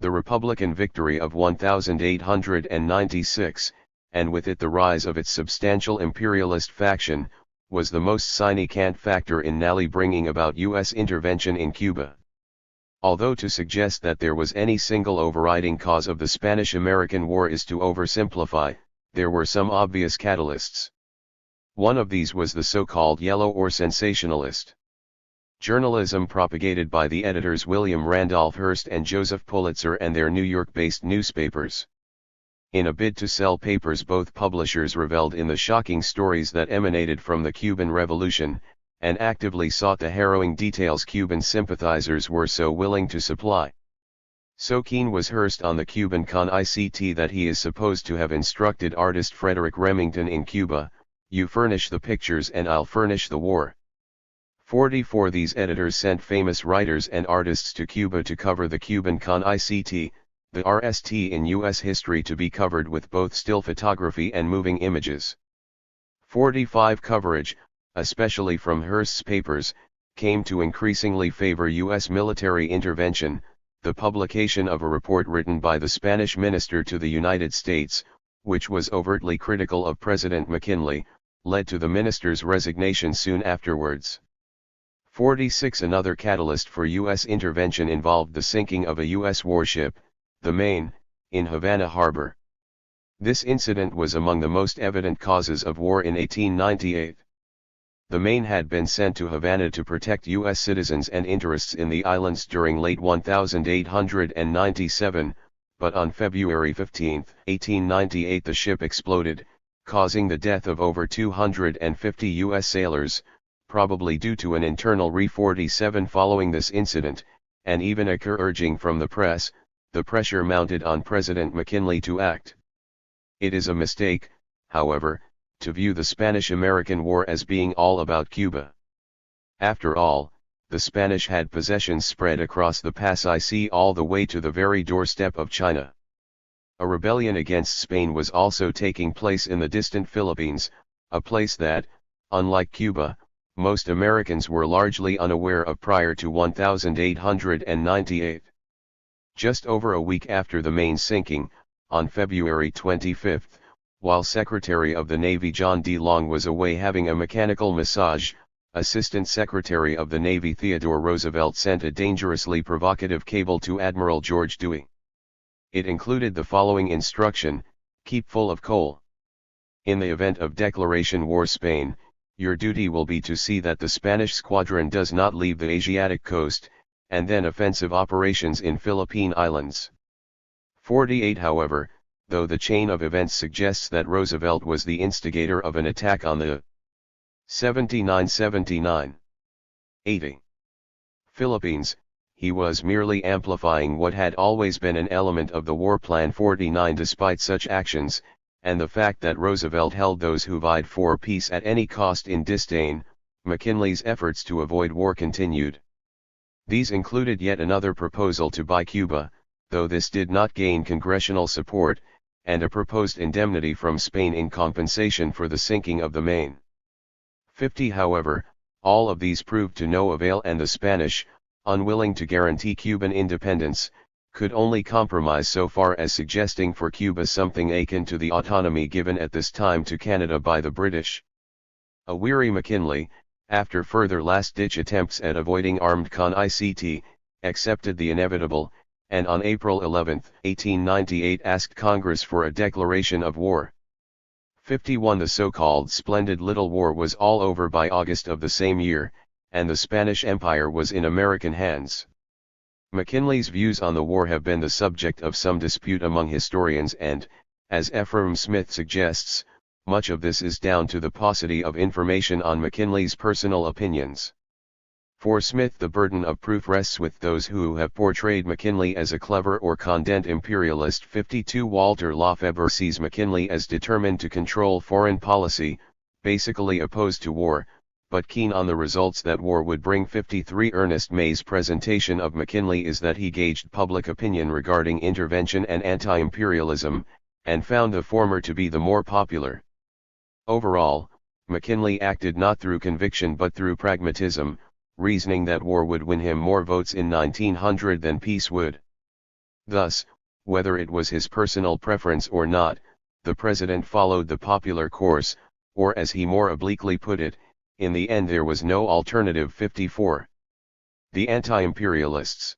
The Republican victory of 1896, and with it the rise of its substantial imperialist faction, was the most significant factor in nally bringing about U.S. intervention in Cuba. Although to suggest that there was any single overriding cause of the Spanish-American War is to oversimplify, there were some obvious catalysts. One of these was the so-called yellow or sensationalist journalism propagated by the editors William Randolph Hearst and Joseph Pulitzer and their New York-based newspapers. In a bid to sell papers, both publishers reveled in the shocking stories that emanated from the Cuban Revolution, and actively sought the harrowing details Cuban sympathizers were so willing to supply. So keen was Hearst on the Cuban con-ICT that he is supposed to have instructed artist Frederick Remington in Cuba, "You furnish the pictures and I'll furnish the war." 44 These editors sent famous writers and artists to Cuba to cover the Cuban con-ICT, the RST in U.S. history to be covered with both still photography and moving images. 45 Coverage, especially from Hearst's papers, came to increasingly favor U.S. military intervention. The publication of a report written by the Spanish minister to the United States, which was overtly critical of President McKinley, led to the minister's resignation soon afterwards. 46 Another catalyst for U.S. intervention involved the sinking of a U.S. warship, the Maine, in Havana Harbor. This incident was among the most evident causes of war in 1898. The Maine had been sent to Havana to protect U.S. citizens and interests in the islands during late 1897, but on February 15, 1898 the ship exploded, causing the death of over 250 U.S. sailors, probably due to an internal re-47. Following this incident, and even a urging from the press, the pressure mounted on President McKinley to act. It is a mistake, however, to view the Spanish-American War as being all about Cuba. After all, the Spanish had possessions spread across the Pacific all the way to the very doorstep of China. A rebellion against Spain was also taking place in the distant Philippines, a place that, unlike Cuba, most Americans were largely unaware of prior to 1898. Just over a week after the Maine sinking, on February 25, while Secretary of the Navy John D. Long was away having a mechanical massage, Assistant Secretary of the Navy Theodore Roosevelt sent a dangerously provocative cable to Admiral George Dewey. It included the following instruction: keep full of coal. In the event of declaration war Spain, your duty will be to see that the Spanish squadron does not leave the Asiatic coast, and then offensive operations in Philippine Islands. 48 However, though the chain of events suggests that Roosevelt was the instigator of an attack on the 79 80 Philippines, he was merely amplifying what had always been an element of the war plan. 49 Despite such actions, and the fact that Roosevelt held those who vied for peace at any cost in disdain, McKinley's efforts to avoid war continued. These included yet another proposal to buy Cuba, though this did not gain congressional support, and a proposed indemnity from Spain in compensation for the sinking of the Maine. 50 However, all of these proved to no avail, and the Spanish, unwilling to guarantee Cuban independence, could only compromise so far as suggesting for Cuba something akin to the autonomy given at this time to Canada by the British. A weary McKinley, after further last-ditch attempts at avoiding armed conflict, accepted the inevitable, and on April 11, 1898 asked Congress for a declaration of war. 51 The so-called Splendid Little War was all over by August of the same year, and the Spanish Empire was in American hands. McKinley's views on the war have been the subject of some dispute among historians, and, as Ephraim Smith suggests, much of this is down to the paucity of information on McKinley's personal opinions. For Smith, the burden of proof rests with those who have portrayed McKinley as a clever or condensed imperialist. 52 Walter Lafebre sees McKinley as determined to control foreign policy, basically opposed to war, but keen on the results that war would bring. 53 Ernest May's presentation of McKinley is that he gauged public opinion regarding intervention and anti-imperialism, and found the former to be the more popular. Overall, McKinley acted not through conviction but through pragmatism, reasoning that war would win him more votes in 1900 than peace would. Thus, whether it was his personal preference or not, the president followed the popular course, or as he more obliquely put it, in the end there was no alternative. 54. The Anti-Imperialists.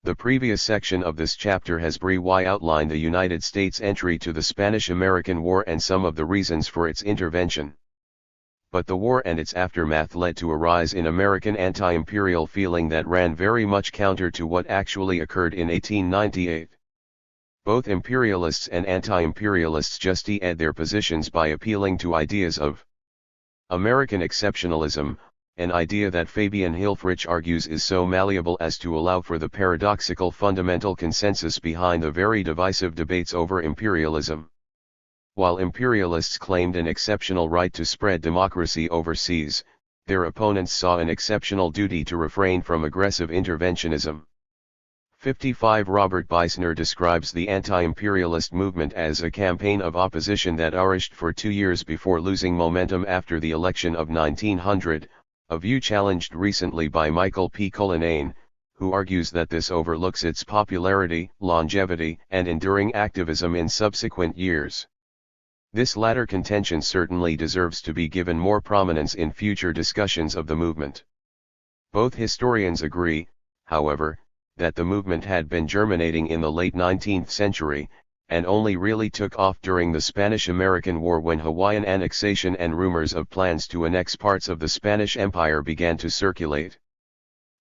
The previous section of this chapter has briefly outlined the United States' entry to the Spanish-American War and some of the reasons for its intervention. But the war and its aftermath led to a rise in American anti-imperial feeling that ran very much counter to what actually occurred in 1898. Both imperialists and anti-imperialists justified their positions by appealing to ideas of American exceptionalism, an idea that Fabian Hilfrich argues is so malleable as to allow for the paradoxical fundamental consensus behind the very divisive debates over imperialism. While imperialists claimed an exceptional right to spread democracy overseas, their opponents saw an exceptional duty to refrain from aggressive interventionism. 55 Robert Beisner describes the anti-imperialist movement as a campaign of opposition that flourished for 2 years before losing momentum after the election of 1900, a view challenged recently by Michael P. Cullinane, who argues that this overlooks its popularity, longevity, and enduring activism in subsequent years. This latter contention certainly deserves to be given more prominence in future discussions of the movement. Both historians agree, however, that the movement had been germinating in the late 19th century, and only really took off during the Spanish-American War when Hawaiian annexation and rumors of plans to annex parts of the Spanish Empire began to circulate.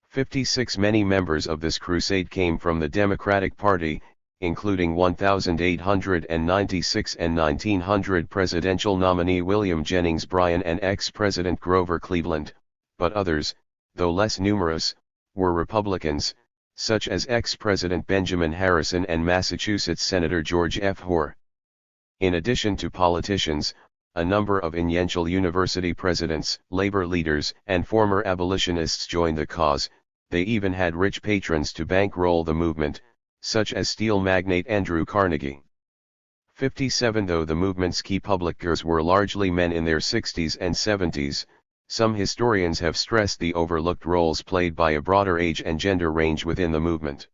56 Many members of this crusade came from the Democratic Party, including 1896 and 1900 presidential nominee William Jennings Bryan and ex-President Grover Cleveland, but others, though less numerous, were Republicans, such as ex-President Benjamin Harrison and Massachusetts Senator George F. Hoar. In addition to politicians, a number of influential university presidents, labor leaders, and former abolitionists joined the cause. They even had rich patrons to bankroll the movement, such as steel magnate Andrew Carnegie. 57 Though the movement's key public figures were largely men in their 60s and 70s, some historians have stressed the overlooked roles played by a broader age and gender range within the movement.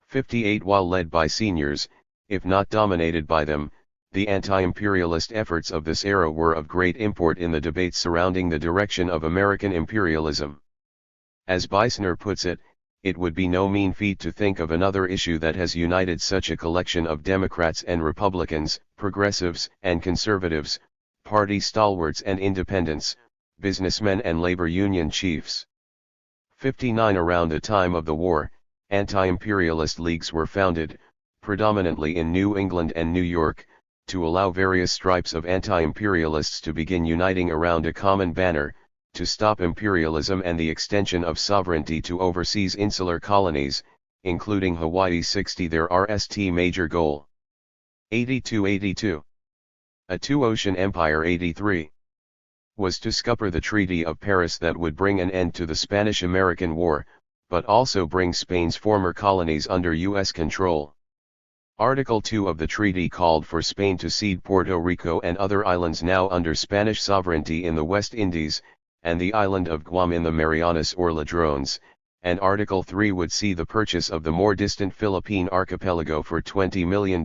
58 While led by seniors, if not dominated by them. The anti-imperialist efforts of this era were of great import in the debates surrounding the direction of American imperialism. As Beisner puts it, it would be no mean feat to think of another issue that has united such a collection of Democrats and Republicans, progressives and conservatives, party stalwarts and independents, businessmen and labor union chiefs. 59 Around the time of the war, anti-imperialist leagues were founded, predominantly in New England and New York, to allow various stripes of anti-imperialists to begin uniting around a common banner, to stop imperialism and the extension of sovereignty to overseas insular colonies, including Hawaii. 60 Their RST major goal. 82. A two-ocean empire. 83. Was to scupper the Treaty of Paris that would bring an end to the Spanish-American War, but also bring Spain's former colonies under U.S. control. Article 2 of the treaty called for Spain to cede Puerto Rico and other islands now under Spanish sovereignty in the West Indies, and the island of Guam in the Marianas or Ladrones, and Article 3 would see the purchase of the more distant Philippine archipelago for $20 million.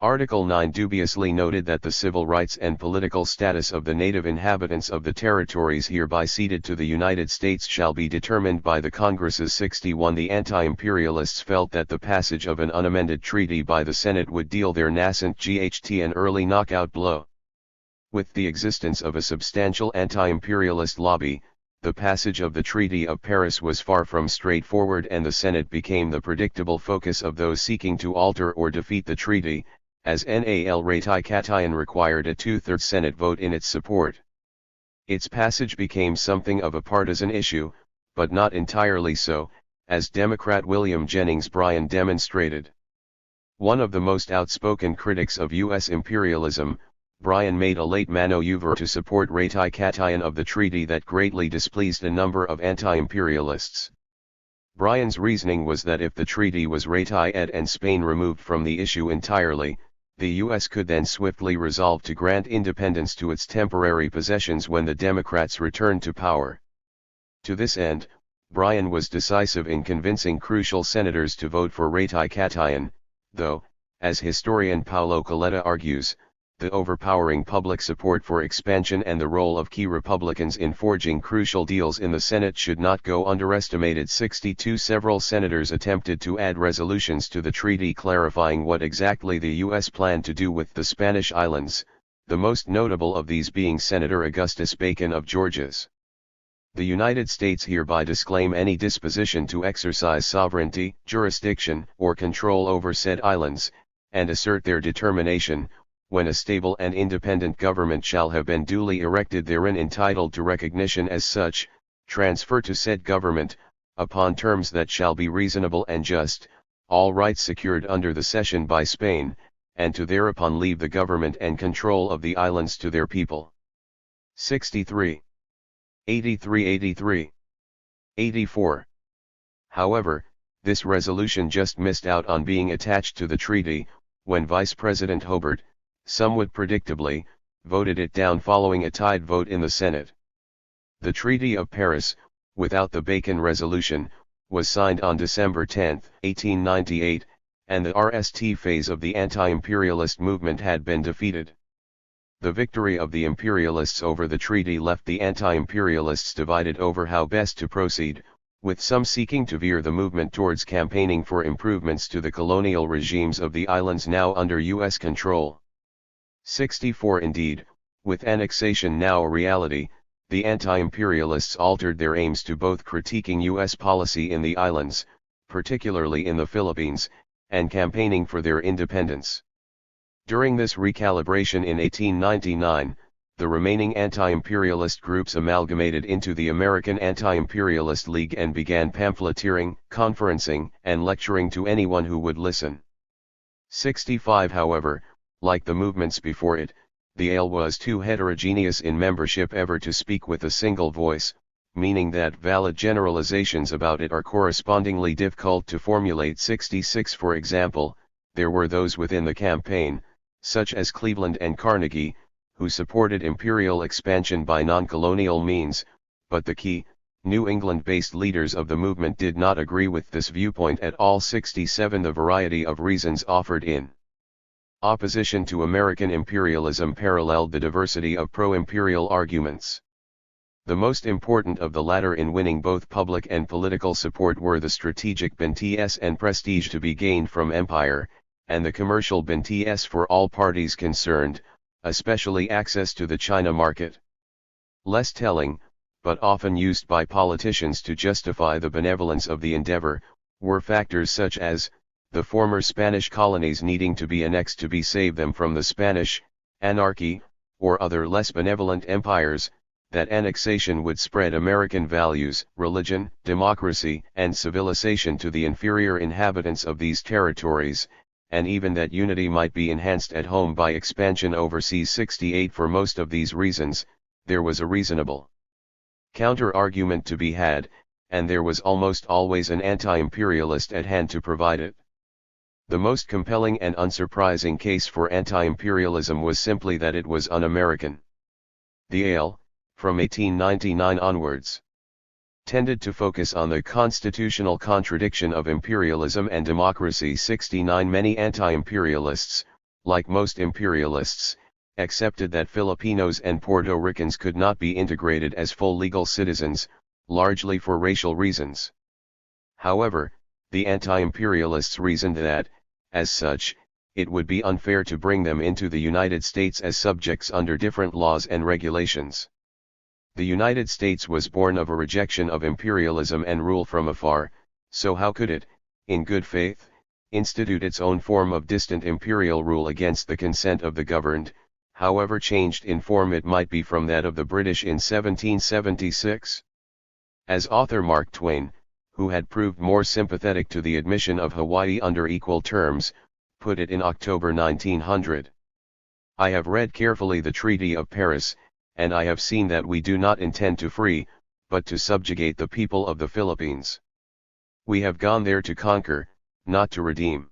Article 9 dubiously noted that the civil rights and political status of the native inhabitants of the territories hereby ceded to the United States shall be determined by the Congresses. 61 The anti-imperialists felt that the passage of an unamended treaty by the Senate would deal their nascent GHT an early knockout blow. With the existence of a substantial anti-imperialist lobby, the passage of the Treaty of Paris was far from straightforward, and the Senate became the predictable focus of those seeking to alter or defeat the treaty, as NAL Ratification required a two-thirds Senate vote in its support. Its passage became something of a partisan issue, but not entirely so, as Democrat William Jennings Bryan demonstrated. One of the most outspoken critics of U.S. imperialism, Bryan made a late maneuver to support ratification of the treaty that greatly displeased a number of anti-imperialists. Bryan's reasoning was that if the treaty was ratified and Spain removed from the issue entirely, the U.S. could then swiftly resolve to grant independence to its temporary possessions when the Democrats returned to power. To this end, Bryan was decisive in convincing crucial senators to vote for ratification, though, as historian Paulo Coletta argues, the overpowering public support for expansion and the role of key Republicans in forging crucial deals in the Senate should not go underestimated. 62 Several senators attempted to add resolutions to the treaty clarifying what exactly the U.S. planned to do with the Spanish islands, the most notable of these being Senator Augustus Bacon of Georgia's. The United States hereby disclaim any disposition to exercise sovereignty, jurisdiction, or control over said islands, and assert their determination, when a stable and independent government shall have been duly erected therein entitled to recognition as such, transfer to said government, upon terms that shall be reasonable and just, all rights secured under the cession by Spain, and to thereupon leave the government and control of the islands to their people. 63. 83. 84. However, this resolution just missed out on being attached to the treaty, when Vice President Hobart, somewhat predictably, voted it down following a tied vote in the Senate. The Treaty of Paris, without the Bacon Resolution, was signed on December 10, 1898, and the RST phase of the anti-imperialist movement had been defeated. The victory of the imperialists over the treaty left the anti-imperialists divided over how best to proceed, with some seeking to veer the movement towards campaigning for improvements to the colonial regimes of the islands now under U.S. control. 64 Indeed, with annexation now a reality, the anti-imperialists altered their aims to both critiquing U.S. policy in the islands, particularly in the Philippines, and campaigning for their independence. During this recalibration in 1899, the remaining anti-imperialist groups amalgamated into the American Anti-Imperialist League and began pamphleteering, conferencing, and lecturing to anyone who would listen. 65 However, like the movements before it, the AL was too heterogeneous in membership ever to speak with a single voice, meaning that valid generalizations about it are correspondingly difficult to formulate. 66 For example, there were those within the campaign, such as Cleveland and Carnegie, who supported imperial expansion by non-colonial means, but the key, New England-based leaders of the movement did not agree with this viewpoint at all. 67 The variety of reasons offered in opposition to American imperialism paralleled the diversity of pro-imperial arguments. The most important of the latter in winning both public and political support were the strategic benefits and prestige to be gained from empire, and the commercial benefits for all parties concerned, especially access to the China market. Less telling, but often used by politicians to justify the benevolence of the endeavor, were factors such as the former Spanish colonies needing to be annexed to save them from the Spanish anarchy, or other less benevolent empires, that annexation would spread American values, religion, democracy, and civilization to the inferior inhabitants of these territories, and even that unity might be enhanced at home by expansion overseas. 68 For most of these reasons, there was a reasonable counter-argument to be had, and there was almost always an anti-imperialist at hand to provide it. The most compelling and unsurprising case for anti-imperialism was simply that it was un-American. The ale, from 1899 onwards, tended to focus on the constitutional contradiction of imperialism and democracy. 69 Many anti-imperialists, like most imperialists, accepted that Filipinos and Puerto Ricans could not be integrated as full legal citizens, largely for racial reasons. However, the anti-imperialists reasoned that, as such, it would be unfair to bring them into the United States as subjects under different laws and regulations. The United States was born of a rejection of imperialism and rule from afar, so how could it, in good faith, institute its own form of distant imperial rule against the consent of the governed, however changed in form it might be from that of the British in 1776? As author Mark Twain, who had proved more sympathetic to the admission of Hawaii under equal terms, put it in October 1900. I have read carefully the Treaty of Paris, and I have seen that we do not intend to free, but to subjugate the people of the Philippines. We have gone there to conquer, not to redeem.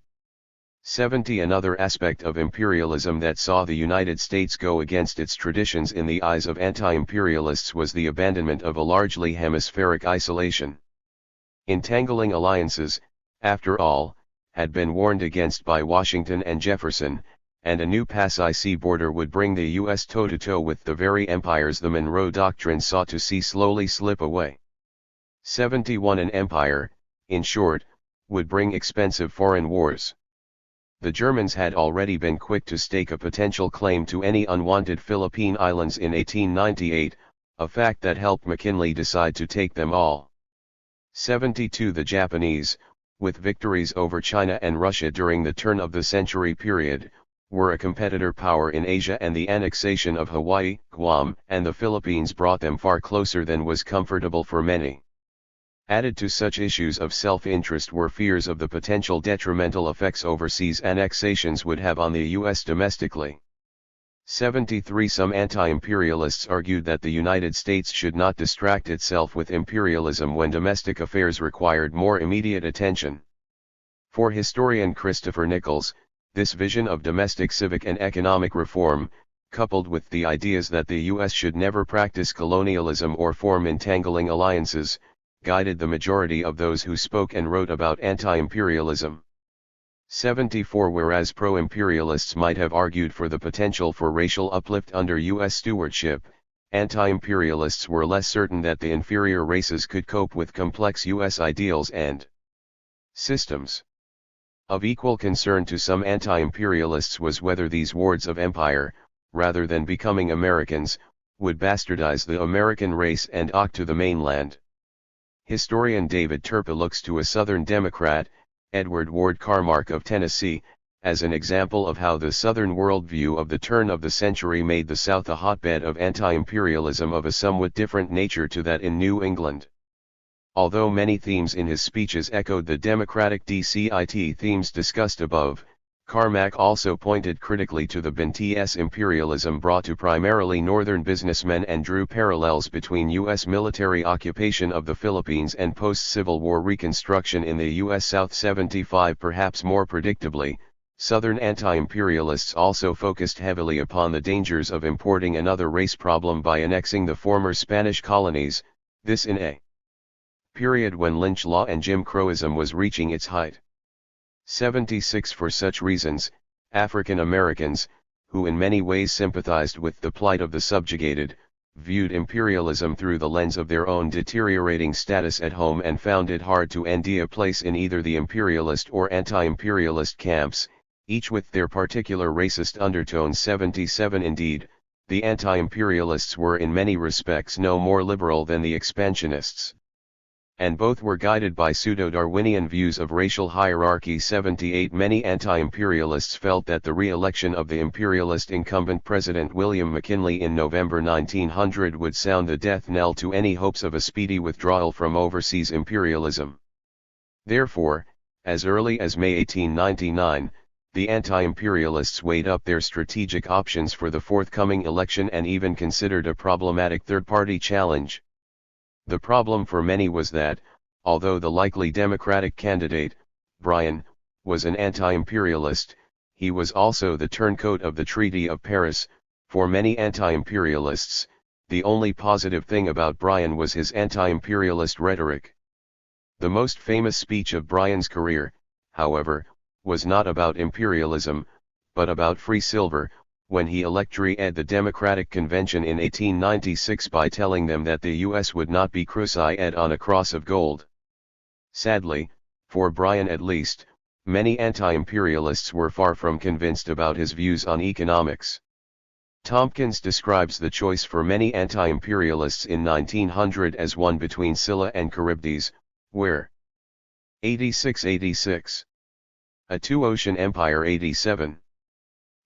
70 Another aspect of imperialism that saw the United States go against its traditions in the eyes of anti-imperialists was the abandonment of a largely hemispheric isolation. Entangling alliances, after all, had been warned against by Washington and Jefferson, and a new Pacific border would bring the U.S. toe-to-toe with the very empires the Monroe Doctrine sought to see slowly slip away. 71 An empire, in short, would bring expensive foreign wars. The Germans had already been quick to stake a potential claim to any unwanted Philippine islands in 1898, a fact that helped McKinley decide to take them all. 72 The Japanese, with victories over China and Russia during the turn of the century period, were a competitor power in Asia, and the annexation of Hawaii, Guam, and the Philippines brought them far closer than was comfortable for many. Added to such issues of self-interest were fears of the potential detrimental effects overseas annexations would have on the U.S. domestically. 73 Some anti-imperialists argued that the United States should not distract itself with imperialism when domestic affairs required more immediate attention. For historian Christopher Nichols, this vision of domestic civic and economic reform, coupled with the ideas that the U.S. should never practice colonialism or form entangling alliances, guided the majority of those who spoke and wrote about anti-imperialism. 74 Whereas pro-imperialists might have argued for the potential for racial uplift under U.S. stewardship, anti-imperialists were less certain that the inferior races could cope with complex U.S. ideals and systems. Of equal concern to some anti-imperialists was whether these wards of empire, rather than becoming Americans, would bastardize the American race and oct to the mainland. Historian David Turpin looks to a Southern Democrat, Edward Ward Carmark of Tennessee, as an example of how the Southern worldview of the turn of the century made the South a hotbed of anti-imperialism of a somewhat different nature to that in New England. Although many themes in his speeches echoed the Democratic DCIT themes discussed above, Carmack also pointed critically to the BNT's imperialism brought to primarily northern businessmen and drew parallels between U.S. military occupation of the Philippines and post-Civil War reconstruction in the U.S. South. 75 Perhaps more predictably, Southern anti-imperialists also focused heavily upon the dangers of importing another race problem by annexing the former Spanish colonies, this in a period when lynch law and Jim Crowism was reaching its height. 76. For such reasons, African Americans, who in many ways sympathized with the plight of the subjugated, viewed imperialism through the lens of their own deteriorating status at home and found it hard to endy a place in either the imperialist or anti-imperialist camps, each with their particular racist undertones. 77. Indeed, the anti-imperialists were in many respects no more liberal than the expansionists, and both were guided by pseudo-Darwinian views of racial hierarchy. 78. Many anti-imperialists felt that the re-election of the imperialist incumbent President William McKinley in November 1900 would sound the death knell to any hopes of a speedy withdrawal from overseas imperialism. Therefore, as early as May 1899, the anti-imperialists weighed up their strategic options for the forthcoming election and even considered a problematic third-party challenge. The problem for many was that, although the likely Democratic candidate, Bryan, was an anti-imperialist, he was also the turncoat of the Treaty of Paris. For many anti-imperialists, the only positive thing about Bryan was his anti-imperialist rhetoric. The most famous speech of Bryan's career, however, was not about imperialism, but about free silver, when he elected the Democratic Convention in 1896 by telling them that the U.S. would not be crucified on a cross of gold. Sadly, for Bryan at least, many anti-imperialists were far from convinced about his views on economics. Tompkins describes the choice for many anti-imperialists in 1900 as one between Scylla and Charybdis, where 86. A two-ocean empire. 87.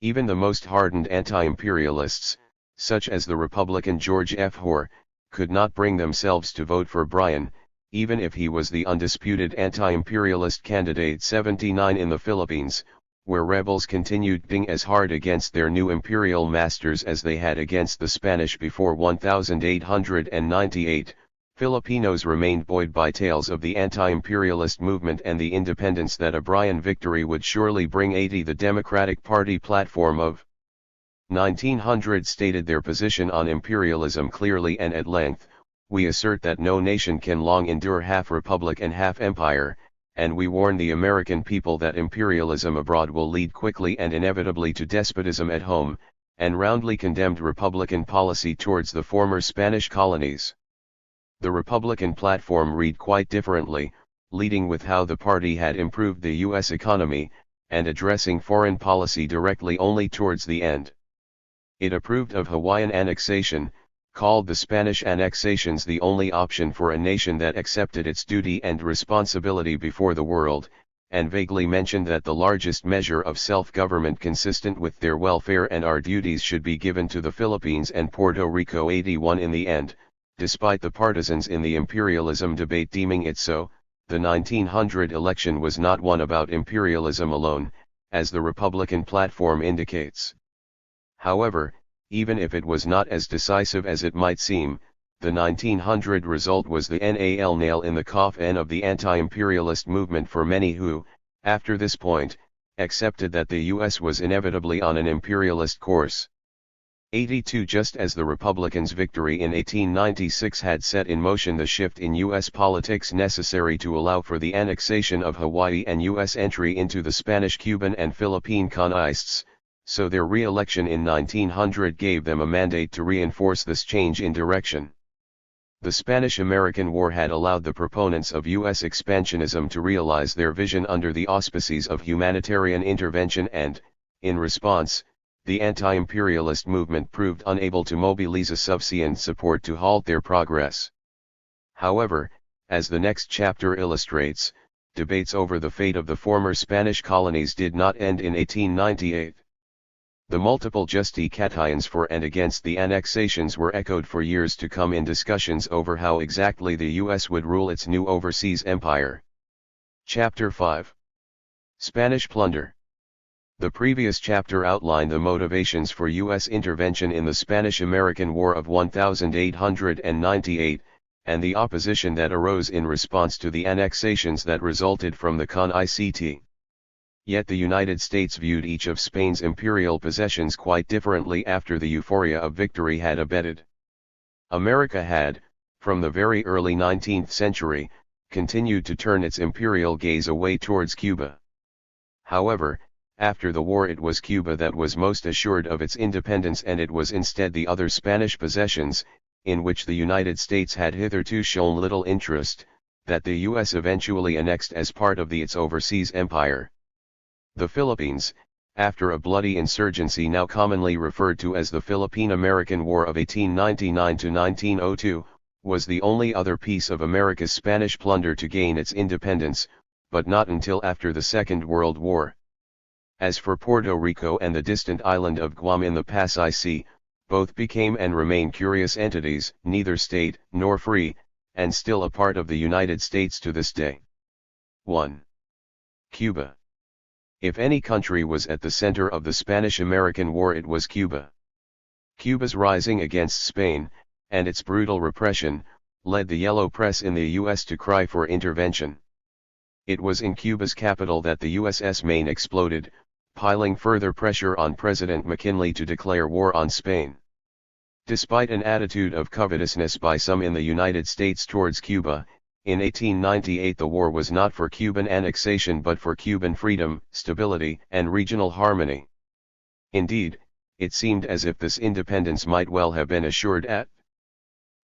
Even the most hardened anti-imperialists, such as the Republican George F. Hoare, could not bring themselves to vote for Bryan, even if he was the undisputed anti-imperialist candidate. 79. In the Philippines, where rebels continued being as hard against their new imperial masters as they had against the Spanish before 1898, Filipinos remained buoyed by tales of the anti-imperialist movement and the independence that a Bryan victory would surely bring. 80. The Democratic Party platform of 1900 stated their position on imperialism clearly and at length: "We assert that no nation can long endure half republic and half empire, and we warn the American people that imperialism abroad will lead quickly and inevitably to despotism at home," and roundly condemned Republican policy towards the former Spanish colonies. The Republican platform read quite differently, leading with how the party had improved the U.S. economy, and addressing foreign policy directly only towards the end. It approved of Hawaiian annexation, called the Spanish annexations the only option for a nation that accepted its duty and responsibility before the world, and vaguely mentioned that the largest measure of self-government consistent with their welfare and our duties should be given to the Philippines and Puerto Rico. 81. In the end, despite the partisans in the imperialism debate deeming it so, the 1900 election was not one about imperialism alone, as the Republican platform indicates. However, even if it was not as decisive as it might seem, the 1900 result was the nail in the coffin of the anti-imperialist movement for many who, after this point, accepted that the U.S. was inevitably on an imperialist course. 82. Just as the Republicans' victory in 1896 had set in motion the shift in U.S. politics necessary to allow for the annexation of Hawaii and U.S. entry into the Spanish, Cuban and Philippine colonies, so their re-election in 1900 gave them a mandate to reinforce this change in direction. The Spanish-American War had allowed the proponents of U.S. expansionism to realize their vision under the auspices of humanitarian intervention and, in response, the anti-imperialist movement proved unable to mobilize a sufficient support to halt their progress. However, as the next chapter illustrates, debates over the fate of the former Spanish colonies did not end in 1898. The multiple justifications for and against the annexations were echoed for years to come in discussions over how exactly the U.S. would rule its new overseas empire. Chapter 5. Spanish Plunder. The previous chapter outlined the motivations for U.S. intervention in the Spanish-American War of 1898, and the opposition that arose in response to the annexations that resulted from the CONICT. Yet the United States viewed each of Spain's imperial possessions quite differently after the euphoria of victory had abated. America had, from the very early 19th century, continued to turn its imperial gaze away towards Cuba. However, after the war it was Cuba that was most assured of its independence, and it was instead the other Spanish possessions, in which the United States had hitherto shown little interest, that the U.S. eventually annexed as part of its overseas empire. The Philippines, after a bloody insurgency now commonly referred to as the Philippine-American War of 1899–1902, was the only other piece of America's Spanish plunder to gain its independence, but not until after the Second World War. As for Puerto Rico and the distant island of Guam in the Pasay Sea, both became and remain curious entities, neither state nor free, and still a part of the United States to this day. 1. Cuba. If any country was at the center of the Spanish-American War, it was Cuba. Cuba's rising against Spain, and its brutal repression, led the yellow press in the U.S. to cry for intervention. It was in Cuba's capital that the USS Maine exploded, piling further pressure on President McKinley to declare war on Spain. Despite an attitude of covetousness by some in the United States towards Cuba, in 1898 the war was not for Cuban annexation but for Cuban freedom, stability, and regional harmony. Indeed, it seemed as if this independence might well have been assured at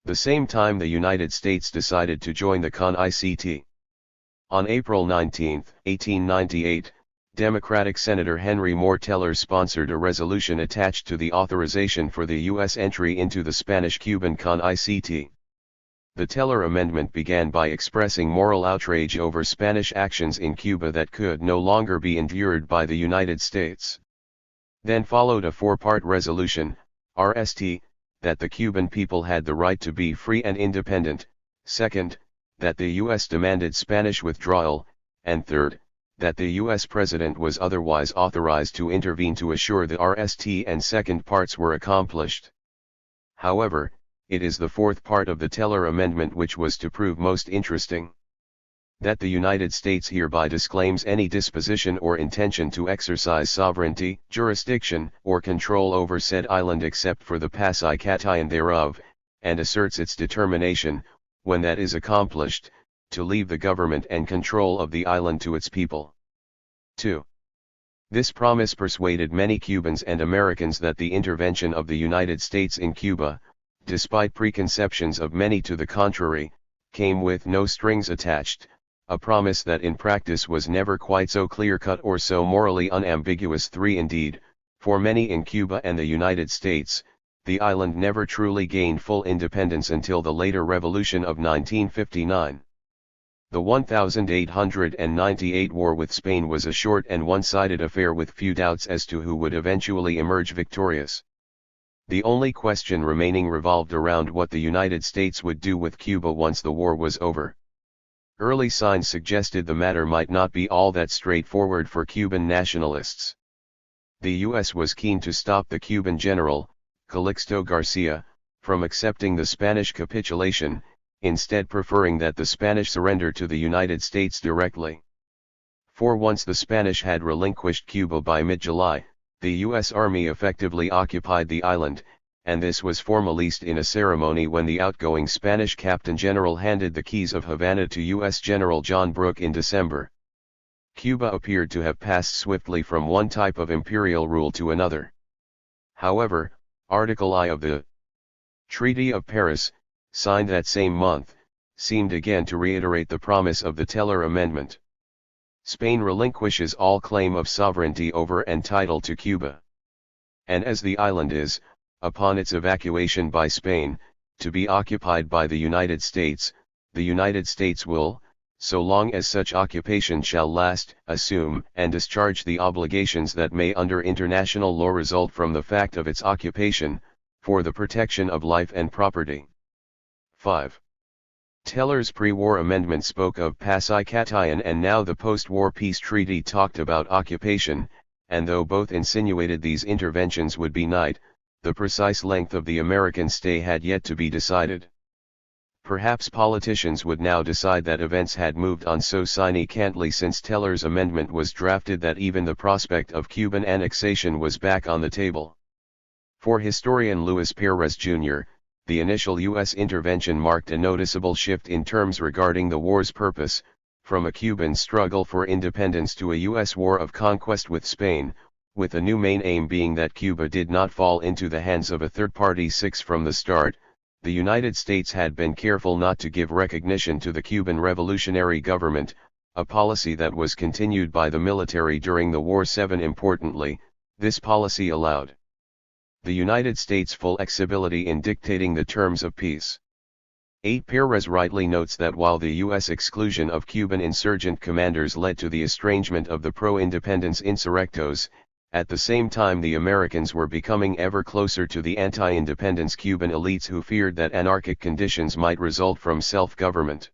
the same time the United States decided to join the CONICT. On April 19, 1898, Democratic Senator Henry Moore Teller sponsored a resolution attached to the authorization for the U.S. entry into the Spanish-Cuban CONICT. The Teller Amendment began by expressing moral outrage over Spanish actions in Cuba that could no longer be endured by the United States. Then followed a four-part resolution, RST, that the Cuban people had the right to be free and independent, second, that the U.S. demanded Spanish withdrawal, and third, that the U.S. President was otherwise authorized to intervene to assure the RST and second parts were accomplished. However, it is the fourth part of the Teller Amendment which was to prove most interesting. That the United States hereby disclaims any disposition or intention to exercise sovereignty, jurisdiction, or control over said island except for the Pasay Catayan thereof, and asserts its determination, when that is accomplished, to leave the government and control of the island to its people. 2. This promise persuaded many Cubans and Americans that the intervention of the United States in Cuba, despite preconceptions of many to the contrary, came with no strings attached, a promise that in practice was never quite so clear-cut or so morally unambiguous. 3. Indeed, for many in Cuba and the United States, the island never truly gained full independence until the later revolution of 1959. The 1898 war with Spain was a short and one-sided affair with few doubts as to who would eventually emerge victorious. The only question remaining revolved around what the United States would do with Cuba once the war was over. Early signs suggested the matter might not be all that straightforward for Cuban nationalists. The U.S. was keen to stop the Cuban general, Calixto Garcia, from accepting the Spanish capitulation, instead preferring that the Spanish surrender to the United States directly. For once the Spanish had relinquished Cuba by mid-July, the U.S. Army effectively occupied the island, and this was formalized in a ceremony when the outgoing Spanish Captain General handed the keys of Havana to U.S. General John Brooke in December. Cuba appeared to have passed swiftly from one type of imperial rule to another. However, Article I of the Treaty of Paris, signed that same month, seemed again to reiterate the promise of the Teller Amendment. Spain relinquishes all claim of sovereignty over and title to Cuba. And as the island is, upon its evacuation by Spain, to be occupied by the United States will, so long as such occupation shall last, assume and discharge the obligations that may under international law result from the fact of its occupation, for the protection of life and property. 5. Teller's pre-war amendment spoke of Pasay Catayan, and now the post-war peace treaty talked about occupation, and though both insinuated these interventions would be night, the precise length of the American stay had yet to be decided. Perhaps politicians would now decide that events had moved on so significantly since Teller's amendment was drafted that even the prospect of Cuban annexation was back on the table. For historian Luis Perez Jr., the initial U.S. intervention marked a noticeable shift in terms regarding the war's purpose, from a Cuban struggle for independence to a U.S. war of conquest with Spain, with the new main aim being that Cuba did not fall into the hands of a third party. 6 From the start, the United States had been careful not to give recognition to the Cuban revolutionary government, a policy that was continued by the military during the war. 7 Importantly, this policy allowed the United States full flexibility in dictating the terms of peace. 8 Perez rightly notes that while the U.S. exclusion of Cuban insurgent commanders led to the estrangement of the pro-independence insurrectos, at the same time the Americans were becoming ever closer to the anti-independence Cuban elites who feared that anarchic conditions might result from self-government.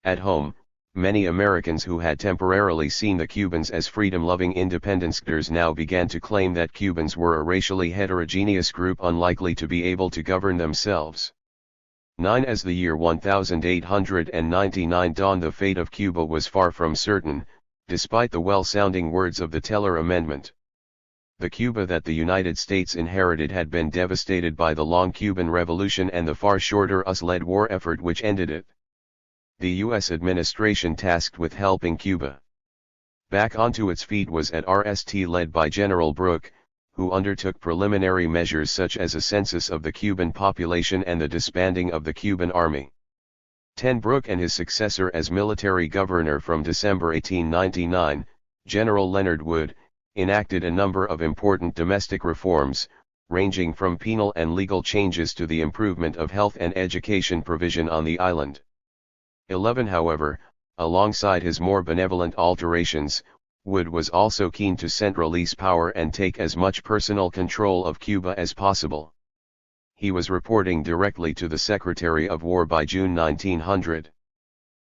At home, many Americans who had temporarily seen the Cubans as freedom-loving independence-givers now began to claim that Cubans were a racially heterogeneous group unlikely to be able to govern themselves. 9 As the year 1899 dawned, the fate of Cuba was far from certain, despite the well-sounding words of the Teller Amendment. The Cuba that the United States inherited had been devastated by the long Cuban Revolution and the far shorter US-led war effort which ended it. The U.S. administration tasked with helping Cuba back onto its feet was at RST led by General Brooke, who undertook preliminary measures such as a census of the Cuban population and the disbanding of the Cuban Army. 10 Brooke and his successor as military governor from December 1899, General Leonard Wood, enacted a number of important domestic reforms, ranging from penal and legal changes to the improvement of health and education provision on the island. 11 However, alongside his more benevolent alterations, Wood was also keen to centralize power and take as much personal control of Cuba as possible. He was reporting directly to the Secretary of War by June 1900.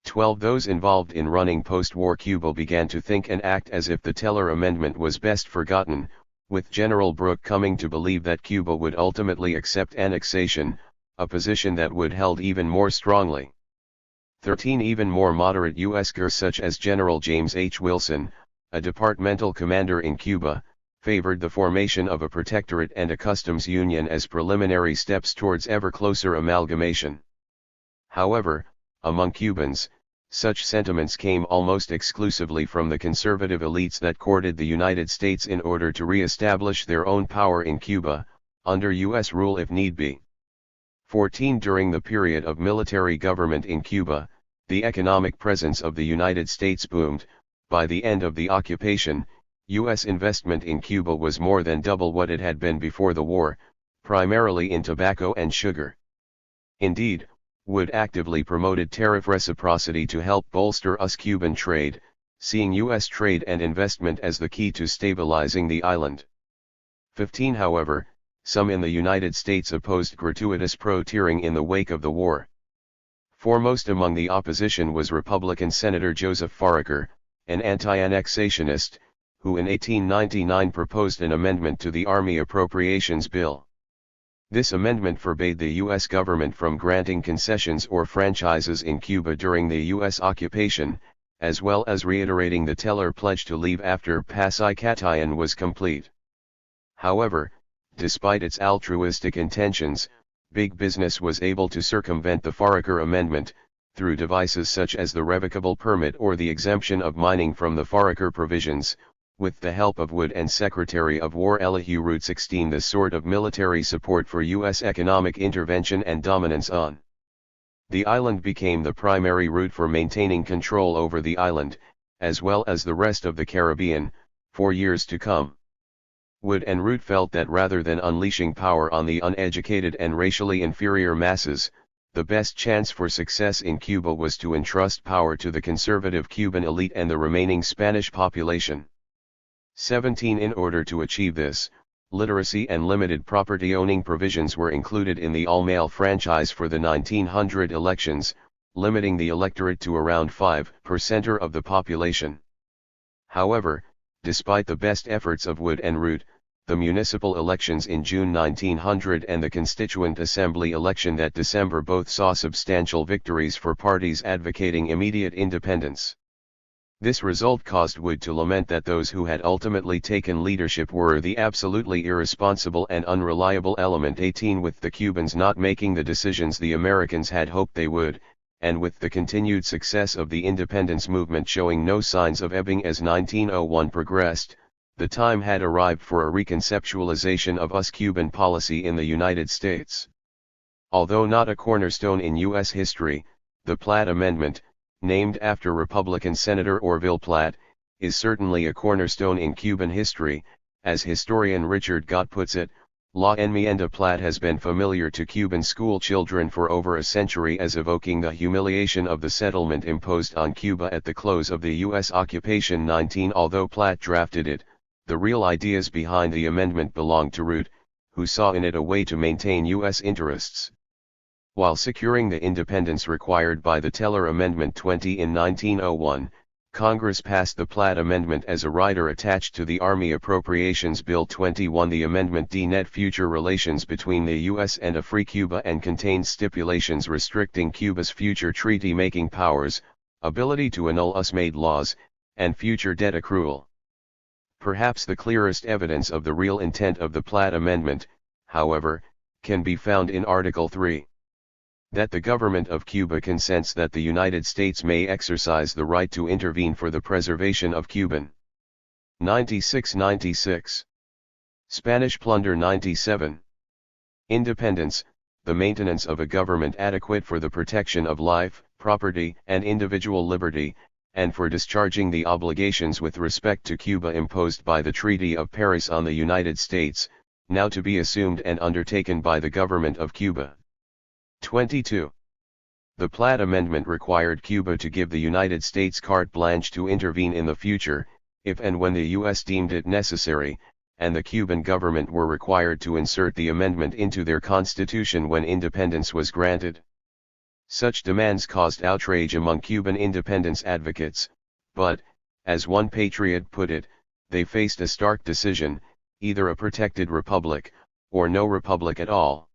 12 Those involved in running post-war Cuba began to think and act as if the Teller Amendment was best forgotten, with General Brooke coming to believe that Cuba would ultimately accept annexation, a position that Wood held even more strongly. 13 Even more moderate U.S. gers such as General James H. Wilson, a departmental commander in Cuba, favored the formation of a protectorate and a customs union as preliminary steps towards ever closer amalgamation. However, among Cubans, such sentiments came almost exclusively from the conservative elites that courted the United States in order to re-establish their own power in Cuba, under U.S. rule if need be. 14 During the period of military government in Cuba, the economic presence of the United States boomed. By the end of the occupation, U.S. investment in Cuba was more than double what it had been before the war, primarily in tobacco and sugar. Indeed, Wood actively promoted tariff reciprocity to help bolster US-Cuban trade, seeing U.S. trade and investment as the key to stabilizing the island. 15 However, some in the United States opposed gratuitous pro-tiering in the wake of the war. Foremost among the opposition was Republican Senator Joseph Foraker, an anti-annexationist, who in 1899 proposed an amendment to the Army Appropriations Bill. This amendment forbade the U.S. government from granting concessions or franchises in Cuba during the U.S. occupation, as well as reiterating the Teller pledge to leave after pacification was complete. However, despite its altruistic intentions, big business was able to circumvent the Foraker Amendment, through devices such as the revocable permit or the exemption of mining from the Foraker provisions, with the help of Wood and Secretary of War Elihu Root. 16 The sort of military support for U.S. economic intervention and dominance on the island became the primary route for maintaining control over the island, as well as the rest of the Caribbean, for years to come. Wood and Root felt that rather than unleashing power on the uneducated and racially inferior masses, the best chance for success in Cuba was to entrust power to the conservative Cuban elite and the remaining Spanish population. 17 In order to achieve this, literacy and limited property owning provisions were included in the all-male franchise for the 1900 elections, limiting the electorate to around 5% of the population. However, despite the best efforts of Wood and Root, the municipal elections in June 1900 and the Constituent Assembly election that December both saw substantial victories for parties advocating immediate independence. This result caused Wood to lament that those who had ultimately taken leadership were the absolutely irresponsible and unreliable element 18, with the Cubans not making the decisions the Americans had hoped they would, and with the continued success of the independence movement showing no signs of ebbing as 1901 progressed, the time had arrived for a reconceptualization of US-Cuban policy in the United States. Although not a cornerstone in U.S. history, the Platt Amendment, named after Republican Senator Orville Platt, is certainly a cornerstone in Cuban history. As historian Richard Gott puts it, La Enmienda Platt has been familiar to Cuban school children for over a century as evoking the humiliation of the settlement imposed on Cuba at the close of the U.S. occupation. 19 Although Platt drafted it, the real ideas behind the amendment belonged to Root, who saw in it a way to maintain U.S. interests. While securing the independence required by the Teller Amendment 20 in 1901, Congress passed the Platt Amendment as a rider attached to the Army Appropriations Bill 21. The amendment did future relations between the U.S. and a free Cuba and contained stipulations restricting Cuba's future treaty-making powers, ability to annul US-made laws, and future debt accrual. Perhaps the clearest evidence of the real intent of the Platt Amendment, however, can be found in Article 3. That the government of Cuba consents that the United States may exercise the right to intervene for the preservation of Cuban. 96-96. Spanish plunder. 97. Independence, the maintenance of a government adequate for the protection of life, property, and individual liberty, and for discharging the obligations with respect to Cuba imposed by the Treaty of Paris on the United States, now to be assumed and undertaken by the government of Cuba. 22. The Platt Amendment required Cuba to give the United States carte blanche to intervene in the future, if and when the U.S. deemed it necessary, and the Cuban government were required to insert the amendment into their constitution when independence was granted. Such demands caused outrage among Cuban independence advocates, but, as one patriot put it, they faced a stark decision: either a protected republic, or no republic at all.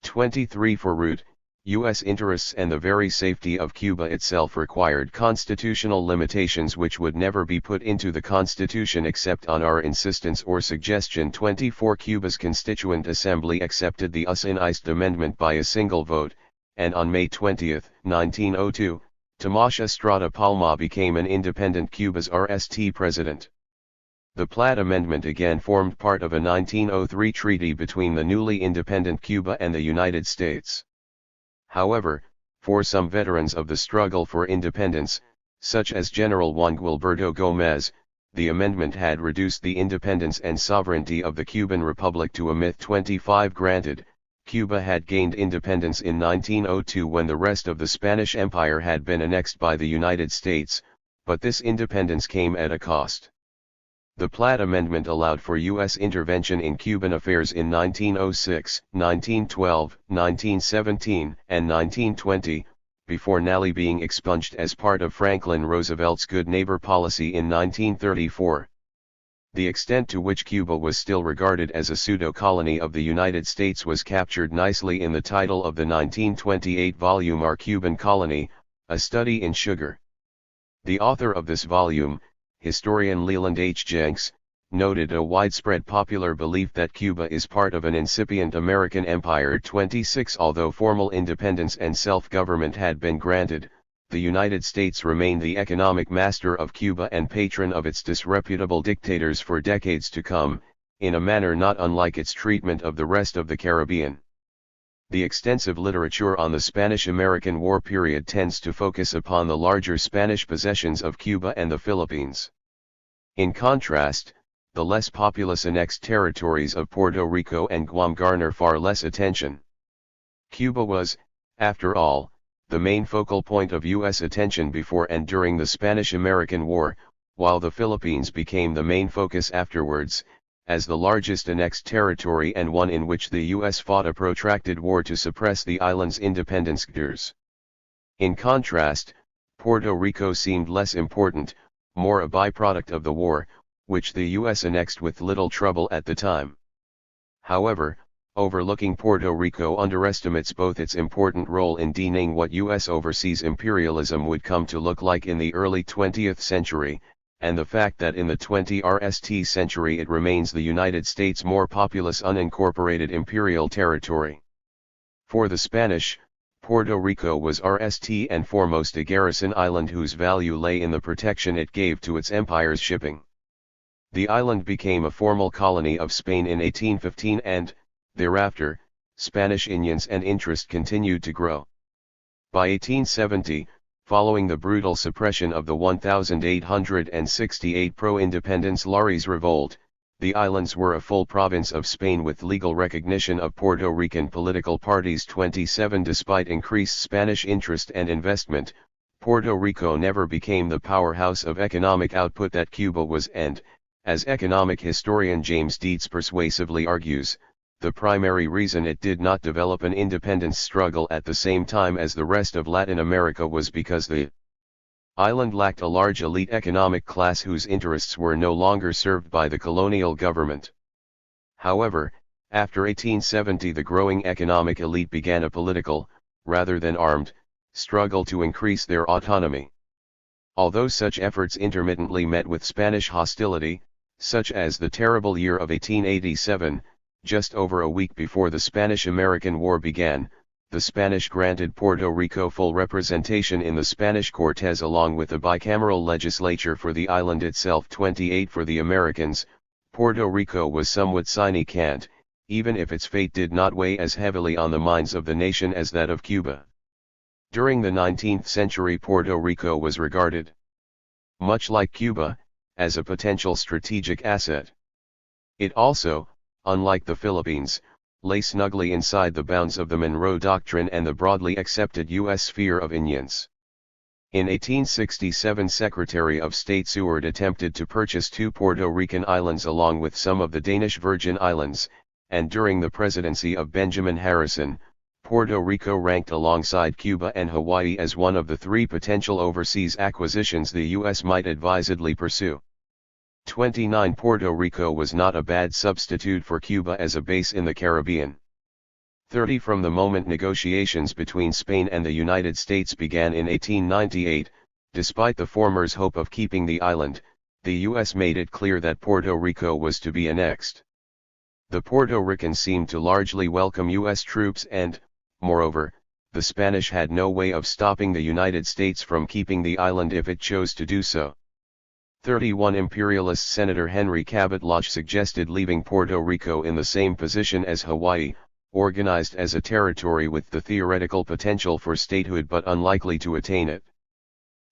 23. For Root, U.S. interests and the very safety of Cuba itself required constitutional limitations which would never be put into the Constitution except on our insistence or suggestion. 24. Cuba's Constituent Assembly accepted the US-Inist Amendment by a single vote, and on May 20, 1902, Tomás Estrada Palma became an independent Cuba's RST president. The Platt Amendment again formed part of a 1903 treaty between the newly independent Cuba and the United States. However, for some veterans of the struggle for independence, such as General Juan Guilberto Gómez, the amendment had reduced the independence and sovereignty of the Cuban Republic to a myth. 25. Granted, Cuba had gained independence in 1902 when the rest of the Spanish Empire had been annexed by the United States, but this independence came at a cost. The Platt Amendment allowed for U.S. intervention in Cuban affairs in 1906, 1912, 1917, and 1920, before nearly being expunged as part of Franklin Roosevelt's Good Neighbor policy in 1934. The extent to which Cuba was still regarded as a pseudo-colony of the United States was captured nicely in the title of the 1928 volume Our Cuban Colony, A Study in Sugar. The author of this volume, historian Leland H. Jenks, noted a widespread popular belief that Cuba is part of an incipient American empire. 26. Although formal independence and self-government had been granted, the United States remained the economic master of Cuba and patron of its disreputable dictators for decades to come, in a manner not unlike its treatment of the rest of the Caribbean. The extensive literature on the Spanish-American War period tends to focus upon the larger Spanish possessions of Cuba and the Philippines. In contrast, the less populous annexed territories of Puerto Rico and Guam garner far less attention. Cuba was, after all, the main focal point of U.S. attention before and during the Spanish-American War, while the Philippines became the main focus afterwards, as the largest annexed territory and one in which the U.S. fought a protracted war to suppress the island's independence. In contrast, Puerto Rico seemed less important, more a byproduct of the war, which the U.S. annexed with little trouble at the time. However, overlooking Puerto Rico underestimates both its important role in defining what U.S. overseas imperialism would come to look like in the early 20th century, and the fact that in the 20th century it remains the United States' more populous unincorporated imperial territory. For the Spanish, Puerto Rico was first and foremost a garrison island whose value lay in the protection it gave to its empire's shipping. The island became a formal colony of Spain in 1815 and, thereafter, Spanish influence and interest continued to grow. By 1870, following the brutal suppression of the 1868 pro-independence Lari's revolt, the islands were a full province of Spain with legal recognition of Puerto Rican political parties 27. Despite increased Spanish interest and investment, Puerto Rico never became the powerhouse of economic output that Cuba was and, as economic historian James Dietz persuasively argues, the primary reason it did not develop an independence struggle at the same time as the rest of Latin America was because the island lacked a large elite economic class whose interests were no longer served by the colonial government. However, after 1870 the growing economic elite began a political, rather than armed, struggle to increase their autonomy. Although such efforts intermittently met with Spanish hostility, such as the terrible year of 1887, just over a week before the Spanish-American War began, the Spanish granted Puerto Rico full representation in the Spanish Cortes along with a bicameral legislature for the island itself. 28 For the Americans, Puerto Rico was somewhat sine qua, even if its fate did not weigh as heavily on the minds of the nation as that of Cuba. During the 19th century Puerto Rico was regarded, much like Cuba, as a potential strategic asset. It also, unlike the Philippines, lay snugly inside the bounds of the Monroe Doctrine and the broadly accepted U.S. sphere of influence. In 1867 Secretary of State Seward attempted to purchase 2 Puerto Rican islands along with some of the Danish Virgin Islands, and during the presidency of Benjamin Harrison, Puerto Rico ranked alongside Cuba and Hawaii as one of the 3 potential overseas acquisitions the U.S. might advisedly pursue. 29 Puerto Rico was not a bad substitute for Cuba as a base in the Caribbean. 30 From the moment negotiations between Spain and the United States began in 1898, despite the former's hope of keeping the island, the U.S. made it clear that Puerto Rico was to be annexed. The Puerto Ricans seemed to largely welcome U.S. troops and, moreover, the Spanish had no way of stopping the United States from keeping the island if it chose to do so. 31 Imperialist Senator Henry Cabot Lodge suggested leaving Puerto Rico in the same position as Hawaii, organized as a territory with the theoretical potential for statehood but unlikely to attain it.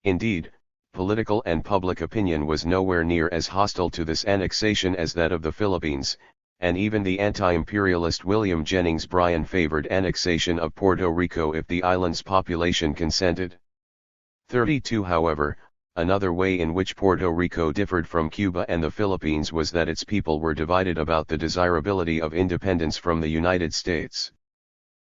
Indeed, political and public opinion was nowhere near as hostile to this annexation as that of the Philippines, and even the anti-imperialist William Jennings Bryan favored annexation of Puerto Rico if the island's population consented. 32 However, another way in which Puerto Rico differed from Cuba and the Philippines was that its people were divided about the desirability of independence from the United States.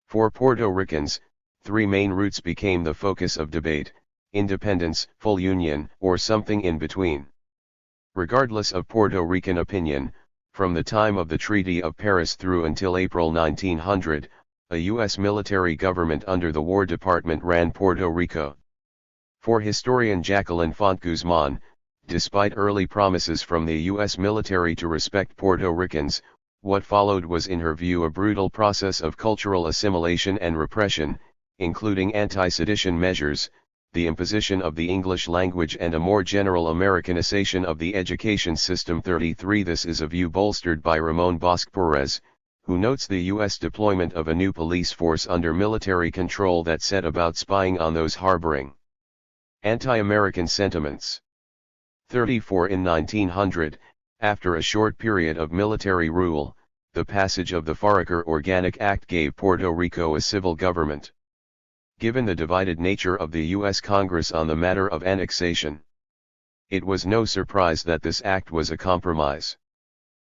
For Puerto Ricans, 3 main routes became the focus of debate: independence, full union, or something in between. Regardless of Puerto Rican opinion, from the time of the Treaty of Paris through until April 1900, a U.S. military government under the War Department ran Puerto Rico. For historian Jacqueline Font Guzman, despite early promises from the U.S. military to respect Puerto Ricans, what followed was in her view a brutal process of cultural assimilation and repression, including anti-sedition measures, the imposition of the English language and a more general Americanization of the education system. 33 This is a view bolstered by Ramon Bosque Perez, who notes the U.S. deployment of a new police force under military control that set about spying on those harboring anti-American sentiments. 34 In 1900, after a short period of military rule, the passage of the Foraker Organic Act gave Puerto Rico a civil government. Given the divided nature of the U.S. Congress on the matter of annexation, it was no surprise that this act was a compromise.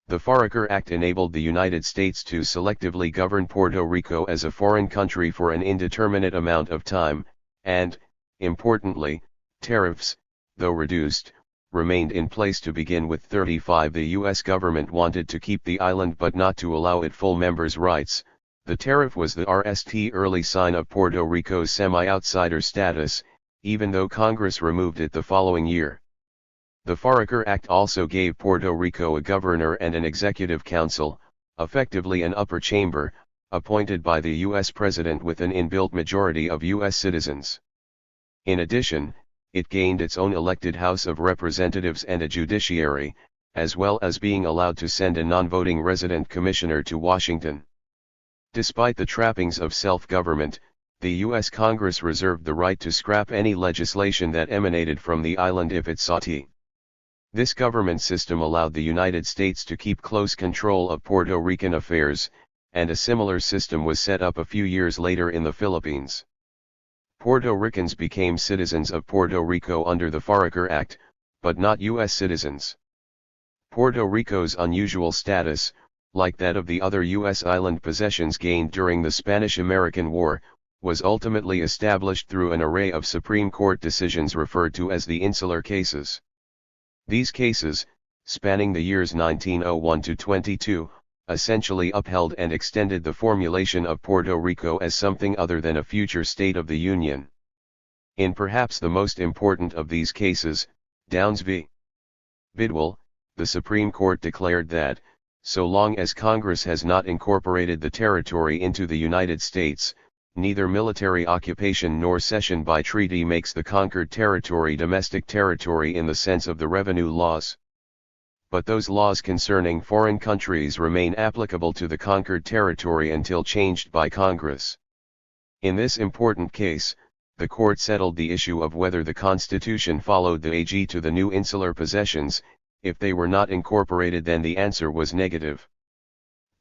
The Foraker Act enabled the United States to selectively govern Puerto Rico as a foreign country for an indeterminate amount of time, and, importantly, tariffs, though reduced, remained in place to begin with. 35 The U.S. government wanted to keep the island but not to allow it full members' rights. The tariff was the early sign of Puerto Rico's semi-outsider status, even though Congress removed it the following year. The Foraker Act also gave Puerto Rico a governor and an executive council, effectively an upper chamber, appointed by the U.S. president with an inbuilt majority of U.S. citizens. In addition, it gained its own elected House of Representatives and a judiciary, as well as being allowed to send a non-voting resident commissioner to Washington. Despite the trappings of self-government, the U.S. Congress reserved the right to scrap any legislation that emanated from the island if it sought to. This government system allowed the United States to keep close control of Puerto Rican affairs, and a similar system was set up a few years later in the Philippines. Puerto Ricans became citizens of Puerto Rico under the Foraker Act, but not U.S. citizens. Puerto Rico's unusual status, like that of the other U.S. island possessions gained during the Spanish-American War, was ultimately established through an array of Supreme Court decisions referred to as the Insular Cases. These cases, spanning the years 1901 to 22, essentially upheld and extended the formulation of Puerto Rico as something other than a future state of the Union. In perhaps the most important of these cases, Downs v. Bidwell, the Supreme Court declared that, so long as Congress has not incorporated the territory into the United States, neither military occupation nor cession by treaty makes the conquered territory domestic territory in the sense of the revenue laws. But those laws concerning foreign countries remain applicable to the conquered territory until changed by Congress. In this important case, the court settled the issue of whether the Constitution followed the AG to the new insular possessions. If they were not incorporated, then the answer was negative.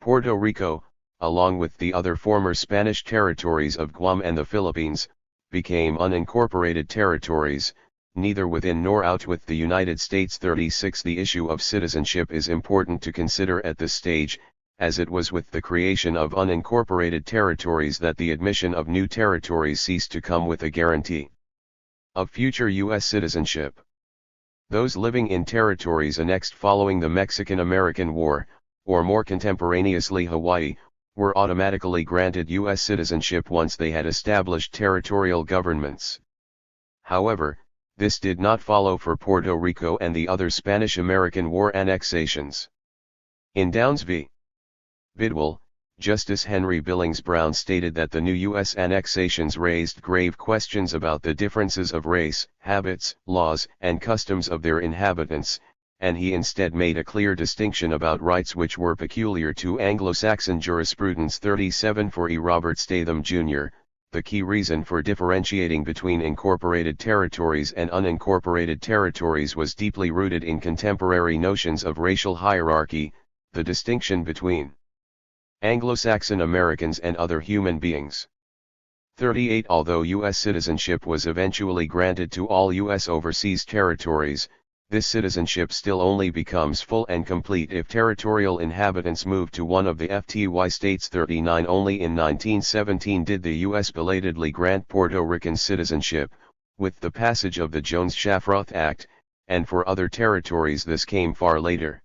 Puerto Rico, along with the other former Spanish territories of Guam and the Philippines, became unincorporated territories, neither within nor out with the United States. 36 The issue of citizenship is important to consider at this stage, as it was with the creation of unincorporated territories that the admission of new territories ceased to come with a guarantee of future U.S. citizenship. Those living in territories annexed following the Mexican-American War, or more contemporaneously Hawaii, were automatically granted U.S. citizenship once they had established territorial governments. However, this did not follow for Puerto Rico and the other Spanish-American War annexations. In Downs v. Bidwell, Justice Henry Billings Brown stated that the new U.S. annexations raised grave questions about the differences of race, habits, laws, and customs of their inhabitants, and he instead made a clear distinction about rights which were peculiar to Anglo-Saxon jurisprudence. 37 For E. Robert Statham, Jr., the key reason for differentiating between incorporated territories and unincorporated territories was deeply rooted in contemporary notions of racial hierarchy, the distinction between Anglo-Saxon Americans and other human beings. 38 Although U.S. citizenship was eventually granted to all U.S. overseas territories, this citizenship still only becomes full and complete if territorial inhabitants move to one of the FTY states. 39 Only in 1917 did the U.S. belatedly grant Puerto Rican citizenship, with the passage of the Jones-Shafroth Act, and for other territories this came far later.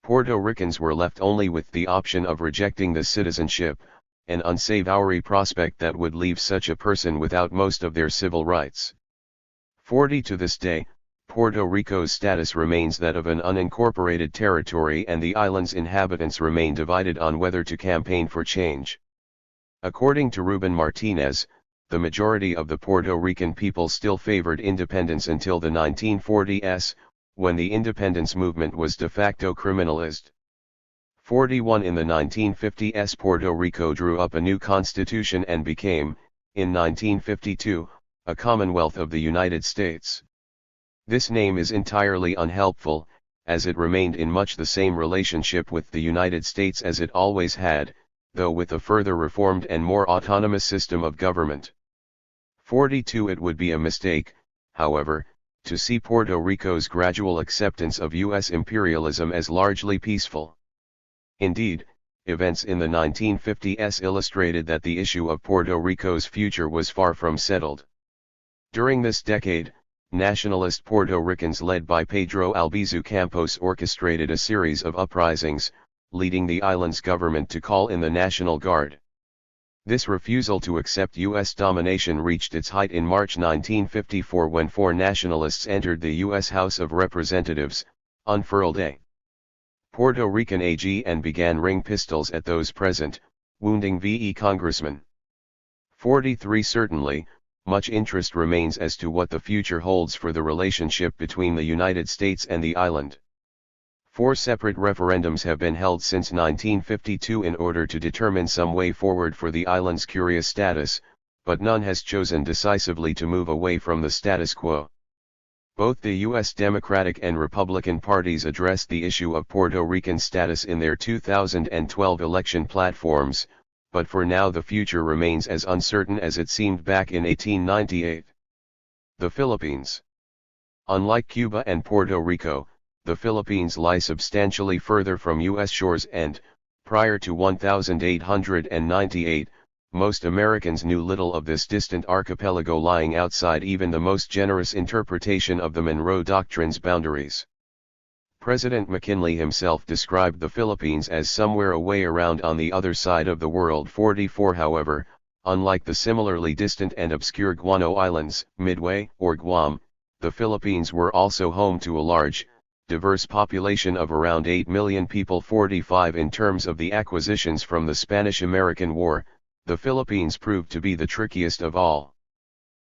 Puerto Ricans were left only with the option of rejecting the citizenship, an unsavory prospect that would leave such a person without most of their civil rights. 40 To this day, Puerto Rico's status remains that of an unincorporated territory, and the island's inhabitants remain divided on whether to campaign for change. According to Ruben Martinez, the majority of the Puerto Rican people still favored independence until the 1940s, when the independence movement was de facto criminalized. 41 In the 1950s, Puerto Rico drew up a new constitution and became, in 1952, a Commonwealth of the United States. This name is entirely unhelpful, as it remained in much the same relationship with the United States as it always had, though with a further reformed and more autonomous system of government. 42 It would be a mistake, however, to see Puerto Rico's gradual acceptance of U.S. imperialism as largely peaceful. Indeed, events in the 1950s illustrated that the issue of Puerto Rico's future was far from settled. During this decade, nationalist Puerto Ricans led by Pedro Albizu Campos orchestrated a series of uprisings, leading the island's government to call in the National Guard. This refusal to accept U.S. domination reached its height in March 1954 when 4 nationalists entered the U.S. House of Representatives, unfurled a Puerto Rican AG and began ring pistols at those present, wounding VE Congressman. 43. Certainly, much interest remains as to what the future holds for the relationship between the United States and the island. 4 separate referendums have been held since 1952 in order to determine some way forward for the island's curious status, but none has chosen decisively to move away from the status quo. Both the U.S. Democratic and Republican parties addressed the issue of Puerto Rican status in their 2012 election platforms, but for now the future remains as uncertain as it seemed back in 1898. The Philippines. Unlike Cuba and Puerto Rico, the Philippines lie substantially further from U.S. shores and, prior to 1898, most Americans knew little of this distant archipelago lying outside even the most generous interpretation of the Monroe Doctrine's boundaries. President McKinley himself described the Philippines as somewhere away around on the other side of the world. 44. However, unlike the similarly distant and obscure Guano Islands, Midway, or Guam, the Philippines were also home to a large, diverse population of around 8 million people. 45. In terms of the acquisitions from the Spanish-American War, the Philippines proved to be the trickiest of all.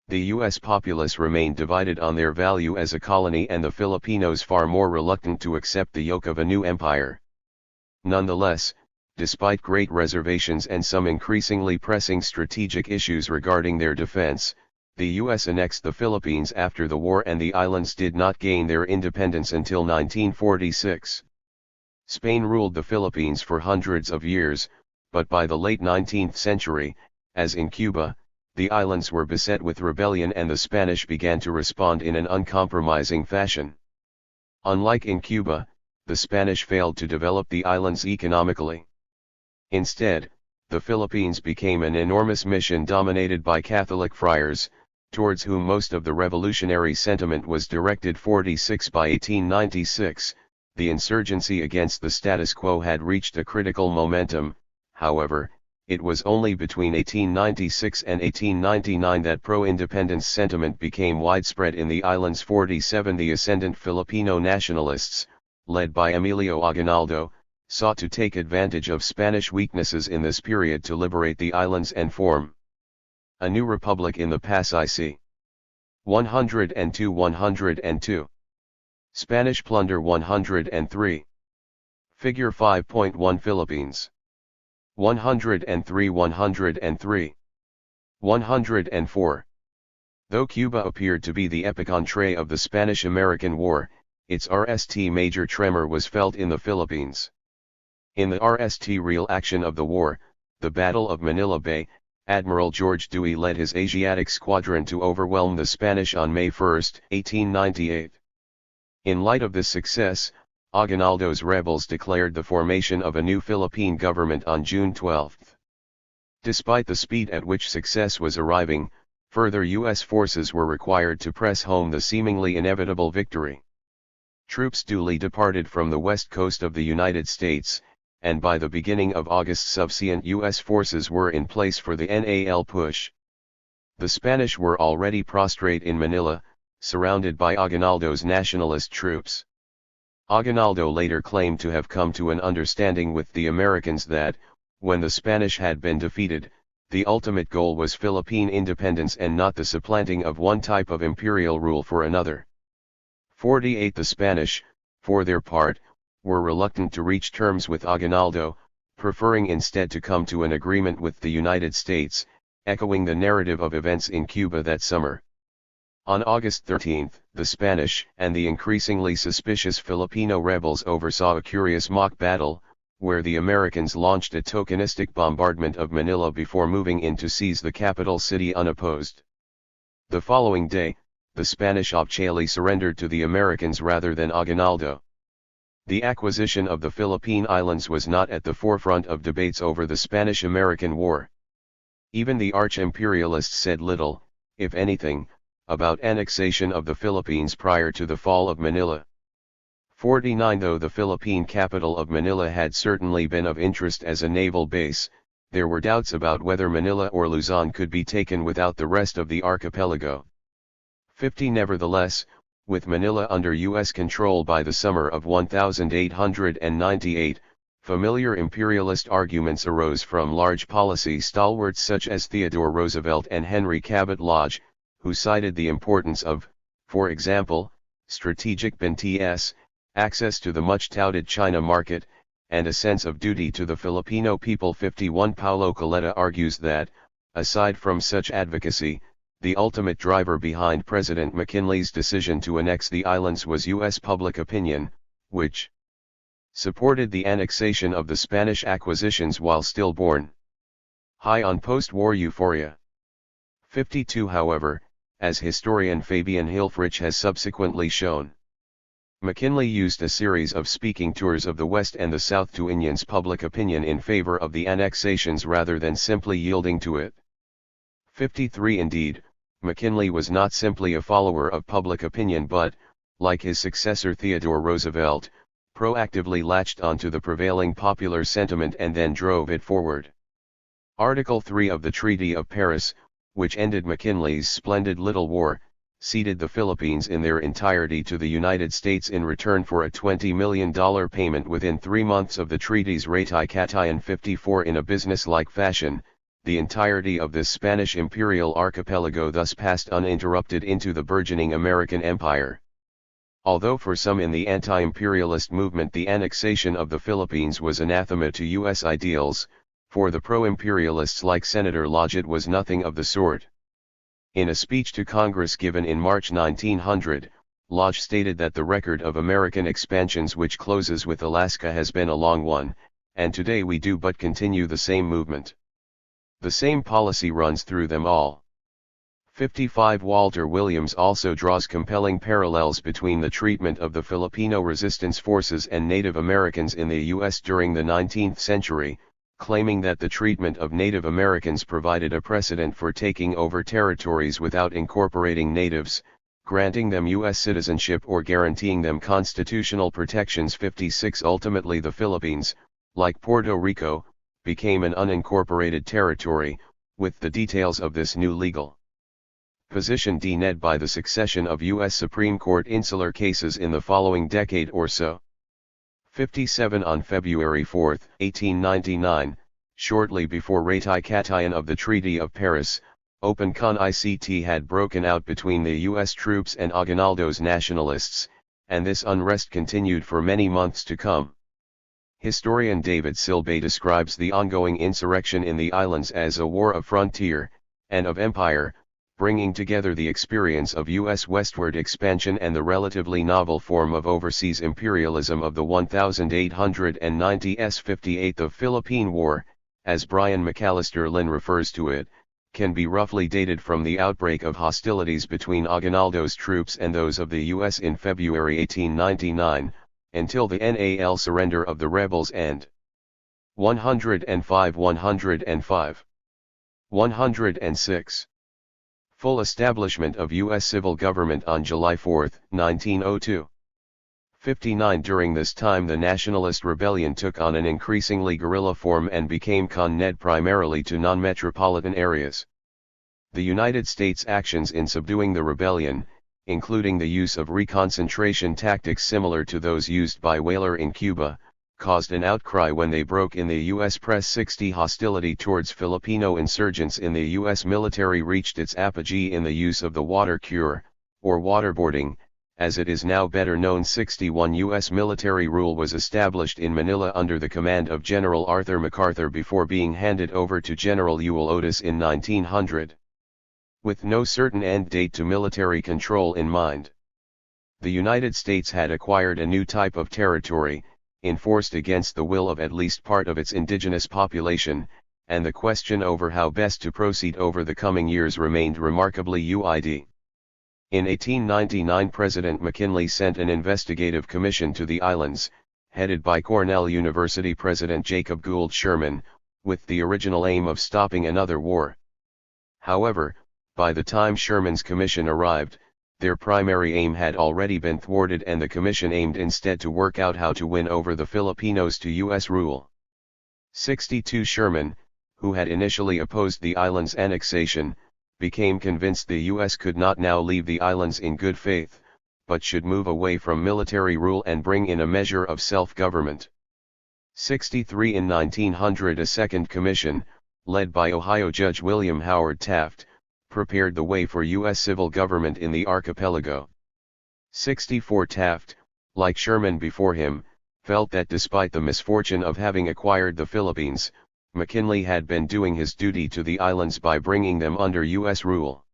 The U.S. populace remained divided on their value as a colony and the Filipinos far more reluctant to accept the yoke of a new empire. Nonetheless, despite great reservations and some increasingly pressing strategic issues regarding their defense, the U.S. annexed the Philippines after the war and the islands did not gain their independence until 1946. Spain ruled the Philippines for hundreds of years, but by the late 19th century, as in Cuba, the islands were beset with rebellion and the Spanish began to respond in an uncompromising fashion. Unlike in Cuba, the Spanish failed to develop the islands economically. Instead, the Philippines became an enormous mission dominated by Catholic friars, towards whom most of the revolutionary sentiment was directed. 46. By 1896, the insurgency against the status quo had reached a critical momentum. However, it was only between 1896 and 1899 that pro-independence sentiment became widespread in the islands. 47. The ascendant Filipino nationalists, led by Emilio Aguinaldo, sought to take advantage of Spanish weaknesses in this period to liberate the islands and form a new republic in the Pacific. 102. 102. Spanish plunder. 103. Figure 5.1. Philippines. 103. 103. 104. Though Cuba appeared to be the epicenter of the Spanish-American War, its RST major tremor was felt in the Philippines. In the RST real action of the war, the Battle of Manila Bay, Admiral George Dewey led his Asiatic squadron to overwhelm the Spanish on May 1, 1898. In light of this success, Aguinaldo's rebels declared the formation of a new Philippine government on June 12. Despite the speed at which success was arriving, further U.S. forces were required to press home the seemingly inevitable victory. Troops duly departed from the west coast of the United States, and by the beginning of August sufficient U.S. forces were in place for the NAL push. The Spanish were already prostrate in Manila, surrounded by Aguinaldo's nationalist troops. Aguinaldo later claimed to have come to an understanding with the Americans that, when the Spanish had been defeated, the ultimate goal was Philippine independence and not the supplanting of one type of imperial rule for another. 48. The Spanish, for their part, were reluctant to reach terms with Aguinaldo, preferring instead to come to an agreement with the United States, echoing the narrative of events in Cuba that summer. On August 13, the Spanish and the increasingly suspicious Filipino rebels oversaw a curious mock battle, where the Americans launched a tokenistic bombardment of Manila before moving in to seize the capital city unopposed. The following day, the Spanish officially surrendered to the Americans rather than Aguinaldo. The acquisition of the Philippine Islands was not at the forefront of debates over the Spanish-American War. Even the arch-imperialists said little, if anything, about annexation of the Philippines prior to the fall of Manila. 49 Though the Philippine capital of Manila had certainly been of interest as a naval base, there were doubts about whether Manila or Luzon could be taken without the rest of the archipelago. 50 Nevertheless, with Manila under U.S. control by the summer of 1898, familiar imperialist arguments arose from large policy stalwarts such as Theodore Roosevelt and Henry Cabot Lodge, who cited the importance of, for example, strategic BNTS, access to the much-touted China market, and a sense of duty to the Filipino people. 51 Paulo Coletta argues that, aside from such advocacy, the ultimate driver behind President McKinley's decision to annex the islands was U.S. public opinion, which supported the annexation of the Spanish acquisitions while stillborn. High on post-war euphoria. 52 However, as historian Fabian Hilfrich has subsequently shown, McKinley used a series of speaking tours of the West and the South to influence public opinion in favor of the annexations rather than simply yielding to it. 53 Indeed, McKinley was not simply a follower of public opinion but, like his successor Theodore Roosevelt, proactively latched onto the prevailing popular sentiment and then drove it forward. Article 3 of the Treaty of Paris, which ended McKinley's splendid little war, ceded the Philippines in their entirety to the United States in return for a $20 million payment within 3 months of the treaty's ratification. 54 In a business-like fashion, the entirety of this Spanish imperial archipelago thus passed uninterrupted into the burgeoning American empire. Although for some in the anti-imperialist movement the annexation of the Philippines was anathema to U.S. ideals, for the pro-imperialists like Senator Lodge it was nothing of the sort. In a speech to Congress given in March 1900, Lodge stated that the record of American expansions which closes with Alaska has been a long one, and today we do but continue the same movement. The same policy runs through them all. 55 Walter Williams also draws compelling parallels between the treatment of the Filipino resistance forces and Native Americans in the U.S. during the 19th century, claiming that the treatment of Native Americans provided a precedent for taking over territories without incorporating natives, granting them U.S. citizenship or guaranteeing them constitutional protections. 56 Ultimately the Philippines, like Puerto Rico, became an unincorporated territory, with the details of this new legal position denuded by the succession of U.S. Supreme Court insular cases in the following decade or so. 57 On February 4, 1899, shortly before ratification of the Treaty of Paris, open conflict had broken out between the U.S. troops and Aguinaldo's nationalists, and this unrest continued for many months to come. Historian David Silbey describes the ongoing insurrection in the islands as a war of frontier, and of empire, bringing together the experience of U.S. westward expansion and the relatively novel form of overseas imperialism of the 1890s. 58 The Philippine War, as Brian McAllister Lynn refers to it, can be roughly dated from the outbreak of hostilities between Aguinaldo's troops and those of the U.S. in February 1899, until the NAL surrender of the rebels and 105 106 full establishment of U.S. civil government on July 4, 1902. 59 During this time the nationalist rebellion took on an increasingly guerrilla form and became connected primarily to non-metropolitan areas. The United States' actions in subduing the rebellion, including the use of reconcentration tactics similar to those used by Weyler in Cuba, caused an outcry when they broke in the U.S. press. 60 Hostility towards Filipino insurgents in the U.S. military reached its apogee in the use of the water cure, or waterboarding, as it is now better known. 61 U.S. military rule was established in Manila under the command of General Arthur MacArthur before being handed over to General Ewell Otis in 1900. With no certain end date to military control in mind, the United States had acquired a new type of territory, enforced against the will of at least part of its indigenous population, and the question over how best to proceed over the coming years remained remarkably uid. In 1899 President McKinley sent an investigative commission to the islands, headed by Cornell University President Jacob Gould Sherman, with the original aim of stopping another war. However, By the time Sherman's commission arrived, their primary aim had already been thwarted, and the commission aimed instead to work out how to win over the Filipinos to U.S. rule. 62 Sherman, who had initially opposed the island's annexation, became convinced the U.S. could not now leave the islands in good faith, but should move away from military rule and bring in a measure of self-government. 63 In 1900 a second commission, led by Ohio Judge William Howard Taft, prepared the way for U.S. civil government in the archipelago. 64 Taft, like Sherman before him, felt that despite the misfortune of having acquired the Philippines, McKinley had been doing his duty to the islands by bringing them under U.S. rule.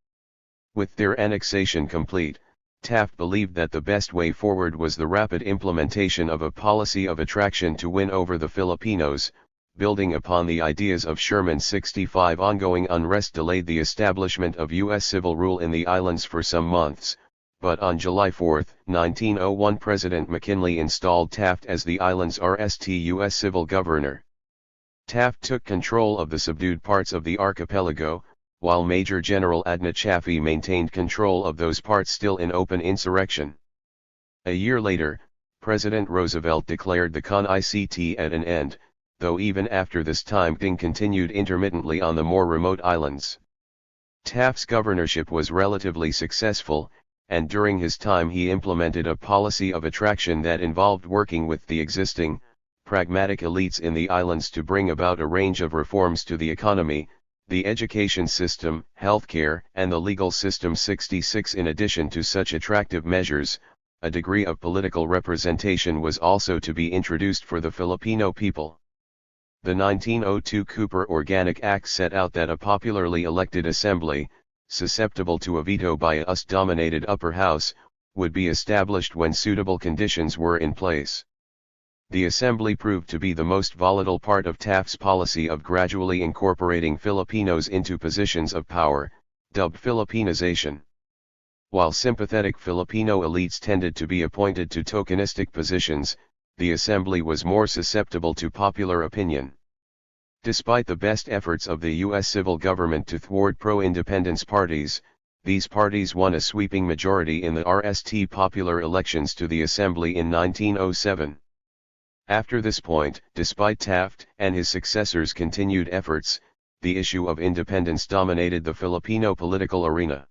With their annexation complete, Taft believed that the best way forward was the rapid implementation of a policy of attraction to win over the Filipinos. Building upon the ideas of Sherman's 65 ongoing unrest delayed the establishment of U.S. civil rule in the islands for some months, but on July 4, 1901 President McKinley installed Taft as the island's U.S. civil governor. Taft took control of the subdued parts of the archipelago, while Major General Adna Chaffee maintained control of those parts still in open insurrection. A year later, President Roosevelt declared the CONICT at an end, though even after this time Ding continued intermittently on the more remote islands. Taft's governorship was relatively successful, and during his time he implemented a policy of attraction that involved working with the existing, pragmatic elites in the islands to bring about a range of reforms to the economy, the education system, healthcare, and the legal system. 66 In addition to such attractive measures, a degree of political representation was also to be introduced for the Filipino people. The 1902 Cooper Organic Act set out that a popularly elected assembly, susceptible to a veto by a US-dominated upper house, would be established when suitable conditions were in place. The assembly proved to be the most volatile part of Taft's policy of gradually incorporating Filipinos into positions of power, dubbed Filipinization. While sympathetic Filipino elites tended to be appointed to tokenistic positions, the assembly was more susceptible to popular opinion. Despite the best efforts of the U.S. civil government to thwart pro-independence parties, these parties won a sweeping majority in the RST popular elections to the assembly in 1907. After this point, despite Taft and his successors' continued efforts, the issue of independence dominated the Filipino political arena.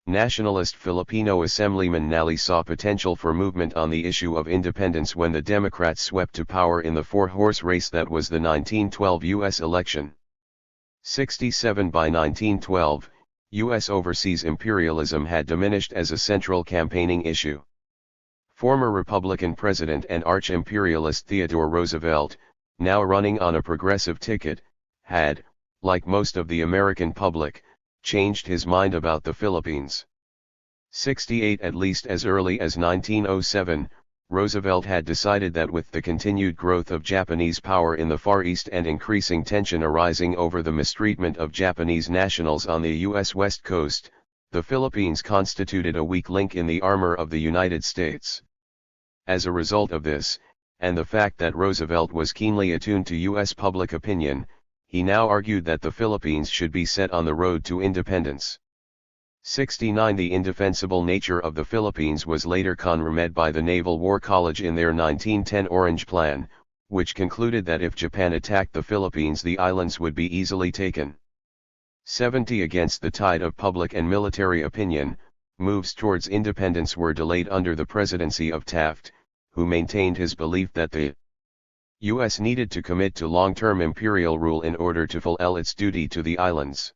Nationalist Filipino Assemblyman Nally saw potential for movement on the issue of independence when the Democrats swept to power in the four-horse race that was the 1912 U.S. election. 67 By 1912, U.S. overseas imperialism had diminished as a central campaigning issue. Former Republican President and arch-imperialist Theodore Roosevelt, now running on a progressive ticket, had, like most of the American public, changed his mind about the Philippines. 68 At least as early as 1907, Roosevelt had decided that with the continued growth of Japanese power in the Far East and increasing tension arising over the mistreatment of Japanese nationals on the U.S. West Coast, the Philippines constituted a weak link in the armor of the United States. As a result of this, and the fact that Roosevelt was keenly attuned to U.S. public opinion, he now argued that the Philippines should be set on the road to independence. 69 The indefensible nature of the Philippines was later confirmed by the Naval War College in their 1910 Orange Plan, which concluded that if Japan attacked the Philippines the islands would be easily taken. 70 Against the tide of public and military opinion, moves towards independence were delayed under the presidency of Taft, who maintained his belief that the U.S. needed to commit to long-term imperial rule in order to fulfill its duty to the islands.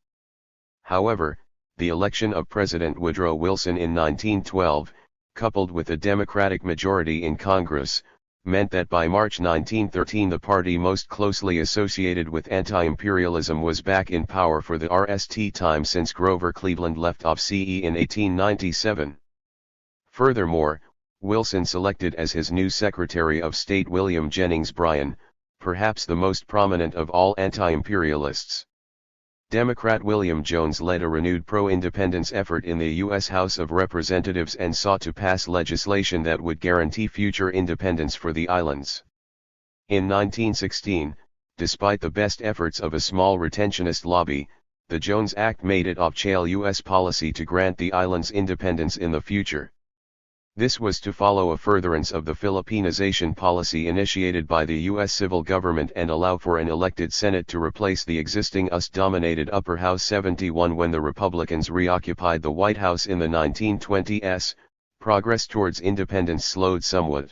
However, the election of President Woodrow Wilson in 1912, coupled with a Democratic majority in Congress, meant that by March 1913 the party most closely associated with anti-imperialism was back in power for the RST time since Grover Cleveland left off CE in 1897. Furthermore, Wilson selected as his new Secretary of State William Jennings Bryan, perhaps the most prominent of all anti-imperialists. Democrat William Jones led a renewed pro-independence effort in the U.S. House of Representatives and sought to pass legislation that would guarantee future independence for the islands. In 1916, despite the best efforts of a small retentionist lobby, the Jones Act made it official U.S. policy to grant the islands independence in the future. This was to follow a furtherance of the Filipinization policy initiated by the U.S. civil government and allow for an elected Senate to replace the existing US-dominated Upper House 71 when the Republicans reoccupied the White House in the 1920s. Progress towards independence slowed somewhat.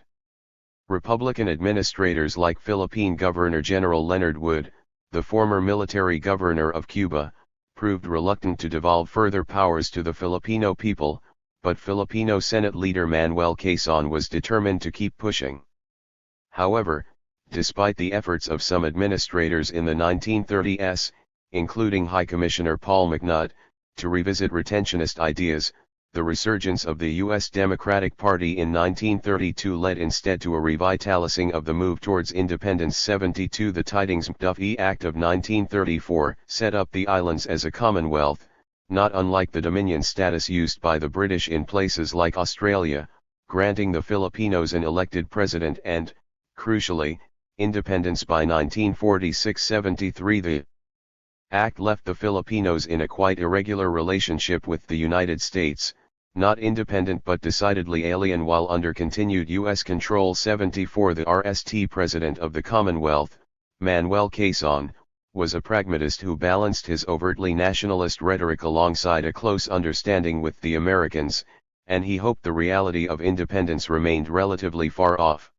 Republican administrators like Philippine Governor General Leonard Wood, the former military governor of Cuba, proved reluctant to devolve further powers to the Filipino people, but Filipino Senate leader Manuel Quezon was determined to keep pushing. However, despite the efforts of some administrators in the 1930s, including High Commissioner Paul McNutt, to revisit retentionist ideas, the resurgence of the U.S. Democratic Party in 1932 led instead to a revitalizing of the move towards independence. 72 The Tidings-McDuffie Act of 1934 set up the islands as a commonwealth, not unlike the Dominion status used by the British in places like Australia, granting the Filipinos an elected president and, crucially, independence by 1946-73. The Act left the Filipinos in a quite irregular relationship with the United States, not independent but decidedly alien while under continued U.S. control. 74 The RST President of the Commonwealth, Manuel Quezon, was a pragmatist who balanced his overtly nationalist rhetoric alongside a close understanding with the Americans, and he hoped the reality of independence remained relatively far off.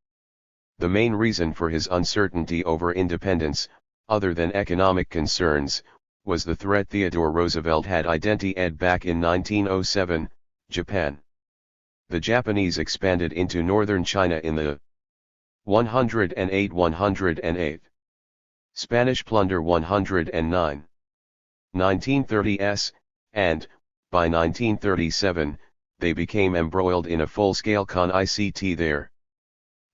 The main reason for his uncertainty over independence, other than economic concerns, was the threat Theodore Roosevelt had identified back in 1907, Japan. The Japanese expanded into northern China in the 108. Spanish plunder 109. 1930s, and, by 1937, they became embroiled in a full-scale conflict there.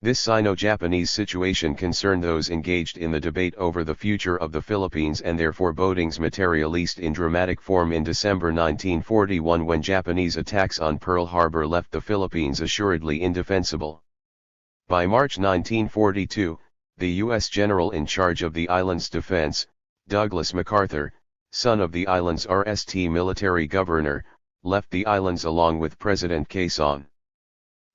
This Sino-Japanese situation concerned those engaged in the debate over the future of the Philippines, and their forebodings materialized in dramatic form in December 1941 when Japanese attacks on Pearl Harbor left the Philippines assuredly indefensible. By March 1942, the U.S. general in charge of the island's defense, Douglas MacArthur, son of the island's RST military governor, left the islands along with President Quezon.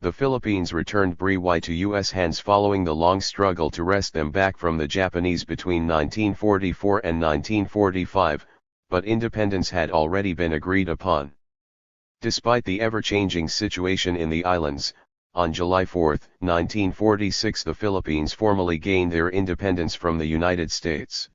The Philippines returned briefly to U.S. hands following the long struggle to wrest them back from the Japanese between 1944 and 1945, but independence had already been agreed upon. Despite the ever-changing situation in the islands, on July 4, 1946 the Philippines formally gained their independence from the United States.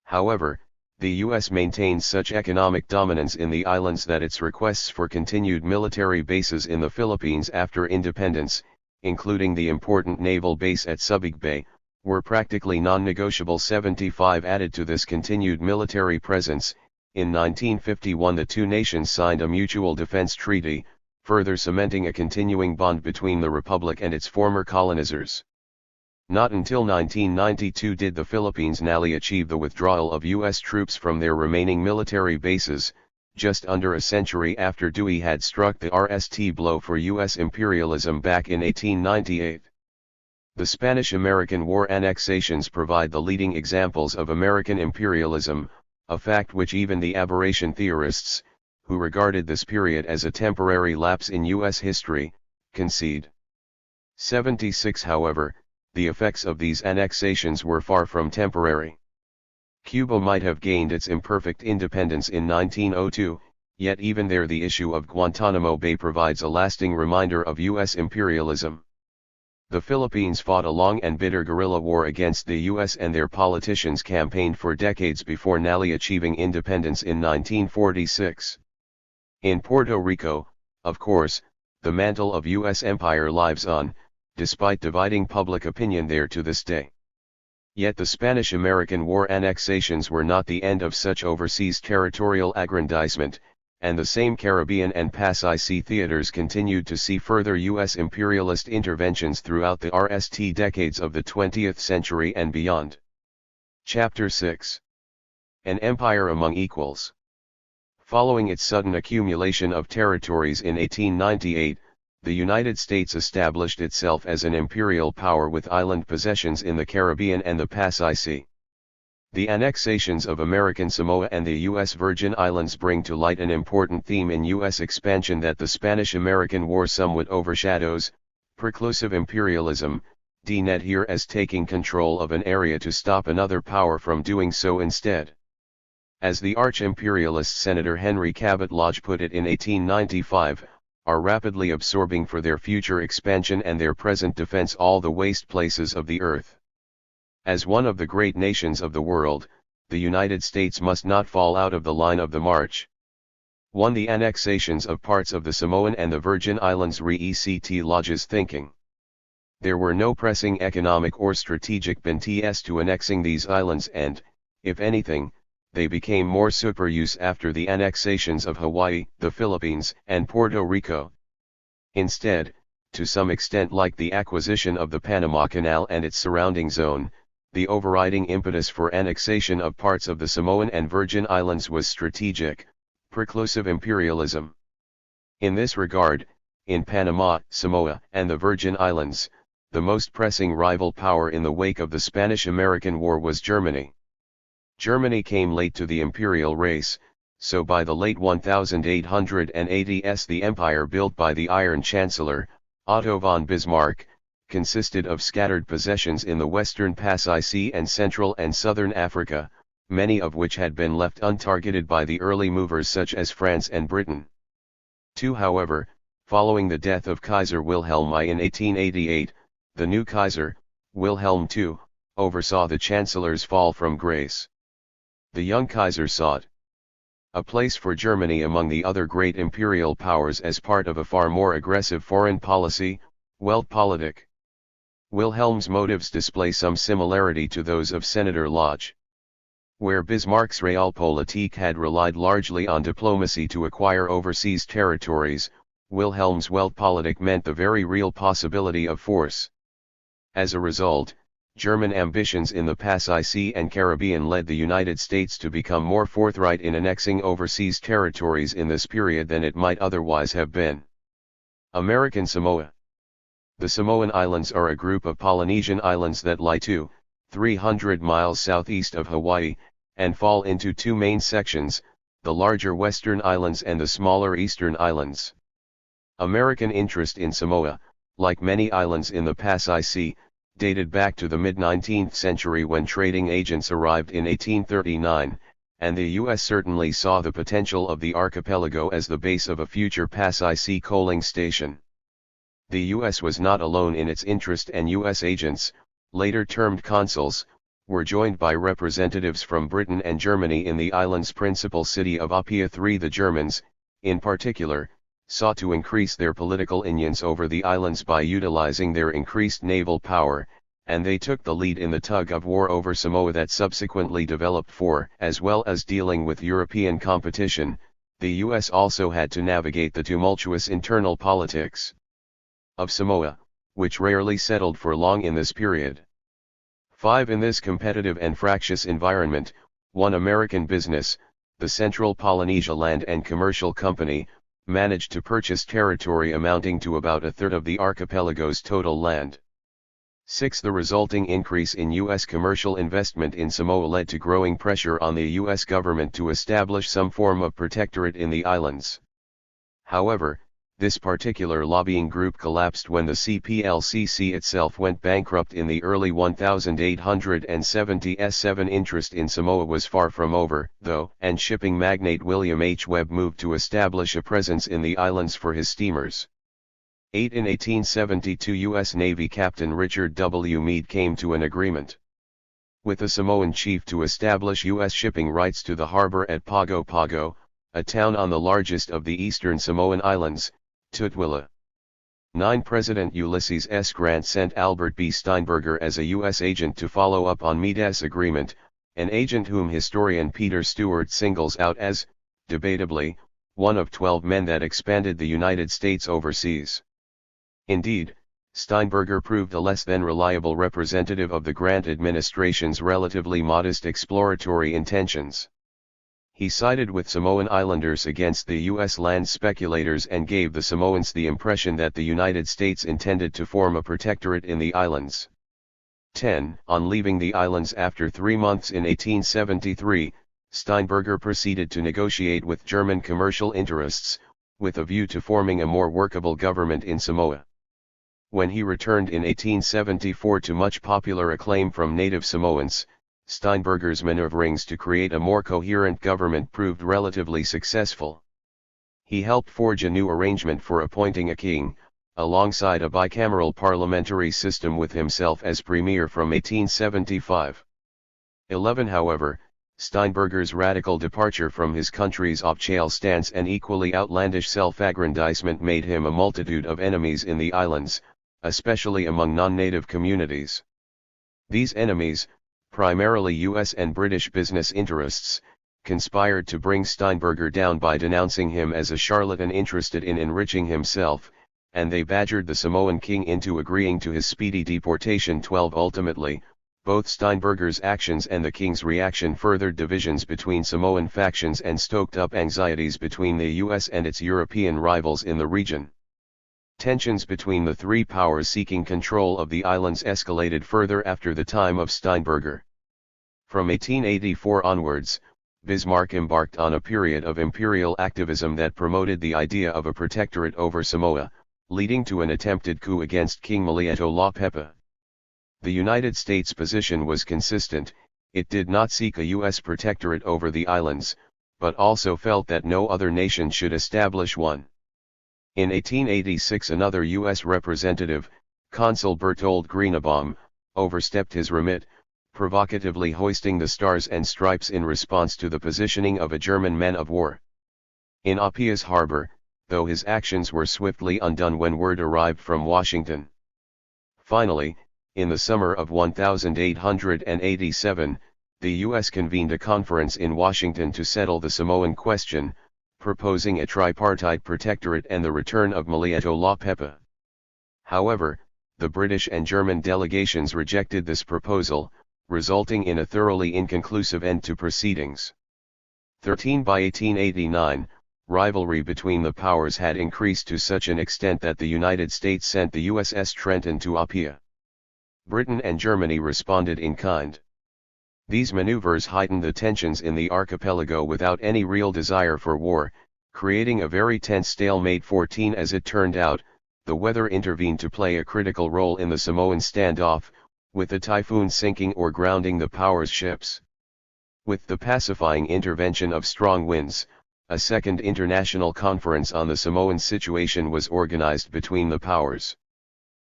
However, the U.S. maintained such economic dominance in the islands that its requests for continued military bases in the Philippines after independence, including the important naval base at Subic Bay, were practically non-negotiable. 75 Added to this continued military presence, in 1951 the two nations signed a mutual defense treaty, further cementing a continuing bond between the Republic and its former colonizers. Not until 1992 did the Philippines finally achieve the withdrawal of U.S. troops from their remaining military bases, just under a century after Dewey had struck the RST blow for U.S. imperialism back in 1898. The Spanish-American War annexations provide the leading examples of American imperialism, a fact which even the aberration theorists, who regarded this period as a temporary lapse in U.S. history, concede. 76 However, the effects of these annexations were far from temporary. Cuba might have gained its imperfect independence in 1902, yet even there the issue of Guantanamo Bay provides a lasting reminder of U.S. imperialism. The Philippines fought a long and bitter guerrilla war against the U.S. and their politicians campaigned for decades before finally achieving independence in 1946. In Puerto Rico, of course, the mantle of U.S. empire lives on, despite dividing public opinion there to this day. Yet the Spanish-American War annexations were not the end of such overseas territorial aggrandizement, and the same Caribbean and Pacific theaters continued to see further U.S. imperialist interventions throughout the RST decades of the 20th century and beyond. Chapter 6. An Empire Among Equals. Following its sudden accumulation of territories in 1898, the United States established itself as an imperial power with island possessions in the Caribbean and the Pacific. The annexations of American Samoa and the U.S. Virgin Islands bring to light an important theme in U.S. expansion that the Spanish-American War somewhat overshadows: preclusive imperialism, defined here as taking control of an area to stop another power from doing so instead. As the arch-imperialist Senator Henry Cabot Lodge put it in 1895, are rapidly absorbing for their future expansion and their present defense all the waste places of the earth. As one of the great nations of the world, the United States must not fall out of the line of the march. 1. The annexations of parts of the Samoan and the Virgin Islands re-ECT Lodge's thinking. There were no pressing economic or strategic benefits to annexing these islands and, if anything, they became more superuse after the annexations of Hawaii, the Philippines, and Puerto Rico. Instead, to some extent like the acquisition of the Panama Canal and its surrounding zone, the overriding impetus for annexation of parts of the Samoan and Virgin Islands was strategic, preclusive imperialism. In this regard, in Panama, Samoa, and the Virgin Islands, the most pressing rival power in the wake of the Spanish-American War was Germany. Germany came late to the imperial race, so by the late 1880s the empire built by the Iron Chancellor, Otto von Bismarck, consisted of scattered possessions in the western Pasai Sea and Central and Southern Africa, many of which had been left untargeted by the early movers such as France and Britain. 2. However, following the death of Kaiser Wilhelm I in 1888, the new Kaiser, Wilhelm II, oversaw the Chancellor's fall from grace. The young Kaiser sought a place for Germany among the other great imperial powers as part of a far more aggressive foreign policy, Weltpolitik. Wilhelm's motives display some similarity to those of Senator Lodge. Where Bismarck's Realpolitik had relied largely on diplomacy to acquire overseas territories, Wilhelm's Weltpolitik meant the very real possibility of force. As a result, German ambitions in the Pasai Sea and Caribbean led the United States to become more forthright in annexing overseas territories in this period than it might otherwise have been. American Samoa. The Samoan Islands are a group of Polynesian islands that lie 200-300 miles southeast of Hawaii, and fall into two main sections, the larger Western Islands and the smaller Eastern Islands. American interest in Samoa, like many islands in the Pasai Sea, dated back to the mid-19th century when trading agents arrived in 1839, and the U.S. certainly saw the potential of the archipelago as the base of a future Pasai Sea coaling station. The U.S. was not alone in its interest, and U.S. agents, later termed consuls, were joined by representatives from Britain and Germany in the island's principal city of Apia. 3. The Germans, in particular, sought to increase their political influence over the islands by utilizing their increased naval power, and they took the lead in the tug-of-war over Samoa that subsequently developed. 4. As well as dealing with European competition, the U.S. also had to navigate the tumultuous internal politics of Samoa, which rarely settled for long in this period. 5. In this competitive and fractious environment, one American business, the Central Polynesia Land and Commercial Company, managed to purchase territory amounting to about a third of the archipelago's total land. 6. The resulting increase in U.S. commercial investment in Samoa led to growing pressure on the U.S. government to establish some form of protectorate in the islands. However, this particular lobbying group collapsed when the CPLCC itself went bankrupt in the early 1870s. 7. Interest in Samoa was far from over, though, and shipping magnate William H. Webb moved to establish a presence in the islands for his steamers. 8. In 1872, U.S. Navy Captain Richard W. Meade came to an agreement with the Samoan chief to establish U.S. shipping rights to the harbor at Pago Pago, a town on the largest of the eastern Samoan islands, Tutuila. 9. President Ulysses S. Grant sent Albert B. Steinberger as a U.S. agent to follow up on Meade's agreement, an agent whom historian Peter Stewart singles out as, debatably, one of 12 men that expanded the United States overseas. Indeed, Steinberger proved a less than reliable representative of the Grant administration's relatively modest exploratory intentions. He sided with Samoan islanders against the U.S. land speculators and gave the Samoans the impression that the United States intended to form a protectorate in the islands. 10. On leaving the islands after 3 months in 1873, Steinberger proceeded to negotiate with German commercial interests, with a view to forming a more workable government in Samoa. When he returned in 1874 to much popular acclaim from native Samoans, Steinberger's maneuverings to create a more coherent government proved relatively successful. He helped forge a new arrangement for appointing a king, alongside a bicameral parliamentary system with himself as premier from 1875. 11. However, Steinberger's radical departure from his country's off-chale stance and equally outlandish self-aggrandizement made him a multitude of enemies in the islands, especially among non-native communities. These enemies, primarily US and British business interests, conspired to bring Steinberger down by denouncing him as a charlatan interested in enriching himself, and they badgered the Samoan king into agreeing to his speedy deportation. 12. Ultimately, both Steinberger's actions and the king's reaction furthered divisions between Samoan factions and stoked up anxieties between the US and its European rivals in the region. Tensions between the three powers seeking control of the islands escalated further after the time of Steinberger. From 1884 onwards, Bismarck embarked on a period of imperial activism that promoted the idea of a protectorate over Samoa, leading to an attempted coup against King Malietoa Lapepa. The United States' position was consistent. It did not seek a U.S. protectorate over the islands, but also felt that no other nation should establish one. In 1886 another U.S. representative, Consul Berthold Greenebaum, overstepped his remit, provocatively hoisting the Stars and Stripes in response to the positioning of a German man of war in Apia's harbor, though his actions were swiftly undone when word arrived from Washington. Finally, in the summer of 1887, the U.S. convened a conference in Washington to settle the Samoan question, proposing a tripartite protectorate and the return of Malietoa Lapepa. However, the British and German delegations rejected this proposal, resulting in a thoroughly inconclusive end to proceedings. 13. By 1889, rivalry between the powers had increased to such an extent that the United States sent the USS Trenton to Apia. Britain and Germany responded in kind. These maneuvers heightened the tensions in the archipelago without any real desire for war, creating a very tense stalemate. 14. As it turned out, the weather intervened to play a critical role in the Samoan standoff, with the typhoon sinking or grounding the powers' ships. With the pacifying intervention of strong winds, a second international conference on the Samoan situation was organized between the powers.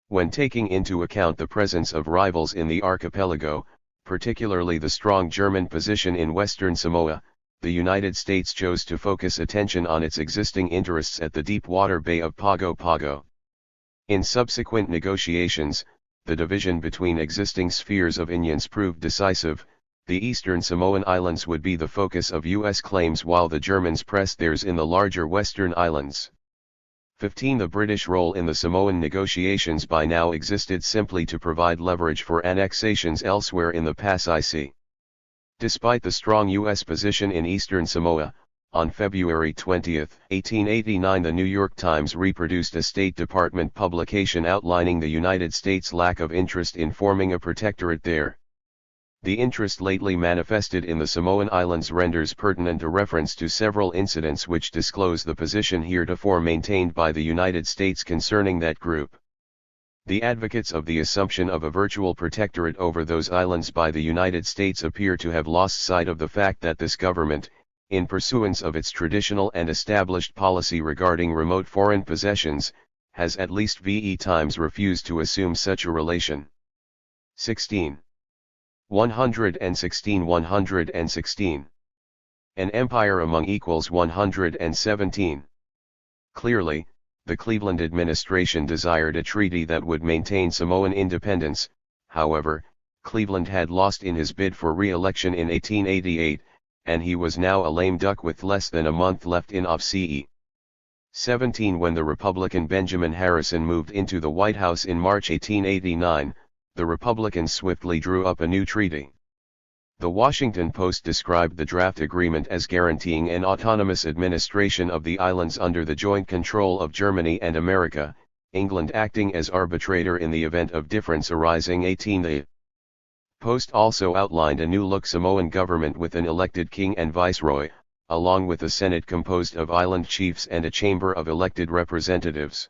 When taking into account the presence of rivals in the archipelago, particularly the strong German position in Western Samoa, the United States chose to focus attention on its existing interests at the deep water Bay of Pago Pago. In subsequent negotiations, the division between existing spheres of influence proved decisive. The eastern Samoan islands would be the focus of U.S. claims while the Germans pressed theirs in the larger western islands. 15. The British role in the Samoan negotiations by now existed simply to provide leverage for annexations elsewhere in the Pasai Sea. Despite the strong U.S. position in eastern Samoa, on February 20, 1889 the New York Times reproduced a State Department publication outlining the United States' lack of interest in forming a protectorate there. The interest lately manifested in the Samoan Islands renders pertinent a reference to several incidents which disclose the position heretofore maintained by the United States concerning that group. The advocates of the assumption of a virtual protectorate over those islands by the United States appear to have lost sight of the fact that this government, in pursuance of its traditional and established policy regarding remote foreign possessions, has at least times refused to assume such a relation. 16. 116. An empire among equals. 117. Clearly, the Cleveland administration desired a treaty that would maintain Samoan independence. However, Cleveland had lost in his bid for re-election in 1888, and he was now a lame duck with less than a month left in office. 17. When the Republican Benjamin Harrison moved into the White House in March 1889, the Republicans swiftly drew up a new treaty. The Washington Post described the draft agreement as guaranteeing an autonomous administration of the islands under the joint control of Germany and America, England acting as arbitrator in the event of difference arising. 18. The Post also outlined a new-look Samoan government with an elected king and viceroy, along with a Senate composed of island chiefs and a chamber of elected representatives.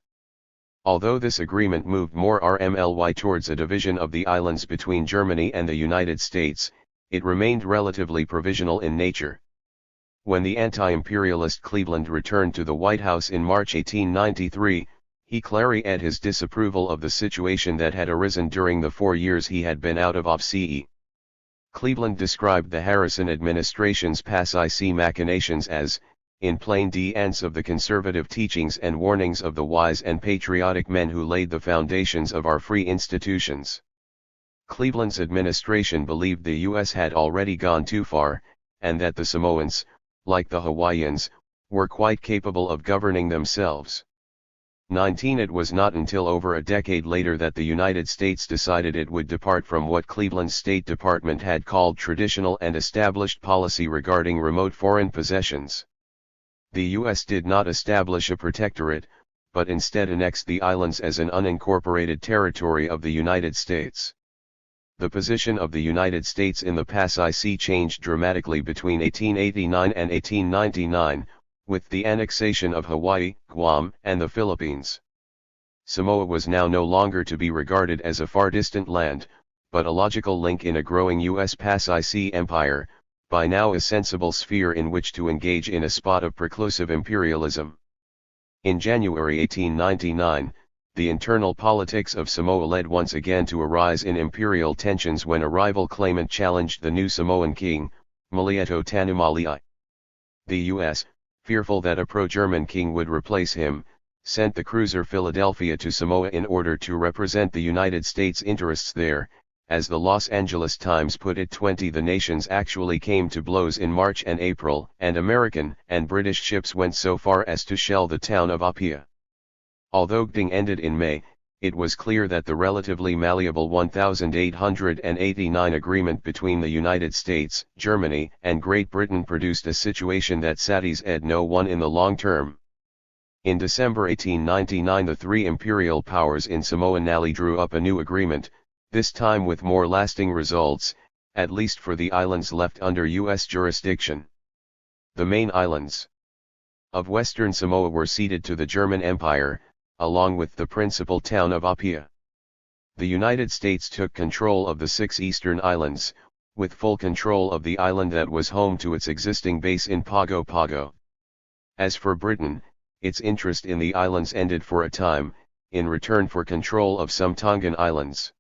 Although this agreement moved more RMLY towards a division of the islands between Germany and the United States, it remained relatively provisional in nature. When the anti-imperialist Cleveland returned to the White House in March 1893, he clarified his disapproval of the situation that had arisen during the 4 years he had been out of office. Cleveland described the Harrison administration's pass-IC machinations as, in plain defiance of the conservative teachings and warnings of the wise and patriotic men who laid the foundations of our free institutions. Cleveland's administration believed the U.S. had already gone too far, and that the Samoans, like the Hawaiians, were quite capable of governing themselves. 19 It was not until over a decade later that the United States decided it would depart from what Cleveland's State Department had called traditional and established policy regarding remote foreign possessions. The U.S. did not establish a protectorate, but instead annexed the islands as an unincorporated territory of the United States. The position of the United States in the Pacific changed dramatically between 1889 and 1899, with the annexation of Hawaii, Guam, and the Philippines. Samoa was now no longer to be regarded as a far-distant land, but a logical link in a growing U.S. Pacific empire, by now a sensible sphere in which to engage in a spot of preclusive imperialism. In January 1899, the internal politics of Samoa led once again to a rise in imperial tensions when a rival claimant challenged the new Samoan king, Malieto Tanumalii. The U.S., fearful that a pro-German king would replace him, sent the cruiser Philadelphia to Samoa in order to represent the United States' interests there. As the Los Angeles Times put it, the nations actually came to blows in March and April, and American and British ships went so far as to shell the town of Apia. Although GDing ended in May, it was clear that the relatively malleable 1889 agreement between the United States, Germany, and Great Britain produced a situation that satisfied no one in the long term. In December 1899 the three imperial powers in Samoa Nally drew up a new agreement, this time with more lasting results, at least for the islands left under U.S. jurisdiction. The main islands of Western Samoa were ceded to the German Empire, along with the principal town of Apia. The United States took control of the 6 eastern islands, with full control of the island that was home to its existing base in Pago Pago. As for Britain, its interest in the islands ended for a time, in return for control of some Tongan islands.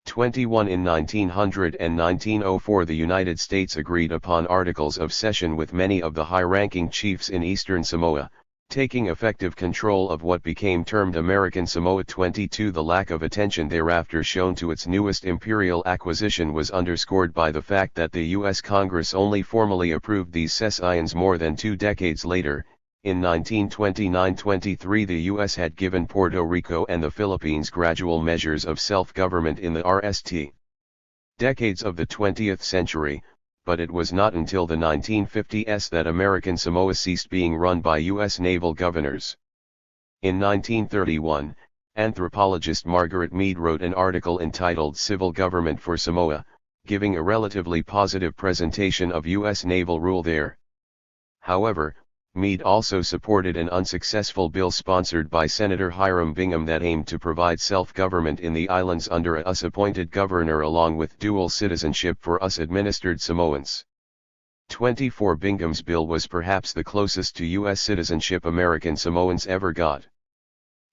21 In 1900 and 1904 the United States agreed upon articles of cession with many of the high-ranking chiefs in eastern Samoa, taking effective control of what became termed American Samoa. 22 The lack of attention thereafter shown to its newest imperial acquisition was underscored by the fact that the U.S. Congress only formally approved these cessions more than 2 decades later. In 1929-23 the U.S. had given Puerto Rico and the Philippines gradual measures of self-government in the RST decades of the 20th century, but it was not until the 1950s that American Samoa ceased being run by U.S. naval governors. In 1931, anthropologist Margaret Mead wrote an article entitled Civil Government for Samoa, giving a relatively positive presentation of U.S. naval rule there. However, Mead also supported an unsuccessful bill sponsored by Senator Hiram Bingham that aimed to provide self-government in the islands under a US-appointed governor along with dual citizenship for US-administered Samoans. 24 Bingham's bill was perhaps the closest to U.S. citizenship American Samoans ever got.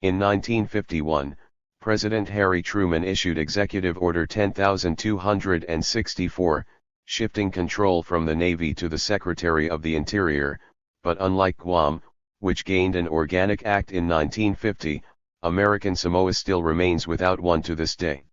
In 1951, President Harry Truman issued Executive Order 10,264, shifting control from the Navy to the Secretary of the Interior, but unlike Guam, which gained an organic act in 1950, American Samoa still remains without one to this day.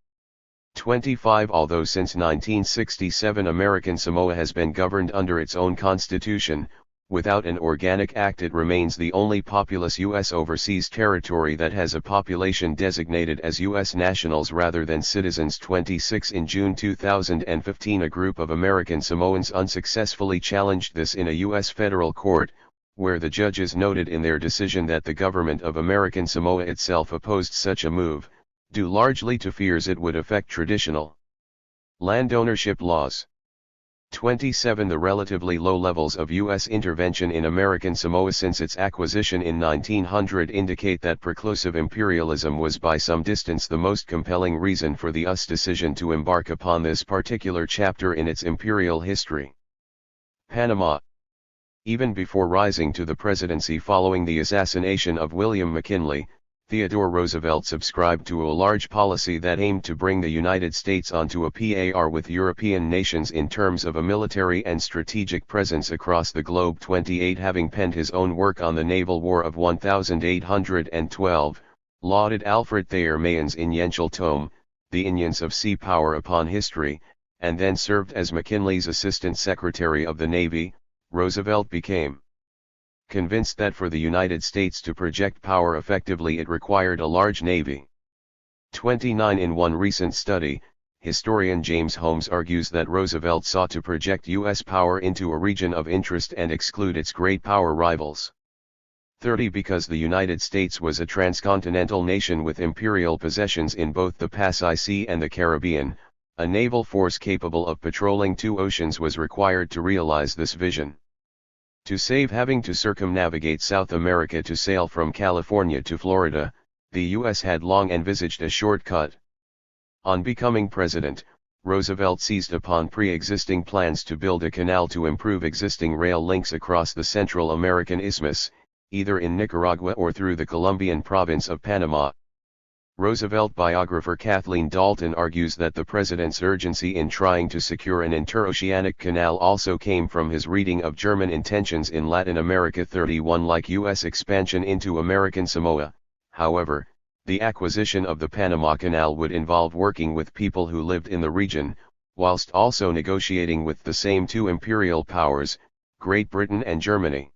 25 Although since 1967 American Samoa has been governed under its own constitution, without an organic act it remains the only populous U.S. overseas territory that has a population designated as U.S. nationals rather than citizens. 26 In June 2015 a group of American Samoans unsuccessfully challenged this in a U.S. federal court, where the judges noted in their decision that the government of American Samoa itself opposed such a move, due largely to fears it would affect traditional Land ownership laws. 27. The relatively low levels of U.S. intervention in American Samoa since its acquisition in 1900 indicate that preclusive imperialism was by some distance the most compelling reason for the U.S. decision to embark upon this particular chapter in its imperial history. Panama. Even before rising to the presidency following the assassination of William McKinley, Theodore Roosevelt subscribed to a large policy that aimed to bring the United States onto a par with European nations in terms of a military and strategic presence across the globe. 28. Having penned his own work on the Naval War of 1812, lauded Alfred Thayer Mahan's influential tome, The Influence of Sea Power Upon History, and then served as McKinley's Assistant Secretary of the Navy, Roosevelt became convinced that for the United States to project power effectively it required a large navy. 29. In one recent study, historian James Holmes argues that Roosevelt sought to project U.S. power into a region of interest and exclude its great power rivals. 30. Because the United States was a transcontinental nation with imperial possessions in both the Pacific Sea and the Caribbean, a naval force capable of patrolling two oceans was required to realize this vision. To save having to circumnavigate South America to sail from California to Florida, the U.S. had long envisaged a shortcut. On becoming president, Roosevelt seized upon pre-existing plans to build a canal to improve existing rail links across the Central American Isthmus, either in Nicaragua or through the Colombian province of Panama. Roosevelt biographer Kathleen Dalton argues that the president's urgency in trying to secure an interoceanic canal also came from his reading of German intentions in Latin America. 31. Like U.S. expansion into American Samoa, however, the acquisition of the Panama Canal would involve working with people who lived in the region, whilst also negotiating with the same two imperial powers, Great Britain and Germany.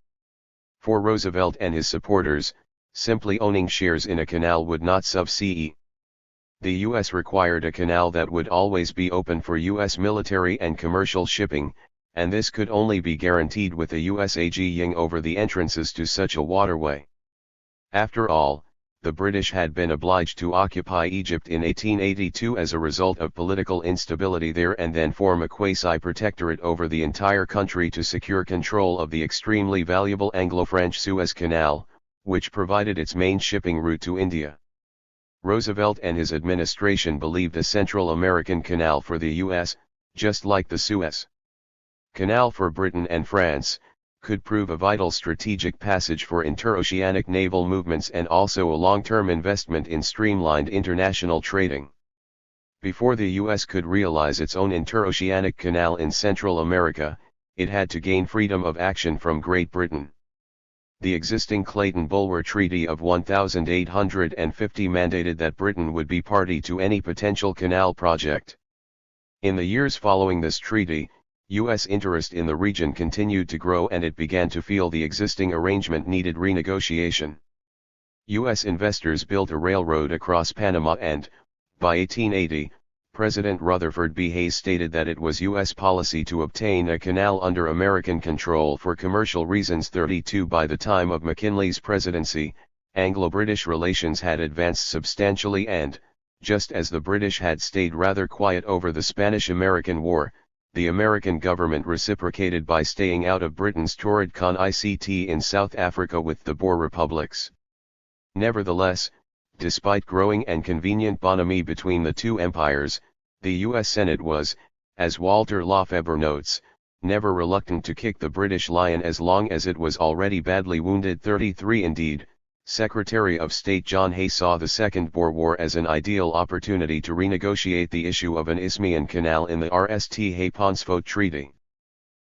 For Roosevelt and his supporters, simply owning shares in a canal would not suffice. The U.S. required a canal that would always be open for U.S. military and commercial shipping, and this could only be guaranteed with a U.S. agency over the entrances to such a waterway. After all, the British had been obliged to occupy Egypt in 1882 as a result of political instability there and then form a quasi-protectorate over the entire country to secure control of the extremely valuable Anglo-French Suez Canal, which provided its main shipping route to India. Roosevelt and his administration believed a Central American canal for the U.S., just like the Suez Canal for Britain and France, could prove a vital strategic passage for interoceanic naval movements and also a long-term investment in streamlined international trading. Before the U.S. could realize its own interoceanic canal in Central America, it had to gain freedom of action from Great Britain. The existing Clayton-Bulwer Treaty of 1850 mandated that Britain would be party to any potential canal project. In the years following this treaty, U.S. interest in the region continued to grow and it began to feel the existing arrangement needed renegotiation. U.S. investors built a railroad across Panama and, by 1880, President Rutherford B. Hayes stated that it was U.S. policy to obtain a canal under American control for commercial reasons. 32. By the time of McKinley's presidency, Anglo-British relations had advanced substantially and, just as the British had stayed rather quiet over the Spanish-American War, the American government reciprocated by staying out of Britain's torrid conflict in South Africa with the Boer republics. Nevertheless, despite growing and convenient bonhomie between the two empires, the U.S. Senate was, as Walter Lafebre notes, never reluctant to kick the British lion as long as it was already badly wounded. 33. Indeed, Secretary of State John Hay saw the Second Boer War as an ideal opportunity to renegotiate the issue of an Isthmian canal in the Rst Hay-Pauncefote Treaty.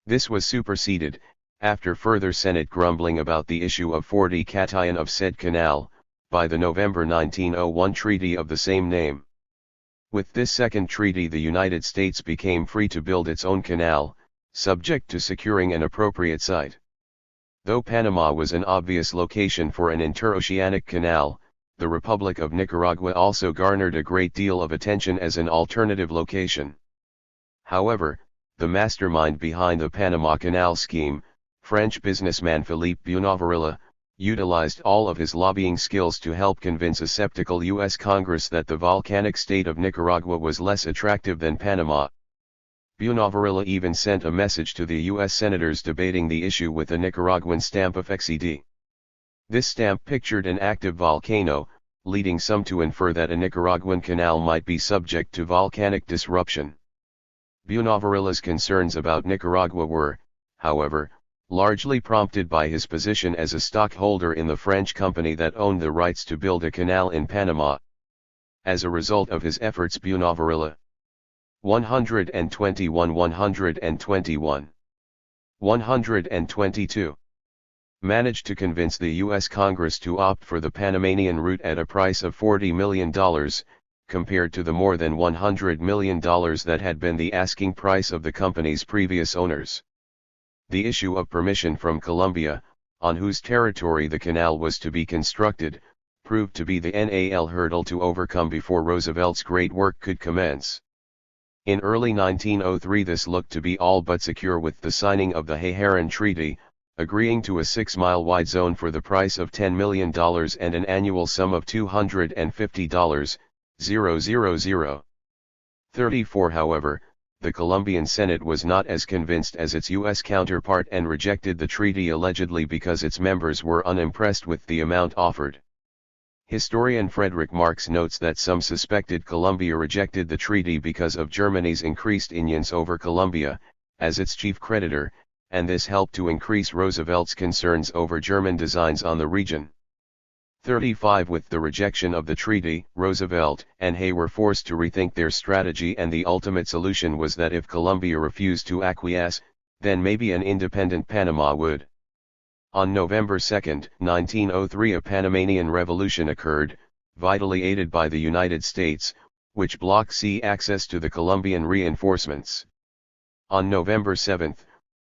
This was superseded, after further Senate grumbling about the issue of 40 cation of said canal, by the November 1901 treaty of the same name. With this second treaty the United States became free to build its own canal, subject to securing an appropriate site. Though Panama was an obvious location for an interoceanic canal, the Republic of Nicaragua also garnered a great deal of attention as an alternative location. However, the mastermind behind the Panama Canal scheme, French businessman Philippe Bonavarilla, utilized all of his lobbying skills to help convince a skeptical U.S. Congress that the volcanic state of Nicaragua was less attractive than Panama. Buenavarilla even sent a message to the U.S. senators debating the issue with a Nicaraguan stamp of XED. This stamp pictured an active volcano, leading some to infer that a Nicaraguan canal might be subject to volcanic disruption. Buenavarilla's concerns about Nicaragua were, however, largely prompted by his position as a stockholder in the French company that owned the rights to build a canal in Panama. As a result of his efforts, Buenavarilla 122 managed to convince the U.S. Congress to opt for the Panamanian route at a price of $40 million, compared to the more than $100 million that had been the asking price of the company's previous owners. The issue of permission from Colombia, on whose territory the canal was to be constructed, proved to be the NAL hurdle to overcome before Roosevelt's great work could commence. In early 1903 this looked to be all but secure with the signing of the Hay-Herran Treaty, agreeing to a 6-mile-wide zone for the price of $10 million and an annual sum of $250,000. 34 However, the Colombian Senate was not as convinced as its U.S. counterpart and rejected the treaty allegedly because its members were unimpressed with the amount offered. Historian Frederick Marx notes that some suspected Colombia rejected the treaty because of Germany's increased influence over Colombia, as its chief creditor, and this helped to increase Roosevelt's concerns over German designs on the region. 35 With the rejection of the treaty, Roosevelt and Hay were forced to rethink their strategy, and the ultimate solution was that if Colombia refused to acquiesce, then maybe an independent Panama would. On November 2, 1903 a Panamanian revolution occurred, vitally aided by the United States, which blocked sea access to the Colombian reinforcements. On November 7,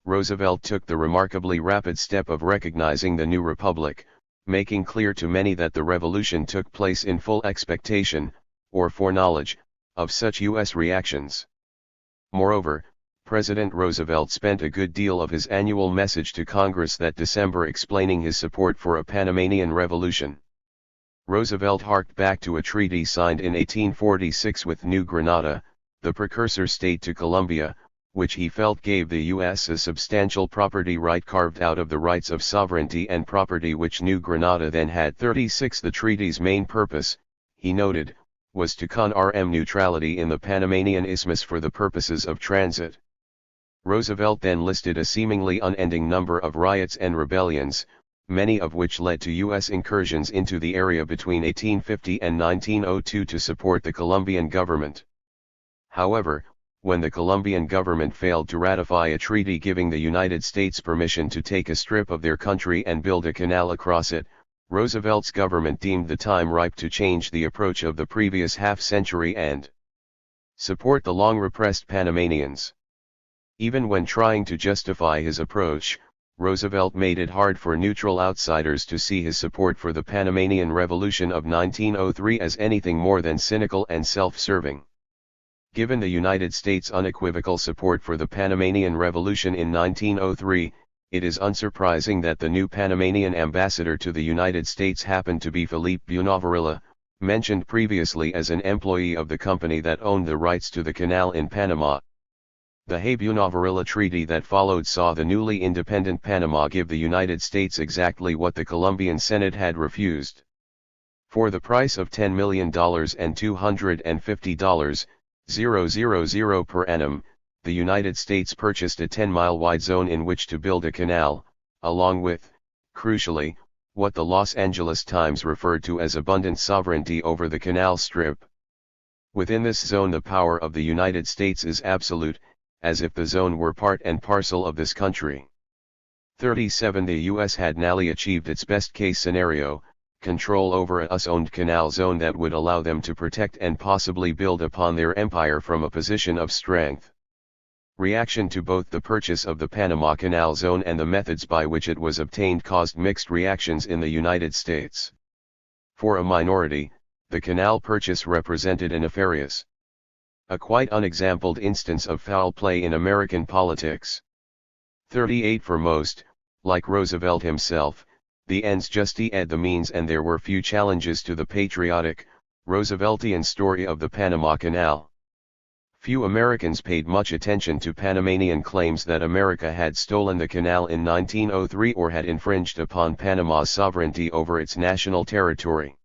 Roosevelt took the remarkably rapid step of recognizing the new republic, making clear to many that the revolution took place in full expectation, or foreknowledge, of such U.S. reactions. Moreover, President Roosevelt spent a good deal of his annual message to Congress that December explaining his support for a Panamanian revolution. Roosevelt harked back to a treaty signed in 1846 with New Granada, the precursor state to Colombia, which he felt gave the U.S. a substantial property right carved out of the rights of sovereignty and property which New Granada then had. 36 The treaty's main purpose, he noted, was to confirm neutrality in the Panamanian Isthmus for the purposes of transit. Roosevelt then listed a seemingly unending number of riots and rebellions, many of which led to U.S. incursions into the area between 1850 and 1902 to support the Colombian government. However, when the Colombian government failed to ratify a treaty giving the United States permission to take a strip of their country and build a canal across it, Roosevelt's government deemed the time ripe to change the approach of the previous half-century and support the long-repressed Panamanians. Even when trying to justify his approach, Roosevelt made it hard for neutral outsiders to see his support for the Panamanian Revolution of 1903 as anything more than cynical and self-serving. Given the United States' unequivocal support for the Panamanian Revolution in 1903, it is unsurprising that the new Panamanian ambassador to the United States happened to be Felipe Buenavarilla, mentioned previously as an employee of the company that owned the rights to the canal in Panama. The Hay-Buenavarilla Treaty that followed saw the newly independent Panama give the United States exactly what the Colombian Senate had refused. For the price of $10 million and $250,000 per annum, the United States purchased a 10-mile-wide zone in which to build a canal, along with, crucially, what the Los Angeles Times referred to as abundant sovereignty over the canal strip. Within this zone the power of the United States is absolute, as if the zone were part and parcel of this country. 37 The U.S. had nearly achieved its best-case scenario, control over a US-owned canal zone that would allow them to protect and possibly build upon their empire from a position of strength. Reaction to both the purchase of the Panama Canal Zone and the methods by which it was obtained caused mixed reactions in the United States. For a minority, the canal purchase represented a nefarious, a quite unexampled instance of foul play in American politics. 38 For most, like Roosevelt himself, the ends justified the means, and there were few challenges to the patriotic, Rooseveltian story of the Panama Canal. Few Americans paid much attention to Panamanian claims that America had stolen the canal in 1903 or had infringed upon Panama's sovereignty over its national territory.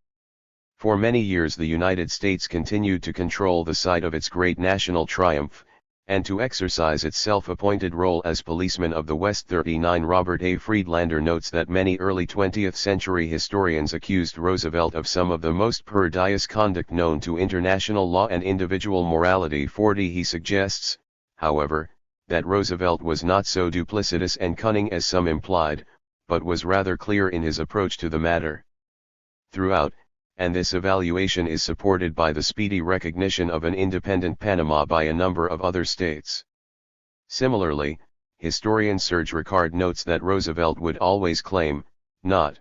For many years the United States continued to control the site of its great national triumph, and to exercise its self-appointed role as policeman of the West. 39 Robert A. Friedlander notes that many early 20th century historians accused Roosevelt of some of the most perfidious conduct known to international law and individual morality. 40 He suggests, however, that Roosevelt was not so duplicitous and cunning as some implied, but was rather clear in his approach to the matter. Throughout, and this evaluation is supported by the speedy recognition of an independent Panama by a number of other states. Similarly, historian Serge Ricard notes that Roosevelt would always claim, not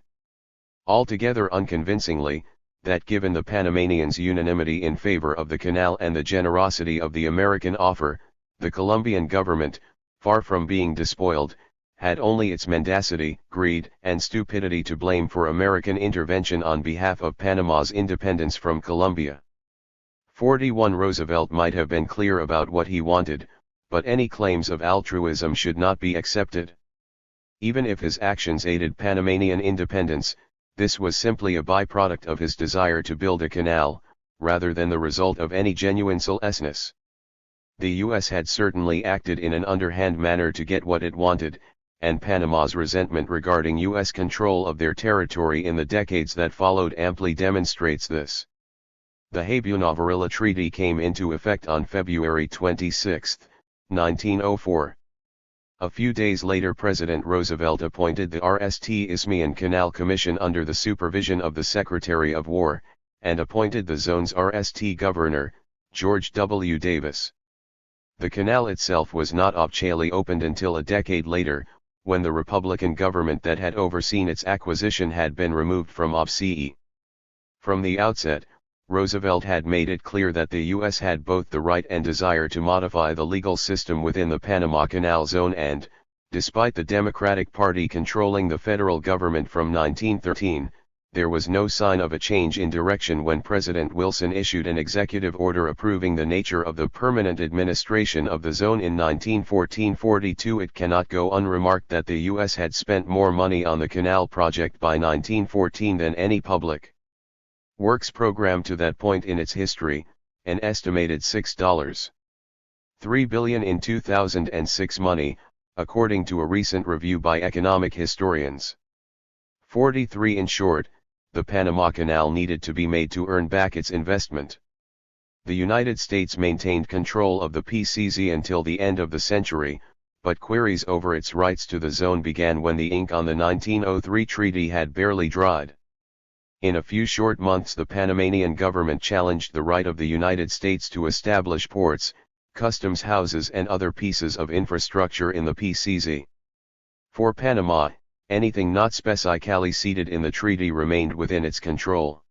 altogether unconvincingly, that given the Panamanians' unanimity in favor of the canal and the generosity of the American offer, the Colombian government, far from being despoiled, had only its mendacity, greed, and stupidity to blame for American intervention on behalf of Panama's independence from Colombia. 41 Roosevelt might have been clear about what he wanted, but any claims of altruism should not be accepted. Even if his actions aided Panamanian independence, this was simply a byproduct of his desire to build a canal, rather than the result of any genuine selflessness. The U.S. had certainly acted in an underhand manner to get what it wanted, and Panama's resentment regarding U.S. control of their territory in the decades that followed amply demonstrates this. The Habuna-Varilla Treaty came into effect on February 26, 1904. A few days later President Roosevelt appointed the RST Isthmian Canal Commission under the supervision of the Secretary of War, and appointed the zone's RST governor, George W. Davis. The canal itself was not officially opened until a decade later, when the Republican government that had overseen its acquisition had been removed from office. From the outset, Roosevelt had made it clear that the U.S. had both the right and desire to modify the legal system within the Panama Canal Zone and, despite the Democratic Party controlling the federal government from 1913, there was no sign of a change in direction when President Wilson issued an executive order approving the nature of the permanent administration of the zone in 1914-42. It cannot go unremarked that the U.S. had spent more money on the canal project by 1914 than any public works program to that point in its history, an estimated $6.3 billion in 2006 money, according to a recent review by economic historians. 43 In short, the Panama Canal needed to be made to earn back its investment. The United States maintained control of the PCZ until the end of the century, but queries over its rights to the zone began when the ink on the 1903 treaty had barely dried. In a few short months the Panamanian government challenged the right of the United States to establish ports, customs houses and other pieces of infrastructure in the PCZ. For Panama, anything not specifically ceded in the treaty remained within its control.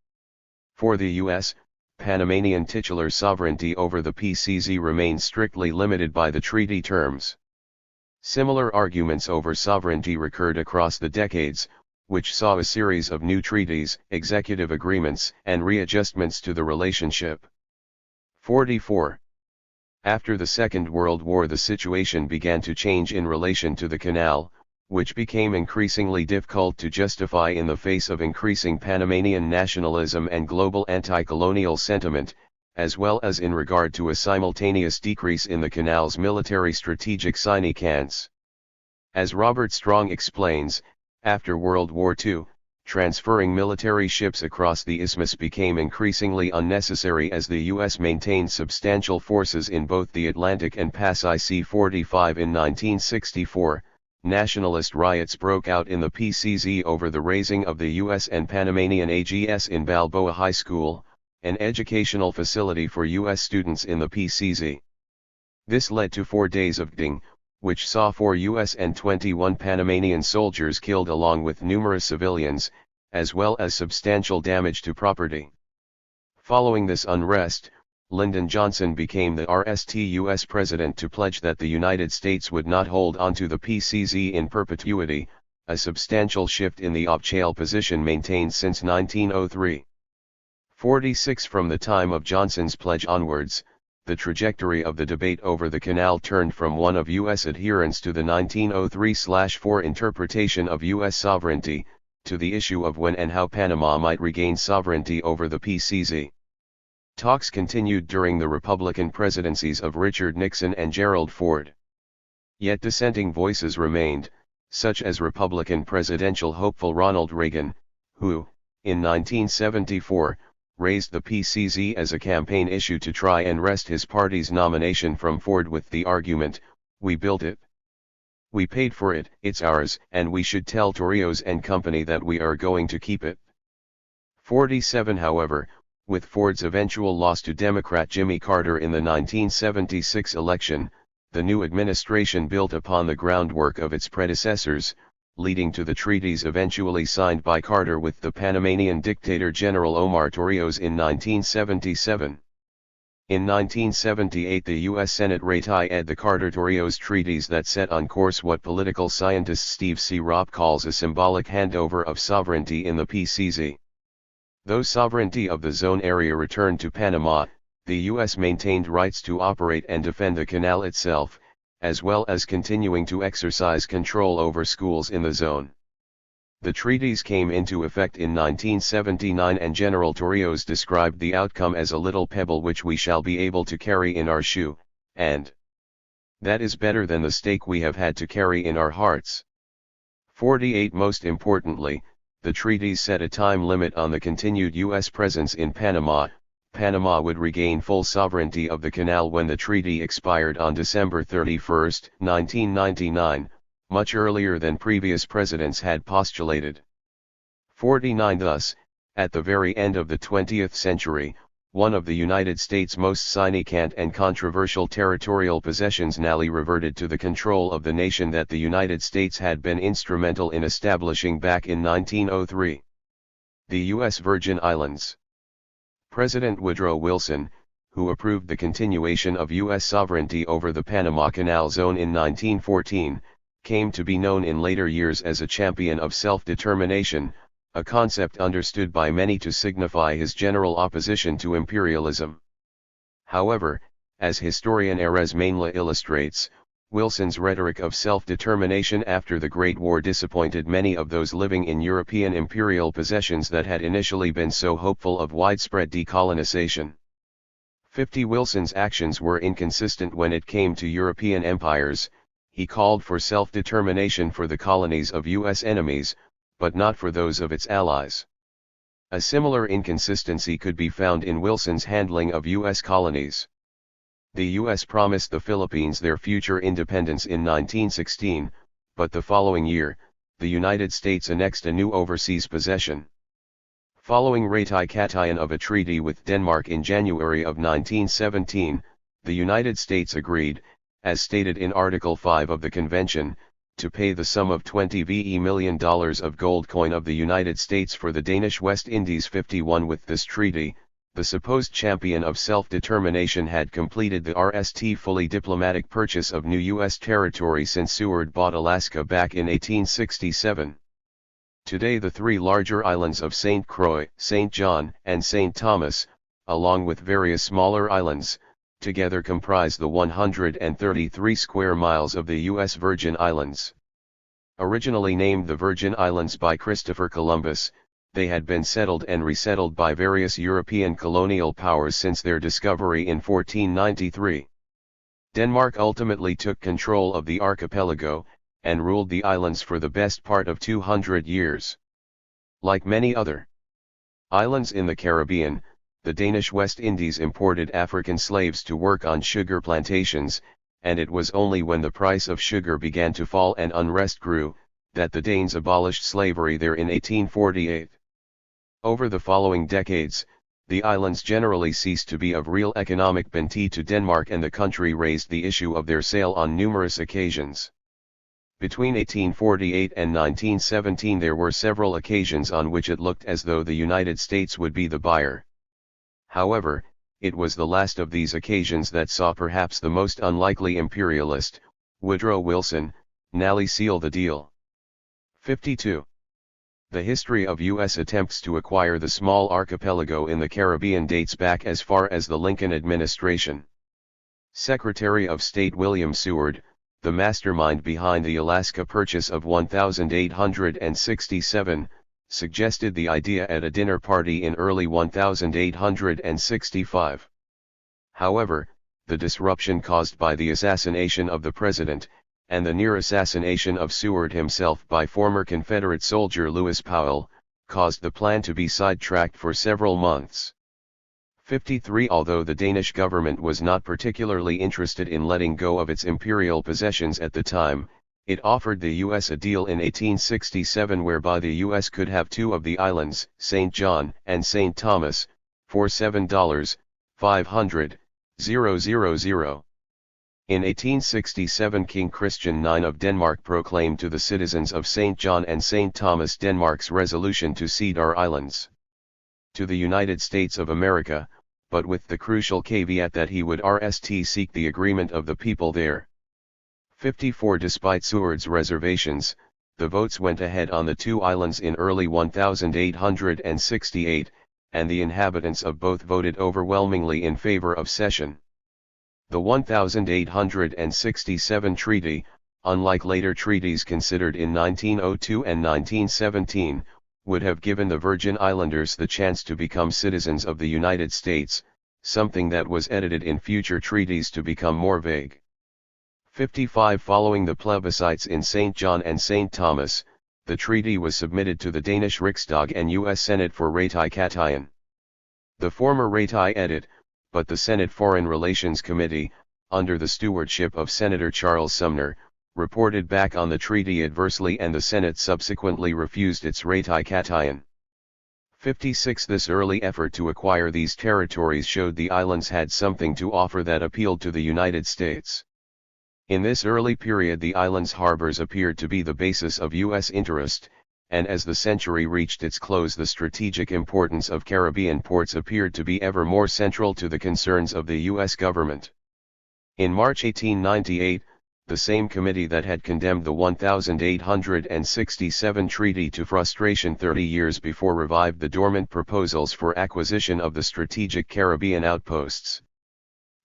For the U.S., Panamanian titular sovereignty over the PCZ remained strictly limited by the treaty terms. Similar arguments over sovereignty recurred across the decades, which saw a series of new treaties, executive agreements, and readjustments to the relationship. 44. After the Second World War the situation began to change in relation to the canal, which became increasingly difficult to justify in the face of increasing Panamanian nationalism and global anti-colonial sentiment, as well as in regard to a simultaneous decrease in the canal's military strategic significance. As Robert Strong explains, after World War II, transferring military ships across the isthmus became increasingly unnecessary as the U.S. maintained substantial forces in both the Atlantic and Pacific. 45 In 1964, nationalist riots broke out in the PCZ over the razing of the U.S. and Panamanian AGS in Balboa High School, an educational facility for U.S. students in the PCZ. This led to 4 days of gutting, which saw 4 U.S. and 21 Panamanian soldiers killed along with numerous civilians, as well as substantial damage to property. Following this unrest, Lyndon Johnson became the RST U.S. president to pledge that the United States would not hold onto the PCZ in perpetuity, a substantial shift in the official position maintained since 1903. 46 From the time of Johnson's pledge onwards, the trajectory of the debate over the canal turned from one of U.S. adherence to the 1903/4 interpretation of U.S. sovereignty, to the issue of when and how Panama might regain sovereignty over the PCZ. Talks continued during the Republican presidencies of Richard Nixon and Gerald Ford. Yet dissenting voices remained, such as Republican presidential hopeful Ronald Reagan, who, in 1974, raised the PCZ as a campaign issue to try and wrest his party's nomination from Ford with the argument, "We built it. We paid for it, it's ours, and we should tell Torrijos and company that we are going to keep it." 47 However, with Ford's eventual loss to Democrat Jimmy Carter in the 1976 election, the new administration built upon the groundwork of its predecessors, leading to the treaties eventually signed by Carter with the Panamanian dictator General Omar Torrijos in 1977. In 1978 the U.S. Senate ratified the Carter-Torrijos treaties that set on course what political scientist Steve C. Ropp calls a symbolic handover of sovereignty in the PCZ. Though sovereignty of the zone area returned to Panama, the U.S. maintained rights to operate and defend the canal itself, as well as continuing to exercise control over schools in the zone. The treaties came into effect in 1979 and General Torrijos described the outcome as a little pebble which we shall be able to carry in our shoe, and that is better than the stake we have had to carry in our hearts. 48 Most importantly, the treaties set a time limit on the continued U.S. presence in Panama. Panama would regain full sovereignty of the canal when the treaty expired on December 31, 1999, much earlier than previous presidents had postulated. 49 Thus, at the very end of the 20th century, one of the United States' most significant and controversial territorial possessions nearly reverted to the control of the nation that the United States had been instrumental in establishing back in 1903. The U.S. Virgin Islands. President Woodrow Wilson, who approved the continuation of U.S. sovereignty over the Panama Canal Zone in 1914, came to be known in later years as a champion of self-determination, a concept understood by many to signify his general opposition to imperialism. However, as historian Erez Mainla illustrates, Wilson's rhetoric of self-determination after the Great War disappointed many of those living in European imperial possessions that had initially been so hopeful of widespread decolonization. 50 Wilson's actions were inconsistent when it came to European empires. He called for self-determination for the colonies of U.S. enemies, but not for those of its allies. A similar inconsistency could be found in Wilson's handling of U.S. colonies. The U.S. promised the Philippines their future independence in 1916, but the following year, the United States annexed a new overseas possession. Following ratification of a treaty with Denmark in January of 1917, the United States agreed, as stated in Article 5 of the Convention, to pay the sum of $20 million of gold coin of the United States for the Danish West Indies. 51 With this treaty, the supposed champion of self-determination had completed the RST fully diplomatic purchase of new U.S. territory since Seward bought Alaska back in 1867. Today the three larger islands of St. Croix, St. John, and St. Thomas, along with various smaller islands, together comprise the 133 square miles of the U.S. Virgin Islands. Originally named the Virgin Islands by Christopher Columbus, they had been settled and resettled by various European colonial powers since their discovery in 1493. Denmark ultimately took control of the archipelago, and ruled the islands for the best part of 200 years. Like many other islands in the Caribbean, the Danish West Indies imported African slaves to work on sugar plantations, and it was only when the price of sugar began to fall and unrest grew, that the Danes abolished slavery there in 1848. Over the following decades, the islands generally ceased to be of real economic benefit to Denmark, and the country raised the issue of their sale on numerous occasions. Between 1848 and 1917 there were several occasions on which it looked as though the United States would be the buyer. However, it was the last of these occasions that saw perhaps the most unlikely imperialist, Woodrow Wilson, nearly seal the deal. 52. The history of U.S. attempts to acquire the small archipelago in the Caribbean dates back as far as the Lincoln administration. Secretary of State William Seward, the mastermind behind the Alaska Purchase of 1867, suggested the idea at a dinner party in early 1865. However, the disruption caused by the assassination of the president, and the near assassination of Seward himself by former Confederate soldier Lewis Powell, caused the plan to be sidetracked for several months. 53 Although the Danish government was not particularly interested in letting go of its imperial possessions at the time, it offered the U.S. a deal in 1867 whereby the U.S. could have two of the islands, St. John and St. Thomas, for $7,500,000. In 1867 King Christian IX of Denmark proclaimed to the citizens of St. John and St. Thomas Denmark's resolution to cede our islands to the United States of America, but with the crucial caveat that he would seek the agreement of the people there. 54 Despite Seward's reservations, the votes went ahead on the two islands in early 1868, and the inhabitants of both voted overwhelmingly in favor of cession. The 1867 treaty, unlike later treaties considered in 1902 and 1917, would have given the Virgin Islanders the chance to become citizens of the United States, something that was edited in future treaties to become more vague. 55 Following the plebiscites in St. John and St. Thomas, the treaty was submitted to the Danish Riksdag and U.S. Senate for ratification. The former ratified, but the Senate Foreign Relations Committee, under the stewardship of Senator Charles Sumner, reported back on the treaty adversely and the Senate subsequently refused its ratification. 56 This early effort to acquire these territories showed the islands had something to offer that appealed to the United States. In this early period the islands' harbors appeared to be the basis of U.S. interest, and as the century reached its close the strategic importance of Caribbean ports appeared to be ever more central to the concerns of the U.S. government. In March 1898, the same committee that had condemned the 1867 treaty to frustration 30 years before revived the dormant proposals for acquisition of the strategic Caribbean outposts.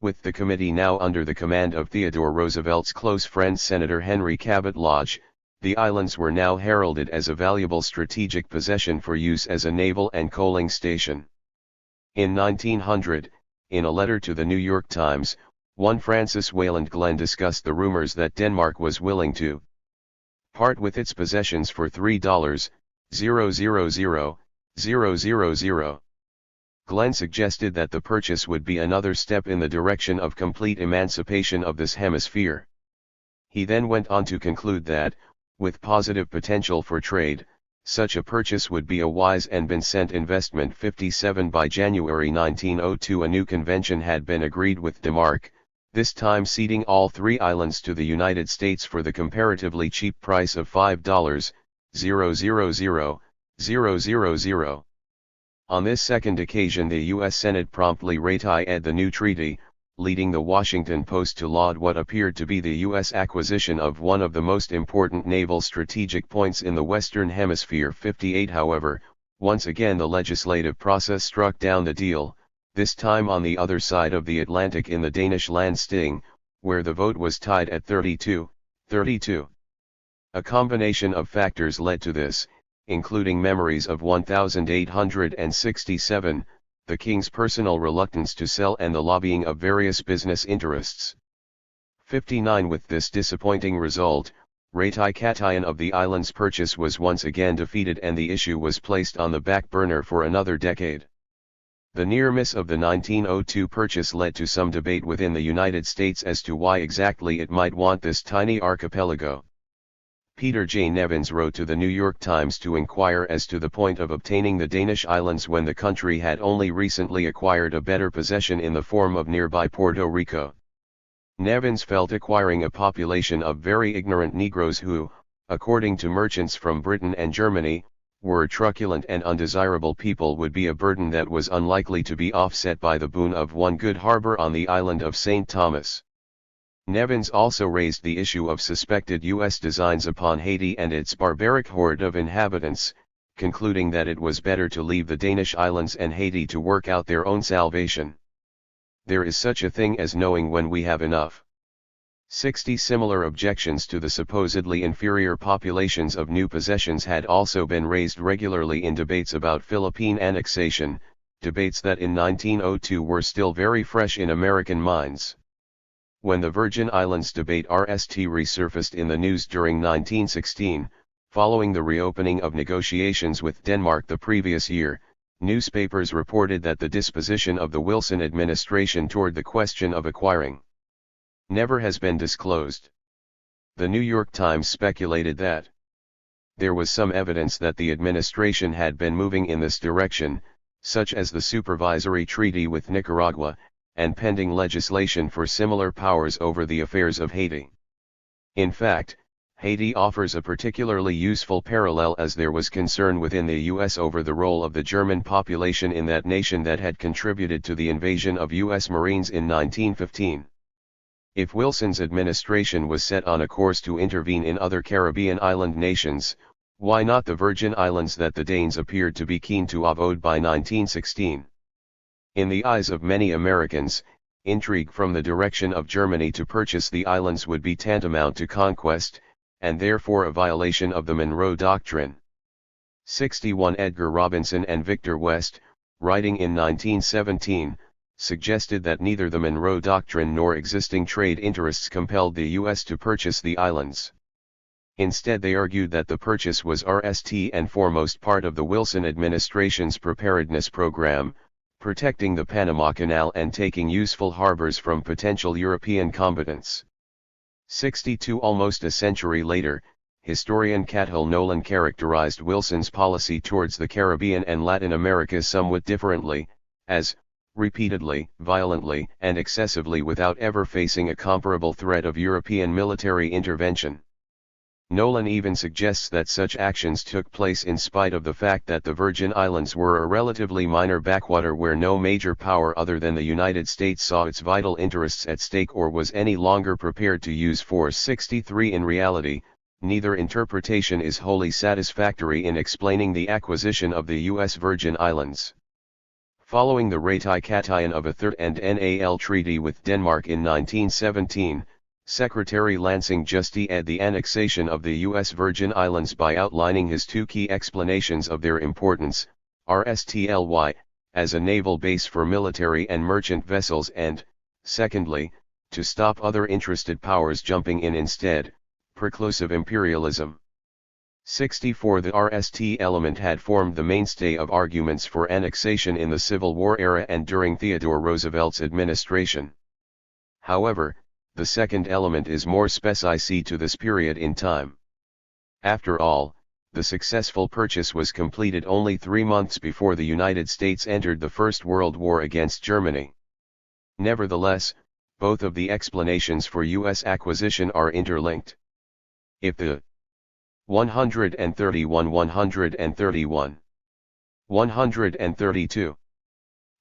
With the committee now under the command of Theodore Roosevelt's close friend Senator Henry Cabot Lodge, the islands were now heralded as a valuable strategic possession for use as a naval and coaling station. In 1900, in a letter to the New York Times, one Francis Wayland Glenn discussed the rumors that Denmark was willing to part with its possessions for $3,000,000. Glenn suggested that the purchase would be another step in the direction of complete emancipation of this hemisphere. He then went on to conclude that, with positive potential for trade, such a purchase would be a wise and beneficent investment. 57 By January 1902 a new convention had been agreed with Denmark, this time ceding all three islands to the United States for the comparatively cheap price of $5,000,000. On this second occasion the U.S. Senate promptly ratified the new treaty, leading the Washington Post to laud what appeared to be the U.S. acquisition of one of the most important naval strategic points in the Western Hemisphere. 58 However, once again the legislative process struck down the deal, this time on the other side of the Atlantic in the Danish Landsting, where the vote was tied at 32-32. A combination of factors led to this, including memories of 1867, the king's personal reluctance to sell and the lobbying of various business interests. 59 With this disappointing result, ratification of the island's purchase was once again defeated and the issue was placed on the back burner for another decade. The near miss of the 1902 purchase led to some debate within the United States as to why exactly it might want this tiny archipelago. Peter J. Nevins wrote to the New York Times to inquire as to the point of obtaining the Danish islands when the country had only recently acquired a better possession in the form of nearby Puerto Rico. Nevins felt acquiring a population of very ignorant Negroes who, according to merchants from Britain and Germany, were truculent and undesirable people would be a burden that was unlikely to be offset by the boon of one good harbor on the island of St. Thomas. Nevins also raised the issue of suspected U.S. designs upon Haiti and its barbaric horde of inhabitants, concluding that it was better to leave the Danish islands and Haiti to work out their own salvation. There is such a thing as knowing when we have enough. 60 similar objections to the supposedly inferior populations of new possessions had also been raised regularly in debates about Philippine annexation, debates that in 1902 were still very fresh in American minds. When the Virgin Islands debate resurfaced in the news during 1916, following the reopening of negotiations with Denmark the previous year, newspapers reported that the disposition of the Wilson administration toward the question of acquiring never has been disclosed. The New York Times speculated that there was some evidence that the administration had been moving in this direction, such as the supervisory treaty with Nicaragua, and pending legislation for similar powers over the affairs of Haiti. In fact, Haiti offers a particularly useful parallel, as there was concern within the U.S. over the role of the German population in that nation that had contributed to the invasion of U.S. Marines in 1915. If Wilson's administration was set on a course to intervene in other Caribbean island nations, why not the Virgin Islands that the Danes appeared to be keen to avoid by 1916? In the eyes of many Americans, intrigue from the direction of Germany to purchase the islands would be tantamount to conquest, and therefore a violation of the Monroe Doctrine. 61 Edgar Robinson and Victor West, writing in 1917, suggested that neither the Monroe Doctrine nor existing trade interests compelled the U.S. to purchase the islands. Instead, they argued that the purchase was first and foremost part of the Wilson administration's preparedness program, protecting the Panama Canal and taking useful harbors from potential European combatants. 62 Almost a century later, historian Catull Nolan characterized Wilson's policy towards the Caribbean and Latin America somewhat differently, as repeatedly, violently, and excessively without ever facing a comparable threat of European military intervention. Nolan even suggests that such actions took place in spite of the fact that the Virgin Islands were a relatively minor backwater where no major power other than the United States saw its vital interests at stake or was any longer prepared to use force. 63 In reality, neither interpretation is wholly satisfactory in explaining the acquisition of the U.S. Virgin Islands. Following the ratification of a third and NAL treaty with Denmark in 1917, Secretary Lansing justified the annexation of the U.S. Virgin Islands by outlining his two key explanations of their importance, RSTLY, as a naval base for military and merchant vessels and, secondly, to stop other interested powers jumping in instead, preclusive imperialism. 64 The RST element had formed the mainstay of arguments for annexation in the Civil War era and during Theodore Roosevelt's administration. However, the second element is more specific to this period in time. After all, the successful purchase was completed only 3 months before the United States entered the First World War against Germany. Nevertheless, both of the explanations for U.S. acquisition are interlinked. If the 131 132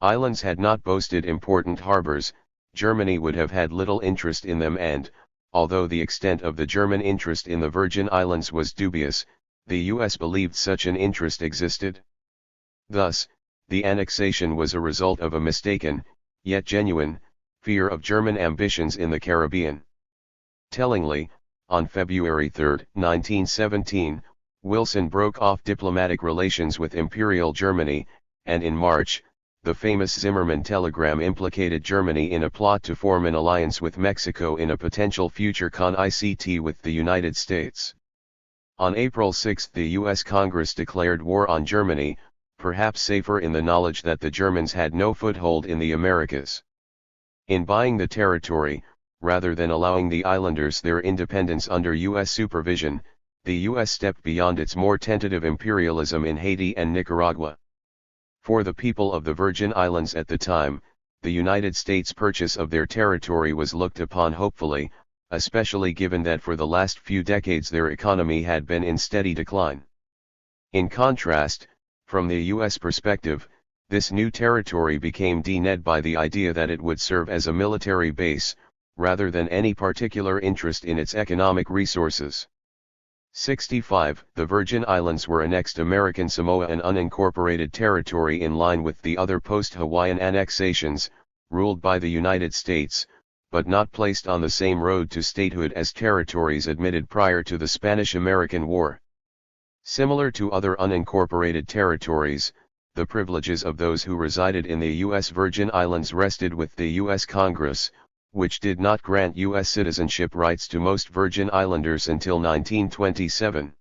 islands had not boasted important harbors, Germany would have had little interest in them and, although the extent of the German interest in the Virgin Islands was dubious, the U.S. believed such an interest existed. Thus, the annexation was a result of a mistaken, yet genuine, fear of German ambitions in the Caribbean. Tellingly, on February 3, 1917, Wilson broke off diplomatic relations with Imperial Germany, and in March, the famous Zimmermann telegram implicated Germany in a plot to form an alliance with Mexico in a potential future conflict with the United States. On April 6 the U.S. Congress declared war on Germany, perhaps safer in the knowledge that the Germans had no foothold in the Americas. In buying the territory, rather than allowing the islanders their independence under U.S. supervision, the U.S. stepped beyond its more tentative imperialism in Haiti and Nicaragua. For the people of the Virgin Islands at the time, the United States purchase of their territory was looked upon hopefully, especially given that for the last few decades their economy had been in steady decline. In contrast, from the U.S. perspective, this new territory became denuded by the idea that it would serve as a military base, rather than any particular interest in its economic resources. 65 The Virgin Islands were annexed American Samoa, an unincorporated territory in line with the other post-Hawaiian annexations, ruled by the United States, but not placed on the same road to statehood as territories admitted prior to the Spanish-American War. Similar to other unincorporated territories, the privileges of those who resided in the U.S. Virgin Islands rested with the U.S. Congress, which did not grant U.S. citizenship rights to most Virgin Islanders until 1927.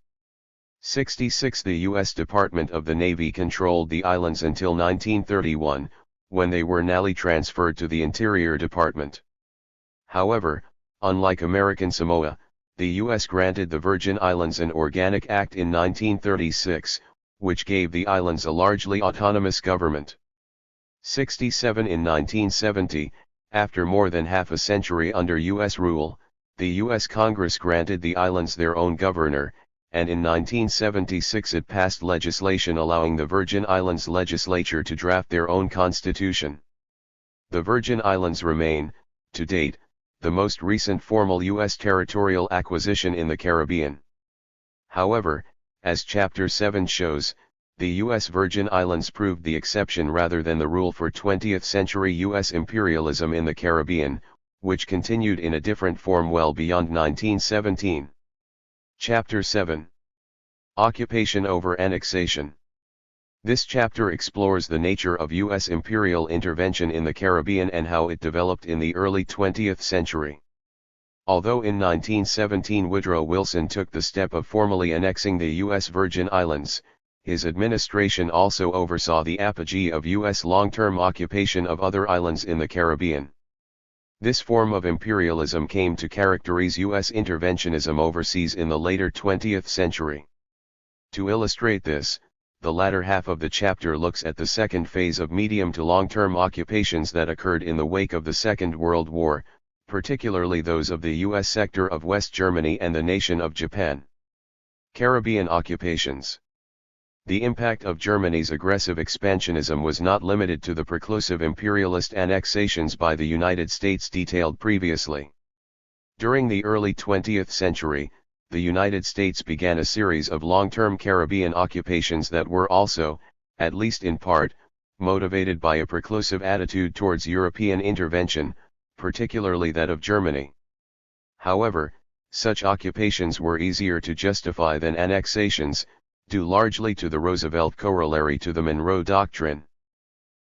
66 The U.S. Department of the Navy controlled the islands until 1931, when they were nally transferred to the Interior Department. However, unlike American Samoa, the U.S. granted the Virgin Islands an Organic Act in 1936, which gave the islands a largely autonomous government. 67 In 1970, after more than half a century under U.S. rule, the U.S. Congress granted the islands their own governor, and in 1976 it passed legislation allowing the Virgin Islands legislature to draft their own constitution. The Virgin Islands remain, to date, the most recent formal U.S. territorial acquisition in the Caribbean. However, as Chapter 7 shows, the U.S. Virgin Islands proved the exception rather than the rule for 20th-century U.S. imperialism in the Caribbean, which continued in a different form well beyond 1917. Chapter 7. Occupation over Annexation. This chapter explores the nature of U.S. imperial intervention in the Caribbean and how it developed in the early 20th century. Although in 1917 Woodrow Wilson took the step of formally annexing the U.S. Virgin Islands, his administration also oversaw the apogee of U.S. long-term occupation of other islands in the Caribbean. This form of imperialism came to characterize U.S. interventionism overseas in the later 20th century. To illustrate this, the latter half of the chapter looks at the second phase of medium to long-term occupations that occurred in the wake of the Second World War, particularly those of the U.S. sector of West Germany and the nation of Japan. Caribbean occupations. The impact of Germany's aggressive expansionism was not limited to the preclusive imperialist annexations by the United States detailed previously. During the early 20th century, the United States began a series of long-term Caribbean occupations that were also, at least in part, motivated by a preclusive attitude towards European intervention, particularly that of Germany. However, such occupations were easier to justify than annexations, due largely to the Roosevelt corollary to the Monroe Doctrine.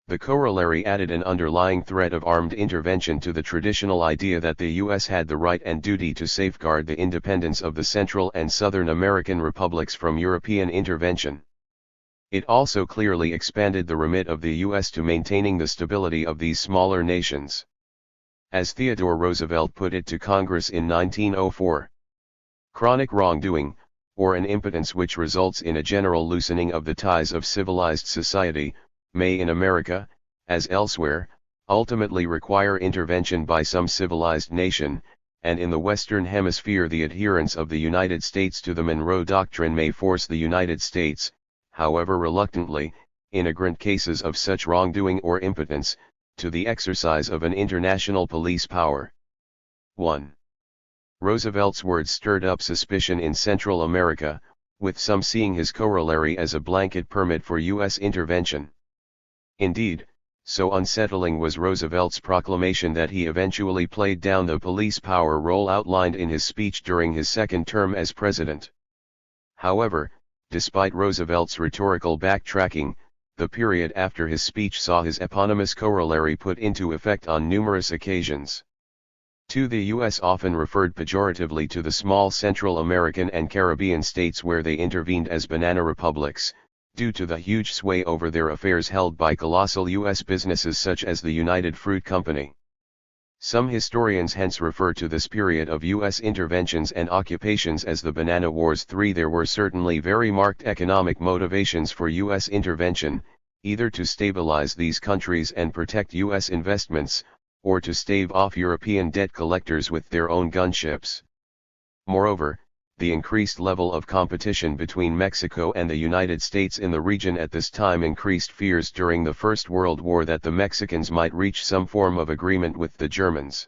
The corollary added an underlying threat of armed intervention to the traditional idea that the U.S. had the right and duty to safeguard the independence of the Central and Southern American republics from European intervention. It also clearly expanded the remit of the U.S. to maintaining the stability of these smaller nations. As Theodore Roosevelt put it to Congress in 1904, chronic wrongdoing, or an impotence which results in a general loosening of the ties of civilized society, may in America, as elsewhere, ultimately require intervention by some civilized nation, and in the Western Hemisphere the adherence of the United States to the Monroe Doctrine may force the United States, however reluctantly, in immigrant cases of such wrongdoing or impotence, to the exercise of an international police power. 1. Roosevelt's words stirred up suspicion in Central America, with some seeing his corollary as a blanket permit for U.S. intervention. Indeed, so unsettling was Roosevelt's proclamation that he eventually played down the police power role outlined in his speech during his second term as president. However, despite Roosevelt's rhetorical backtracking, the period after his speech saw his eponymous corollary put into effect on numerous occasions. 2. The U.S. often referred pejoratively to the small Central American and Caribbean states where they intervened as banana republics, due to the huge sway over their affairs held by colossal U.S. businesses such as the United Fruit Company. Some historians hence refer to this period of U.S. interventions and occupations as the Banana Wars. 3. There were certainly very marked economic motivations for U.S. intervention, either to stabilize these countries and protect U.S. investments, or to stave off European debt collectors with their own gunships. Moreover, the increased level of competition between Mexico and the United States in the region at this time increased fears during the First World War that the Mexicans might reach some form of agreement with the Germans.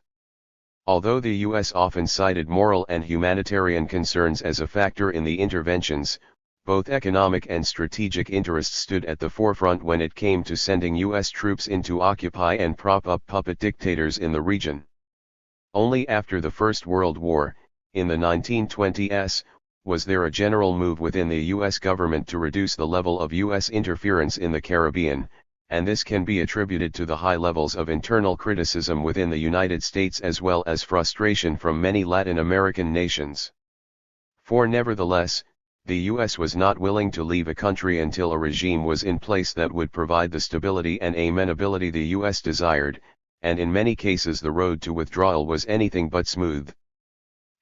Although the U.S. often cited moral and humanitarian concerns as a factor in the interventions, Both economic and strategic interests stood at the forefront when it came to sending U.S. troops in to occupy and prop up puppet dictators in the region. Only after the First World War, in the 1920s, was there a general move within the U.S. government to reduce the level of U.S. interference in the Caribbean, and this can be attributed to the high levels of internal criticism within the United States as well as frustration from many Latin American nations. For nevertheless, the U.S. was not willing to leave a country until a regime was in place that would provide the stability and amenability the U.S. desired, and in many cases the road to withdrawal was anything but smooth.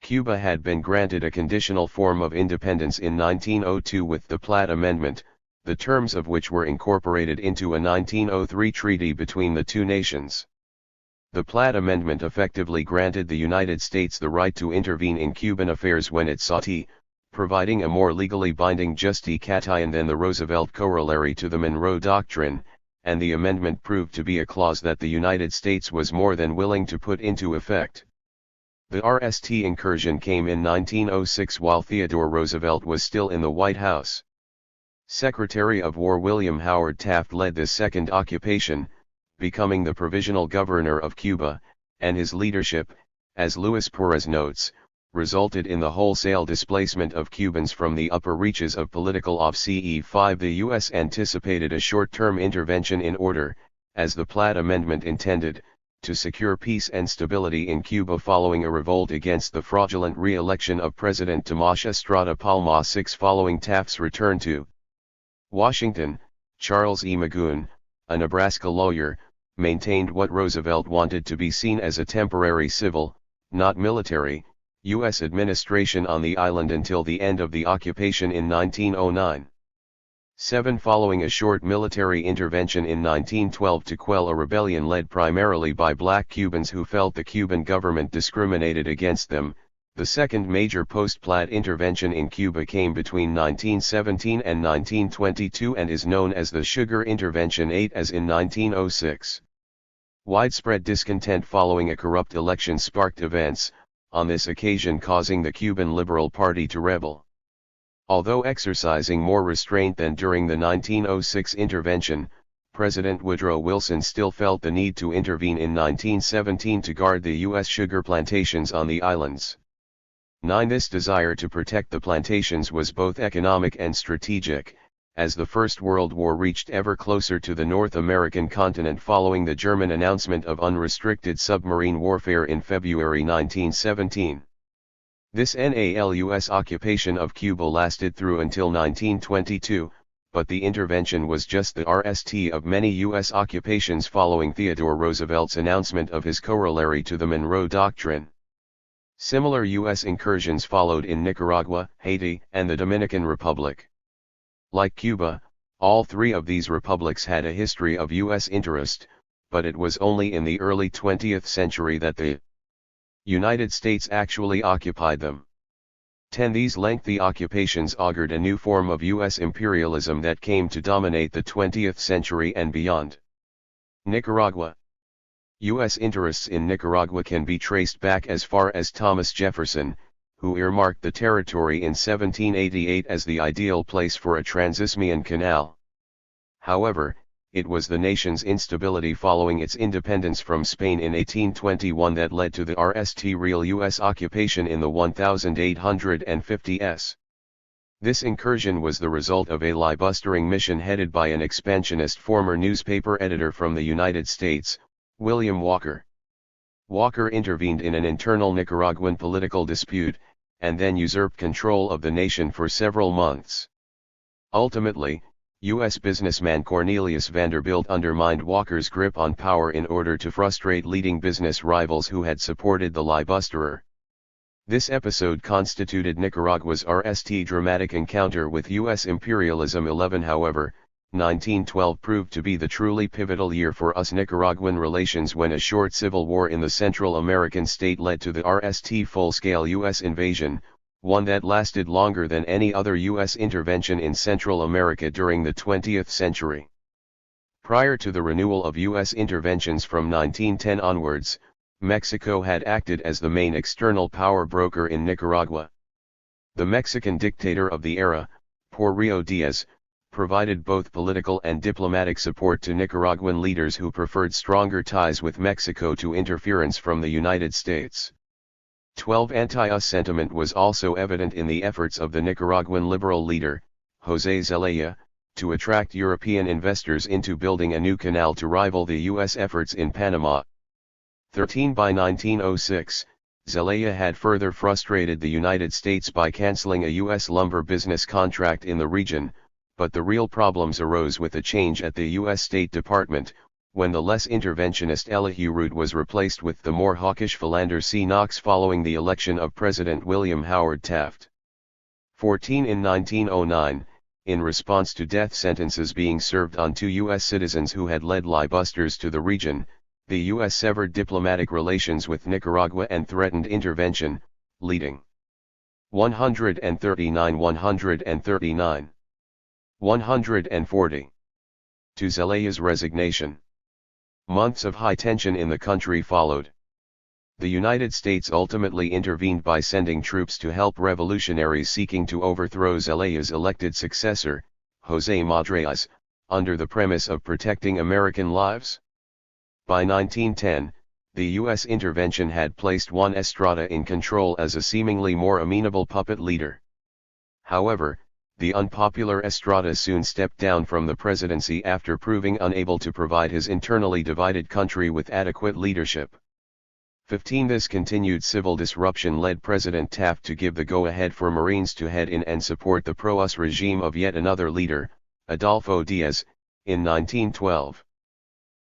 Cuba had been granted a conditional form of independence in 1902 with the Platt Amendment, the terms of which were incorporated into a 1903 treaty between the two nations. The Platt Amendment effectively granted the United States the right to intervene in Cuban affairs when it sought to, providing a more legally binding justification than the Roosevelt corollary to the Monroe Doctrine, and the amendment proved to be a clause that the United States was more than willing to put into effect. The RST incursion came in 1906 while Theodore Roosevelt was still in the White House. Secretary of War William Howard Taft led this second occupation, becoming the provisional governor of Cuba, and his leadership, as Luis Perez notes, resulted in the wholesale displacement of Cubans from the upper reaches of political CE5. The U.S. anticipated a short-term intervention in order, as the Platt Amendment intended, to secure peace and stability in Cuba following a revolt against the fraudulent re-election of President Tomás Estrada Palma VI following Taft's return to Washington. Charles E. Magoon, a Nebraska lawyer, maintained what Roosevelt wanted to be seen as a temporary civil, not military, U.S. administration on the island until the end of the occupation in 1909. 7. Following a short military intervention in 1912 to quell a rebellion led primarily by black Cubans who felt the Cuban government discriminated against them, the second major post-Platt intervention in Cuba came between 1917 and 1922 and is known as the Sugar Intervention 8 as in 1906. Widespread discontent following a corrupt election sparked events, on this occasion causing the Cuban Liberal Party to rebel. Although exercising more restraint than during the 1906 intervention, President Woodrow Wilson still felt the need to intervene in 1917 to guard the U.S. sugar plantations on the islands. 9. This desire to protect the plantations was both economic and strategic, as the First World War reached ever closer to the North American continent following the German announcement of unrestricted submarine warfare in February 1917. This NALUS occupation of Cuba lasted through until 1922, but the intervention was just the RST of many U.S. occupations following Theodore Roosevelt's announcement of his corollary to the Monroe Doctrine. Similar U.S. incursions followed in Nicaragua, Haiti, and the Dominican Republic. Like Cuba, all three of these republics had a history of U.S. interest, but it was only in the early 20th century that the United States actually occupied them. 10. These lengthy occupations augured a new form of U.S. imperialism that came to dominate the 20th century and beyond. Nicaragua. U.S. interests in Nicaragua can be traced back as far as Thomas Jefferson, who earmarked the territory in 1788 as the ideal place for a transisthmian canal. However, it was the nation's instability following its independence from Spain in 1821 that led to the RST real U.S. occupation in the 1850s. This incursion was the result of a libustering mission headed by an expansionist former newspaper editor from the United States, William Walker. Walker intervened in an internal Nicaraguan political dispute, and then usurped control of the nation for several months. Ultimately, U.S. businessman Cornelius Vanderbilt undermined Walker's grip on power in order to frustrate leading business rivals who had supported the libusterer. This episode constituted Nicaragua's RST dramatic encounter with U.S. imperialism. 11. However, 1912 proved to be the truly pivotal year for US Nicaraguan relations when a short civil war in the Central American state led to the RST full-scale U.S. invasion, one that lasted longer than any other U.S. intervention in Central America during the 20th century. Prior to the renewal of U.S. interventions from 1910 onwards, Mexico had acted as the main external power broker in Nicaragua. The Mexican dictator of the era, Porfirio Diaz, provided both political and diplomatic support to Nicaraguan leaders who preferred stronger ties with Mexico to interference from the United States. 12. Anti-US sentiment was also evident in the efforts of the Nicaraguan liberal leader, José Zelaya, to attract European investors into building a new canal to rival the U.S. efforts in Panama. 13. By 1906, Zelaya had further frustrated the United States by canceling a U.S. lumber business contract in the region, but the real problems arose with a change at the U.S. State Department, when the less interventionist Elihu Root was replaced with the more hawkish Philander C. Knox following the election of President William Howard Taft. 14. In 1909, in response to death sentences being served on 2 U.S. citizens who had led liebusters to the region, the U.S. severed diplomatic relations with Nicaragua and threatened intervention, leading 139 140 to Zelaya's resignation. Months of high tension in the country followed. The United States ultimately intervened by sending troops to help revolutionaries seeking to overthrow Zelaya's elected successor, José Madriles, under the premise of protecting American lives. By 1910, the U.S. intervention had placed Juan Estrada in control as a seemingly more amenable puppet leader. However, the unpopular Estrada soon stepped down from the presidency after proving unable to provide his internally divided country with adequate leadership. 15. This continued civil disruption led President Taft to give the go-ahead for Marines to head in and support the pro-US regime of yet another leader, Adolfo Diaz, in 1912.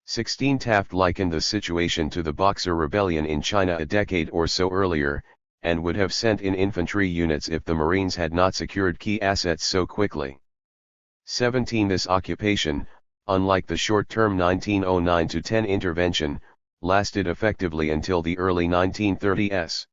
16. Taft likened the situation to the Boxer Rebellion in China a decade or so earlier, and would have sent in infantry units if the Marines had not secured key assets so quickly. 17. This occupation, unlike the short-term 1909-10 intervention, lasted effectively until the early 1930s.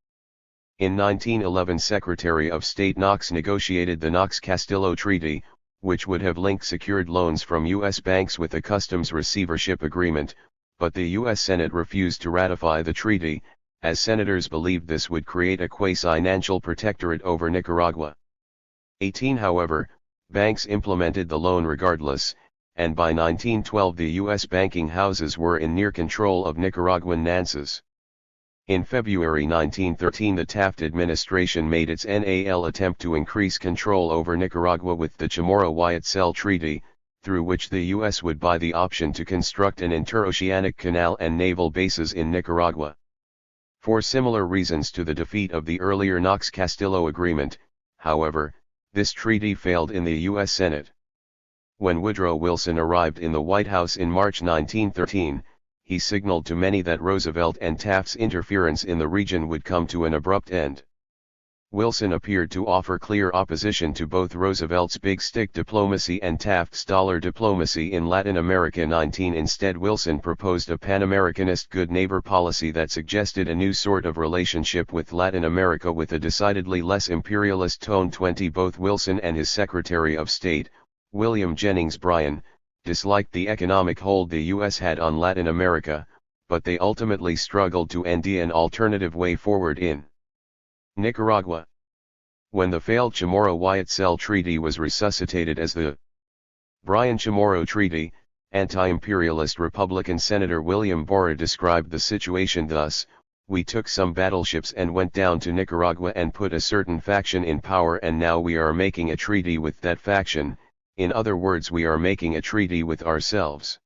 In 1911, Secretary of State Knox negotiated the Knox-Castillo Treaty, which would have linked secured loans from U.S. banks with a customs receivership agreement, but the U.S. Senate refused to ratify the treaty, as senators believed this would create a quasi-financial protectorate over Nicaragua. 18. However, banks implemented the loan regardless, and by 1912 the U.S. banking houses were in near control of Nicaraguan finances. In February 1913 the Taft administration made its NAL attempt to increase control over Nicaragua with the Chamorro-Wyatt Cell Treaty, through which the U.S. would buy the option to construct an interoceanic canal and naval bases in Nicaragua. For similar reasons to the defeat of the earlier Knox-Castillo Agreement, however, this treaty failed in the U.S. Senate. When Woodrow Wilson arrived in the White House in March 1913, he signaled to many that Roosevelt and Taft's interference in the region would come to an abrupt end. Wilson appeared to offer clear opposition to both Roosevelt's big stick diplomacy and Taft's dollar diplomacy in Latin America. 19. Instead, Wilson proposed a Pan-Americanist good neighbor policy that suggested a new sort of relationship with Latin America with a decidedly less imperialist tone. 20. Both Wilson and his Secretary of State, William Jennings Bryan, disliked the economic hold the U.S. had on Latin America, but they ultimately struggled to end an alternative way forward in Nicaragua. When the failed Chamorro-Wyatt Cell Treaty was resuscitated as the Bryan-Chamorro Treaty, anti-imperialist Republican Senator William Borah described the situation thus: "We took some battleships and went down to Nicaragua and put a certain faction in power, and now we are making a treaty with that faction. In other words, we are making a treaty with ourselves."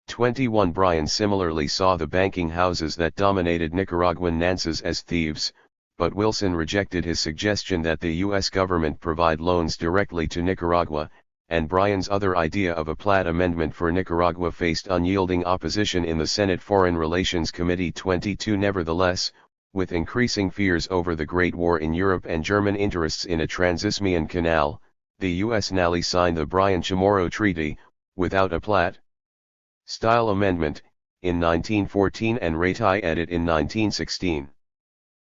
21. Bryan similarly saw the banking houses that dominated Nicaraguan finances as thieves, but Wilson rejected his suggestion that the U.S. government provide loans directly to Nicaragua, and Bryan's other idea of a Platt Amendment for Nicaragua faced unyielding opposition in the Senate Foreign Relations Committee. 22. Nevertheless, with increasing fears over the Great War in Europe and German interests in a Transisthmian canal, the U.S. nally signed the Bryan-Chamorro Treaty, without a Platt-style amendment, in 1914 and reti-edit in 1916.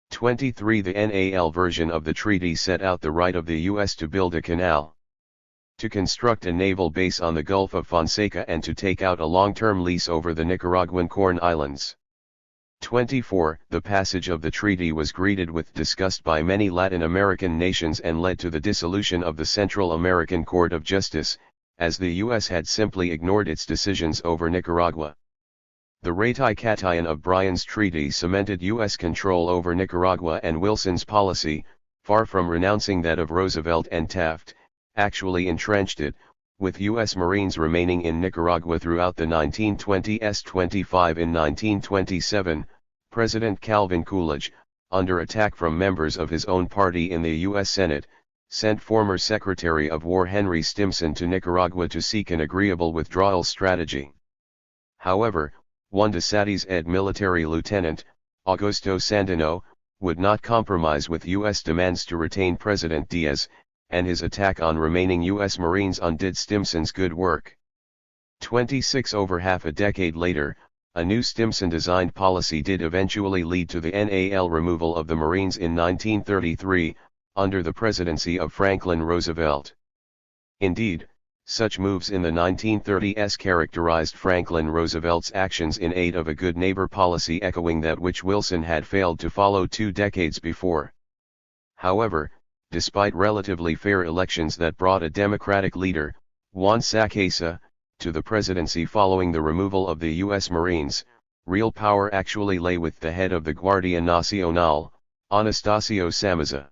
23. The NAL version of the treaty set out the right of the U.S. to build a canal, to construct a naval base on the Gulf of Fonseca, and to take out a long-term lease over the Nicaraguan Corn Islands. 24. The passage of the treaty was greeted with disgust by many Latin American nations and led to the dissolution of the Central American Court of Justice, as the U.S. had simply ignored its decisions over Nicaragua. The ratification of Bryan's treaty cemented U.S. control over Nicaragua, and Wilson's policy, far from renouncing that of Roosevelt and Taft, actually entrenched it, with U.S. Marines remaining in Nicaragua throughout the 1920s. 25. In 1927, President Calvin Coolidge, under attack from members of his own party in the U.S. Senate, sent former Secretary of War Henry Stimson to Nicaragua to seek an agreeable withdrawal strategy. However, one de Satty's ed military lieutenant, Augusto Sandino, would not compromise with U.S. demands to retain President Diaz, and his attack on remaining U.S. Marines undid Stimson's good work. 26. Over half a decade later, a new Stimson-designed policy did eventually lead to the NAL removal of the Marines in 1933, under the presidency of Franklin Roosevelt. Indeed, such moves in the 1930s characterized Franklin Roosevelt's actions in aid of a good neighbor policy, echoing that which Wilson had failed to follow 2 decades before. However, despite relatively fair elections that brought a Democratic leader, Juan Sacasa, to the presidency following the removal of the U.S. Marines, real power actually lay with the head of the Guardia Nacional, Anastasio Somoza.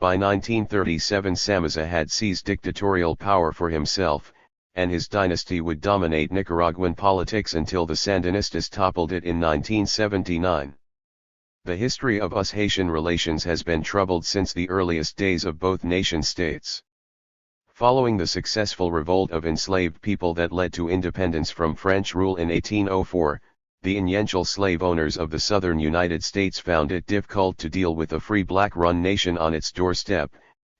By 1937 Somoza had seized dictatorial power for himself, and his dynasty would dominate Nicaraguan politics until the Sandinistas toppled it in 1979. The history of US-Haitian relations has been troubled since the earliest days of both nation-states. Following the successful revolt of enslaved people that led to independence from French rule in 1804, the influential slave owners of the southern United States found it difficult to deal with a free black-run nation on its doorstep,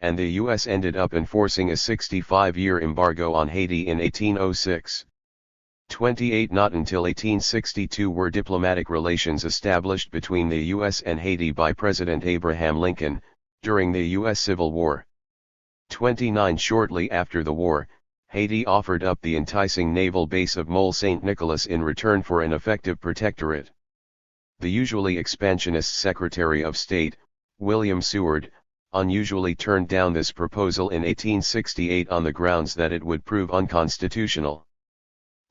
and the U.S. ended up enforcing a 65-year embargo on Haiti in 1806. 28. Not until 1862 were diplomatic relations established between the U.S. and Haiti by President Abraham Lincoln, during the U.S. Civil War. 29. Shortly after the war, Haiti offered up the enticing naval base of Mole St. Nicholas in return for an effective protectorate. The usually expansionist Secretary of State, William Seward, unusually turned down this proposal in 1868 on the grounds that it would prove unconstitutional.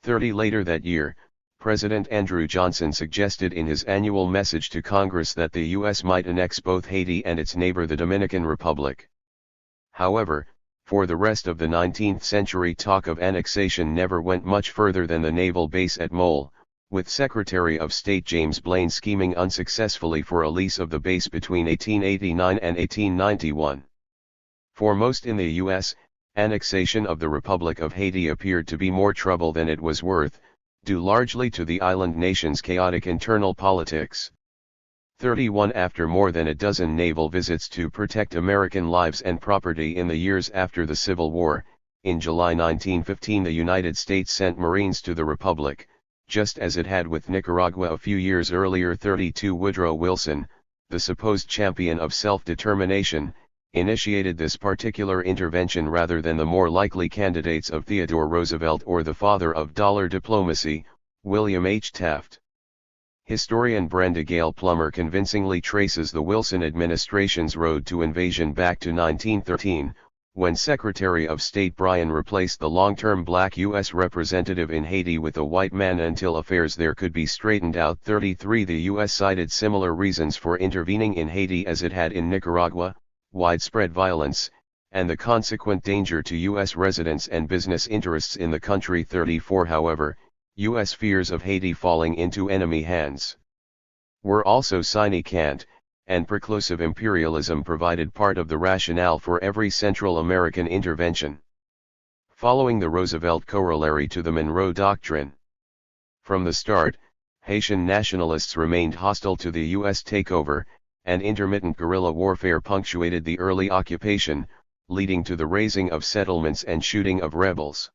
30. Later that year, President Andrew Johnson suggested in his annual message to Congress that the U.S. might annex both Haiti and its neighbor the Dominican Republic. However, for the rest of the 19th century, talk of annexation never went much further than the naval base at Mole, with Secretary of State James Blaine scheming unsuccessfully for a lease of the base between 1889 and 1891. For most in the U.S., annexation of the Republic of Haiti appeared to be more trouble than it was worth, due largely to the island nation's chaotic internal politics. 31. After more than a dozen naval visits to protect American lives and property in the years after the Civil War, in July 1915 the United States sent Marines to the Republic, just as it had with Nicaragua a few years earlier. 32. Woodrow Wilson, the supposed champion of self-determination, initiated this particular intervention rather than the more likely candidates of Theodore Roosevelt or the father of dollar diplomacy, William H. Taft. Historian Brenda Gale Plummer convincingly traces the Wilson administration's road to invasion back to 1913, when Secretary of State Bryan replaced the long-term black U.S. representative in Haiti with a white man until affairs there could be straightened out. 33. The U.S. cited similar reasons for intervening in Haiti as it had in Nicaragua: widespread violence, and the consequent danger to U.S. residents and business interests in the country. 34. However, U.S. fears of Haiti falling into enemy hands were also sine qua non, and preclusive imperialism provided part of the rationale for every Central American intervention. Following the Roosevelt corollary to the Monroe Doctrine. From the start, Haitian nationalists remained hostile to the U.S. takeover, and intermittent guerrilla warfare punctuated the early occupation, leading to the raising of settlements and shooting of rebels.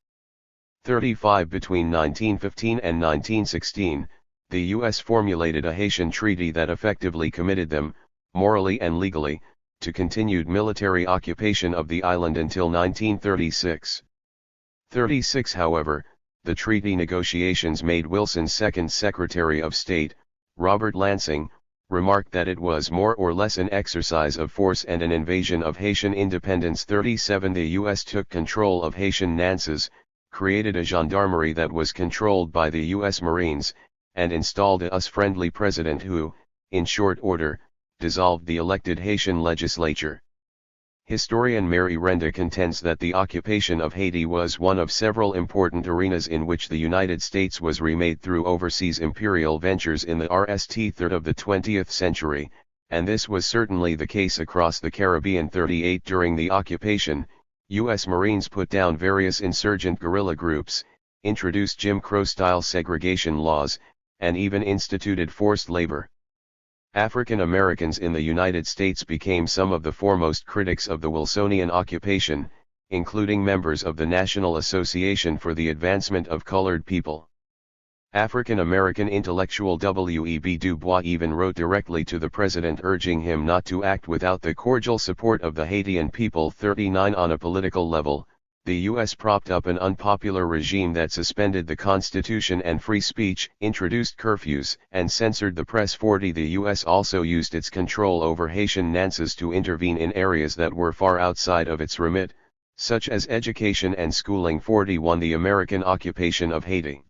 35. Between 1915 and 1916, the U.S. formulated a Haitian treaty that effectively committed them, morally and legally, to continued military occupation of the island until 1936. 36. However, the treaty negotiations made Wilson's second Secretary of State, Robert Lansing, remarked that it was more or less an exercise of force and an invasion of Haitian independence. 37 The U.S. took control of Haitian Nanses, created a gendarmerie that was controlled by the U.S. Marines, and installed a US-friendly president who, in short order, dissolved the elected Haitian legislature. Historian Mary Renda contends that the occupation of Haiti was one of several important arenas in which the United States was remade through overseas imperial ventures in the RST third of the 20th century, and this was certainly the case across the Caribbean. 38 During the occupation, U.S. Marines put down various insurgent guerrilla groups, introduced Jim Crow-style segregation laws, and even instituted forced labor. African Americans in the United States became some of the foremost critics of the Wilsonian occupation, including members of the National Association for the Advancement of Colored People. African American intellectual W.E.B. Du Bois even wrote directly to the president urging him not to act without the cordial support of the Haitian people. 39 On a political level, the U.S. propped up an unpopular regime that suspended the Constitution and free speech, introduced curfews, and censored the press. 40 The U.S. also used its control over Haitian Nanses to intervene in areas that were far outside of its remit, such as education and schooling. 41 The American occupation of Haiti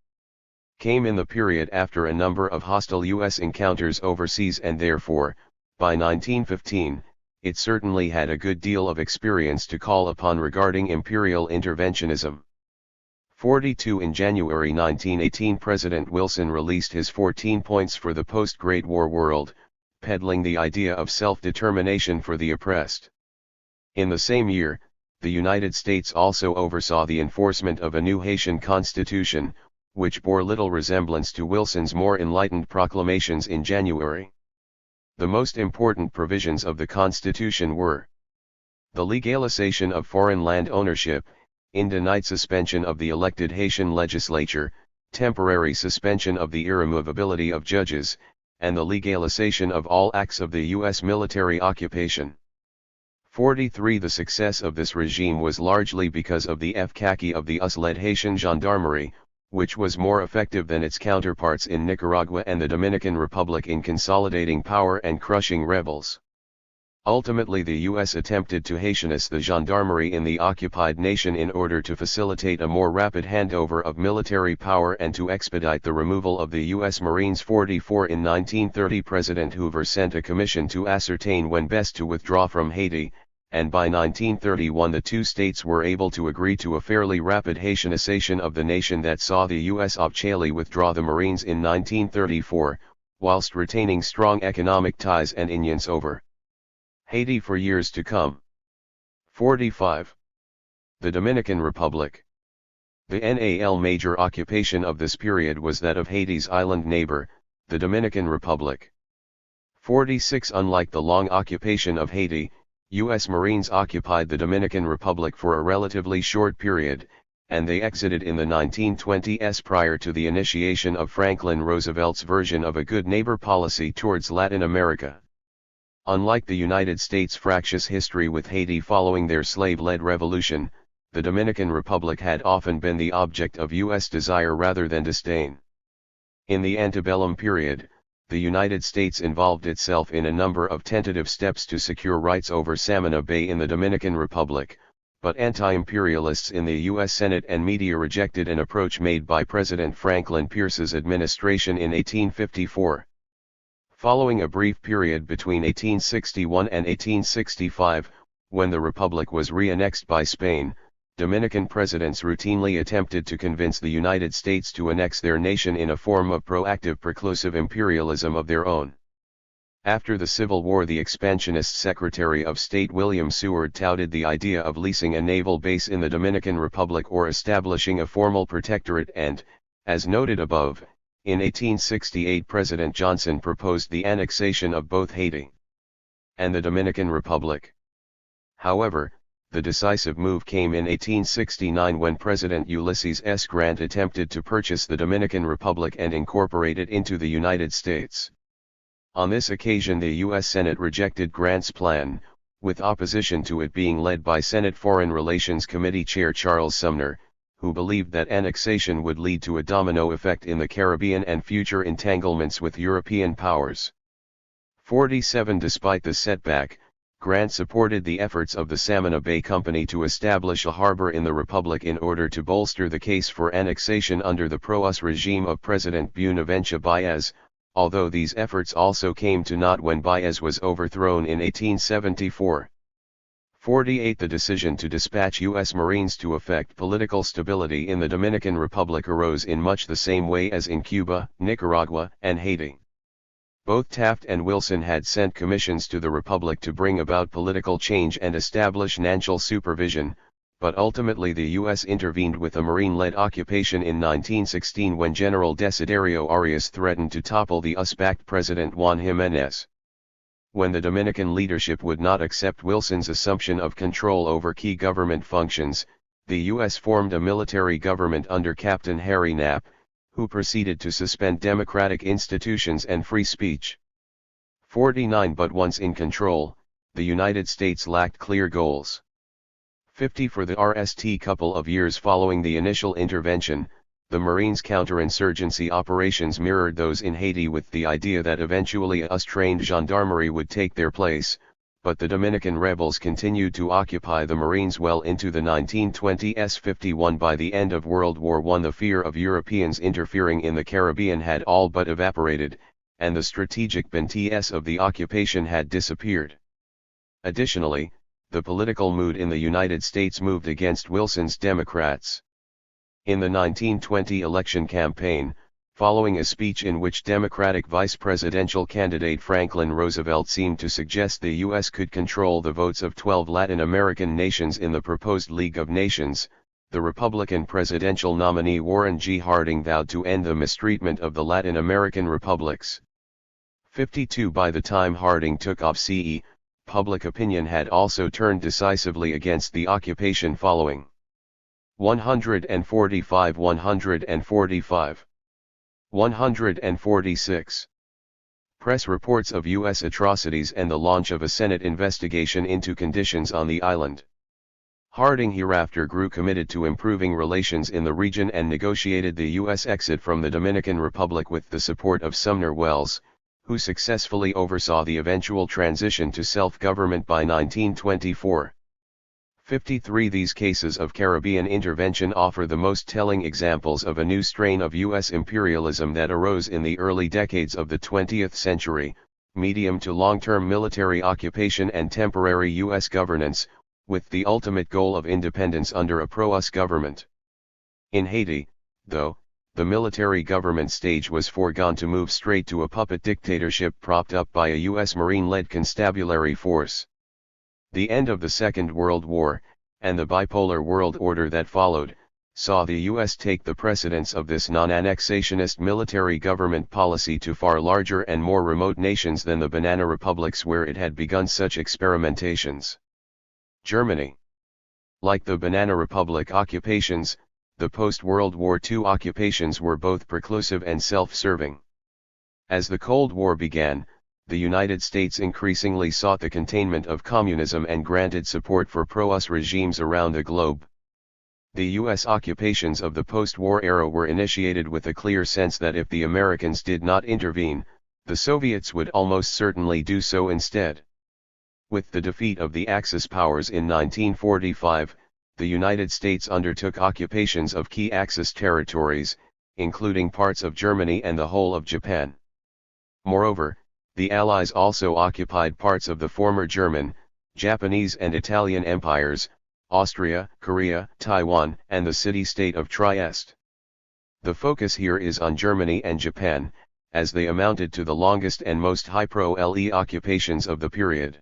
came in the period after a number of hostile U.S. encounters overseas, and therefore, by 1915, it certainly had a good deal of experience to call upon regarding imperial interventionism. 42 In January 1918 President Wilson released his 14 points for the post-Great War world, peddling the idea of self-determination for the oppressed. In the same year, the United States also oversaw the enforcement of a new Haitian constitution, which bore little resemblance to Wilson's more enlightened proclamations in January. The most important provisions of the Constitution were the legalization of foreign land ownership, indefinite suspension of the elected Haitian legislature, temporary suspension of the irremovability of judges, and the legalization of all acts of the U.S. military occupation. 43 The success of this regime was largely because of the efficacy of the US-led Haitian gendarmerie, which was more effective than its counterparts in Nicaragua and the Dominican Republic in consolidating power and crushing rebels. Ultimately, the U.S. attempted to Haitianize the gendarmerie in the occupied nation in order to facilitate a more rapid handover of military power and to expedite the removal of the U.S. Marines. 44 In 1930 President Hoover sent a commission to ascertain when best to withdraw from Haiti, and by 1931 the two states were able to agree to a fairly rapid Haitianization of the nation that saw the U.S. officially withdraw the Marines in 1934, whilst retaining strong economic ties and unions over Haiti for years to come. 45. The Dominican Republic. The NAL major occupation of this period was that of Haiti's island neighbor, the Dominican Republic. 46 Unlike the long occupation of Haiti, U.S. Marines occupied the Dominican Republic for a relatively short period, and they exited in the 1920s prior to the initiation of Franklin Roosevelt's version of a good neighbor policy towards Latin America. Unlike the United States' fractious history with Haiti following their slave-led revolution, the Dominican Republic had often been the object of U.S. desire rather than disdain. In the antebellum period, the United States involved itself in a number of tentative steps to secure rights over Samana Bay in the Dominican Republic, but anti-imperialists in the U.S. Senate and media rejected an approach made by President Franklin Pierce's administration in 1854. Following a brief period between 1861 and 1865, when the Republic was re-annexed by Spain, Dominican presidents routinely attempted to convince the United States to annex their nation in a form of proactive preclusive imperialism of their own. After the Civil War, the expansionist Secretary of State William Seward touted the idea of leasing a naval base in the Dominican Republic or establishing a formal protectorate, and, as noted above, in 1868 President Johnson proposed the annexation of both Haiti and the Dominican Republic. However, the decisive move came in 1869 when President Ulysses S. Grant attempted to purchase the Dominican Republic and incorporate it into the United States. On this occasion the U.S. Senate rejected Grant's plan, with opposition to it being led by Senate Foreign Relations Committee Chair Charles Sumner, who believed that annexation would lead to a domino effect in the Caribbean and future entanglements with European powers. 47 Despite the setback, Grant supported the efforts of the Samana Bay Company to establish a harbor in the Republic in order to bolster the case for annexation under the pro-US regime of President Buenaventura Baez, although these efforts also came to naught when Baez was overthrown in 1874. 48 The decision to dispatch U.S. Marines to effect political stability in the Dominican Republic arose in much the same way as in Cuba, Nicaragua, and Haiti. Both Taft and Wilson had sent commissions to the Republic to bring about political change and establish national supervision, but ultimately the U.S. intervened with a Marine-led occupation in 1916 when General Desiderio Arias threatened to topple the US-backed President Juan Jiménez. When the Dominican leadership would not accept Wilson's assumption of control over key government functions, the U.S. formed a military government under Captain Harry Knapp, who proceeded to suspend democratic institutions and free speech. 49 But once in control, the United States lacked clear goals. 50 For the couple of years following the initial intervention, the Marines' counterinsurgency operations mirrored those in Haiti with the idea that eventually a US-trained gendarmerie would take their place, but the Dominican rebels continued to occupy the Marines well into the 1920s. 51 By the end of World War I the fear of Europeans interfering in the Caribbean had all but evaporated, and the strategic benefits of the occupation had disappeared. Additionally, the political mood in the United States moved against Wilson's Democrats. In the 1920 election campaign, following a speech in which Democratic vice presidential candidate Franklin Roosevelt seemed to suggest the U.S. could control the votes of 12 Latin American nations in the proposed League of Nations, the Republican presidential nominee Warren G. Harding vowed to end the mistreatment of the Latin American republics. 52 By the time Harding took office, public opinion had also turned decisively against the occupation following. 145 145 146 Press reports of U.S. atrocities and the launch of a Senate investigation into conditions on the island. Harding hereafter grew committed to improving relations in the region and negotiated the U.S. exit from the Dominican Republic with the support of Sumner Welles, who successfully oversaw the eventual transition to self-government by 1924. 53 These cases of Caribbean intervention offer the most telling examples of a new strain of U.S. imperialism that arose in the early decades of the 20th century, medium to long-term military occupation and temporary U.S. governance, with the ultimate goal of independence under a pro-US government. In Haiti, though, the military government stage was foregone to move straight to a puppet dictatorship propped up by a U.S. Marine-led constabulary force. The end of the Second World War, and the bipolar world order that followed, saw the U.S. take the precedence of this non-annexationist military government policy to far larger and more remote nations than the banana republics where it had begun such experimentations. Germany. Like the Banana Republic occupations, the post-World War II occupations were both preclusive and self-serving. As the Cold War began, the United States increasingly sought the containment of communism and granted support for pro-US regimes around the globe. The U.S. occupations of the post-war era were initiated with a clear sense that if the Americans did not intervene, the Soviets would almost certainly do so instead. With the defeat of the Axis powers in 1945, the United States undertook occupations of key Axis territories, including parts of Germany and the whole of Japan. Moreover, the Allies also occupied parts of the former German, Japanese and Italian empires, Austria, Korea, Taiwan, and the city-state of Trieste. The focus here is on Germany and Japan, as they amounted to the longest and most high-pro-LE occupations of the period.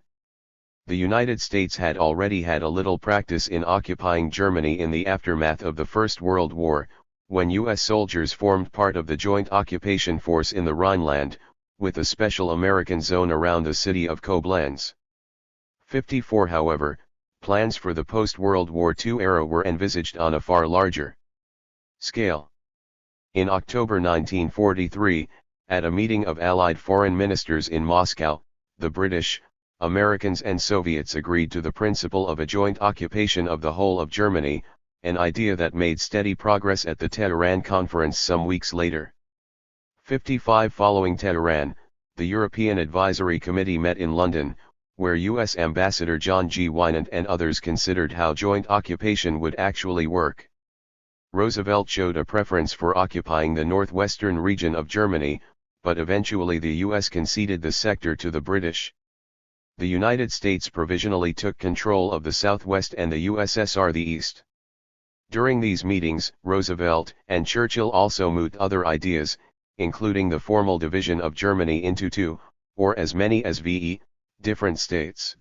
The United States had already had a little practice in occupying Germany in the aftermath of the First World War, when U.S. soldiers formed part of the Joint Occupation Force in the Rhineland, with a special American zone around the city of Koblenz. 54 However, plans for the post-World War II era were envisaged on a far larger scale. In October 1943, at a meeting of Allied foreign ministers in Moscow, the British, Americans and Soviets agreed to the principle of a joint occupation of the whole of Germany, an idea that made steady progress at the Tehran conference some weeks later. 55 Following Tehran, the European Advisory Committee met in London, where U.S. Ambassador John G. Winant and others considered how joint occupation would actually work. Roosevelt showed a preference for occupying the northwestern region of Germany, but eventually the U.S. conceded the sector to the British. The United States provisionally took control of the Southwest and the USSR the East. During these meetings, Roosevelt and Churchill also mooted other ideas, including the formal division of Germany into two, or as many as different states.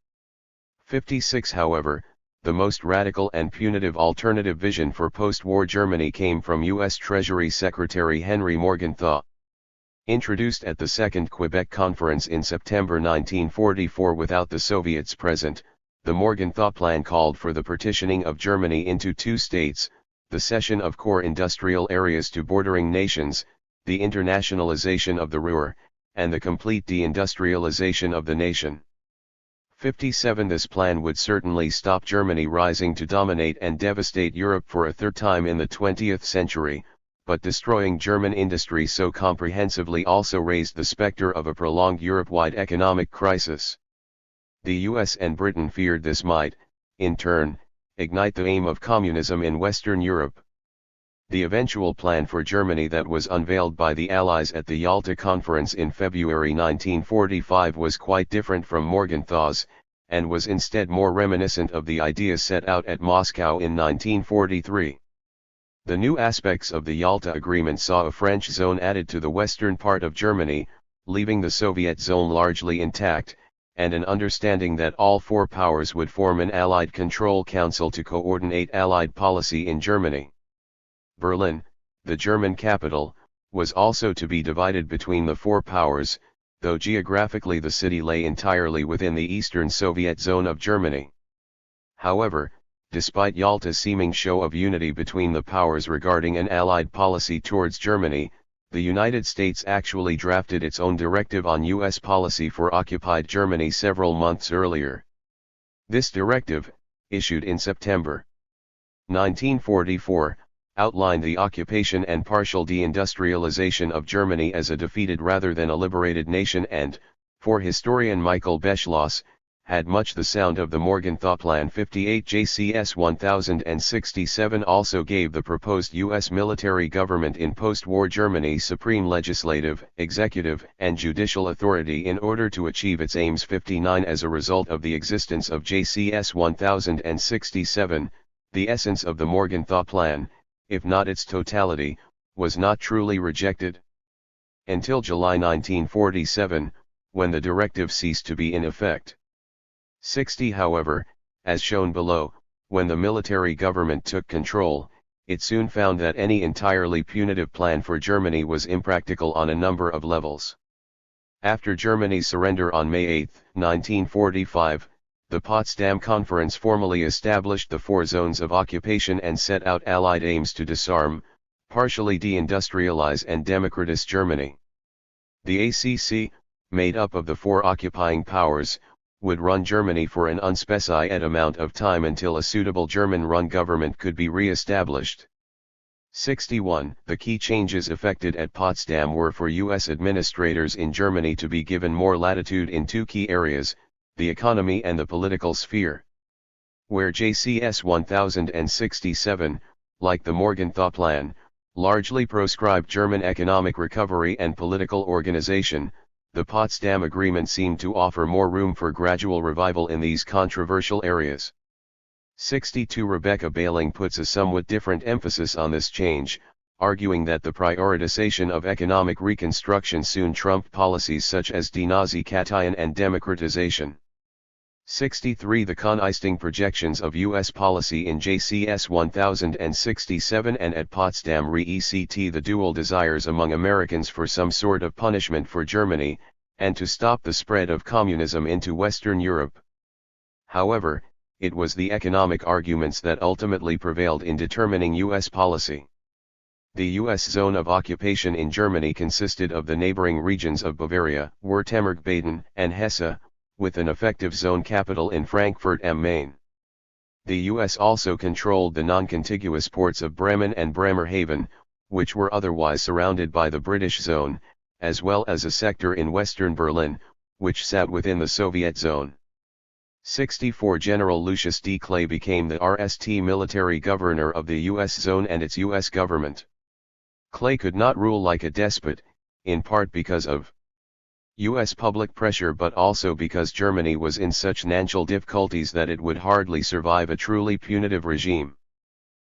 56 However, the most radical and punitive alternative vision for post-war Germany came from U.S. Treasury Secretary Henry Morgenthau. Introduced at the Second Quebec Conference in September 1944 without the Soviets present, the Morgenthau Plan called for the partitioning of Germany into two states, the cession of core industrial areas to bordering nations, the internationalization of the Ruhr, and the complete deindustrialization of the nation. 57 This plan would certainly stop Germany rising to dominate and devastate Europe for a third time in the 20th century, but destroying German industry so comprehensively also raised the specter of a prolonged Europe-wide economic crisis. The US and Britain feared this might, in turn, ignite the aim of communism in Western Europe. The eventual plan for Germany that was unveiled by the Allies at the Yalta Conference in February 1945 was quite different from Morgenthau's, and was instead more reminiscent of the ideas set out at Moscow in 1943. The new aspects of the Yalta Agreement saw a French zone added to the western part of Germany, leaving the Soviet zone largely intact, and an understanding that all four powers would form an Allied Control Council to coordinate Allied policy in Germany. Berlin, the German capital, was also to be divided between the four powers, though geographically the city lay entirely within the Eastern Soviet zone of Germany. However, despite Yalta's seeming show of unity between the powers regarding an Allied policy towards Germany, the United States actually drafted its own directive on U.S. policy for occupied Germany several months earlier. This directive, issued in September 1944, outlined the occupation and partial deindustrialization of Germany as a defeated rather than a liberated nation and, for historian Michael Beschloss, had much the sound of the Morgenthau Plan. 58 JCS 1067 also gave the proposed U.S. military government in post-war Germany supreme legislative, executive, and judicial authority in order to achieve its aims. 59 As a result of the existence of JCS 1067, the essence of the Morgenthau Plan, if not its totality, was not truly rejected. Until July 1947, when the directive ceased to be in effect. 60 However, as shown below, when the military government took control, it soon found that any entirely punitive plan for Germany was impractical on a number of levels. After Germany's surrender on May 8, 1945, the Potsdam Conference formally established the four zones of occupation and set out Allied aims to disarm, partially deindustrialize and democratize Germany. The ACC, made up of the four occupying powers, would run Germany for an unspecified amount of time until a suitable German-run government could be re-established. 61 The key changes effected at Potsdam were for U.S. administrators in Germany to be given more latitude in two key areas, the economy and the political sphere. Where JCS 1067, like the Morgenthau Plan, largely proscribed German economic recovery and political organization, the Potsdam Agreement seemed to offer more room for gradual revival in these controversial areas. 62 Rebecca Baling puts a somewhat different emphasis on this change, arguing that the prioritization of economic reconstruction soon trumped policies such as denazification and democratization. 63 The conisting projections of U.S. policy in JCS 1067 and at Potsdam re-ECT the dual desires among Americans for some sort of punishment for Germany, and to stop the spread of communism into Western Europe. However, it was the economic arguments that ultimately prevailed in determining U.S. policy. The U.S. zone of occupation in Germany consisted of the neighboring regions of Bavaria, Württemberg-Baden, and Hesse, with an effective zone capital in Frankfurt am Main. The US also controlled the non-contiguous ports of Bremen and Bremerhaven, which were otherwise surrounded by the British zone, as well as a sector in western Berlin, which sat within the Soviet zone. 64 General Lucius D. Clay became the RST military governor of the US zone and its US government. Clay could not rule like a despot, in part because of US public pressure but also because Germany was in such financial difficulties that it would hardly survive a truly punitive regime.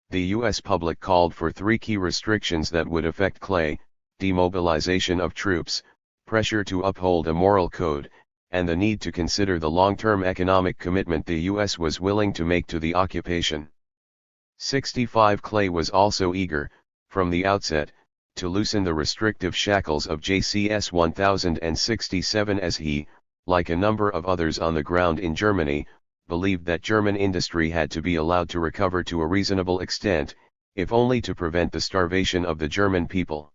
The US public called for three key restrictions that would affect Clay: demobilization of troops, pressure to uphold a moral code, and the need to consider the long-term economic commitment the US was willing to make to the occupation. 65 Clay was also eager, from the outset, to loosen the restrictive shackles of JCS 1067 as he, like a number of others on the ground in Germany, believed that German industry had to be allowed to recover to a reasonable extent, if only to prevent the starvation of the German people.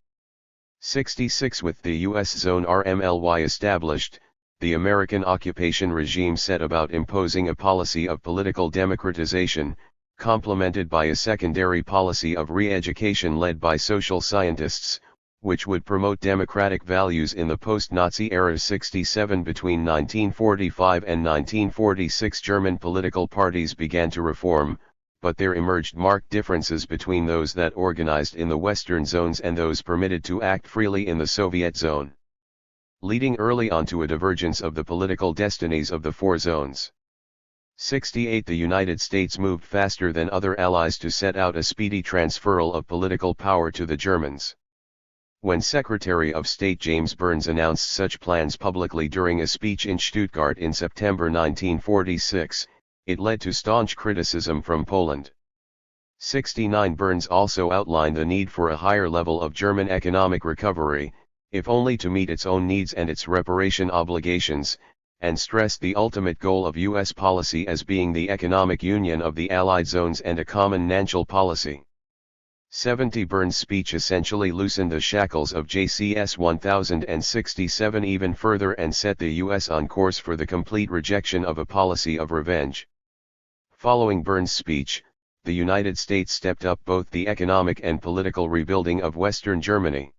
66 With the US zone RMLY established, the American occupation regime set about imposing a policy of political democratization, complemented by a secondary policy of re-education led by social scientists, which would promote democratic values in the post-Nazi era. 67 Between 1945 and 1946 German political parties began to reform, but there emerged marked differences between those that organized in the Western zones and those permitted to act freely in the Soviet zone, leading early on to a divergence of the political destinies of the four zones. 68 The United States moved faster than other allies to set out a speedy transferal of political power to the Germans. When Secretary of State James Burns announced such plans publicly during a speech in Stuttgart in September 1946, it led to staunch criticism from Poland. 69 Burns also outlined the need for a higher level of German economic recovery, if only to meet its own needs and its reparation obligations, and stressed the ultimate goal of U.S. policy as being the economic union of the Allied zones and a common national policy. 70 Burns' speech essentially loosened the shackles of JCS 1067 even further and set the U.S. on course for the complete rejection of a policy of revenge. Following Burns' speech, the United States stepped up both the economic and political rebuilding of Western Germany.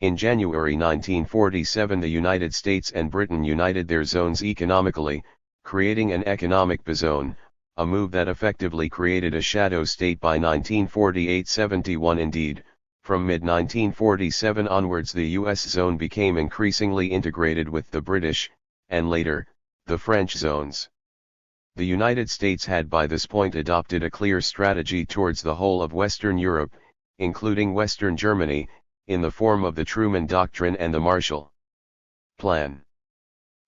In January 1947 the United States and Britain united their zones economically, creating an economic bizone, a move that effectively created a shadow state by 1948-71. Indeed, from mid-1947 onwards the US zone became increasingly integrated with the British, and later, the French zones. The United States had by this point adopted a clear strategy towards the whole of Western Europe, including Western Germany, in the form of the Truman Doctrine and the Marshall Plan.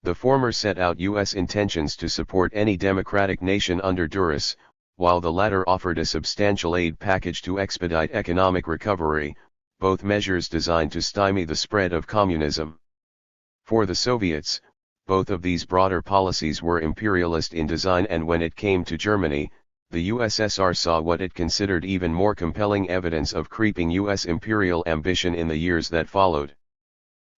The former set out U.S. intentions to support any democratic nation under duress, while the latter offered a substantial aid package to expedite economic recovery, both measures designed to stymie the spread of communism. For the Soviets, both of these broader policies were imperialist in design, and when it came to Germany, the USSR saw what it considered even more compelling evidence of creeping U.S. imperial ambition in the years that followed.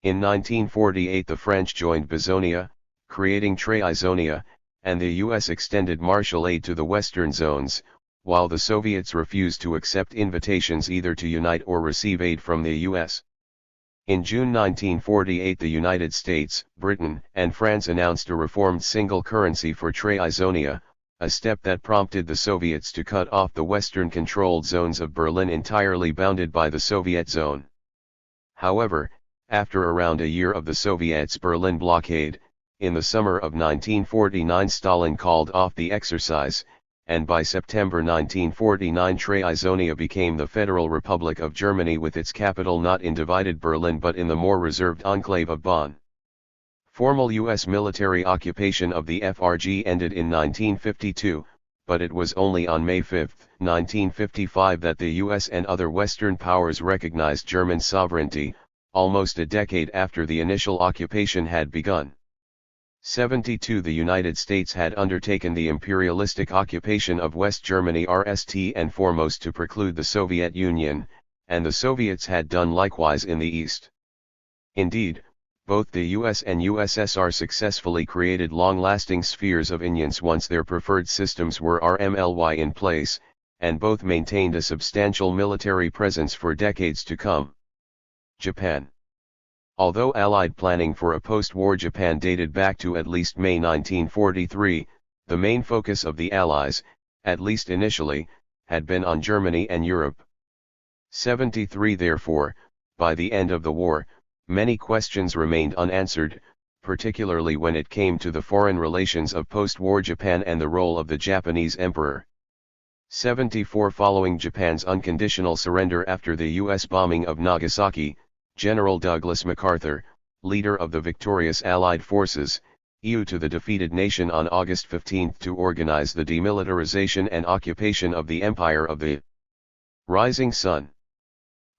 In 1948 the French joined Bizonia, creating Trizonia, and the U.S. extended Marshall aid to the Western zones, while the Soviets refused to accept invitations either to unite or receive aid from the U.S. In June 1948 the United States, Britain, and France announced a reformed single currency for Trizonia, a step that prompted the Soviets to cut off the Western-controlled zones of Berlin entirely bounded by the Soviet zone. However, after around a year of the Soviets' Berlin blockade, in the summer of 1949 Stalin called off the exercise, and by September 1949 Trizonia became the Federal Republic of Germany with its capital not in divided Berlin but in the more reserved enclave of Bonn. Formal U.S. military occupation of the FRG ended in 1952, but it was only on May 5, 1955 that the U.S. and other Western powers recognized German sovereignty, almost a decade after the initial occupation had begun. 72 The United States had undertaken the imperialistic occupation of West Germany RST and foremost to preclude the Soviet Union, and the Soviets had done likewise in the East. Indeed, Both the US and USSR successfully created long-lasting spheres of influence once their preferred systems were RMLY in place, and both maintained a substantial military presence for decades to come. Japan. Although Allied planning for a post-war Japan dated back to at least May 1943, the main focus of the Allies, at least initially, had been on Germany and Europe. 73 Therefore, by the end of the war, many questions remained unanswered, particularly when it came to the foreign relations of post-war Japan and the role of the Japanese emperor. 74 Following Japan's unconditional surrender after the U.S. bombing of Nagasaki, General Douglas MacArthur, leader of the victorious Allied forces, to the defeated nation on August 15 to organize the demilitarization and occupation of the Empire of the Rising Sun.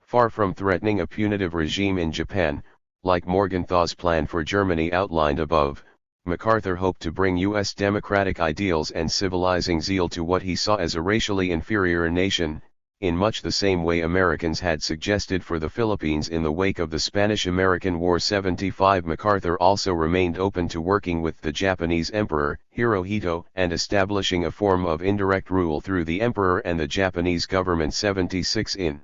Far from threatening a punitive regime in Japan, like Morgenthau's plan for Germany outlined above, MacArthur hoped to bring U.S. democratic ideals and civilizing zeal to what he saw as a racially inferior nation, in much the same way Americans had suggested for the Philippines in the wake of the Spanish-American War. 75 MacArthur also remained open to working with the Japanese Emperor, Hirohito, and establishing a form of indirect rule through the Emperor and the Japanese government. 76 In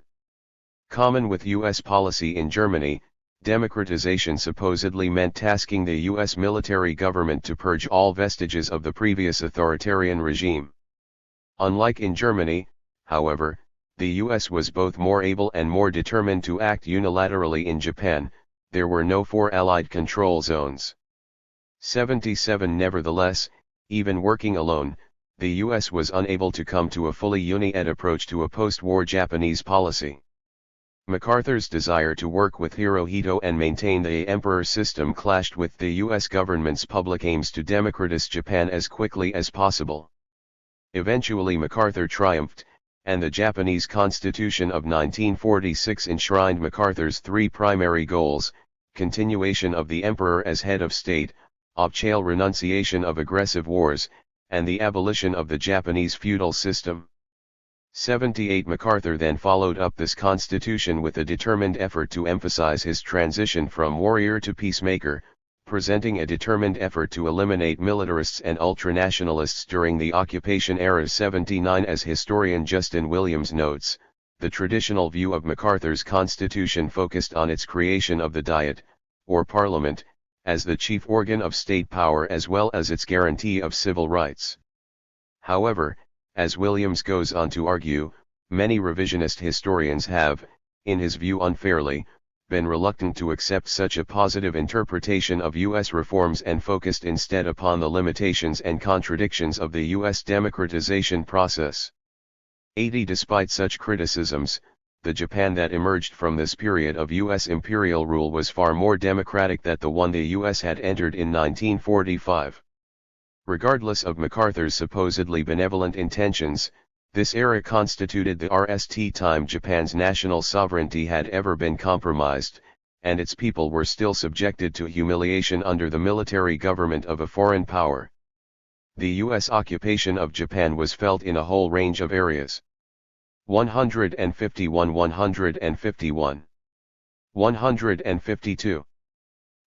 common with U.S. policy in Germany, democratization supposedly meant tasking the U.S. military government to purge all vestiges of the previous authoritarian regime. Unlike in Germany, however, the U.S. was both more able and more determined to act unilaterally in Japan. There were no four Allied control zones. 77 Nevertheless, even working alone, the U.S. was unable to come to a fully uni-ed approach to a post-war Japanese policy. MacArthur's desire to work with Hirohito and maintain the emperor system clashed with the U.S. government's public aims to democratize Japan as quickly as possible. Eventually MacArthur triumphed, and the Japanese Constitution of 1946 enshrined MacArthur's three primary goals: continuation of the emperor as head of state, optional renunciation of aggressive wars, and the abolition of the Japanese feudal system. 78 MacArthur then followed up this constitution with a determined effort to emphasize his transition from warrior to peacemaker, presenting a determined effort to eliminate militarists and ultranationalists during the occupation era. 79 As historian Justin Williams notes, the traditional view of MacArthur's constitution focused on its creation of the Diet, or Parliament, as the chief organ of state power as well as its guarantee of civil rights. However, as Williams goes on to argue, many revisionist historians have, in his view unfairly, been reluctant to accept such a positive interpretation of U.S. reforms and focused instead upon the limitations and contradictions of the U.S. democratization process. 80 Despite such criticisms, the Japan that emerged from this period of U.S. imperial rule was far more democratic than the one the U.S. had entered in 1945. Regardless of MacArthur's supposedly benevolent intentions, this era constituted the first time Japan's national sovereignty had ever been compromised, and its people were still subjected to humiliation under the military government of a foreign power. The U.S. occupation of Japan was felt in a whole range of areas. 151 151 152.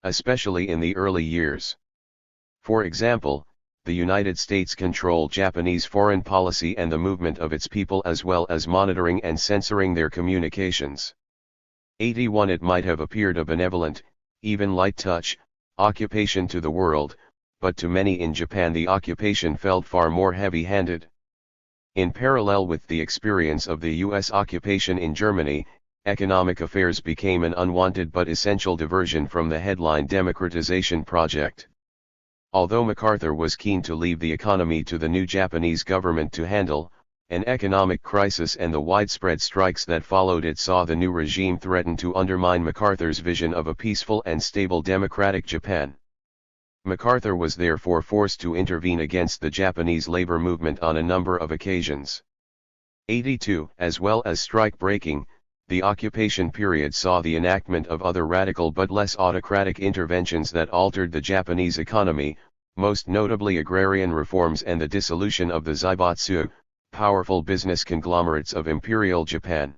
Especially in the early years. For example, the United States controlled Japanese foreign policy and the movement of its people as well as monitoring and censoring their communications. 81 It might have appeared a benevolent, even light touch, occupation to the world, but to many in Japan the occupation felt far more heavy-handed. In parallel with the experience of the U.S. occupation in Germany, economic affairs became an unwanted but essential diversion from the headline democratization project. Although MacArthur was keen to leave the economy to the new Japanese government to handle, an economic crisis and the widespread strikes that followed it saw the new regime threaten to undermine MacArthur's vision of a peaceful and stable democratic Japan. MacArthur was therefore forced to intervene against the Japanese labor movement on a number of occasions. 82 As well as strike breaking, the occupation period saw the enactment of other radical but less autocratic interventions that altered the Japanese economy, most notably agrarian reforms and the dissolution of the zaibatsu, powerful business conglomerates of Imperial Japan.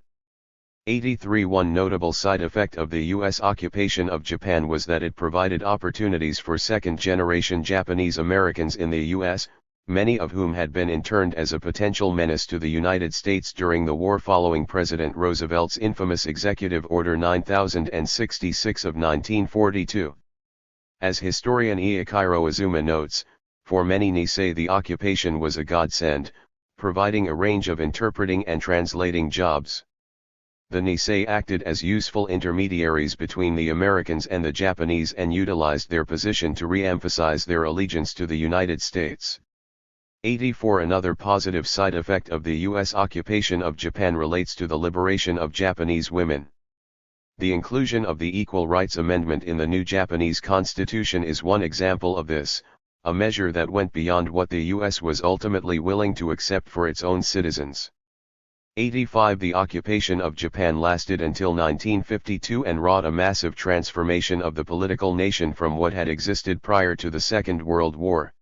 83. One notable side effect of the U.S. occupation of Japan was that it provided opportunities for second-generation Japanese Americans in the U.S., many of whom had been interned as a potential menace to the United States during the war following President Roosevelt's infamous Executive Order 9066 of 1942. As historian Ichiro Azuma notes, for many Nisei the occupation was a godsend, providing a range of interpreting and translating jobs. The Nisei acted as useful intermediaries between the Americans and the Japanese and utilized their position to re-emphasize their allegiance to the United States. 84. Another positive side effect of the U.S. occupation of Japan relates to the liberation of Japanese women. The inclusion of the Equal Rights Amendment in the new Japanese Constitution is one example of this, a measure that went beyond what the U.S. was ultimately willing to accept for its own citizens. 85. The occupation of Japan lasted until 1952 and wrought a massive transformation of the political nation from what had existed prior to the Second World War.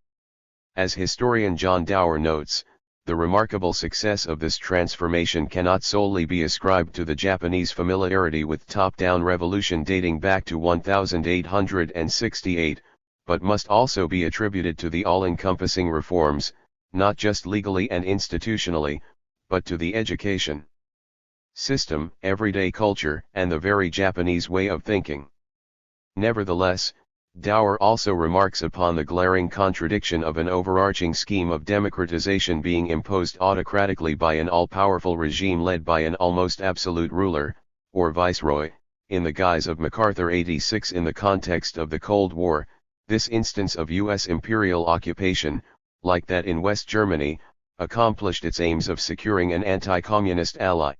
As historian John Dower notes, the remarkable success of this transformation cannot solely be ascribed to the Japanese familiarity with top-down revolution dating back to 1868, but must also be attributed to the all-encompassing reforms, not just legally and institutionally, but to the education system, everyday culture, and the very Japanese way of thinking. Nevertheless, Dower also remarks upon the glaring contradiction of an overarching scheme of democratization being imposed autocratically by an all-powerful regime led by an almost absolute ruler, or viceroy, in the guise of MacArthur 86 in the context of the Cold War. This instance of U.S. imperial occupation, like that in West Germany, accomplished its aims of securing an anti-communist ally.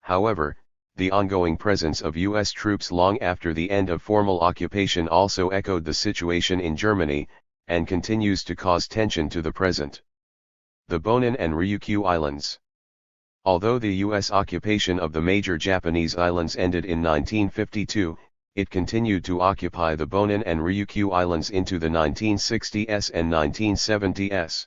However, the ongoing presence of U.S. troops long after the end of formal occupation also echoed the situation in Germany, and continues to cause tension to the present. The Bonin and Ryukyu Islands. Although the U.S. occupation of the major Japanese islands ended in 1952, it continued to occupy the Bonin and Ryukyu Islands into the 1960s and 1970s.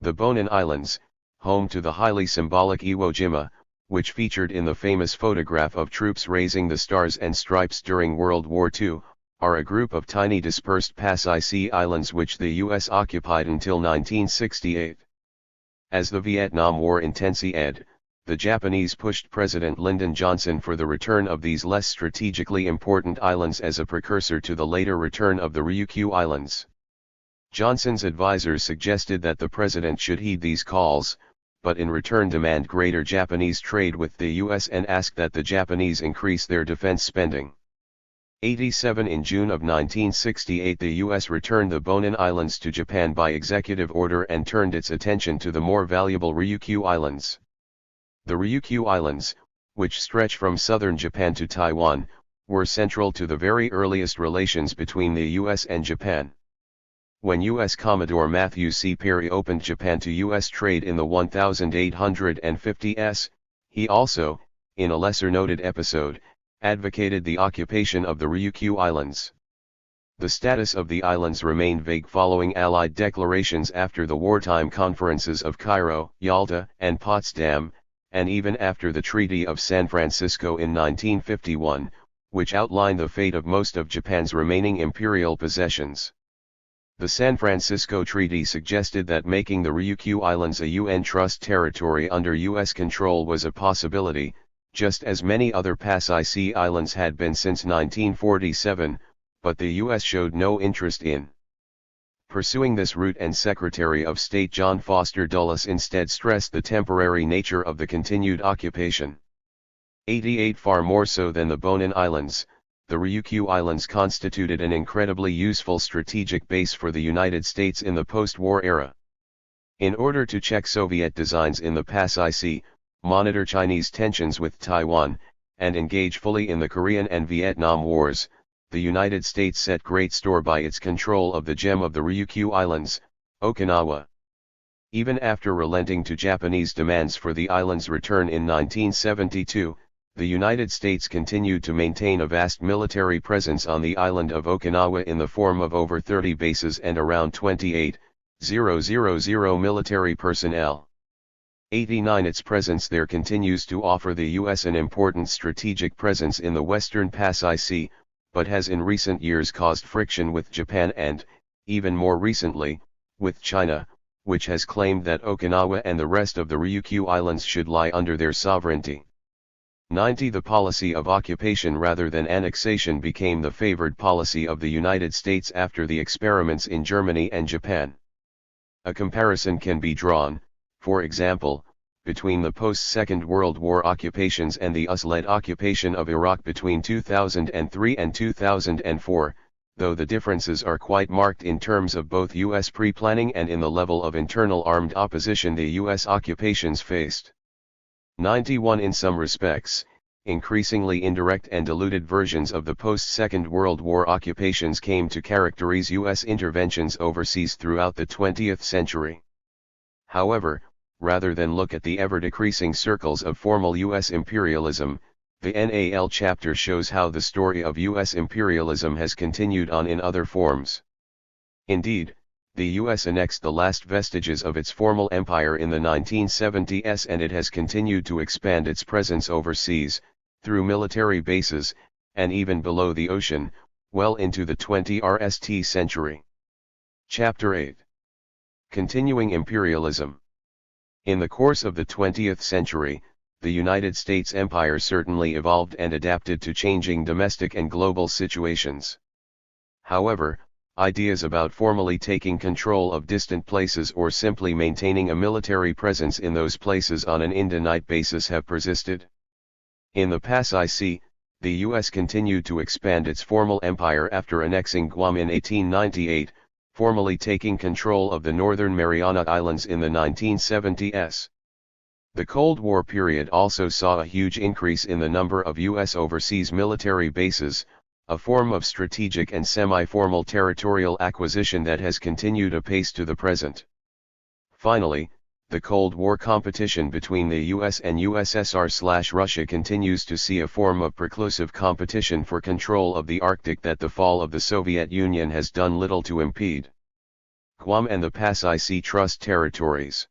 The Bonin Islands, home to the highly symbolic Iwo Jima, which featured in the famous photograph of troops raising the Stars and Stripes during World War II, are a group of tiny dispersed Pasai Sea islands which the U.S. occupied until 1968. As the Vietnam War intensified, the Japanese pushed President Lyndon Johnson for the return of these less strategically important islands as a precursor to the later return of the Ryukyu Islands. Johnson's advisors suggested that the president should heed these calls, but in return demand greater Japanese trade with the U.S. and ask that the Japanese increase their defense spending. 87. In June of 1968 the U.S. returned the Bonin Islands to Japan by executive order and turned its attention to the more valuable Ryukyu Islands. The Ryukyu Islands, which stretch from southern Japan to Taiwan, were central to the very earliest relations between the U.S. and Japan. When U.S. Commodore Matthew C. Perry opened Japan to U.S. trade in the 1850s, he also, in a lesser-noted episode, advocated the occupation of the Ryukyu Islands. The status of the islands remained vague following Allied declarations after the wartime conferences of Cairo, Yalta, and Potsdam, and even after the Treaty of San Francisco in 1951, which outlined the fate of most of Japan's remaining imperial possessions. The San Francisco Treaty suggested that making the Ryukyu Islands a UN trust territory under U.S. control was a possibility, just as many other Pasai Sea islands had been since 1947, but the U.S. showed no interest in pursuing this route, and Secretary of State John Foster Dulles instead stressed the temporary nature of the continued occupation. 88. Far more so than the Bonin Islands, the Ryukyu Islands constituted an incredibly useful strategic base for the United States in the post-war era. In order to check Soviet designs in the Pasai Sea, monitor Chinese tensions with Taiwan, and engage fully in the Korean and Vietnam Wars, the United States set great store by its control of the gem of the Ryukyu Islands, Okinawa. Even after relenting to Japanese demands for the island's return in 1972, the United States continued to maintain a vast military presence on the island of Okinawa in the form of over 30 bases and around 28,000 military personnel. 89 Its presence there continues to offer the U.S. an important strategic presence in the western Pasai Sea, but has in recent years caused friction with Japan and, even more recently, with China, which has claimed that Okinawa and the rest of the Ryukyu Islands should lie under their sovereignty. 90 The policy of occupation rather than annexation became the favored policy of the United States after the experiments in Germany and Japan. A comparison can be drawn, for example, between the post-Second World War occupations and the US-led occupation of Iraq between 2003 and 2004, though the differences are quite marked in terms of both U.S. pre-planning and in the level of internal armed opposition the U.S. occupations faced. 91 In some respects, increasingly indirect and diluted versions of the post-Second World War occupations came to characterize U.S. interventions overseas throughout the 20th century. However, rather than look at the ever-decreasing circles of formal U.S. imperialism, the NAL chapter shows how the story of U.S. imperialism has continued on in other forms. Indeed, the U.S. annexed the last vestiges of its formal empire in the 1970s and it has continued to expand its presence overseas, through military bases, and even below the ocean, well into the 20th century. Chapter 8. Continuing Imperialism. In the course of the 20th century, the United States empire certainly evolved and adapted to changing domestic and global situations. However, ideas about formally taking control of distant places or simply maintaining a military presence in those places on an indefinite basis have persisted. In the Pasai Sea, the U.S. continued to expand its formal empire after annexing Guam in 1898, formally taking control of the Northern Mariana Islands in the 1970s. The Cold War period also saw a huge increase in the number of U.S. overseas military bases, a form of strategic and semi-formal territorial acquisition that has continued apace to the present. Finally, the Cold War competition between the U.S. and USSR/Russia continues to see a form of preclusive competition for control of the Arctic that the fall of the Soviet Union has done little to impede. Guam and the Pasai Sea Trust Territories.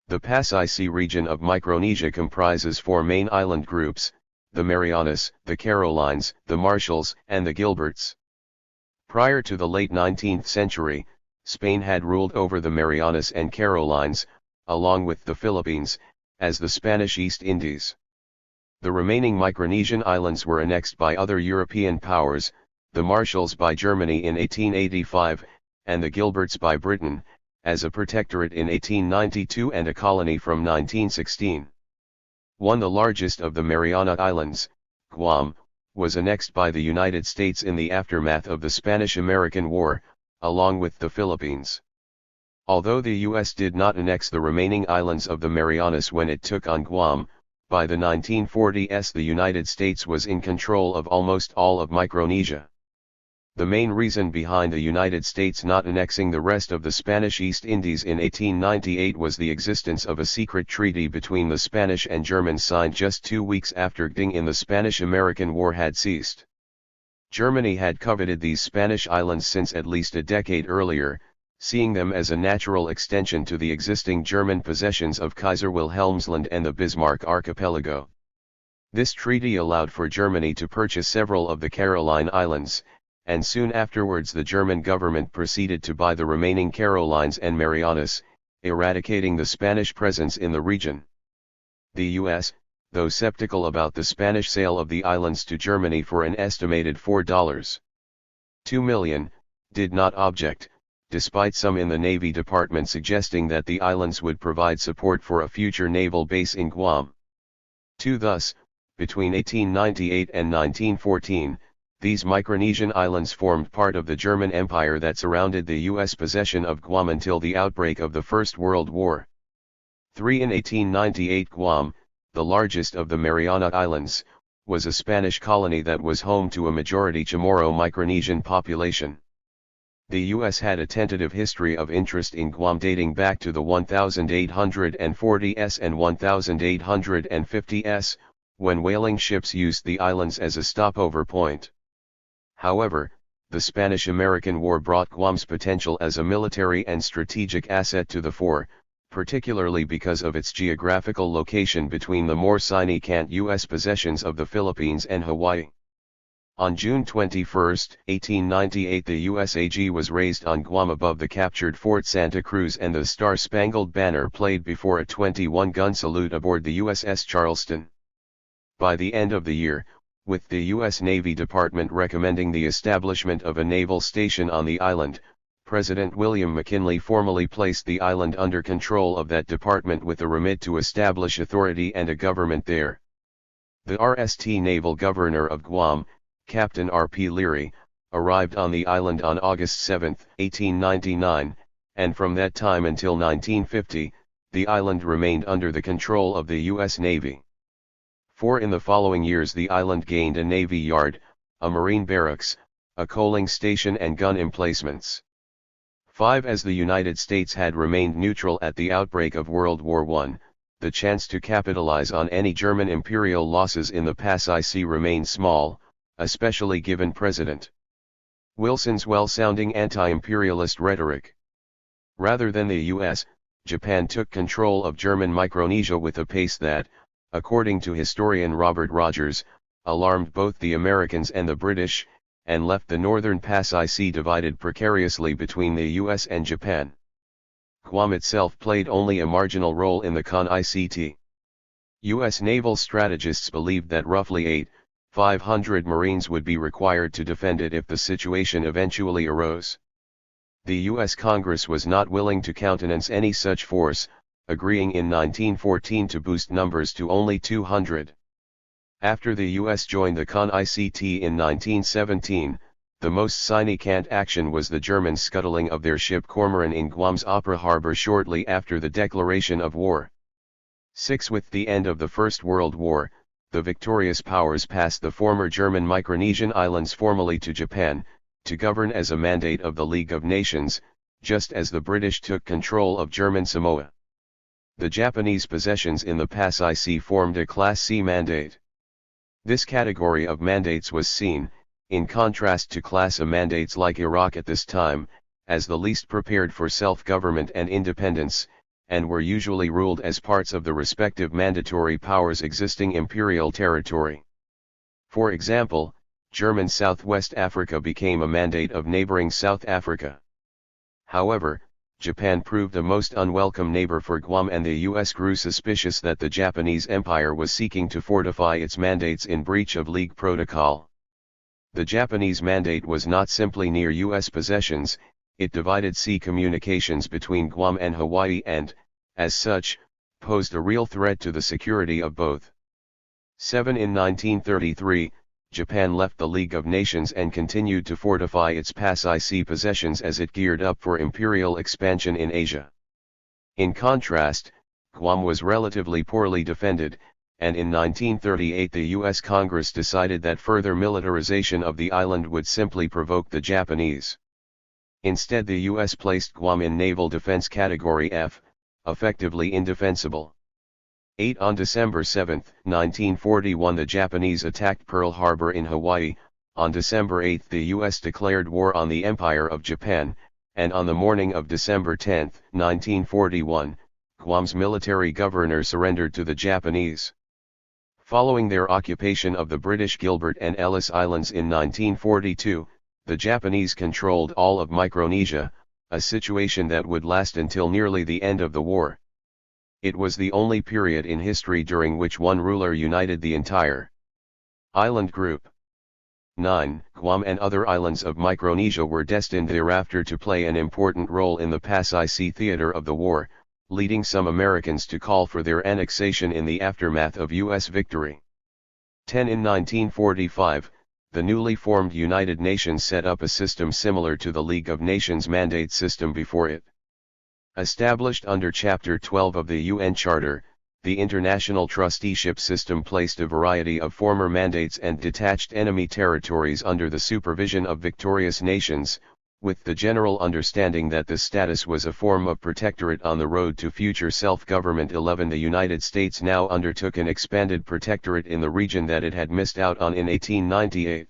The Pasai Sea region of Micronesia comprises four main island groups, the Marianas, the Carolines, the Marshalls, and the Gilberts. Prior to the late 19th century, Spain had ruled over the Marianas and Carolines, along with the Philippines, as the Spanish East Indies. The remaining Micronesian islands were annexed by other European powers, the Marshalls by Germany in 1885, and the Gilberts by Britain, as a protectorate in 1892 and a colony from 1916. The largest of the Mariana Islands, Guam, was annexed by the United States in the aftermath of the Spanish-American War, along with the Philippines. Although the U.S. did not annex the remaining islands of the Marianas when it took on Guam, by the 1940s the United States was in control of almost all of Micronesia. The main reason behind the United States not annexing the rest of the Spanish East Indies in 1898 was the existence of a secret treaty between the Spanish and Germans signed just 2 weeks after GDing in the Spanish-American War had ceased. Germany had coveted these Spanish islands since at least a decade earlier, seeing them as a natural extension to the existing German possessions of Kaiser Wilhelmsland and the Bismarck Archipelago. This treaty allowed for Germany to purchase several of the Caroline Islands, and soon afterwards the German government proceeded to buy the remaining Carolines and Marianas, eradicating the Spanish presence in the region. The U.S., though skeptical about the Spanish sale of the islands to Germany for an estimated $4.2 million, did not object, despite some in the Navy Department suggesting that the islands would provide support for a future naval base in Guam. Thus, between 1898 and 1914, these Micronesian islands formed part of the German Empire that surrounded the U.S. possession of Guam until the outbreak of the First World War. In 1898 Guam, the largest of the Mariana Islands, was a Spanish colony that was home to a majority Chamorro Micronesian population. The U.S. had a tentative history of interest in Guam dating back to the 1840s and 1850s, when whaling ships used the islands as a stopover point. However, the Spanish-American War brought Guam's potential as a military and strategic asset to the fore, particularly because of its geographical location between the more significant U.S. possessions of the Philippines and Hawaii. On June 21, 1898, the USAG was raised on Guam above the captured Fort Santa Cruz, and the Star-Spangled Banner played before a 21-gun salute aboard the USS Charleston. By the end of the year, with the U.S. Navy Department recommending the establishment of a naval station on the island, President William McKinley formally placed the island under control of that department with a remit to establish authority and a government there. The RST Naval Governor of Guam, Captain R.P. Leary, arrived on the island on August 7, 1899, and from that time until 1950, the island remained under the control of the U.S. Navy. In the following years the island gained a Navy yard, a Marine barracks, a coaling station and gun emplacements. As the United States had remained neutral at the outbreak of World War I, the chance to capitalize on any German imperial losses in the Pacific remained small, especially given President Wilson's well-sounding anti-imperialist rhetoric. Rather than the U.S., Japan took control of German Micronesia with a pace that, according to historian Robert Rogers, alarmed both the Americans and the British, and left the northern Pacific divided precariously between the US and Japan. Guam itself played only a marginal role in the CONICT. US naval strategists believed that roughly 500 Marines would be required to defend it if the situation eventually arose. The US Congress was not willing to countenance any such force, agreeing in 1914 to boost numbers to only 200. After the U.S. joined the CONICT in 1917, the most significant action was the German scuttling of their ship Cormoran in Guam's Opera Harbor shortly after the declaration of war. With the end of the First World War, the victorious powers passed the former German Micronesian islands formally to Japan, to govern as a mandate of the League of Nations, just as the British took control of German Samoa. The Japanese possessions in the Pacific formed a Class C mandate. This category of mandates was seen, in contrast to Class A mandates like Iraq at this time, as the least prepared for self-government and independence, and were usually ruled as parts of the respective mandatory powers' existing imperial territory. For example, German Southwest Africa became a mandate of neighboring South Africa. However, Japan proved a most unwelcome neighbor for Guam, and the U.S. grew suspicious that the Japanese Empire was seeking to fortify its mandates in breach of League protocol. The Japanese mandate was not simply near U.S. possessions, it divided sea communications between Guam and Hawaii and, as such, posed a real threat to the security of both. In 1933, Japan left the League of Nations and continued to fortify its Pacific possessions as it geared up for imperial expansion in Asia. In contrast, Guam was relatively poorly defended, and in 1938 the U.S. Congress decided that further militarization of the island would simply provoke the Japanese. Instead, the U.S. placed Guam in Naval Defense Category F, effectively indefensible. On December 7, 1941 the Japanese attacked Pearl Harbor in Hawaii. On December 8 the U.S. declared war on the Empire of Japan, and on the morning of December 10, 1941, Guam's military governor surrendered to the Japanese. Following their occupation of the British Gilbert and Ellice Islands in 1942, the Japanese controlled all of Micronesia, a situation that would last until nearly the end of the war. It was the only period in history during which one ruler united the entire island group. 9. Guam and other islands of Micronesia were destined thereafter to play an important role in the Pacific theater of the war, leading some Americans to call for their annexation in the aftermath of U.S. victory. In 1945, the newly formed United Nations set up a system similar to the League of Nations mandate system before it. Established under Chapter 12 of the UN Charter, the international trusteeship system placed a variety of former mandates and detached enemy territories under the supervision of victorious nations, with the general understanding that this status was a form of protectorate on the road to future self-government. 11. The United States now undertook an expanded protectorate in the region that it had missed out on in 1898.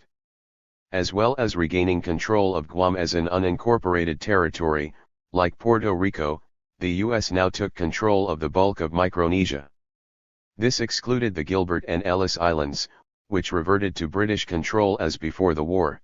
As well as regaining control of Guam as an unincorporated territory, like Puerto Rico, the US now took control of the bulk of Micronesia. This excluded the Gilbert and Ellice Islands, which reverted to British control as before the war.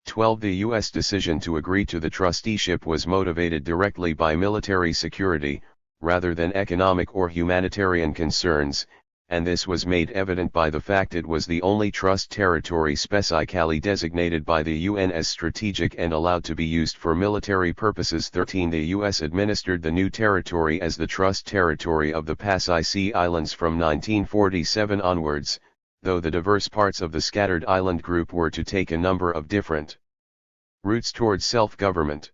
12. The U.S. decision to agree to the trusteeship was motivated directly by military security, rather than economic or humanitarian concerns, and this was made evident by the fact it was the only trust territory specifically designated by the UN as strategic and allowed to be used for military purposes. 13. The U.S. administered the new territory as the trust territory of the Pacific Islands from 1947 onwards, though the diverse parts of the scattered island group were to take a number of different routes towards self-government.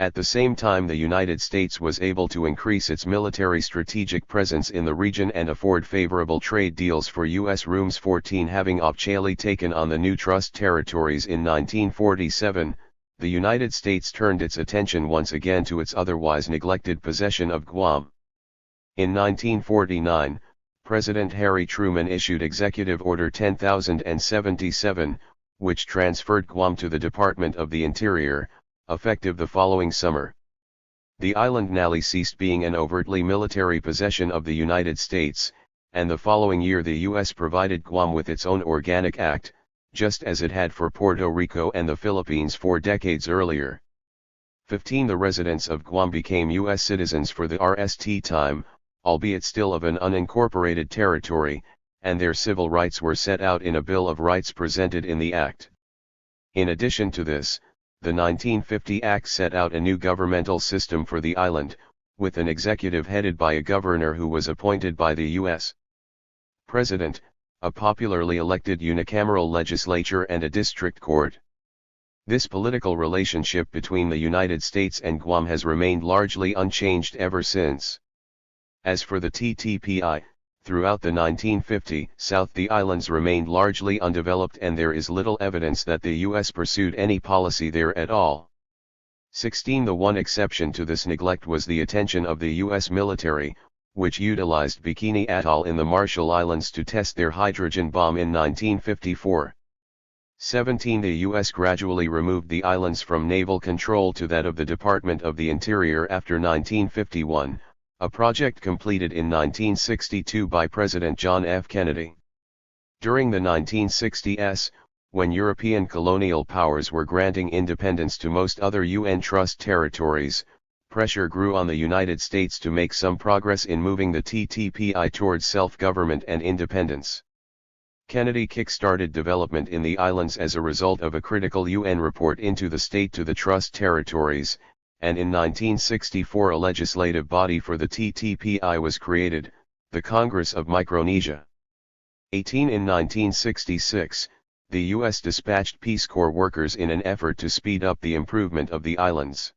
At the same time, the United States was able to increase its military strategic presence in the region and afford favorable trade deals for U.S. Rooms 14. Having officially taken on the new trust territories in 1947, the United States turned its attention once again to its otherwise neglected possession of Guam. In 1949, President Harry Truman issued Executive Order 10,077, which transferred Guam to the Department of the Interior, effective the following summer. The island now ceased being an overtly military possession of the United States, and the following year the U.S. provided Guam with its own organic act, just as it had for Puerto Rico and the Philippines 4 decades earlier. 15. The residents of Guam became U.S. citizens for the RST time, albeit still of an unincorporated territory, and their civil rights were set out in a Bill of Rights presented in the Act. In addition to this, the 1950 Act set out a new governmental system for the island, with an executive headed by a governor who was appointed by the U.S. President, a popularly elected unicameral legislature and a district court. This political relationship between the United States and Guam has remained largely unchanged ever since. As for the TTPI, throughout the 1950s South the islands remained largely undeveloped and there is little evidence that the U.S. pursued any policy there at all. 16. The one exception to this neglect was the attention of the U.S. military, which utilized Bikini Atoll in the Marshall Islands to test their hydrogen bomb in 1954. 17. The U.S. gradually removed the islands from naval control to that of the Department of the Interior after 1951. A project completed in 1962 by President John F. Kennedy. During the 1960s, when European colonial powers were granting independence to most other UN trust territories, pressure grew on the United States to make some progress in moving the TTPI towards self-government and independence. Kennedy kick-started development in the islands as a result of a critical UN report into the state to the trust territories, and in 1964 a legislative body for the TTPI was created, the Congress of Micronesia. 18. In 1966, the U.S. dispatched Peace Corps workers in an effort to speed up the improvement of the islands.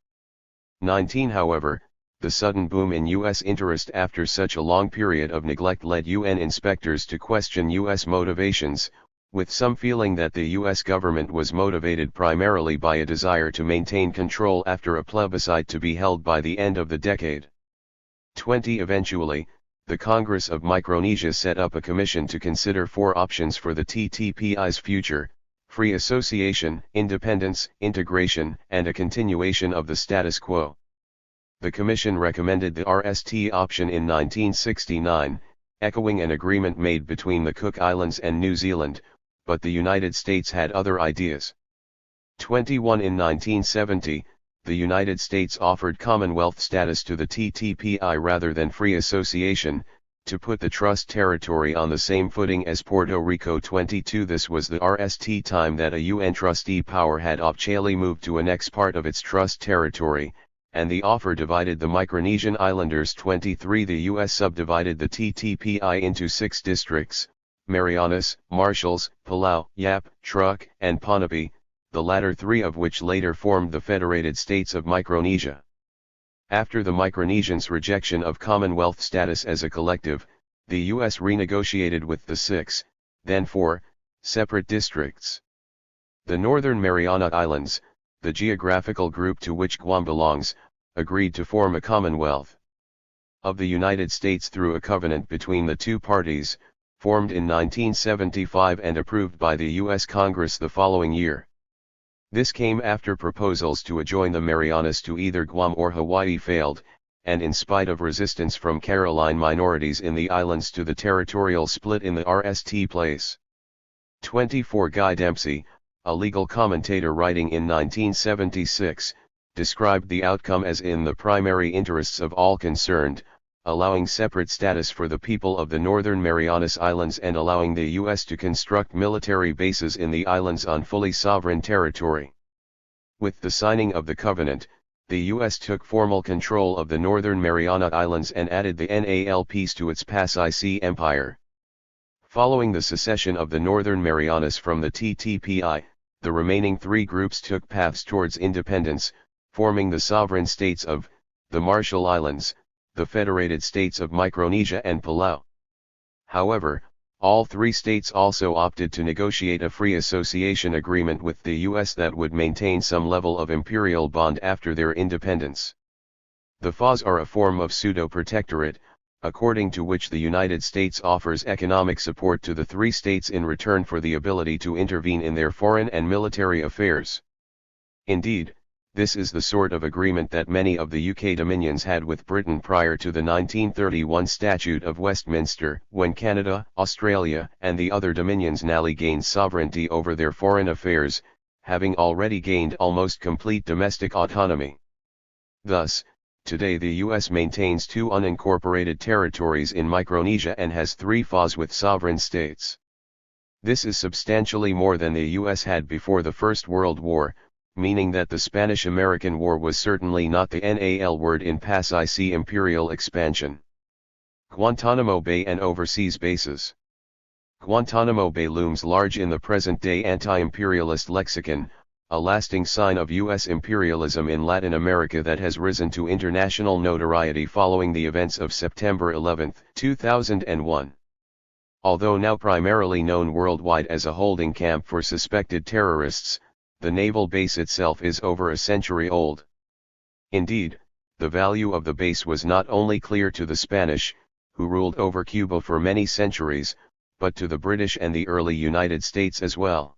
19. However, the sudden boom in U.S. interest after such a long period of neglect led UN inspectors to question U.S. motivations, with some feeling that the U.S. government was motivated primarily by a desire to maintain control after a plebiscite to be held by the end of the decade. 20. Eventually, the Congress of Micronesia set up a commission to consider 4 options for the TTPI's future: free association, independence, integration, and a continuation of the status quo. The commission recommended the RST option in 1969, echoing an agreement made between the Cook Islands and New Zealand, but the United States had other ideas. 21. In 1970, the United States offered Commonwealth status to the TTPI rather than free association, to put the trust territory on the same footing as Puerto Rico. 22. This was the RST time that a UN trustee power had officially moved to annex part of its trust territory, and the offer divided the Micronesian islanders. 23. The U.S. subdivided the TTPI into 6 districts: Marianas, Marshalls, Palau, Yap, Truk, and Ponape, the latter 3 of which later formed the Federated States of Micronesia. After the Micronesians' rejection of Commonwealth status as a collective, the U.S. renegotiated with the 6, then 4, separate districts. The Northern Mariana Islands, the geographical group to which Guam belongs, agreed to form a Commonwealth of the United States through a covenant between the 2 parties, formed in 1975 and approved by the U.S. Congress the following year. This came after proposals to adjoin the Marianas to either Guam or Hawaii failed, and in spite of resistance from Caroline minorities in the islands to the territorial split in the RST place. 24 Guy Dempsey, a legal commentator writing in 1976, described the outcome as in the primary interests of all concerned, allowing separate status for the people of the Northern Marianas Islands and allowing the U.S. to construct military bases in the islands on fully sovereign territory. With the signing of the covenant, the U.S. took formal control of the Northern Mariana Islands and added the NALPs to its Pas-ici Empire. Following the secession of the Northern Marianas from the TTPI, the remaining three groups took paths towards independence, forming the sovereign states of the Marshall Islands, the Federated States of Micronesia and Palau. However, all three states also opted to negotiate a free association agreement with the U.S. that would maintain some level of imperial bond after their independence. The FAs are a form of pseudo-protectorate, according to which the United States offers economic support to the three states in return for the ability to intervene in their foreign and military affairs. Indeed, this is the sort of agreement that many of the UK dominions had with Britain prior to the 1931 Statute of Westminster, when Canada, Australia, and the other dominions nally gained sovereignty over their foreign affairs, having already gained almost complete domestic autonomy. Thus, today the U.S. maintains two unincorporated territories in Micronesia and has three FAs with sovereign states. This is substantially more than the U.S. had before the First World War, meaning that the Spanish-American War was certainly not the NAL word in Pas-ici imperial expansion. Guantanamo Bay and overseas bases. Guantanamo Bay looms large in the present-day anti-imperialist lexicon, a lasting sign of U.S. imperialism in Latin America that has risen to international notoriety following the events of September 11, 2001. Although now primarily known worldwide as a holding camp for suspected terrorists, the naval base itself is over a century old. Indeed, the value of the base was not only clear to the Spanish, who ruled over Cuba for many centuries, but to the British and the early United States as well.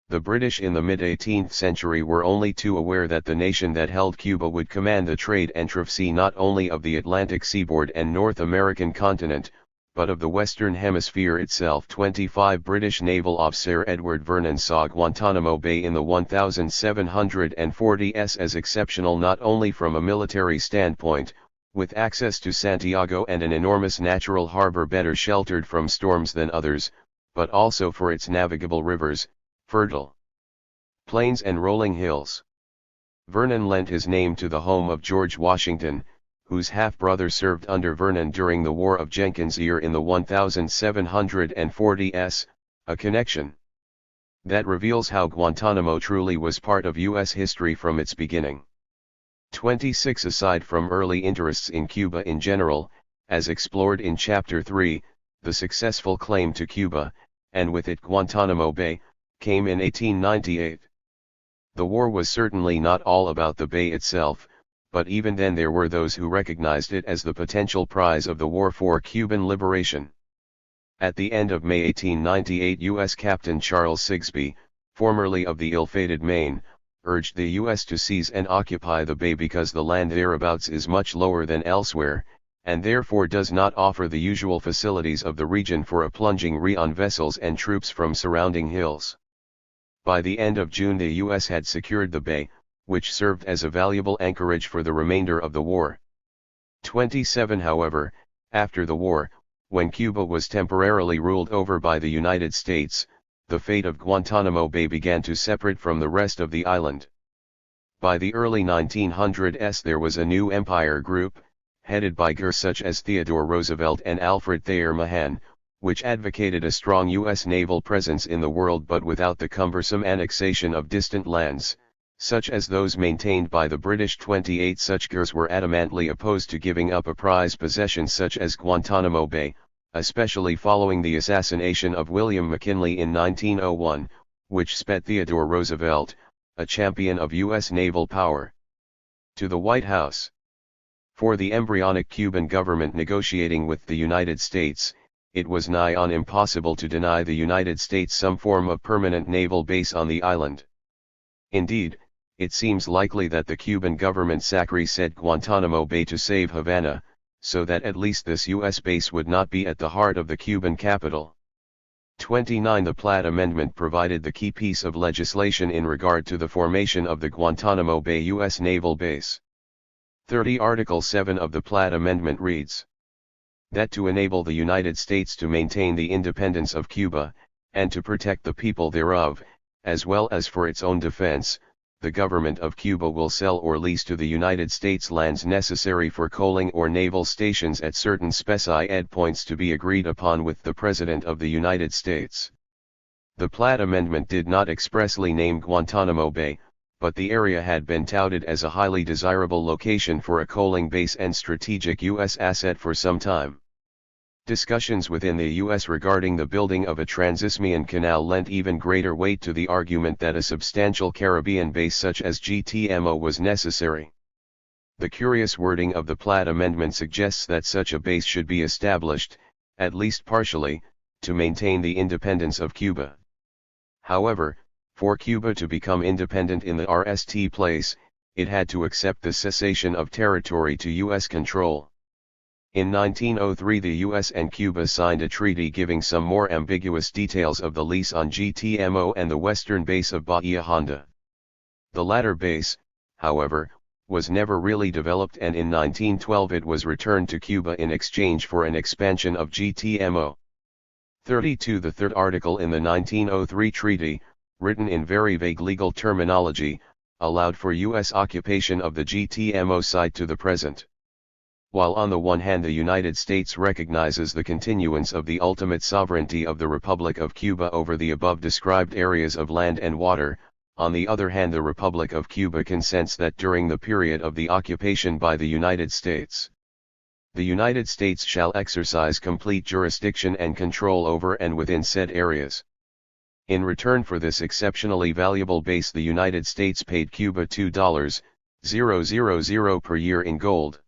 The British in the mid-18th century were only too aware that the nation that held Cuba would command the trade and traffic not only of the Atlantic seaboard and North American continent, but of the Western Hemisphere itself. 25 British naval officer Edward Vernon saw Guantanamo Bay in the 1740s as exceptional not only from a military standpoint, with access to Santiago and an enormous natural harbor better sheltered from storms than others, but also for its navigable rivers, fertile plains and rolling hills. Vernon lent his name to the home of George Washington, whose half-brother served under Vernon during the War of Jenkins' Ear in the 1740s, a connection that reveals how Guantanamo truly was part of U.S. history from its beginning. 26 Aside from early interests in Cuba in general, as explored in Chapter 3, the successful claim to Cuba, and with it Guantanamo Bay, came in 1898. The war was certainly not all about the bay itself, but even then there were those who recognized it as the potential prize of the war for Cuban liberation. At the end of May 1898, U.S. Captain Charles Sigsbee, formerly of the ill-fated Maine, urged the U.S. to seize and occupy the bay because the land thereabouts is much lower than elsewhere, and therefore does not offer the usual facilities of the region for a plunging on vessels and troops from surrounding hills. By the end of June the U.S. had secured the bay, which served as a valuable anchorage for the remainder of the war. 27 However, after the war, when Cuba was temporarily ruled over by the United States, the fate of Guantanamo Bay began to separate from the rest of the island. By the early 1900s there was a new empire group, headed by gers such as Theodore Roosevelt and Alfred Thayer Mahan, which advocated a strong U.S. naval presence in the world but without the cumbersome annexation of distant lands, such as those maintained by the British. 28 Such gers were adamantly opposed to giving up a prized possession such as Guantanamo Bay, especially following the assassination of William McKinley in 1901, which sped Theodore Roosevelt, a champion of U.S. naval power, to the White House. For the embryonic Cuban government negotiating with the United States, it was nigh on impossible to deny the United States some form of permanent naval base on the island. Indeed, it seems likely that the Cuban government sacrificed Guantanamo Bay to save Havana, so that at least this U.S. base would not be at the heart of the Cuban capital. 29. The Platt Amendment provided the key piece of legislation in regard to the formation of the Guantanamo Bay U.S. Naval Base. 30. Article 7 of the Platt Amendment reads, that to enable the United States to maintain the independence of Cuba, and to protect the people thereof, as well as for its own defense, the government of Cuba will sell or lease to the United States lands necessary for coaling or naval stations at certain specified points to be agreed upon with the President of the United States. The Platt Amendment did not expressly name Guantanamo Bay, but the area had been touted as a highly desirable location for a coaling base and strategic U.S. asset for some time. Discussions within the U.S. regarding the building of a Trans-Isthmian Canal lent even greater weight to the argument that a substantial Caribbean base such as GTMO was necessary. The curious wording of the Platt Amendment suggests that such a base should be established, at least partially, to maintain the independence of Cuba. However, for Cuba to become independent in the RST place, it had to accept the cessation of territory to U.S. control. In 1903 the U.S. and Cuba signed a treaty giving some more ambiguous details of the lease on GTMO and the western base of Bahia Honda. The latter base, however, was never really developed, and in 1912 it was returned to Cuba in exchange for an expansion of GTMO. 32. The third article in the 1903 treaty, written in very vague legal terminology, allowed for U.S. occupation of the GTMO site to the present. While on the one hand the United States recognizes the continuance of the ultimate sovereignty of the Republic of Cuba over the above described areas of land and water, on the other hand the Republic of Cuba consents that during the period of the occupation by the United States, the United States shall exercise complete jurisdiction and control over and within said areas. In return for this exceptionally valuable base the United States paid Cuba $2,000 per year in gold.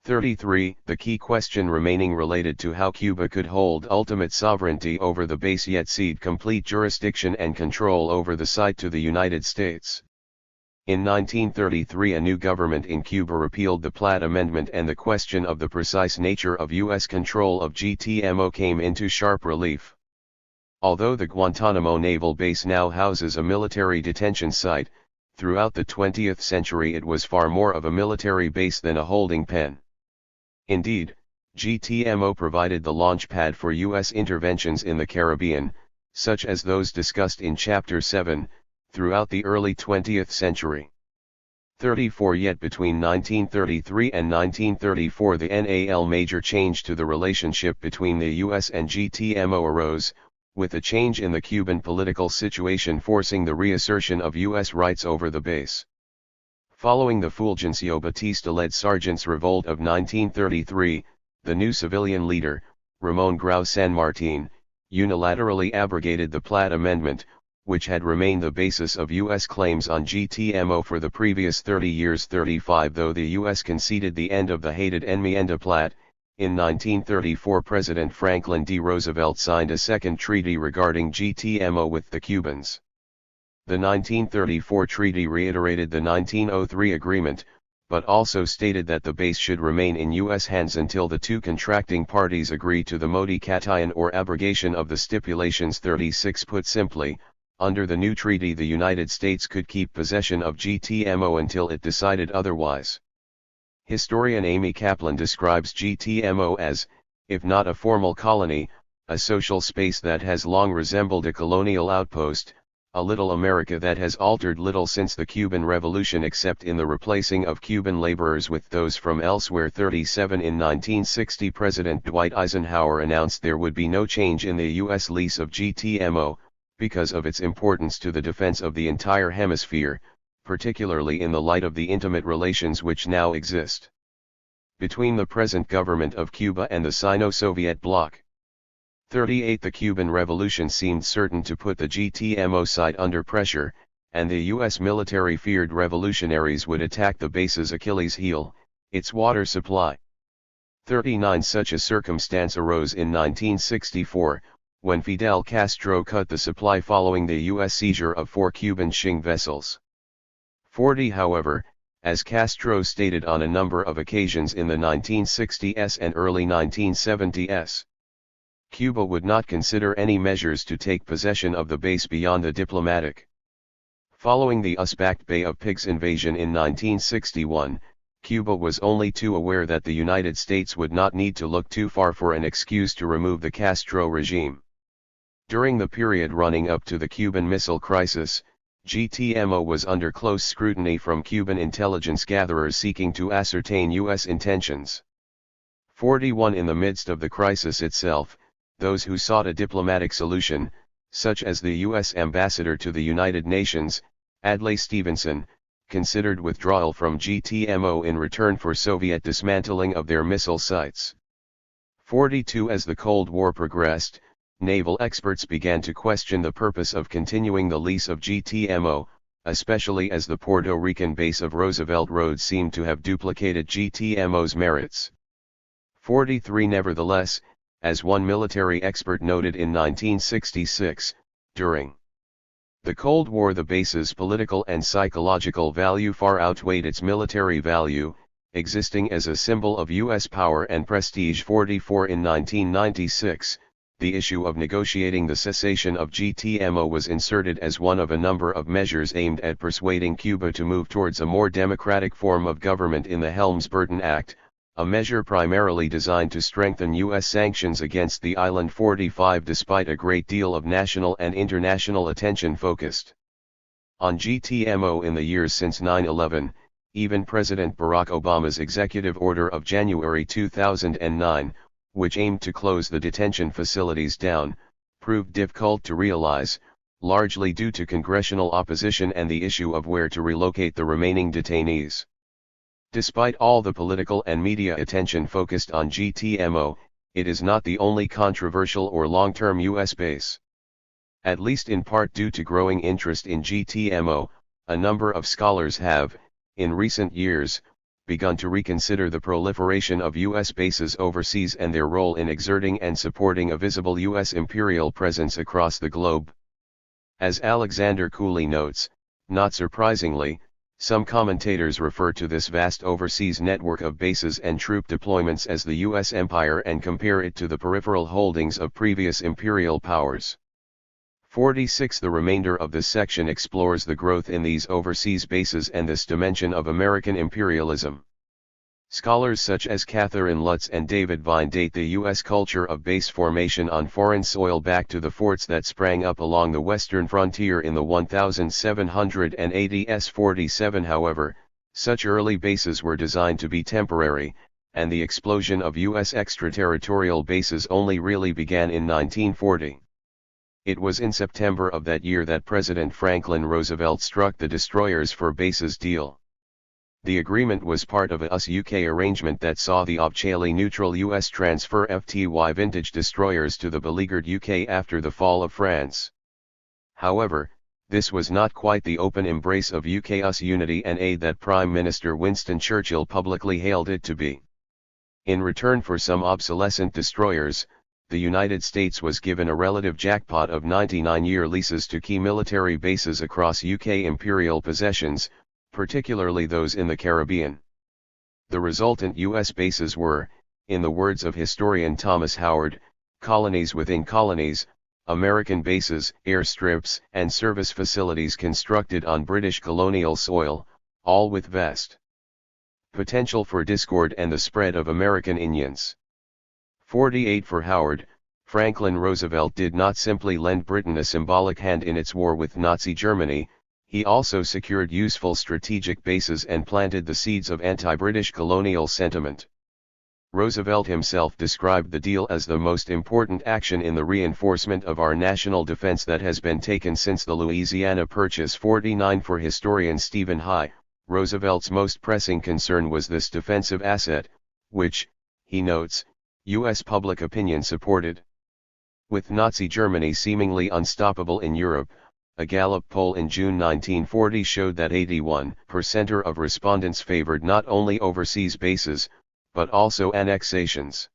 33. The key question remaining related to how Cuba could hold ultimate sovereignty over the base yet cede complete jurisdiction and control over the site to the United States. In 1933 a new government in Cuba repealed the Platt Amendment and the question of the precise nature of U.S. control of GTMO came into sharp relief. Although the Guantanamo Naval Base now houses a military detention site, throughout the 20th century it was far more of a military base than a holding pen. Indeed, GTMO provided the launch pad for U.S. interventions in the Caribbean, such as those discussed in Chapter 7, throughout the early 20th century. 34. Yet between 1933 and 1934 the NAL major change to the relationship between the U.S. and GTMO arose, with a change in the Cuban political situation forcing the reassertion of U.S. rights over the base. Following the Fulgencio Batista-led Sergeants' Revolt of 1933, the new civilian leader, Ramon Grau San Martin, unilaterally abrogated the Platt Amendment, which had remained the basis of U.S. claims on GTMO for the previous 30 years. 35. Though the U.S. conceded the end of the hated Enmienda Platt, in 1934 President Franklin D. Roosevelt signed a second treaty regarding GTMO with the Cubans. The 1934 treaty reiterated the 1903 agreement, but also stated that the base should remain in U.S. hands until the two contracting parties agree to the modification or abrogation of the stipulations. 36. Put simply, under the new treaty the United States could keep possession of GTMO until it decided otherwise. Historian Amy Kaplan describes GTMO as, if not a formal colony, a social space that has long resembled a colonial outpost, a little America that has altered little since the Cuban Revolution except in the replacing of Cuban laborers with those from elsewhere. 37. In 1960 President Dwight Eisenhower announced there would be no change in the U.S. lease of GTMO, because of its importance to the defense of the entire hemisphere, particularly in the light of the intimate relations which now exist between the present government of Cuba and the Sino-Soviet bloc. 38. The Cuban Revolution seemed certain to put the GTMO site under pressure, and the U.S. military feared revolutionaries would attack the base's Achilles heel, its water supply. 39. Such a circumstance arose in 1964, when Fidel Castro cut the supply following the U.S. seizure of 4 Cuban Qing vessels. 40 However, as Castro stated on a number of occasions in the 1960s and early 1970s, Cuba would not consider any measures to take possession of the base beyond the diplomatic. Following the US-backed Bay of Pigs invasion in 1961, Cuba was only too aware that the United States would not need to look too far for an excuse to remove the Castro regime. During the period running up to the Cuban Missile Crisis, GTMO was under close scrutiny from Cuban intelligence gatherers seeking to ascertain U.S. intentions. 41 In the midst of the crisis itself, those who sought a diplomatic solution, such as the U.S. ambassador to the United Nations, Adlai Stevenson, considered withdrawal from GTMO in return for Soviet dismantling of their missile sites. 42 As the Cold War progressed, naval experts began to question the purpose of continuing the lease of GTMO, especially as the Puerto Rican base of Roosevelt Road seemed to have duplicated GTMO's merits. 43 Nevertheless, as one military expert noted in 1966, during the Cold War the base's political and psychological value far outweighed its military value, existing as a symbol of U.S. power and prestige. 44 In 1996, the issue of negotiating the cessation of GTMO was inserted as one of a number of measures aimed at persuading Cuba to move towards a more democratic form of government in the Helms-Burton Act, a measure primarily designed to strengthen U.S. sanctions against the island. 45 Despite a great deal of national and international attention focused on GTMO in the years since 9/11, even President Barack Obama's executive order of January 2009, which aimed to close the detention facilities down, proved difficult to realize, largely due to congressional opposition and the issue of where to relocate the remaining detainees. Despite all the political and media attention focused on GTMO, it is not the only controversial or long-term U.S. base. At least in part due to growing interest in GTMO, a number of scholars have, in recent years, begun to reconsider the proliferation of U.S. bases overseas and their role in exerting and supporting a visible U.S. imperial presence across the globe. As Alexander Cooley notes, not surprisingly, some commentators refer to this vast overseas network of bases and troop deployments as the U.S. empire and compare it to the peripheral holdings of previous imperial powers. 46 The remainder of this section explores the growth in these overseas bases and this dimension of American imperialism. Scholars such as Catherine Lutz and David Vine date the U.S. culture of base formation on foreign soil back to the forts that sprang up along the western frontier in the 1780s. 47 However, such early bases were designed to be temporary, and the explosion of U.S. extraterritorial bases only really began in 1940. It was in September of that year that President Franklin Roosevelt struck the Destroyers for Bases deal. The agreement was part of a US-UK arrangement that saw the officially neutral US transfer FTY vintage destroyers to the beleaguered UK after the fall of France. However, this was not quite the open embrace of UK-US unity and aid that Prime Minister Winston Churchill publicly hailed it to be. In return for some obsolescent destroyers, the United States was given a relative jackpot of 99-year leases to key military bases across UK imperial possessions, particularly those in the Caribbean. The resultant U.S. bases were, in the words of historian Thomas Howard, colonies within colonies, American bases, airstrips, and service facilities constructed on British colonial soil, all with vast potential for discord and the spread of American Indians. 48 For Howard, Franklin Roosevelt did not simply lend Britain a symbolic hand in its war with Nazi Germany, he also secured useful strategic bases and planted the seeds of anti-British colonial sentiment. Roosevelt himself described the deal as the most important action in the reinforcement of our national defense that has been taken since the Louisiana Purchase. 49 For historian Stephen High, Roosevelt's most pressing concern was this defensive asset, which, he notes, U.S. public opinion supported. With Nazi Germany seemingly unstoppable in Europe, a Gallup poll in June 1940 showed that 81% of respondents favored not only overseas bases, but also annexations.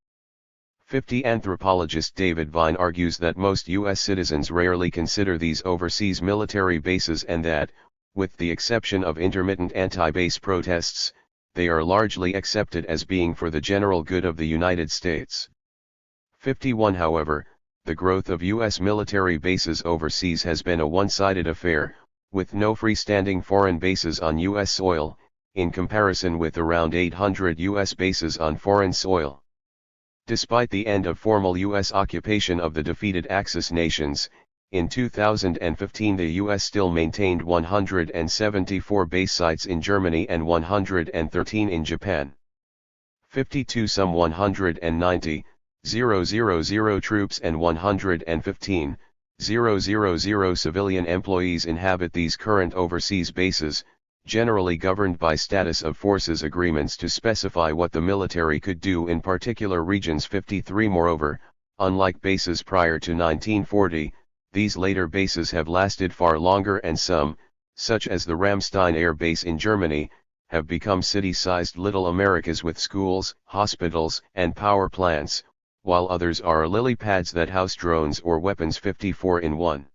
50 Anthropologist David Vine argues that most U.S. citizens rarely consider these overseas military bases and that, With the exception of intermittent anti-base protests, they are largely accepted as being for the general good of the United States. 51 However, the growth of U.S. military bases overseas has been a one-sided affair, with no freestanding foreign bases on U.S. soil, in comparison with around 800 U.S. bases on foreign soil. Despite the end of formal U.S. occupation of the defeated Axis nations, in 2015 the U.S. still maintained 174 base sites in Germany and 113 in Japan. 52 Some 190,000 troops and 115,000 civilian employees inhabit these current overseas bases, generally governed by status of forces agreements to specify what the military could do in particular regions. 53 Moreover, unlike bases prior to 1940, these later bases have lasted far longer, and some, such as the Ramstein Air Base in Germany, have become city-sized little Americas with schools, hospitals, and power plants, while others are lily pads that house drones or weapons. 54 In one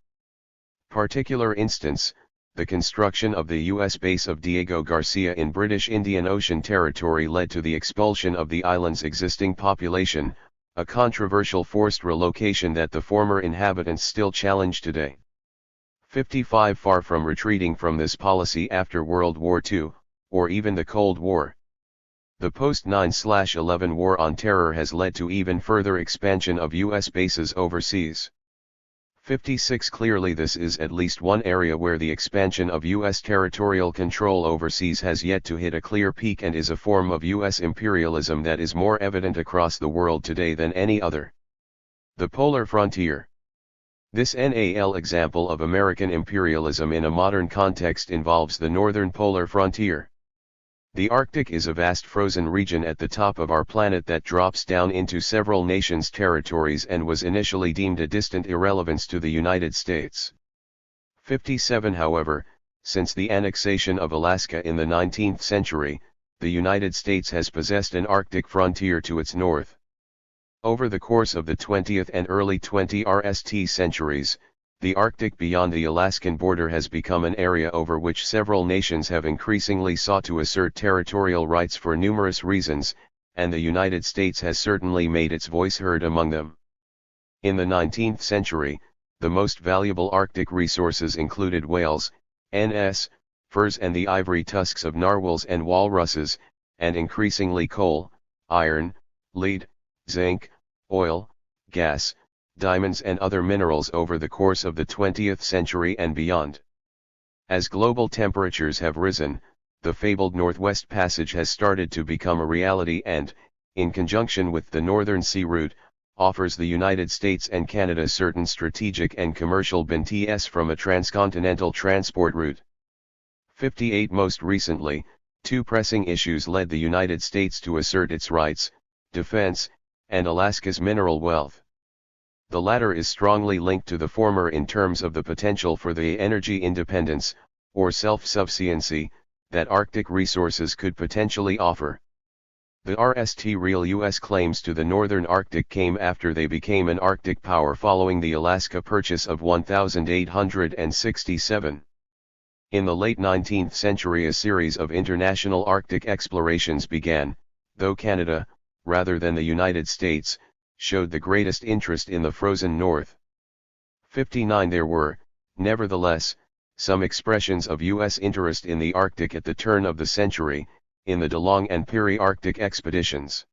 particular instance, the construction of the U.S. base of Diego Garcia in British Indian Ocean Territory led to the expulsion of the island's existing population, a controversial forced relocation that the former inhabitants still challenge today. 55 Far from retreating from this policy after World War II, or even the Cold War, the post-9/11 War on Terror has led to even further expansion of U.S. bases overseas. 56 Clearly this is at least one area where the expansion of U.S. territorial control overseas has yet to hit a clear peak and is a form of U.S. imperialism that is more evident across the world today than any other. The polar frontier. This NAL example of American imperialism in a modern context involves the northern polar frontier. The Arctic is a vast frozen region at the top of our planet that drops down into several nations' territories and was initially deemed a distant irrelevance to the United States. 57 However, since the annexation of Alaska in the 19th century, the United States has possessed an Arctic frontier to its north. Over the course of the 20th and early 20th centuries, the Arctic beyond the Alaskan border has become an area over which several nations have increasingly sought to assert territorial rights for numerous reasons, and the United States has certainly made its voice heard among them. In the 19th century, the most valuable Arctic resources included whales, furs and the ivory tusks of narwhals and walruses, and increasingly coal, iron, lead, zinc, oil, gas, diamonds and other minerals over the course of the 20th century and beyond. As global temperatures have risen, the fabled Northwest Passage has started to become a reality and, in conjunction with the Northern Sea Route, offers the United States and Canada certain strategic and commercial benefits from a transcontinental transport route. 58 Most recently, two pressing issues led the United States to assert its rights: defense, and Alaska's mineral wealth. The latter is strongly linked to the former in terms of the potential for the energy independence, or self-sufficiency, that Arctic resources could potentially offer. The Real U.S. claims to the Northern Arctic came after they became an Arctic power following the Alaska Purchase of 1867. In the late 19th century a series of international Arctic explorations began, though Canada, rather than the United States, showed the greatest interest in the frozen north. 59 There were, nevertheless, some expressions of U.S. interest in the Arctic at the turn of the century, in the DeLong and Peary Arctic expeditions.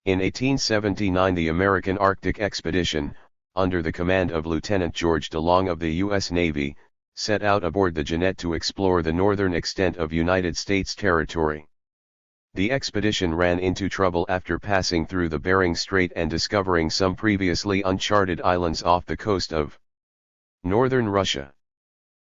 In 1879 the American Arctic Expedition, under the command of Lieutenant George DeLong of the U.S. Navy, set out aboard the Jeannette to explore the northern extent of United States territory. The expedition ran into trouble after passing through the Bering Strait and discovering some previously uncharted islands off the coast of northern Russia.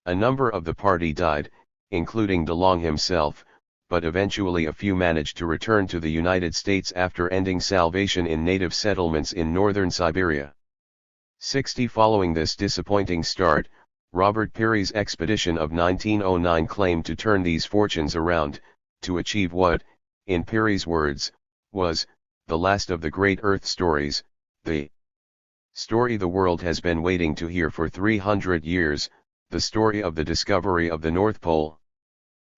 A number of the party died, including DeLong himself, but eventually a few managed to return to the United States after ending salvation in native settlements in northern Siberia. 60 Following this disappointing start, Robert Peary's expedition of 1909 claimed to turn these fortunes around, to achieve what, in Peary's words, was the last of the great Earth stories, the story the world has been waiting to hear for 300 years, the story of the discovery of the North Pole.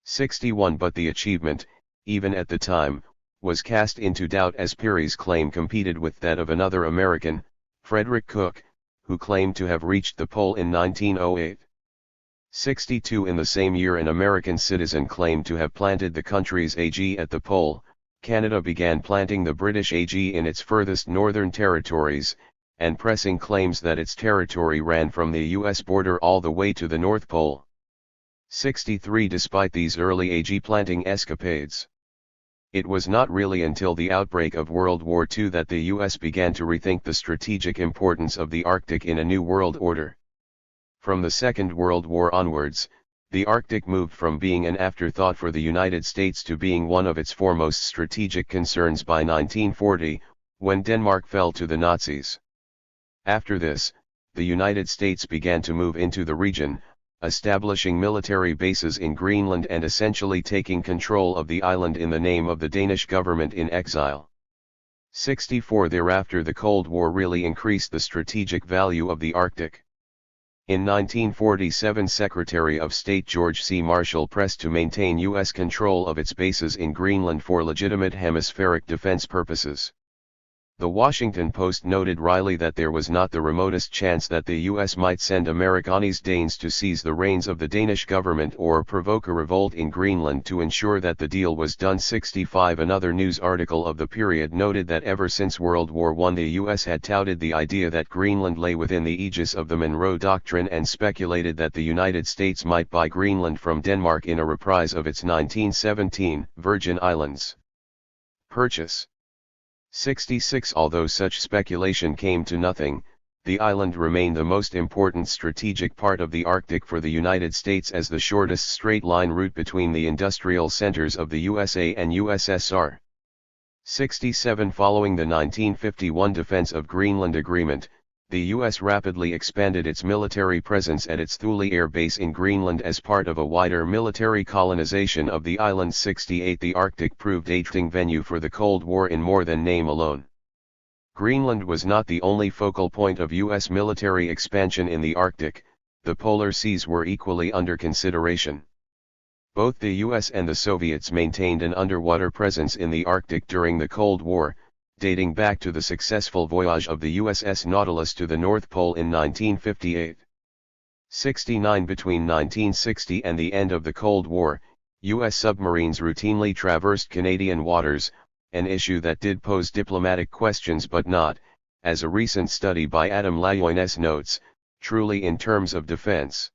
61 But the achievement, even at the time, was cast into doubt as Peary's claim competed with that of another American, Frederick Cook, who claimed to have reached the pole in 1908. 62 In the same year an American citizen claimed to have planted the country's AG at the pole. Canada began planting the British AG in its furthest northern territories, and pressing claims that its territory ran from the U.S. border all the way to the North Pole. 63 Despite these early AG planting escapades, it was not really until the outbreak of World War II that the U.S. began to rethink the strategic importance of the Arctic in a new world order. From the Second World War onwards, the Arctic moved from being an afterthought for the United States to being one of its foremost strategic concerns by 1940, when Denmark fell to the Nazis. After this, the United States began to move into the region, establishing military bases in Greenland and essentially taking control of the island in the name of the Danish government in exile. 64 Thereafter the Cold War really increased the strategic value of the Arctic. In 1947 Secretary of State George C. Marshall pressed to maintain U.S. control of its bases in Greenland for legitimate hemispheric defense purposes. The Washington Post noted wryly that there was not the remotest chance that the U.S. might send Amerikanis Danes to seize the reins of the Danish government or provoke a revolt in Greenland to ensure that the deal was done. 65 Another news article of the period noted that ever since World War I the U.S. had touted the idea that Greenland lay within the aegis of the Monroe Doctrine and speculated that the United States might buy Greenland from Denmark in a reprise of its 1917 Virgin Islands purchase. 66 Although such speculation came to nothing, the island remained the most important strategic part of the Arctic for the United States as the shortest straight-line route between the industrial centers of the USA and USSR. 67 Following the 1951 Defense of Greenland Agreement, the U.S. rapidly expanded its military presence at its Thule Air Base in Greenland as part of a wider military colonization of the island. 68 The Arctic proved a fitting venue for the Cold War in more than name alone. Greenland was not the only focal point of U.S. military expansion in the Arctic, the polar seas were equally under consideration. Both the U.S. and the Soviets maintained an underwater presence in the Arctic during the Cold War, dating back to the successful voyage of the USS Nautilus to the North Pole in 1958. 69 Between 1960 and the end of the Cold War, U.S. submarines routinely traversed Canadian waters, an issue that did pose diplomatic questions but not, as a recent study by Adam Lajoines notes, truly in terms of defense.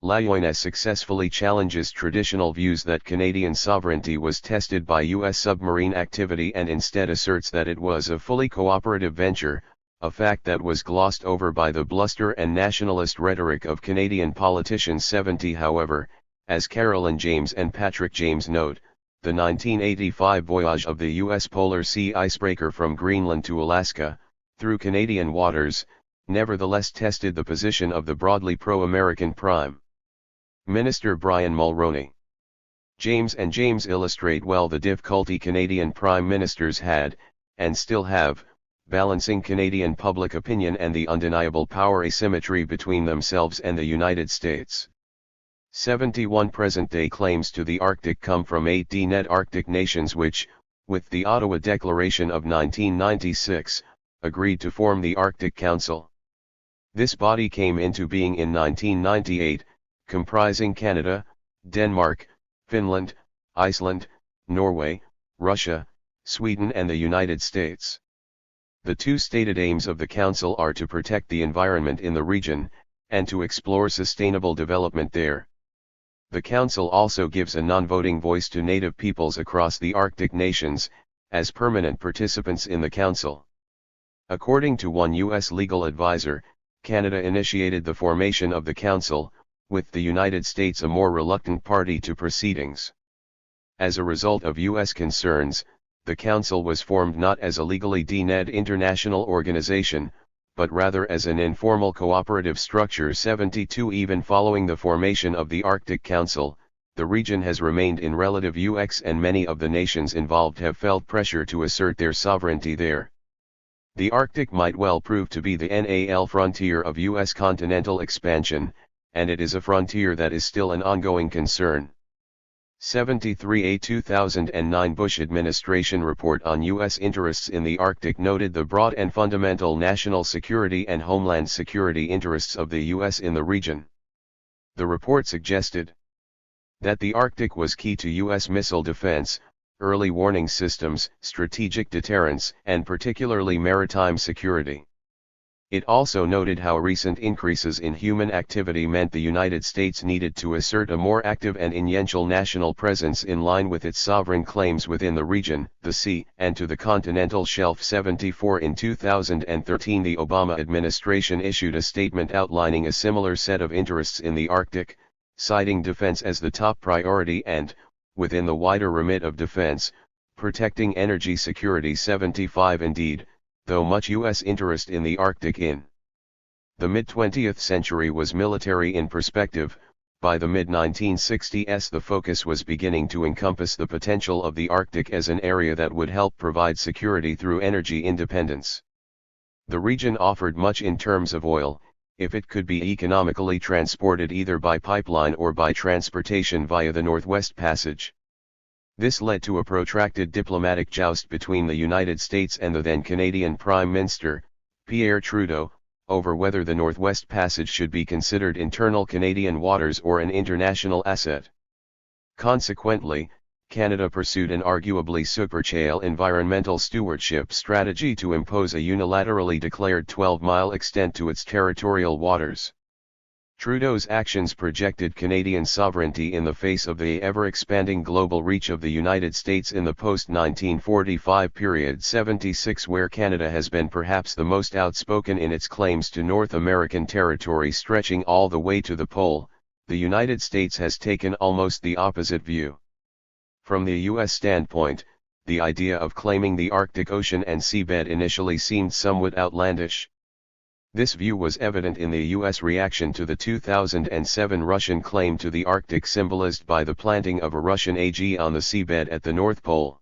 Lajoines successfully challenges traditional views that Canadian sovereignty was tested by U.S. submarine activity and instead asserts that it was a fully cooperative venture, a fact that was glossed over by the bluster and nationalist rhetoric of Canadian politicians. 70 However, as Carolyn James and Patrick James note, the 1985 voyage of the U.S. Polar Sea icebreaker from Greenland to Alaska, through Canadian waters, nevertheless tested the position of the broadly pro-American Prime Minister Brian Mulroney. James and James illustrate well the difficulty Canadian Prime Ministers had, and still have, balancing Canadian public opinion and the undeniable power asymmetry between themselves and the United States. 71 Present-day claims to the Arctic come from 8 net Arctic nations which, with the Ottawa Declaration of 1996, agreed to form the Arctic Council. This body came into being in 1998, comprising Canada, Denmark, Finland, Iceland, Norway, Russia, Sweden and the United States. The two stated aims of the Council are to protect the environment in the region, and to explore sustainable development there. The Council also gives a non-voting voice to native peoples across the Arctic nations, as permanent participants in the Council. According to one U.S. legal advisor, Canada initiated the formation of the Council, with the United States a more reluctant party to proceedings. As a result of U.S. concerns, the Council was formed not as a legally dened international organization, but rather as an informal cooperative structure. 72 Even following the formation of the Arctic Council, the region has remained in relative UX and many of the nations involved have felt pressure to assert their sovereignty there. The Arctic might well prove to be the NAL frontier of U.S. continental expansion, and it is a frontier that is still an ongoing concern. 73. A 2009 Bush administration report on U.S. interests in the Arctic noted the broad and fundamental national security and homeland security interests of the U.S. in the region. The report suggested that the Arctic was key to U.S. missile defense, early warning systems, strategic deterrence, and particularly maritime security. It also noted how recent increases in human activity meant the United States needed to assert a more active and influential national presence in line with its sovereign claims within the region, the sea, and to the continental shelf. 74. In 2013, the Obama administration issued a statement outlining a similar set of interests in the Arctic, citing defense as the top priority and, within the wider remit of defense, protecting energy security. 75. Indeed, though much U.S. interest in the Arctic in the mid-20th century was military in perspective, by the mid-1960s the focus was beginning to encompass the potential of the Arctic as an area that would help provide security through energy independence. The region offered much in terms of oil, if it could be economically transported either by pipeline or by transportation via the Northwest Passage. This led to a protracted diplomatic joust between the United States and the then Canadian Prime Minister, Pierre Trudeau, over whether the Northwest Passage should be considered internal Canadian waters or an international asset. Consequently, Canada pursued an arguably superficial environmental stewardship strategy to impose a unilaterally declared 12-mile extent to its territorial waters. Trudeau's actions projected Canadian sovereignty in the face of the ever-expanding global reach of the United States in the post-1945 period. 76. Where Canada has been perhaps the most outspoken in its claims to North American territory stretching all the way to the pole, the United States has taken almost the opposite view. From the U.S. standpoint, the idea of claiming the Arctic Ocean and seabed initially seemed somewhat outlandish. This view was evident in the U.S. reaction to the 2007 Russian claim to the Arctic, symbolized by the planting of a Russian AG on the seabed at the North Pole.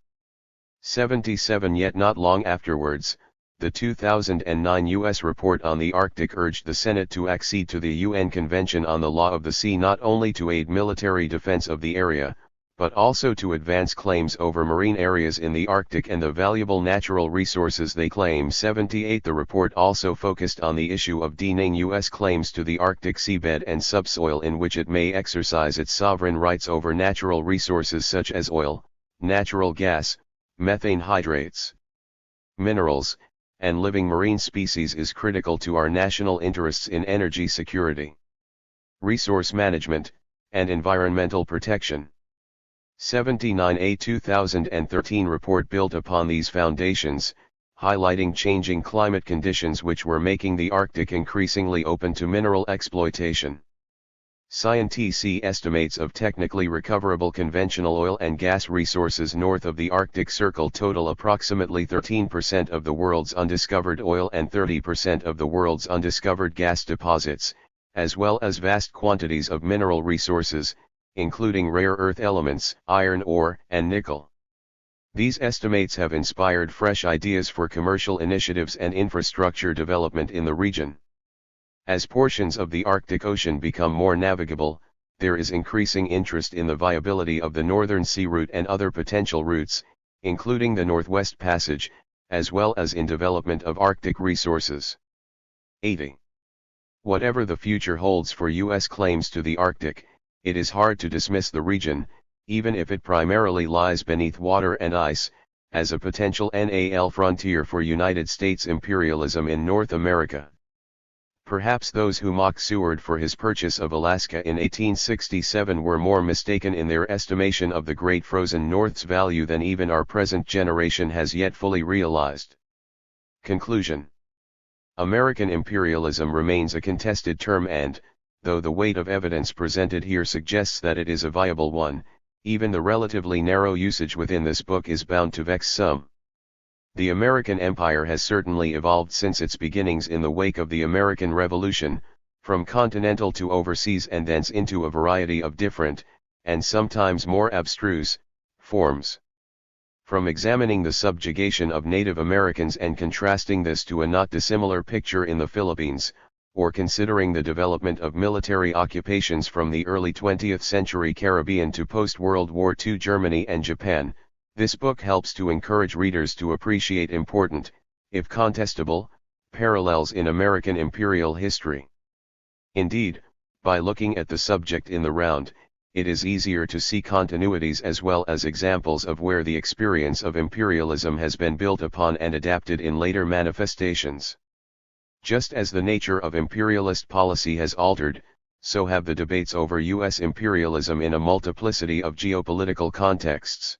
77. Yet not long afterwards, the 2009 U.S. report on the Arctic urged the Senate to accede to the UN Convention on the Law of the Sea not only to aid military defense of the area, but also to advance claims over marine areas in the Arctic and the valuable natural resources they claim. 78. The report also focused on the issue of denying U.S. claims to the Arctic seabed and subsoil in which it may exercise its sovereign rights over natural resources such as oil, natural gas, methane hydrates, minerals, and living marine species is critical to our national interests in energy security, resource management, and environmental protection. 79. A 2013 report built upon these foundations, highlighting changing climate conditions which were making the Arctic increasingly open to mineral exploitation. Scientists see estimates of technically recoverable conventional oil and gas resources north of the Arctic Circle total approximately 13% of the world's undiscovered oil and 30% of the world's undiscovered gas deposits, as well as vast quantities of mineral resources, including rare earth elements, iron ore, and nickel. These estimates have inspired fresh ideas for commercial initiatives and infrastructure development in the region. As portions of the Arctic Ocean become more navigable, there is increasing interest in the viability of the Northern Sea Route and other potential routes, including the Northwest Passage, as well as in development of Arctic resources. 80. Whatever the future holds for U.S. claims to the Arctic, it is hard to dismiss the region, even if it primarily lies beneath water and ice, as a potential NAL frontier for United States imperialism in North America. Perhaps those who mock Seward for his purchase of Alaska in 1867 were more mistaken in their estimation of the Great Frozen North's value than even our present generation has yet fully realized. Conclusion. American imperialism remains a contested term and, though the weight of evidence presented here suggests that it is a viable one, even the relatively narrow usage within this book is bound to vex some. The American empire has certainly evolved since its beginnings in the wake of the American Revolution, from continental to overseas and thence into a variety of different, and sometimes more abstruse, forms. From examining the subjugation of Native Americans and contrasting this to a not dissimilar picture in the Philippines, or considering the development of military occupations from the early 20th century Caribbean to post-World War II Germany and Japan, this book helps to encourage readers to appreciate important, if contestable, parallels in American imperial history. Indeed, by looking at the subject in the round, it is easier to see continuities as well as examples of where the experience of imperialism has been built upon and adapted in later manifestations. Just as the nature of imperialist policy has altered, so have the debates over U.S. imperialism in a multiplicity of geopolitical contexts.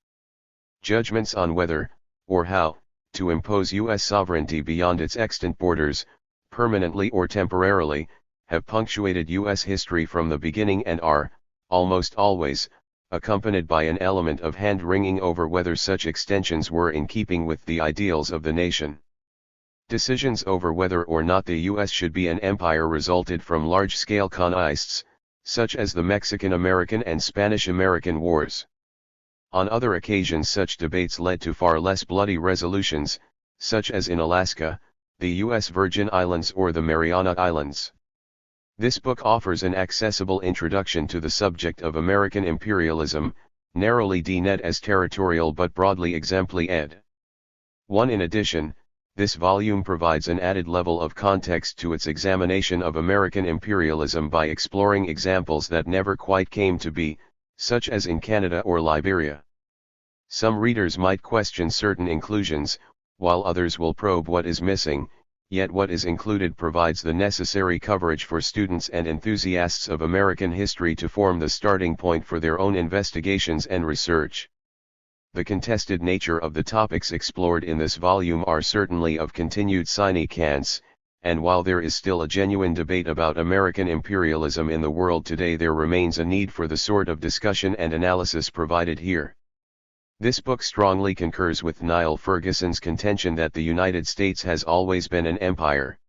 Judgments on whether, or how, to impose U.S. sovereignty beyond its extant borders, permanently or temporarily, have punctuated U.S. history from the beginning and are, almost always, accompanied by an element of hand-wringing over whether such extensions were in keeping with the ideals of the nation. Decisions over whether or not the U.S. should be an empire resulted from large-scale contests, such as the Mexican-American and Spanish-American Wars. On other occasions such debates led to far less bloody resolutions, such as in Alaska, the U.S. Virgin Islands or the Mariana Islands. This book offers an accessible introduction to the subject of American imperialism, narrowly defined as territorial but broadly exempli ed. 1. In addition, this volume provides an added level of context to its examination of American imperialism by exploring examples that never quite came to be, such as in Canada or Liberia. Some readers might question certain inclusions, while others will probe what is missing, yet what is included provides the necessary coverage for students and enthusiasts of American history to form the starting point for their own investigations and research. The contested nature of the topics explored in this volume are certainly of continued significance, and while there is still a genuine debate about American imperialism in the world today, there remains a need for the sort of discussion and analysis provided here. This book strongly concurs with Niall Ferguson's contention that the United States has always been an empire.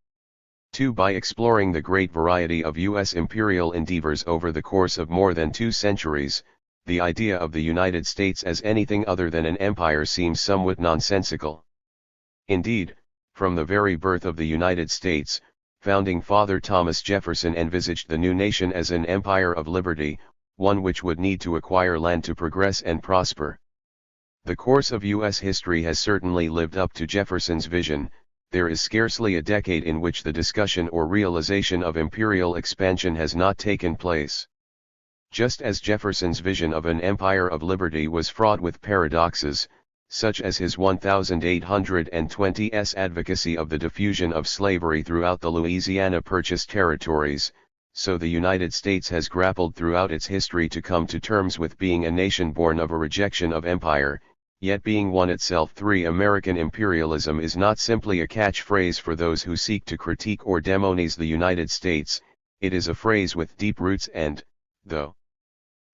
2. By exploring the great variety of U.S. imperial endeavors over the course of more than 2 centuries, the idea of the United States as anything other than an empire seems somewhat nonsensical. Indeed, from the very birth of the United States, founding father Thomas Jefferson envisaged the new nation as an empire of liberty, one which would need to acquire land to progress and prosper. The course of U.S. history has certainly lived up to Jefferson's vision. There is scarcely a decade in which the discussion or realization of imperial expansion has not taken place. Just as Jefferson's vision of an empire of liberty was fraught with paradoxes, such as his 1820s advocacy of the diffusion of slavery throughout the Louisiana Purchase territories, so the United States has grappled throughout its history to come to terms with being a nation born of a rejection of empire, yet being one itself. 3. American imperialism is not simply a catchphrase for those who seek to critique or demonize the United States, it is a phrase with deep roots and, though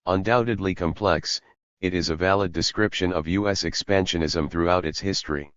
undoubtedly complex, it is a valid description of U.S. expansionism throughout its history.